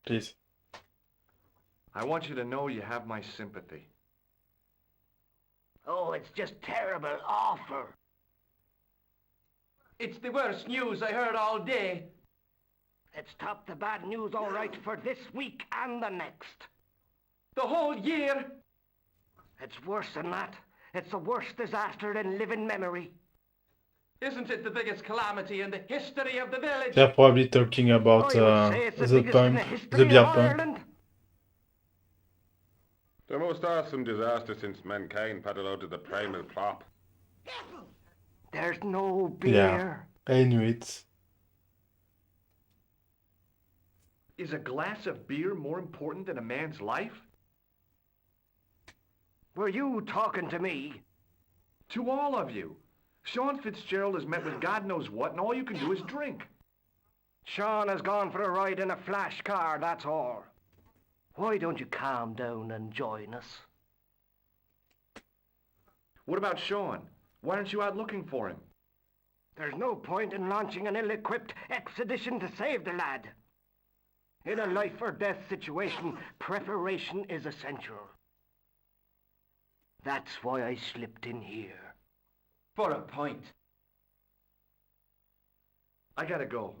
Please. I want you to know you have my sympathy. Oh, it's just terrible, awful. It's the worst news I heard all day. It's top the bad news all right for this week and the next. The whole year. It's worse than that. It's the worst disaster in living memory. Isn't it the biggest calamity in the history of the village? They're probably talking about Oh, you would say it's the the biggest in pump, the the history beer of pump. Ireland? The most awesome disaster since mankind paddled out of the primal plop. There's no Yeah, beer. I knew it. Is a glass of beer more important than a man's life? Were you talking to me? To all of you. Sean Fitzgerald has met with God knows what, and all you can do is drink. Sean has gone for a ride in a flash car, that's all. Why don't you calm down and join us? What about Sean? Why aren't you out looking for him? There's no point in launching an ill-equipped expedition to save the lad. In a life-or-death situation, preparation is essential. That's why I slipped in here. For a point. I gotta go.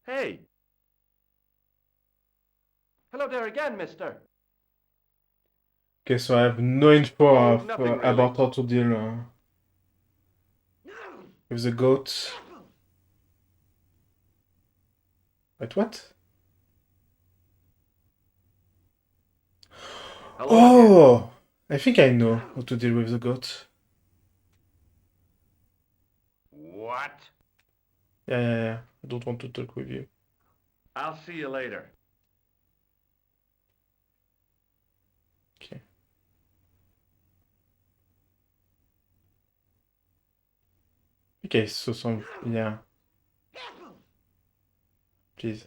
Hey! Hello there again, mister. Okay, so I have no info Oh, of, nothing really. about how to deal with the goat. Wait, what? Hello Oh! I think I know how to deal with the goat. What? Yeah. I don't want to talk with you. I'll see you later. Okay. Okay, so some... Yeah. Please.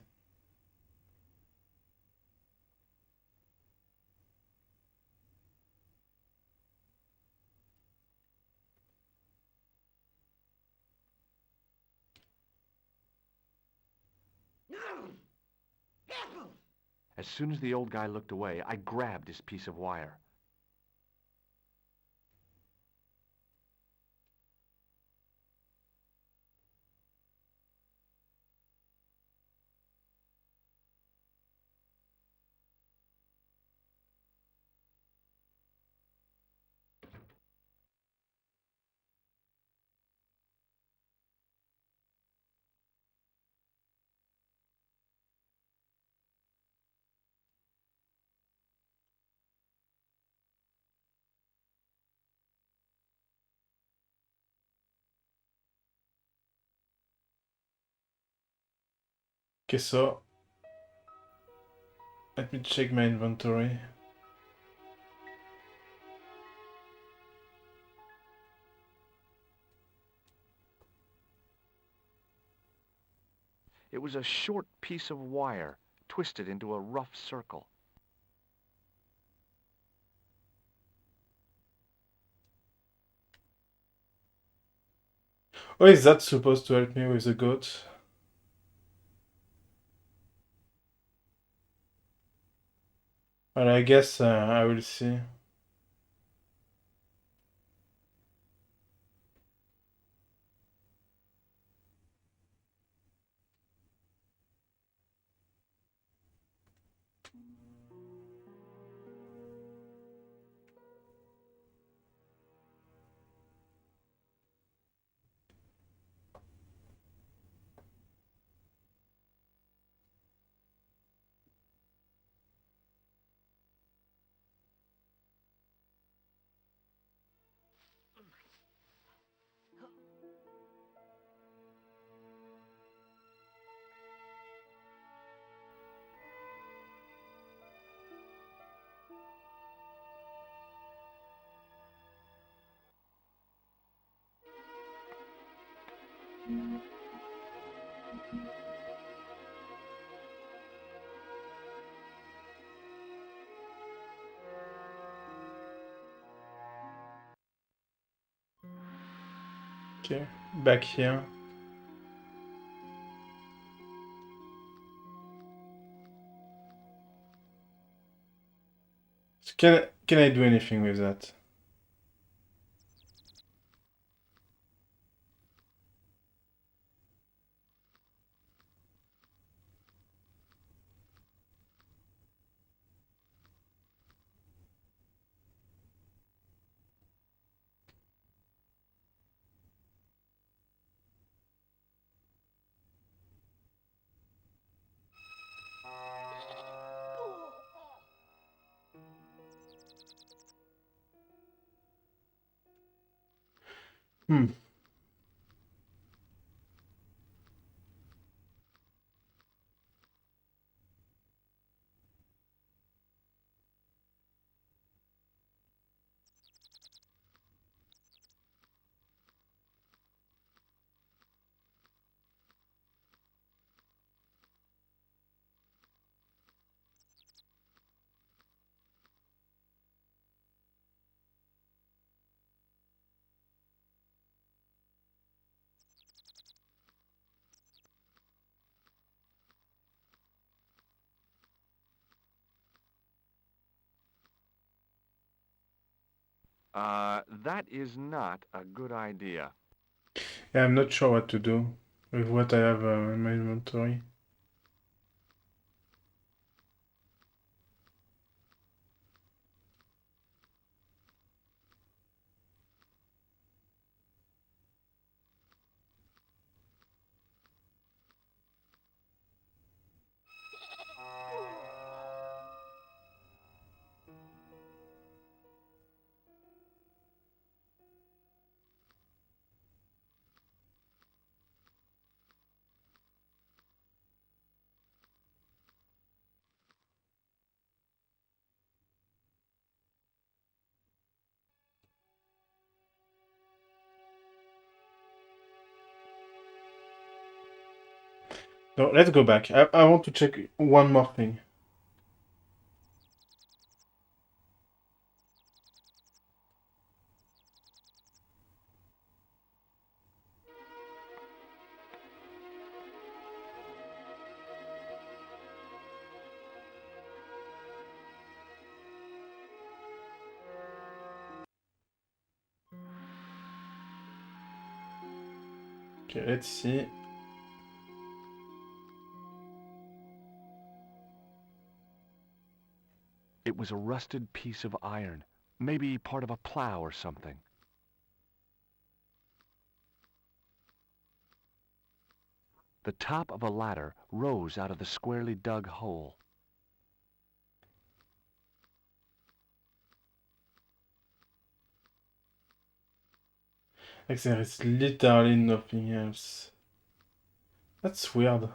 As soon as the old guy looked away, I grabbed his piece of wire. Okay, so... Let me check my inventory. It was a short piece of wire, twisted into a rough circle. Oh, is that supposed to help me with the goat? Well, I guess I will see. Okay, back here. So can I do anything with that? Hmm. That is not a good idea. Yeah, I'm not sure what to do with what I have in my inventory. No, let's go back. I want to check one more thing. Okay, let's see. It was a rusted piece of iron, maybe part of a plow or something. The top of a ladder rose out of the squarely dug hole. Like there is literally nothing else. That's weird.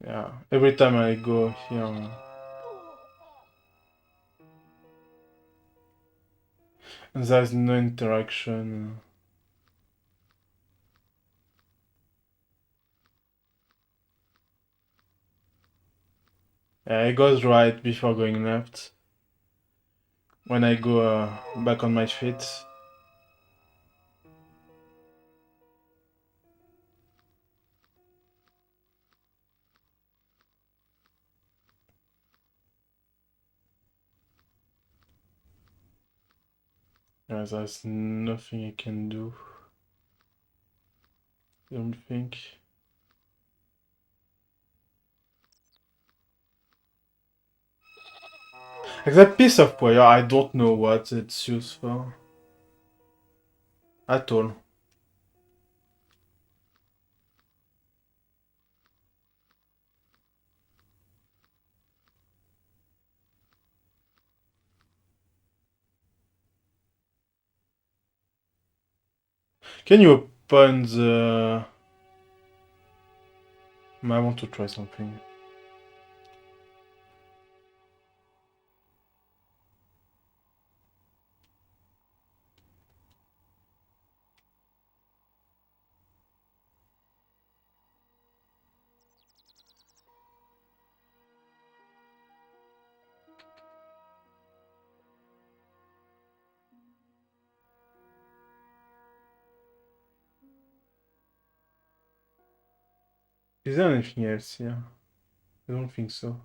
Yeah, every time I go here, there's no interaction. Yeah, it goes right before going left. When I go back on my feet. Yeah, there's nothing I can do. Don't think. Like that piece of wire, I don't know what it's used for. At all. Can you open the... I want to try something. Is there anything else here? I don't think so.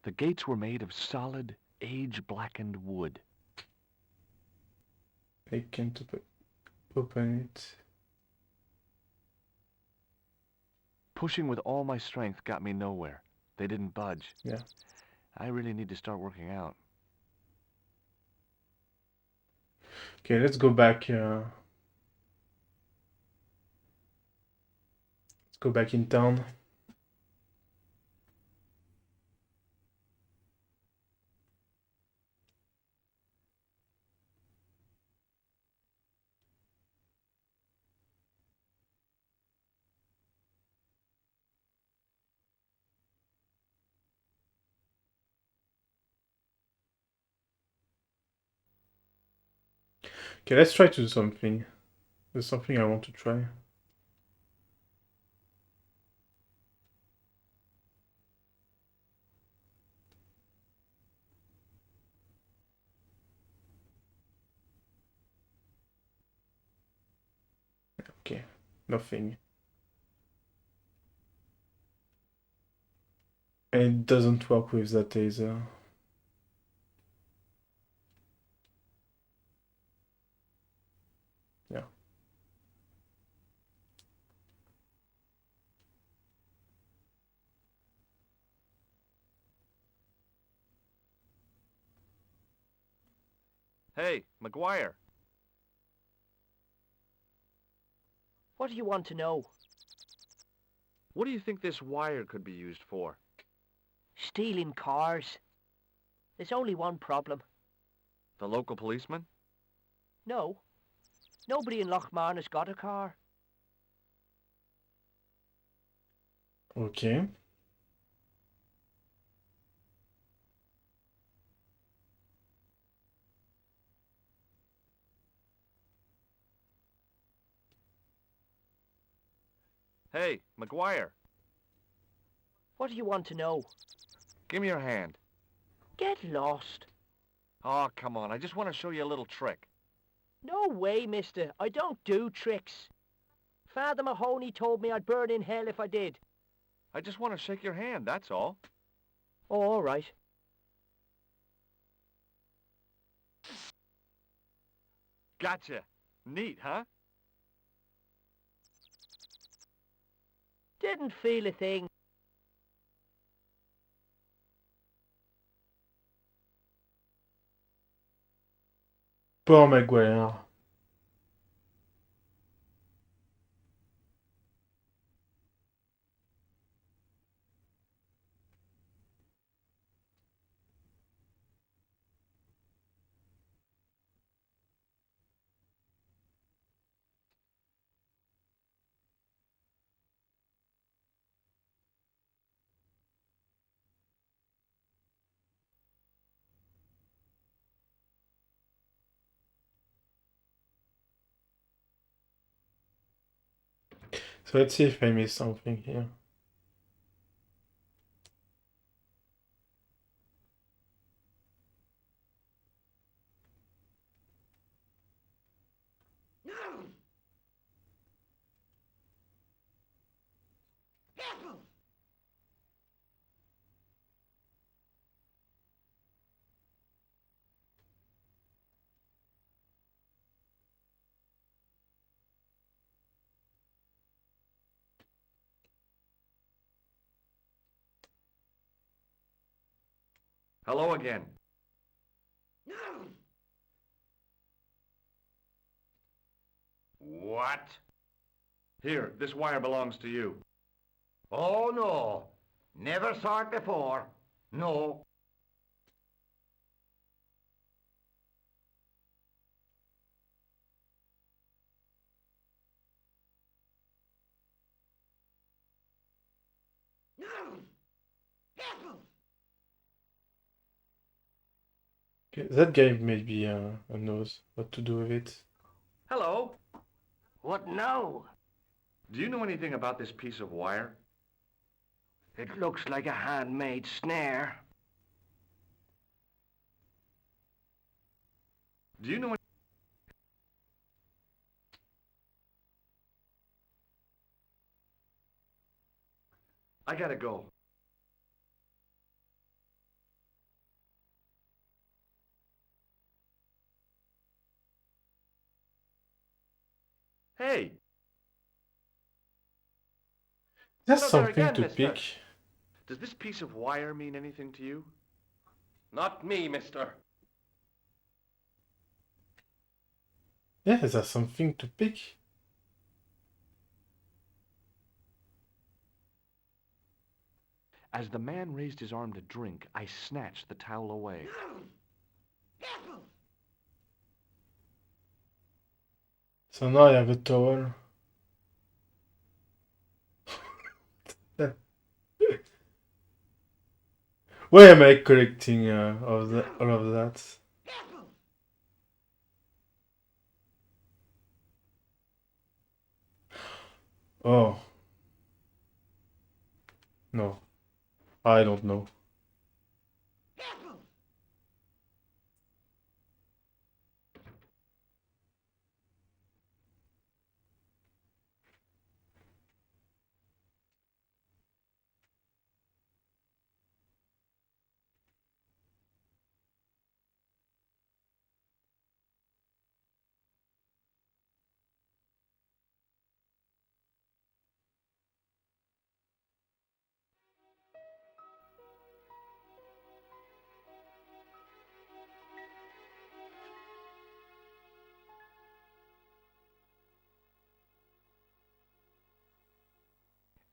The gates were made of solid, age-blackened wood. I can't open it. Pushing with all my strength got me nowhere. They didn't budge. Yeah. I really need to start working out. Okay, let's go back. Let's go back in town. Okay, let's try to do something. There's something I want to try. Okay, nothing. And it doesn't work with that taser. Yeah. Hey, McGuire. What do you want to know? What do you think this wire could be used for? Stealing cars. There's only one problem. The local policeman? No. Nobody in Lochmarn has got a car. Okay. Hey, McGuire. What do you want to know? Give me your hand. Get lost. Oh, come on. I just want to show you a little trick. No way, mister. I don't do tricks. Father Mahoney told me I'd burn in hell if I did. I just want to shake your hand, that's all. Oh, all right. Gotcha. Neat, huh? Didn't feel a thing. Poor Maguire. So let's see if I missed something here. Hello again. What? Here, this wire belongs to you. Oh, no. Never saw it before. No. Okay, that guy maybe knows what to do with it. Hello. What now? Do you know anything about this piece of wire? It looks like a handmade snare. Do you know what... I gotta go. Hey! That's Hello there something again, to mister. pick. Does this piece of wire mean anything to you? Not me, mister. Yeah, that's something to pick. As the man raised his arm to drink, I snatched the towel away. So now I have a towel. Why am I collecting all of that? Oh. No. I don't know.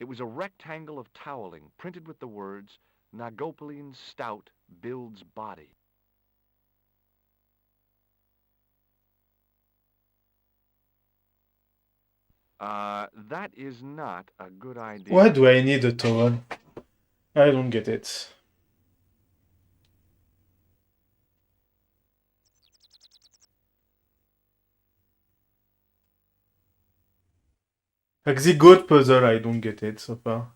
It was a rectangle of toweling printed with the words, Nagopolian Stout builds body. That is not a good idea. Why do I need a towel? I don't get it. Like the goat puzzle, I don't get it so far.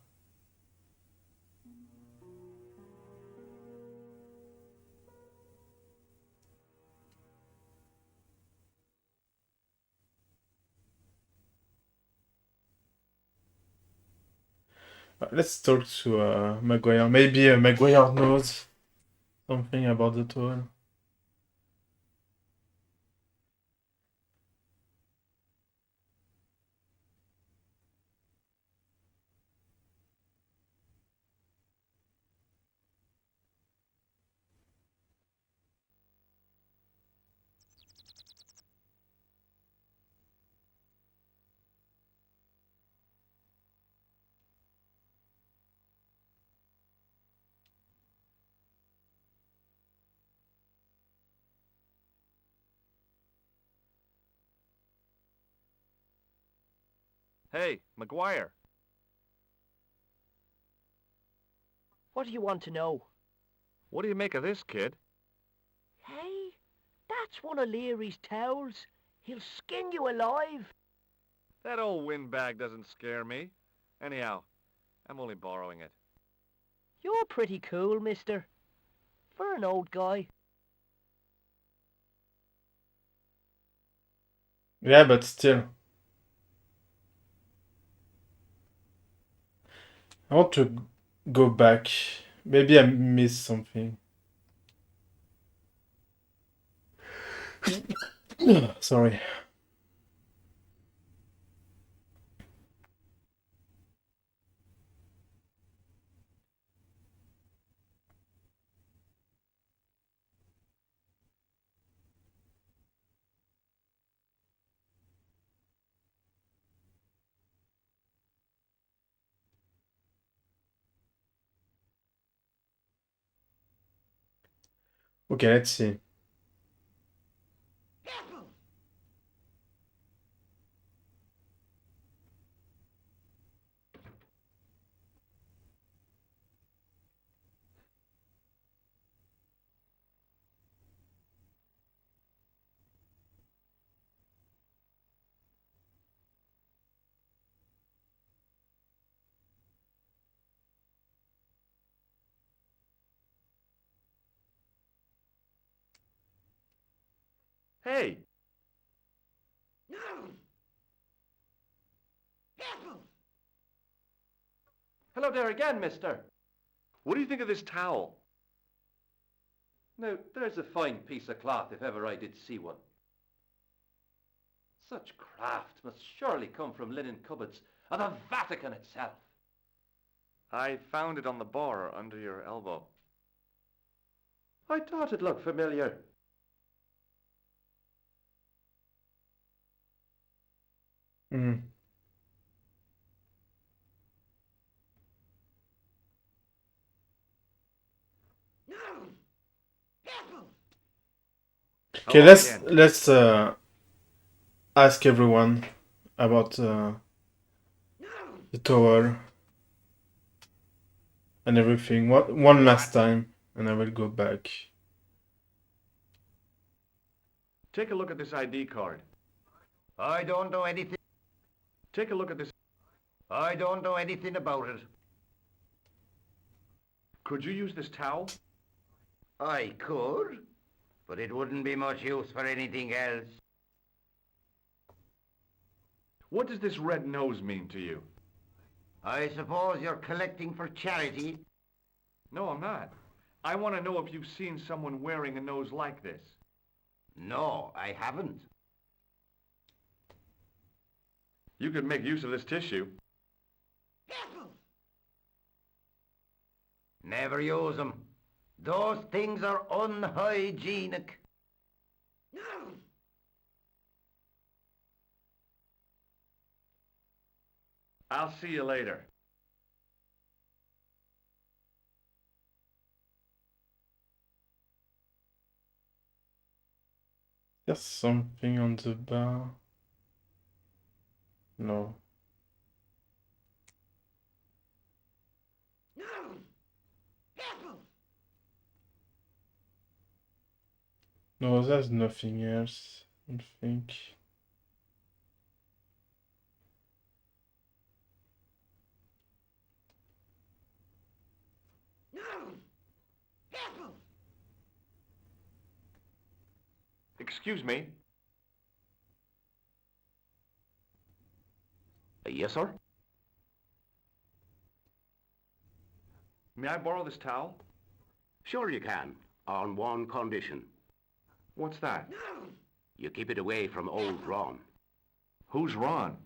Let's talk to Maguire. Maybe Maguire knows something about the towel. Hey, McGuire. What do you want to know? What do you make of this, kid? Hey, that's one of Leary's towels. He'll skin you alive. That old windbag doesn't scare me. Anyhow, I'm only borrowing it. You're pretty cool, mister. For an old guy. Yeah, but still. I want to go back. Maybe I missed something. Sorry. Okay, let's see. Hey! Hello there again, mister. What do you think of this towel? Now, there's a fine piece of cloth if ever I did see one. Such craft must surely come from linen cupboards of the Vatican itself. I found it on the bar under your elbow. I thought it looked familiar. Hmm. Okay, Hello let's again. let's ask everyone about the tower and everything. One last time, and I will go back. Take a look at this ID card. I don't know anything. Take a look at this. I don't know anything about it. Could you use this towel? I could, but it wouldn't be much use for anything else. What does this red nose mean to you? I suppose you're collecting for charity? No, I'm not. I want to know if you've seen someone wearing a nose like this. No, I haven't. You could make use of this tissue. Never use them. Those things are unhygienic. I'll see you later. There's something on the bar. No. No, there's nothing else, I think. Excuse me. Yes, sir? May I borrow this towel? Sure you can, on one condition. What's that? You keep it away from old Ron. Who's Ron?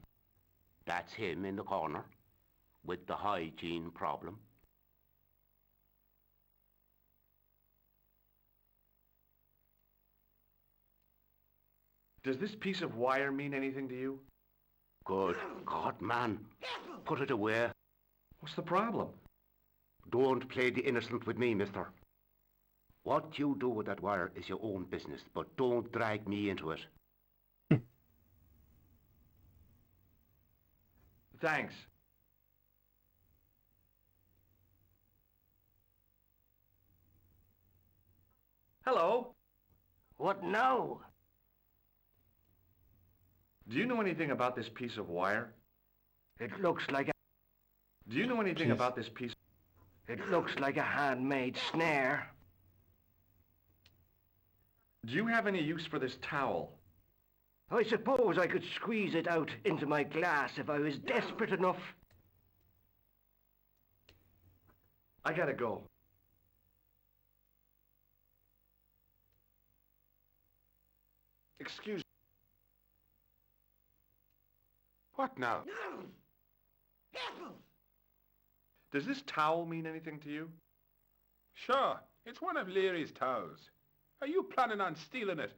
That's him in the corner, with the hygiene problem. Does this piece of wire mean anything to you? Good God, man. Put it away. What's the problem? Don't play the innocent with me, mister. What you do with that wire is your own business, but don't drag me into it. Thanks. Hello? What now? Do you know anything about this piece of wire? It looks like a... Do you know anything Please. about this piece? It looks like a handmade snare. Do you have any use for this towel? I suppose I could squeeze it out into my glass if I was desperate enough. I gotta go. Excuse me. What now? Does this towel mean anything to you? Sure, it's one of Leary's towels. Are you planning on stealing it?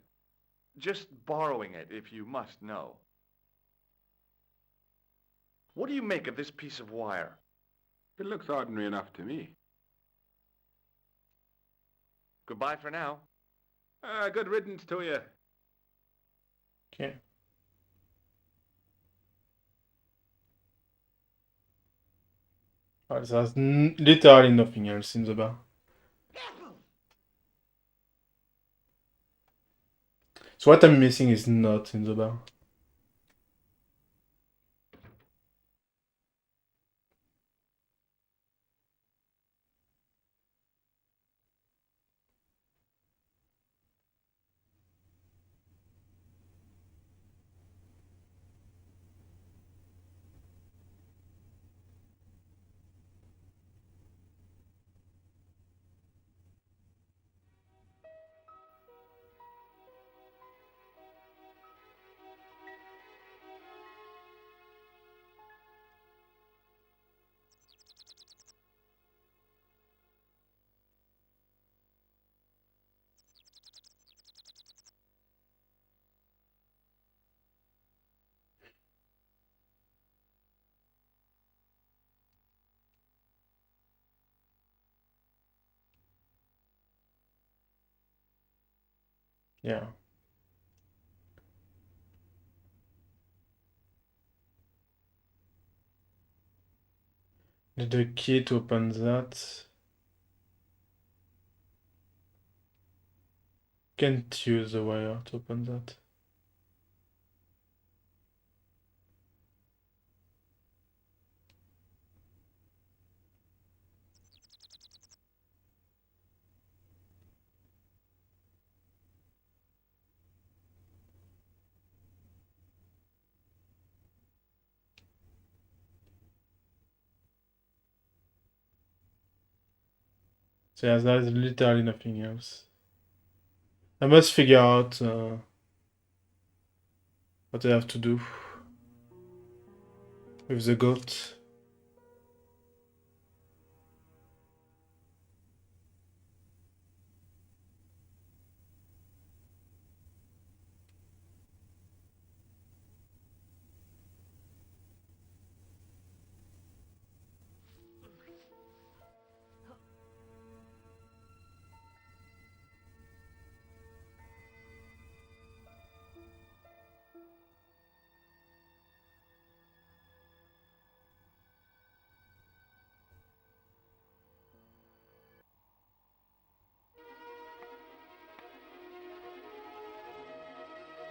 Just borrowing it, if you must know. What do you make of this piece of wire? It looks ordinary enough to me. Goodbye for now. Good riddance to you. Okay. Alright, so there's literally nothing else in the bar. So what I'm missing is not in the bar. Yeah. Need the key to open that. Can't use the wire to open that. So yeah, there's literally nothing else. I must figure out what I have to do with the goat.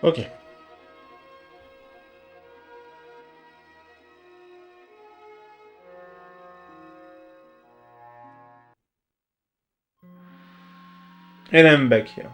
Okay. And I'm back here.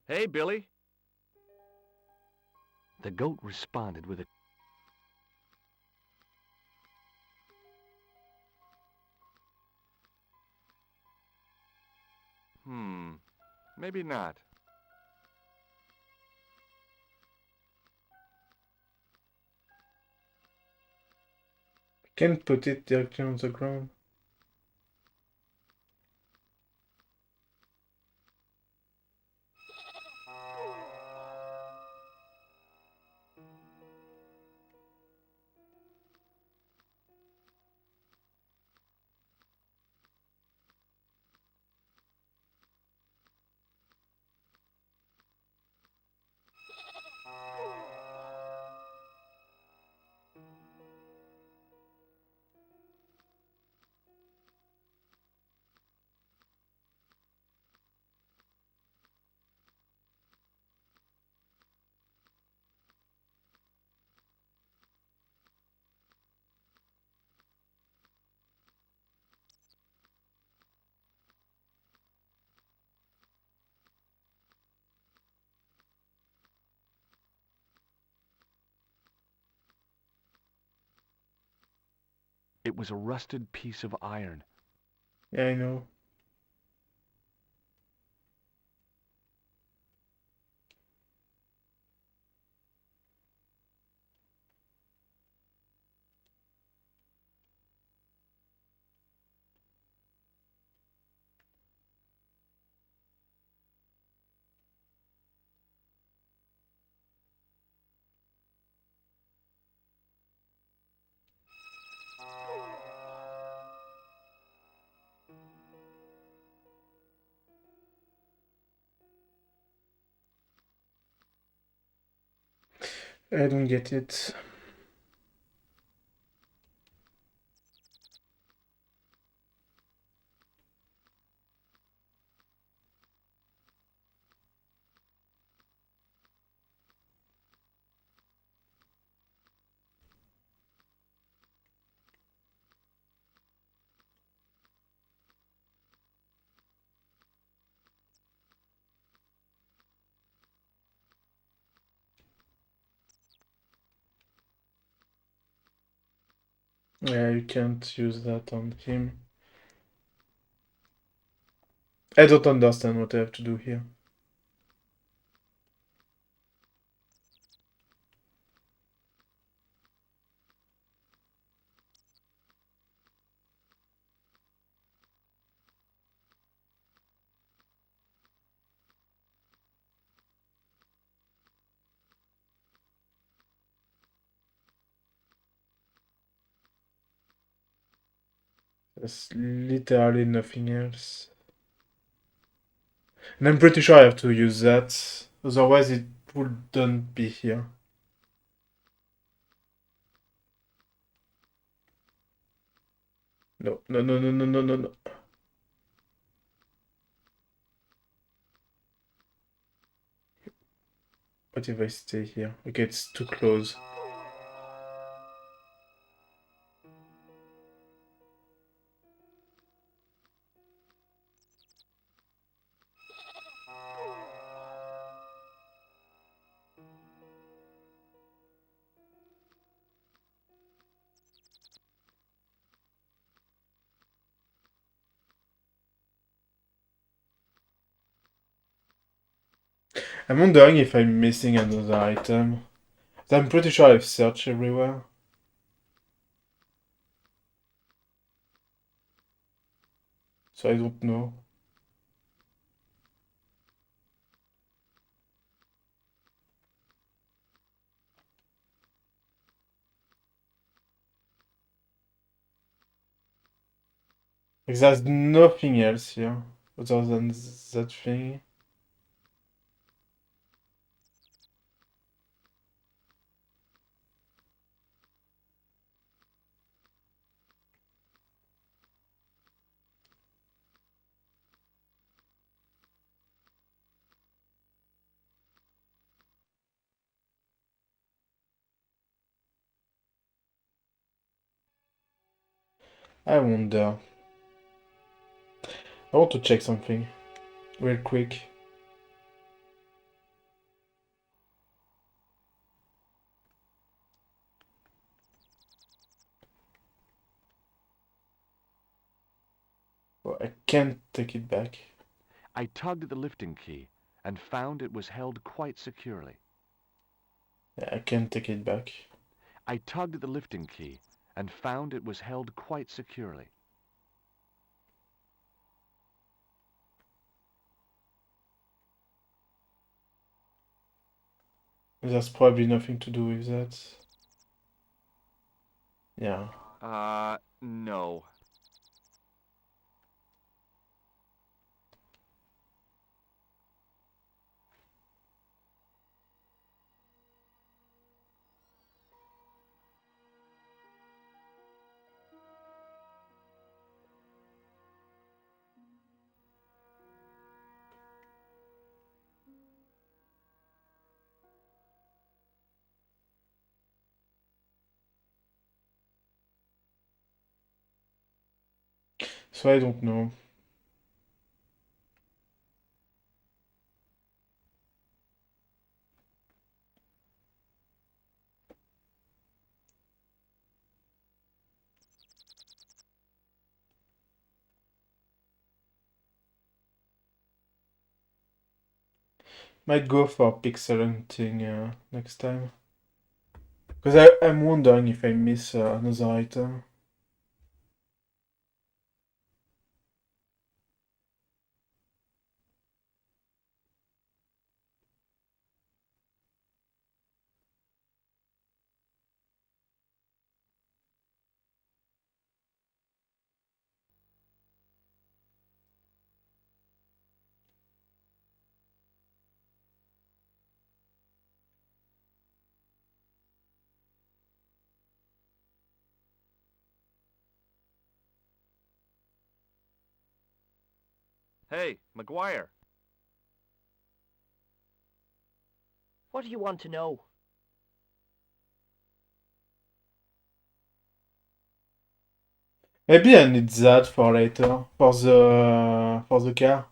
Hey, Billy. The goat responded with a... Maybe not. Can't put it directly on the ground. It was a rusted piece of iron. Yeah, I know. I don't get it. Yeah, you can't use that on him. I don't understand what I have to do here. There's literally nothing else. And I'm pretty sure I have to use that, otherwise it wouldn't be here. No, no, no, no, no, no, no, no. What if I stay here? Okay, it's too close. I'm wondering if I'm missing another item. I'm pretty sure I've searched everywhere. So I don't know. Like, there's nothing else here other than that thing. I wonder. I want to check something real quick. Well, I can't take it back. I tugged at the lifting key and found it was held quite securely. Yeah, I can't take it back. I tugged at the lifting key and found it was held quite securely. There's probably nothing to do with that. Yeah. No. So I don't know. Might go for pixel hunting next time. Because I'm wondering if I miss another item. Hey, McGuire. What do you want to know? Maybe I need that for later, for the car.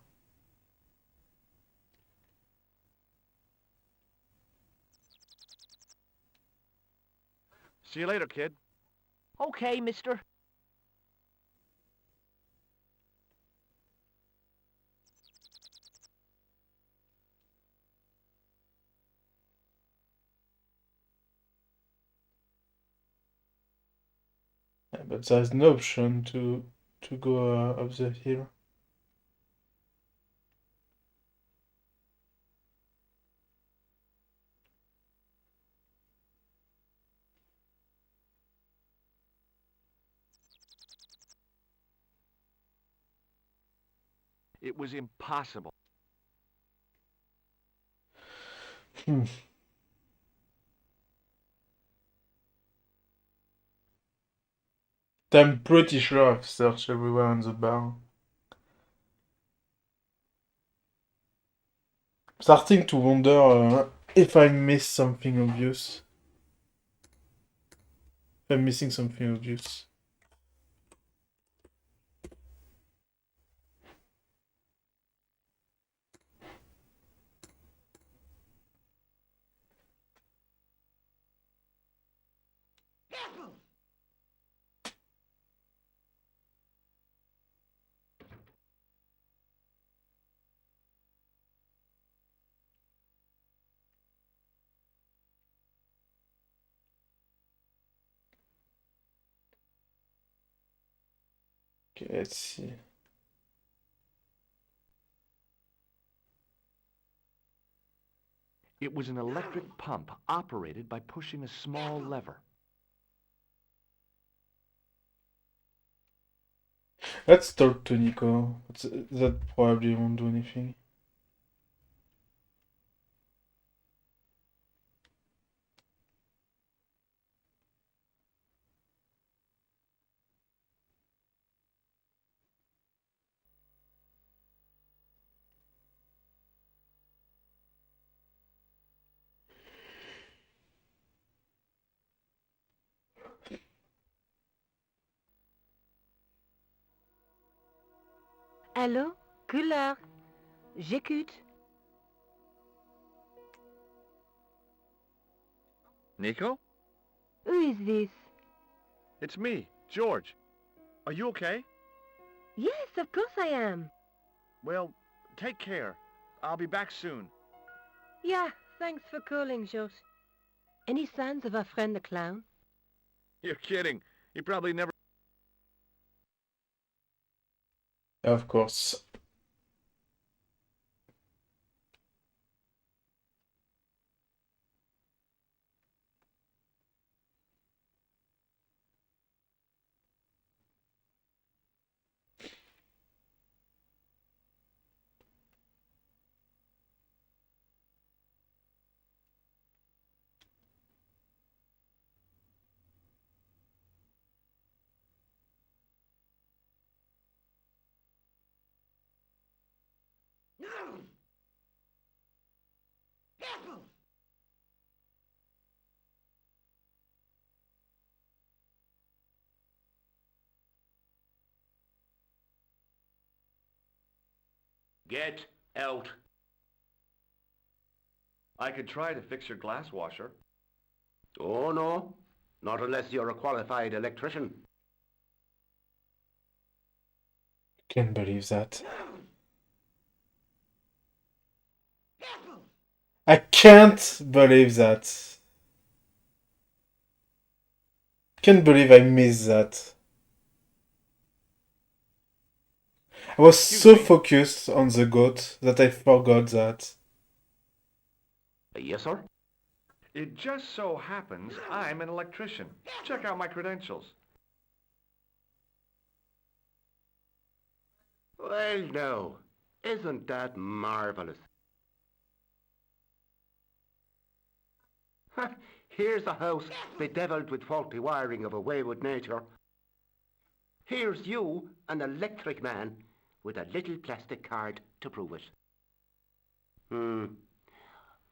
See you later, kid. Okay, mister. Yeah, but there's no option to go up the hill. It was impossible. Hmm. I'm pretty sure I've searched everywhere on the bar. Starting to wonder if I missed something obvious. If I'm missing something obvious. Okay, let's see. It was an electric pump operated by pushing a small lever. Let's talk to Nico. That probably won't do anything. Allô? Couleur. J'écoute. Nico? Who is this? It's me, George. Are you okay? Yes, of course I am. Well, take care. I'll be back soon. Yeah, thanks for calling, George. Any signs of our friend the clown? You're kidding. He probably never... Of course. Get out. I could try to fix your glass washer. Oh, no. Not unless you're a qualified electrician. Can't believe that. I can't believe that. Can't believe I missed that. I was so focused on the goat that I forgot that. Yes, sir? It just so happens I'm an electrician. Check out my credentials. Well, no. Isn't that marvelous? Here's a house bedeviled with faulty wiring of a wayward nature. Here's you, an electric man, with a little plastic card to prove it.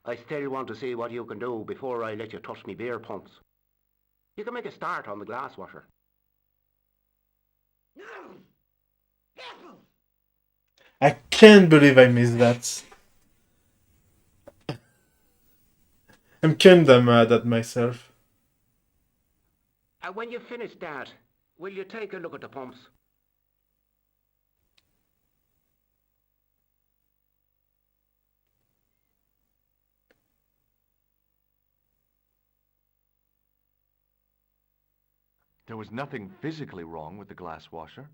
I still want to see what you can do before I let you touch me beer pumps. You can make a start on the glass washer. I can't believe I missed that. I'm kinda mad at myself. When you finish that, will you take a look at the pumps? There was nothing physically wrong with the glass washer.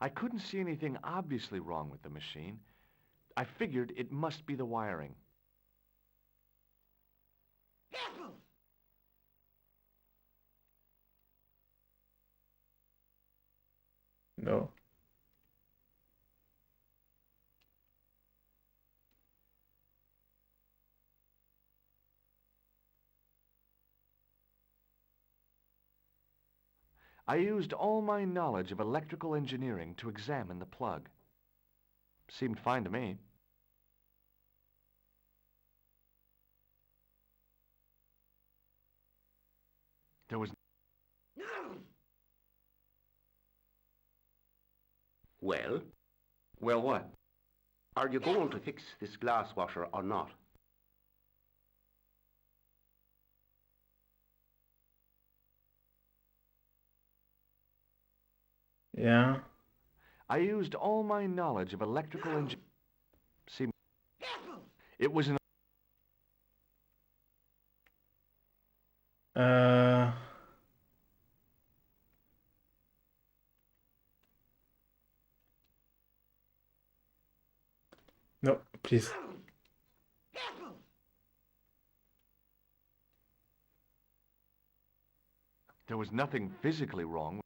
I couldn't see anything obviously wrong with the machine. I figured it must be the wiring. No. I used all my knowledge of electrical engineering to examine the plug. Seemed fine to me. There was... Well? Well, what? Are you going to fix this glass washer or not? Yeah. I used all my knowledge of electrical engineering. See, it was an... No, please. There was nothing physically wrong.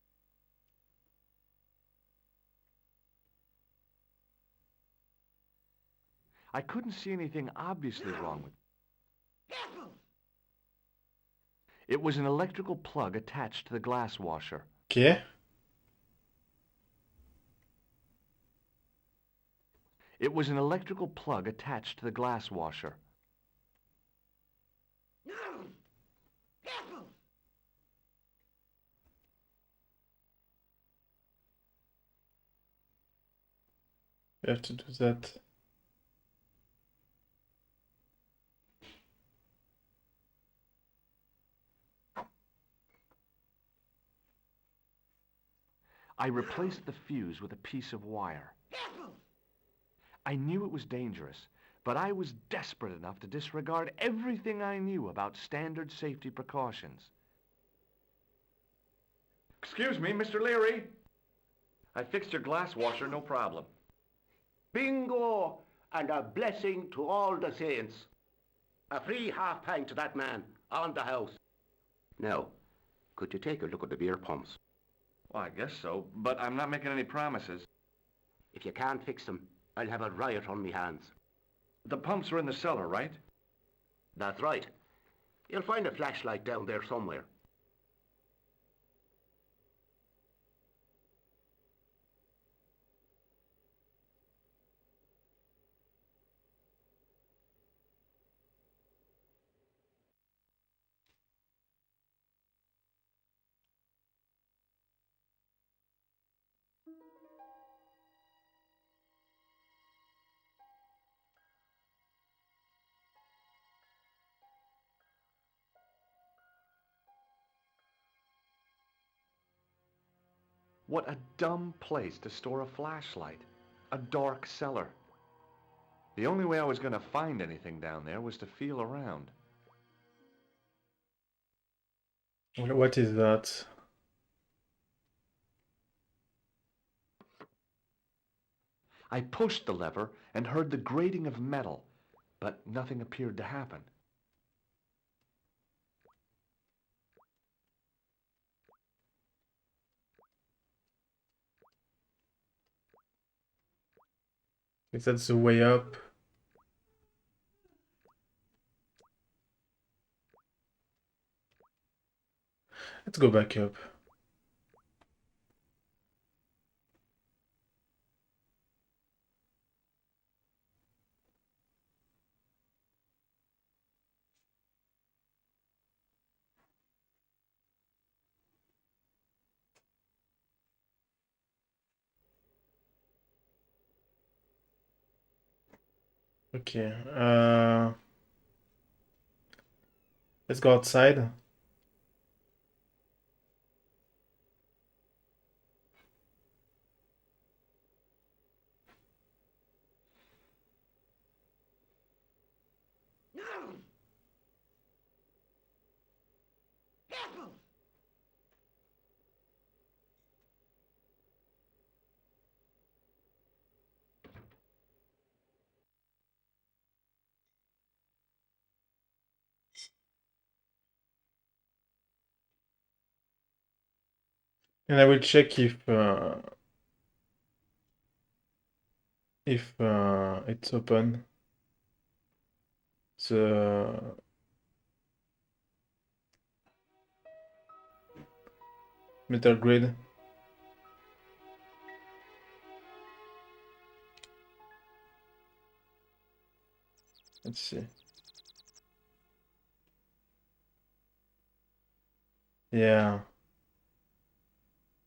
I couldn't see anything obviously wrong with it. It was an electrical plug attached to the glass washer. Okay. It was an electrical plug attached to the glass washer. We have to do that. I replaced the fuse with a piece of wire. I knew it was dangerous, but I was desperate enough to disregard everything I knew about standard safety precautions. Excuse me, Mr. Leary. I fixed your glass washer, no problem. Bingo! And a blessing to all the saints. A free half pint to that man, on the house. Now, could you take a look at the beer pumps? Well, I guess so, but I'm not making any promises. If you can't fix them, I'll have a riot on me hands. The pumps are in the cellar, right? That's right. You'll find a flashlight down there somewhere. What a dumb place to store a flashlight. A dark cellar. The only way I was going to find anything down there was to feel around. What is that? I pushed the lever and heard the grating of metal, but nothing appeared to happen. Is that the way up? Let's go back up. Okay. Let's go outside. And I will check if it's open. The metal grid. Let's see. Yeah.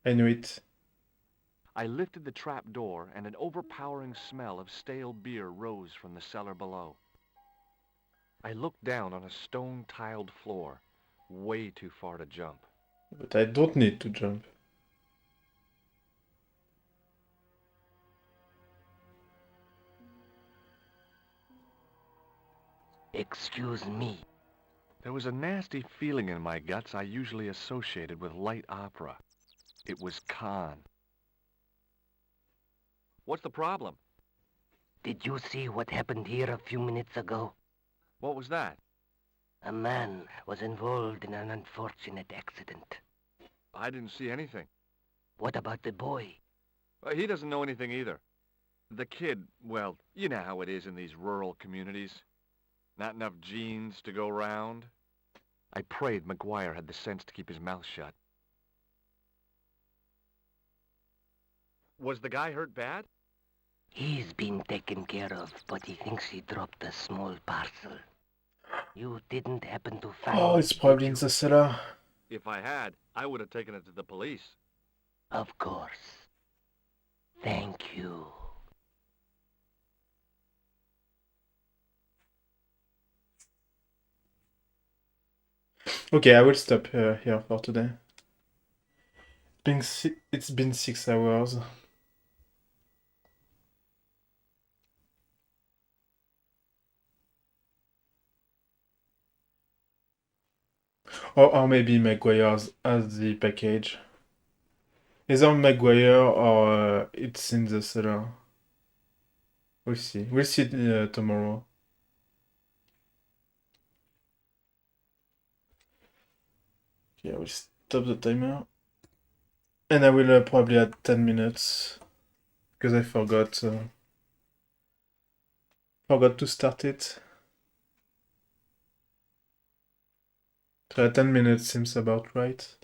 I knew it. I lifted the trap door, and an overpowering smell of stale beer rose from the cellar below. I looked down on a stone-tiled floor, way too far to jump. But I don't need to jump. Excuse me. There was a nasty feeling in my guts I usually associated with light opera. It was Khan. What's the problem? Did you see what happened here a few minutes ago? What was that? A man was involved in an unfortunate accident. I didn't see anything. What about the boy? He doesn't know anything either. The kid, well, you know how it is in these rural communities. Not enough genes to go round. I prayed McGuire had the sense to keep his mouth shut. Was the guy hurt bad? He's been taken care of, but he thinks he dropped a small parcel. You didn't happen to find Oh, it's probably in the cellar. If I had, I would have taken it to the police. Of course. Thank you. Okay, I will stop here for today. It's been 6 hours. Or maybe Maguire has the package. Either Maguire or it's in the cellar. We'll see. We'll see tomorrow. Okay, I will stop the timer. And I will probably add 10 minutes. Because I forgot to start it. So 10 minutes seems about right.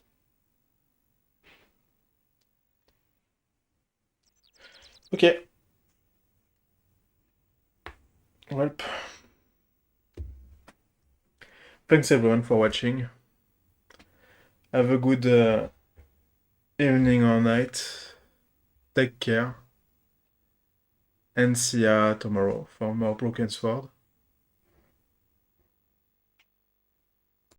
Okay. Well. Thanks everyone for watching. Have a good evening or night. Take care. And see ya tomorrow for more Broken Sword.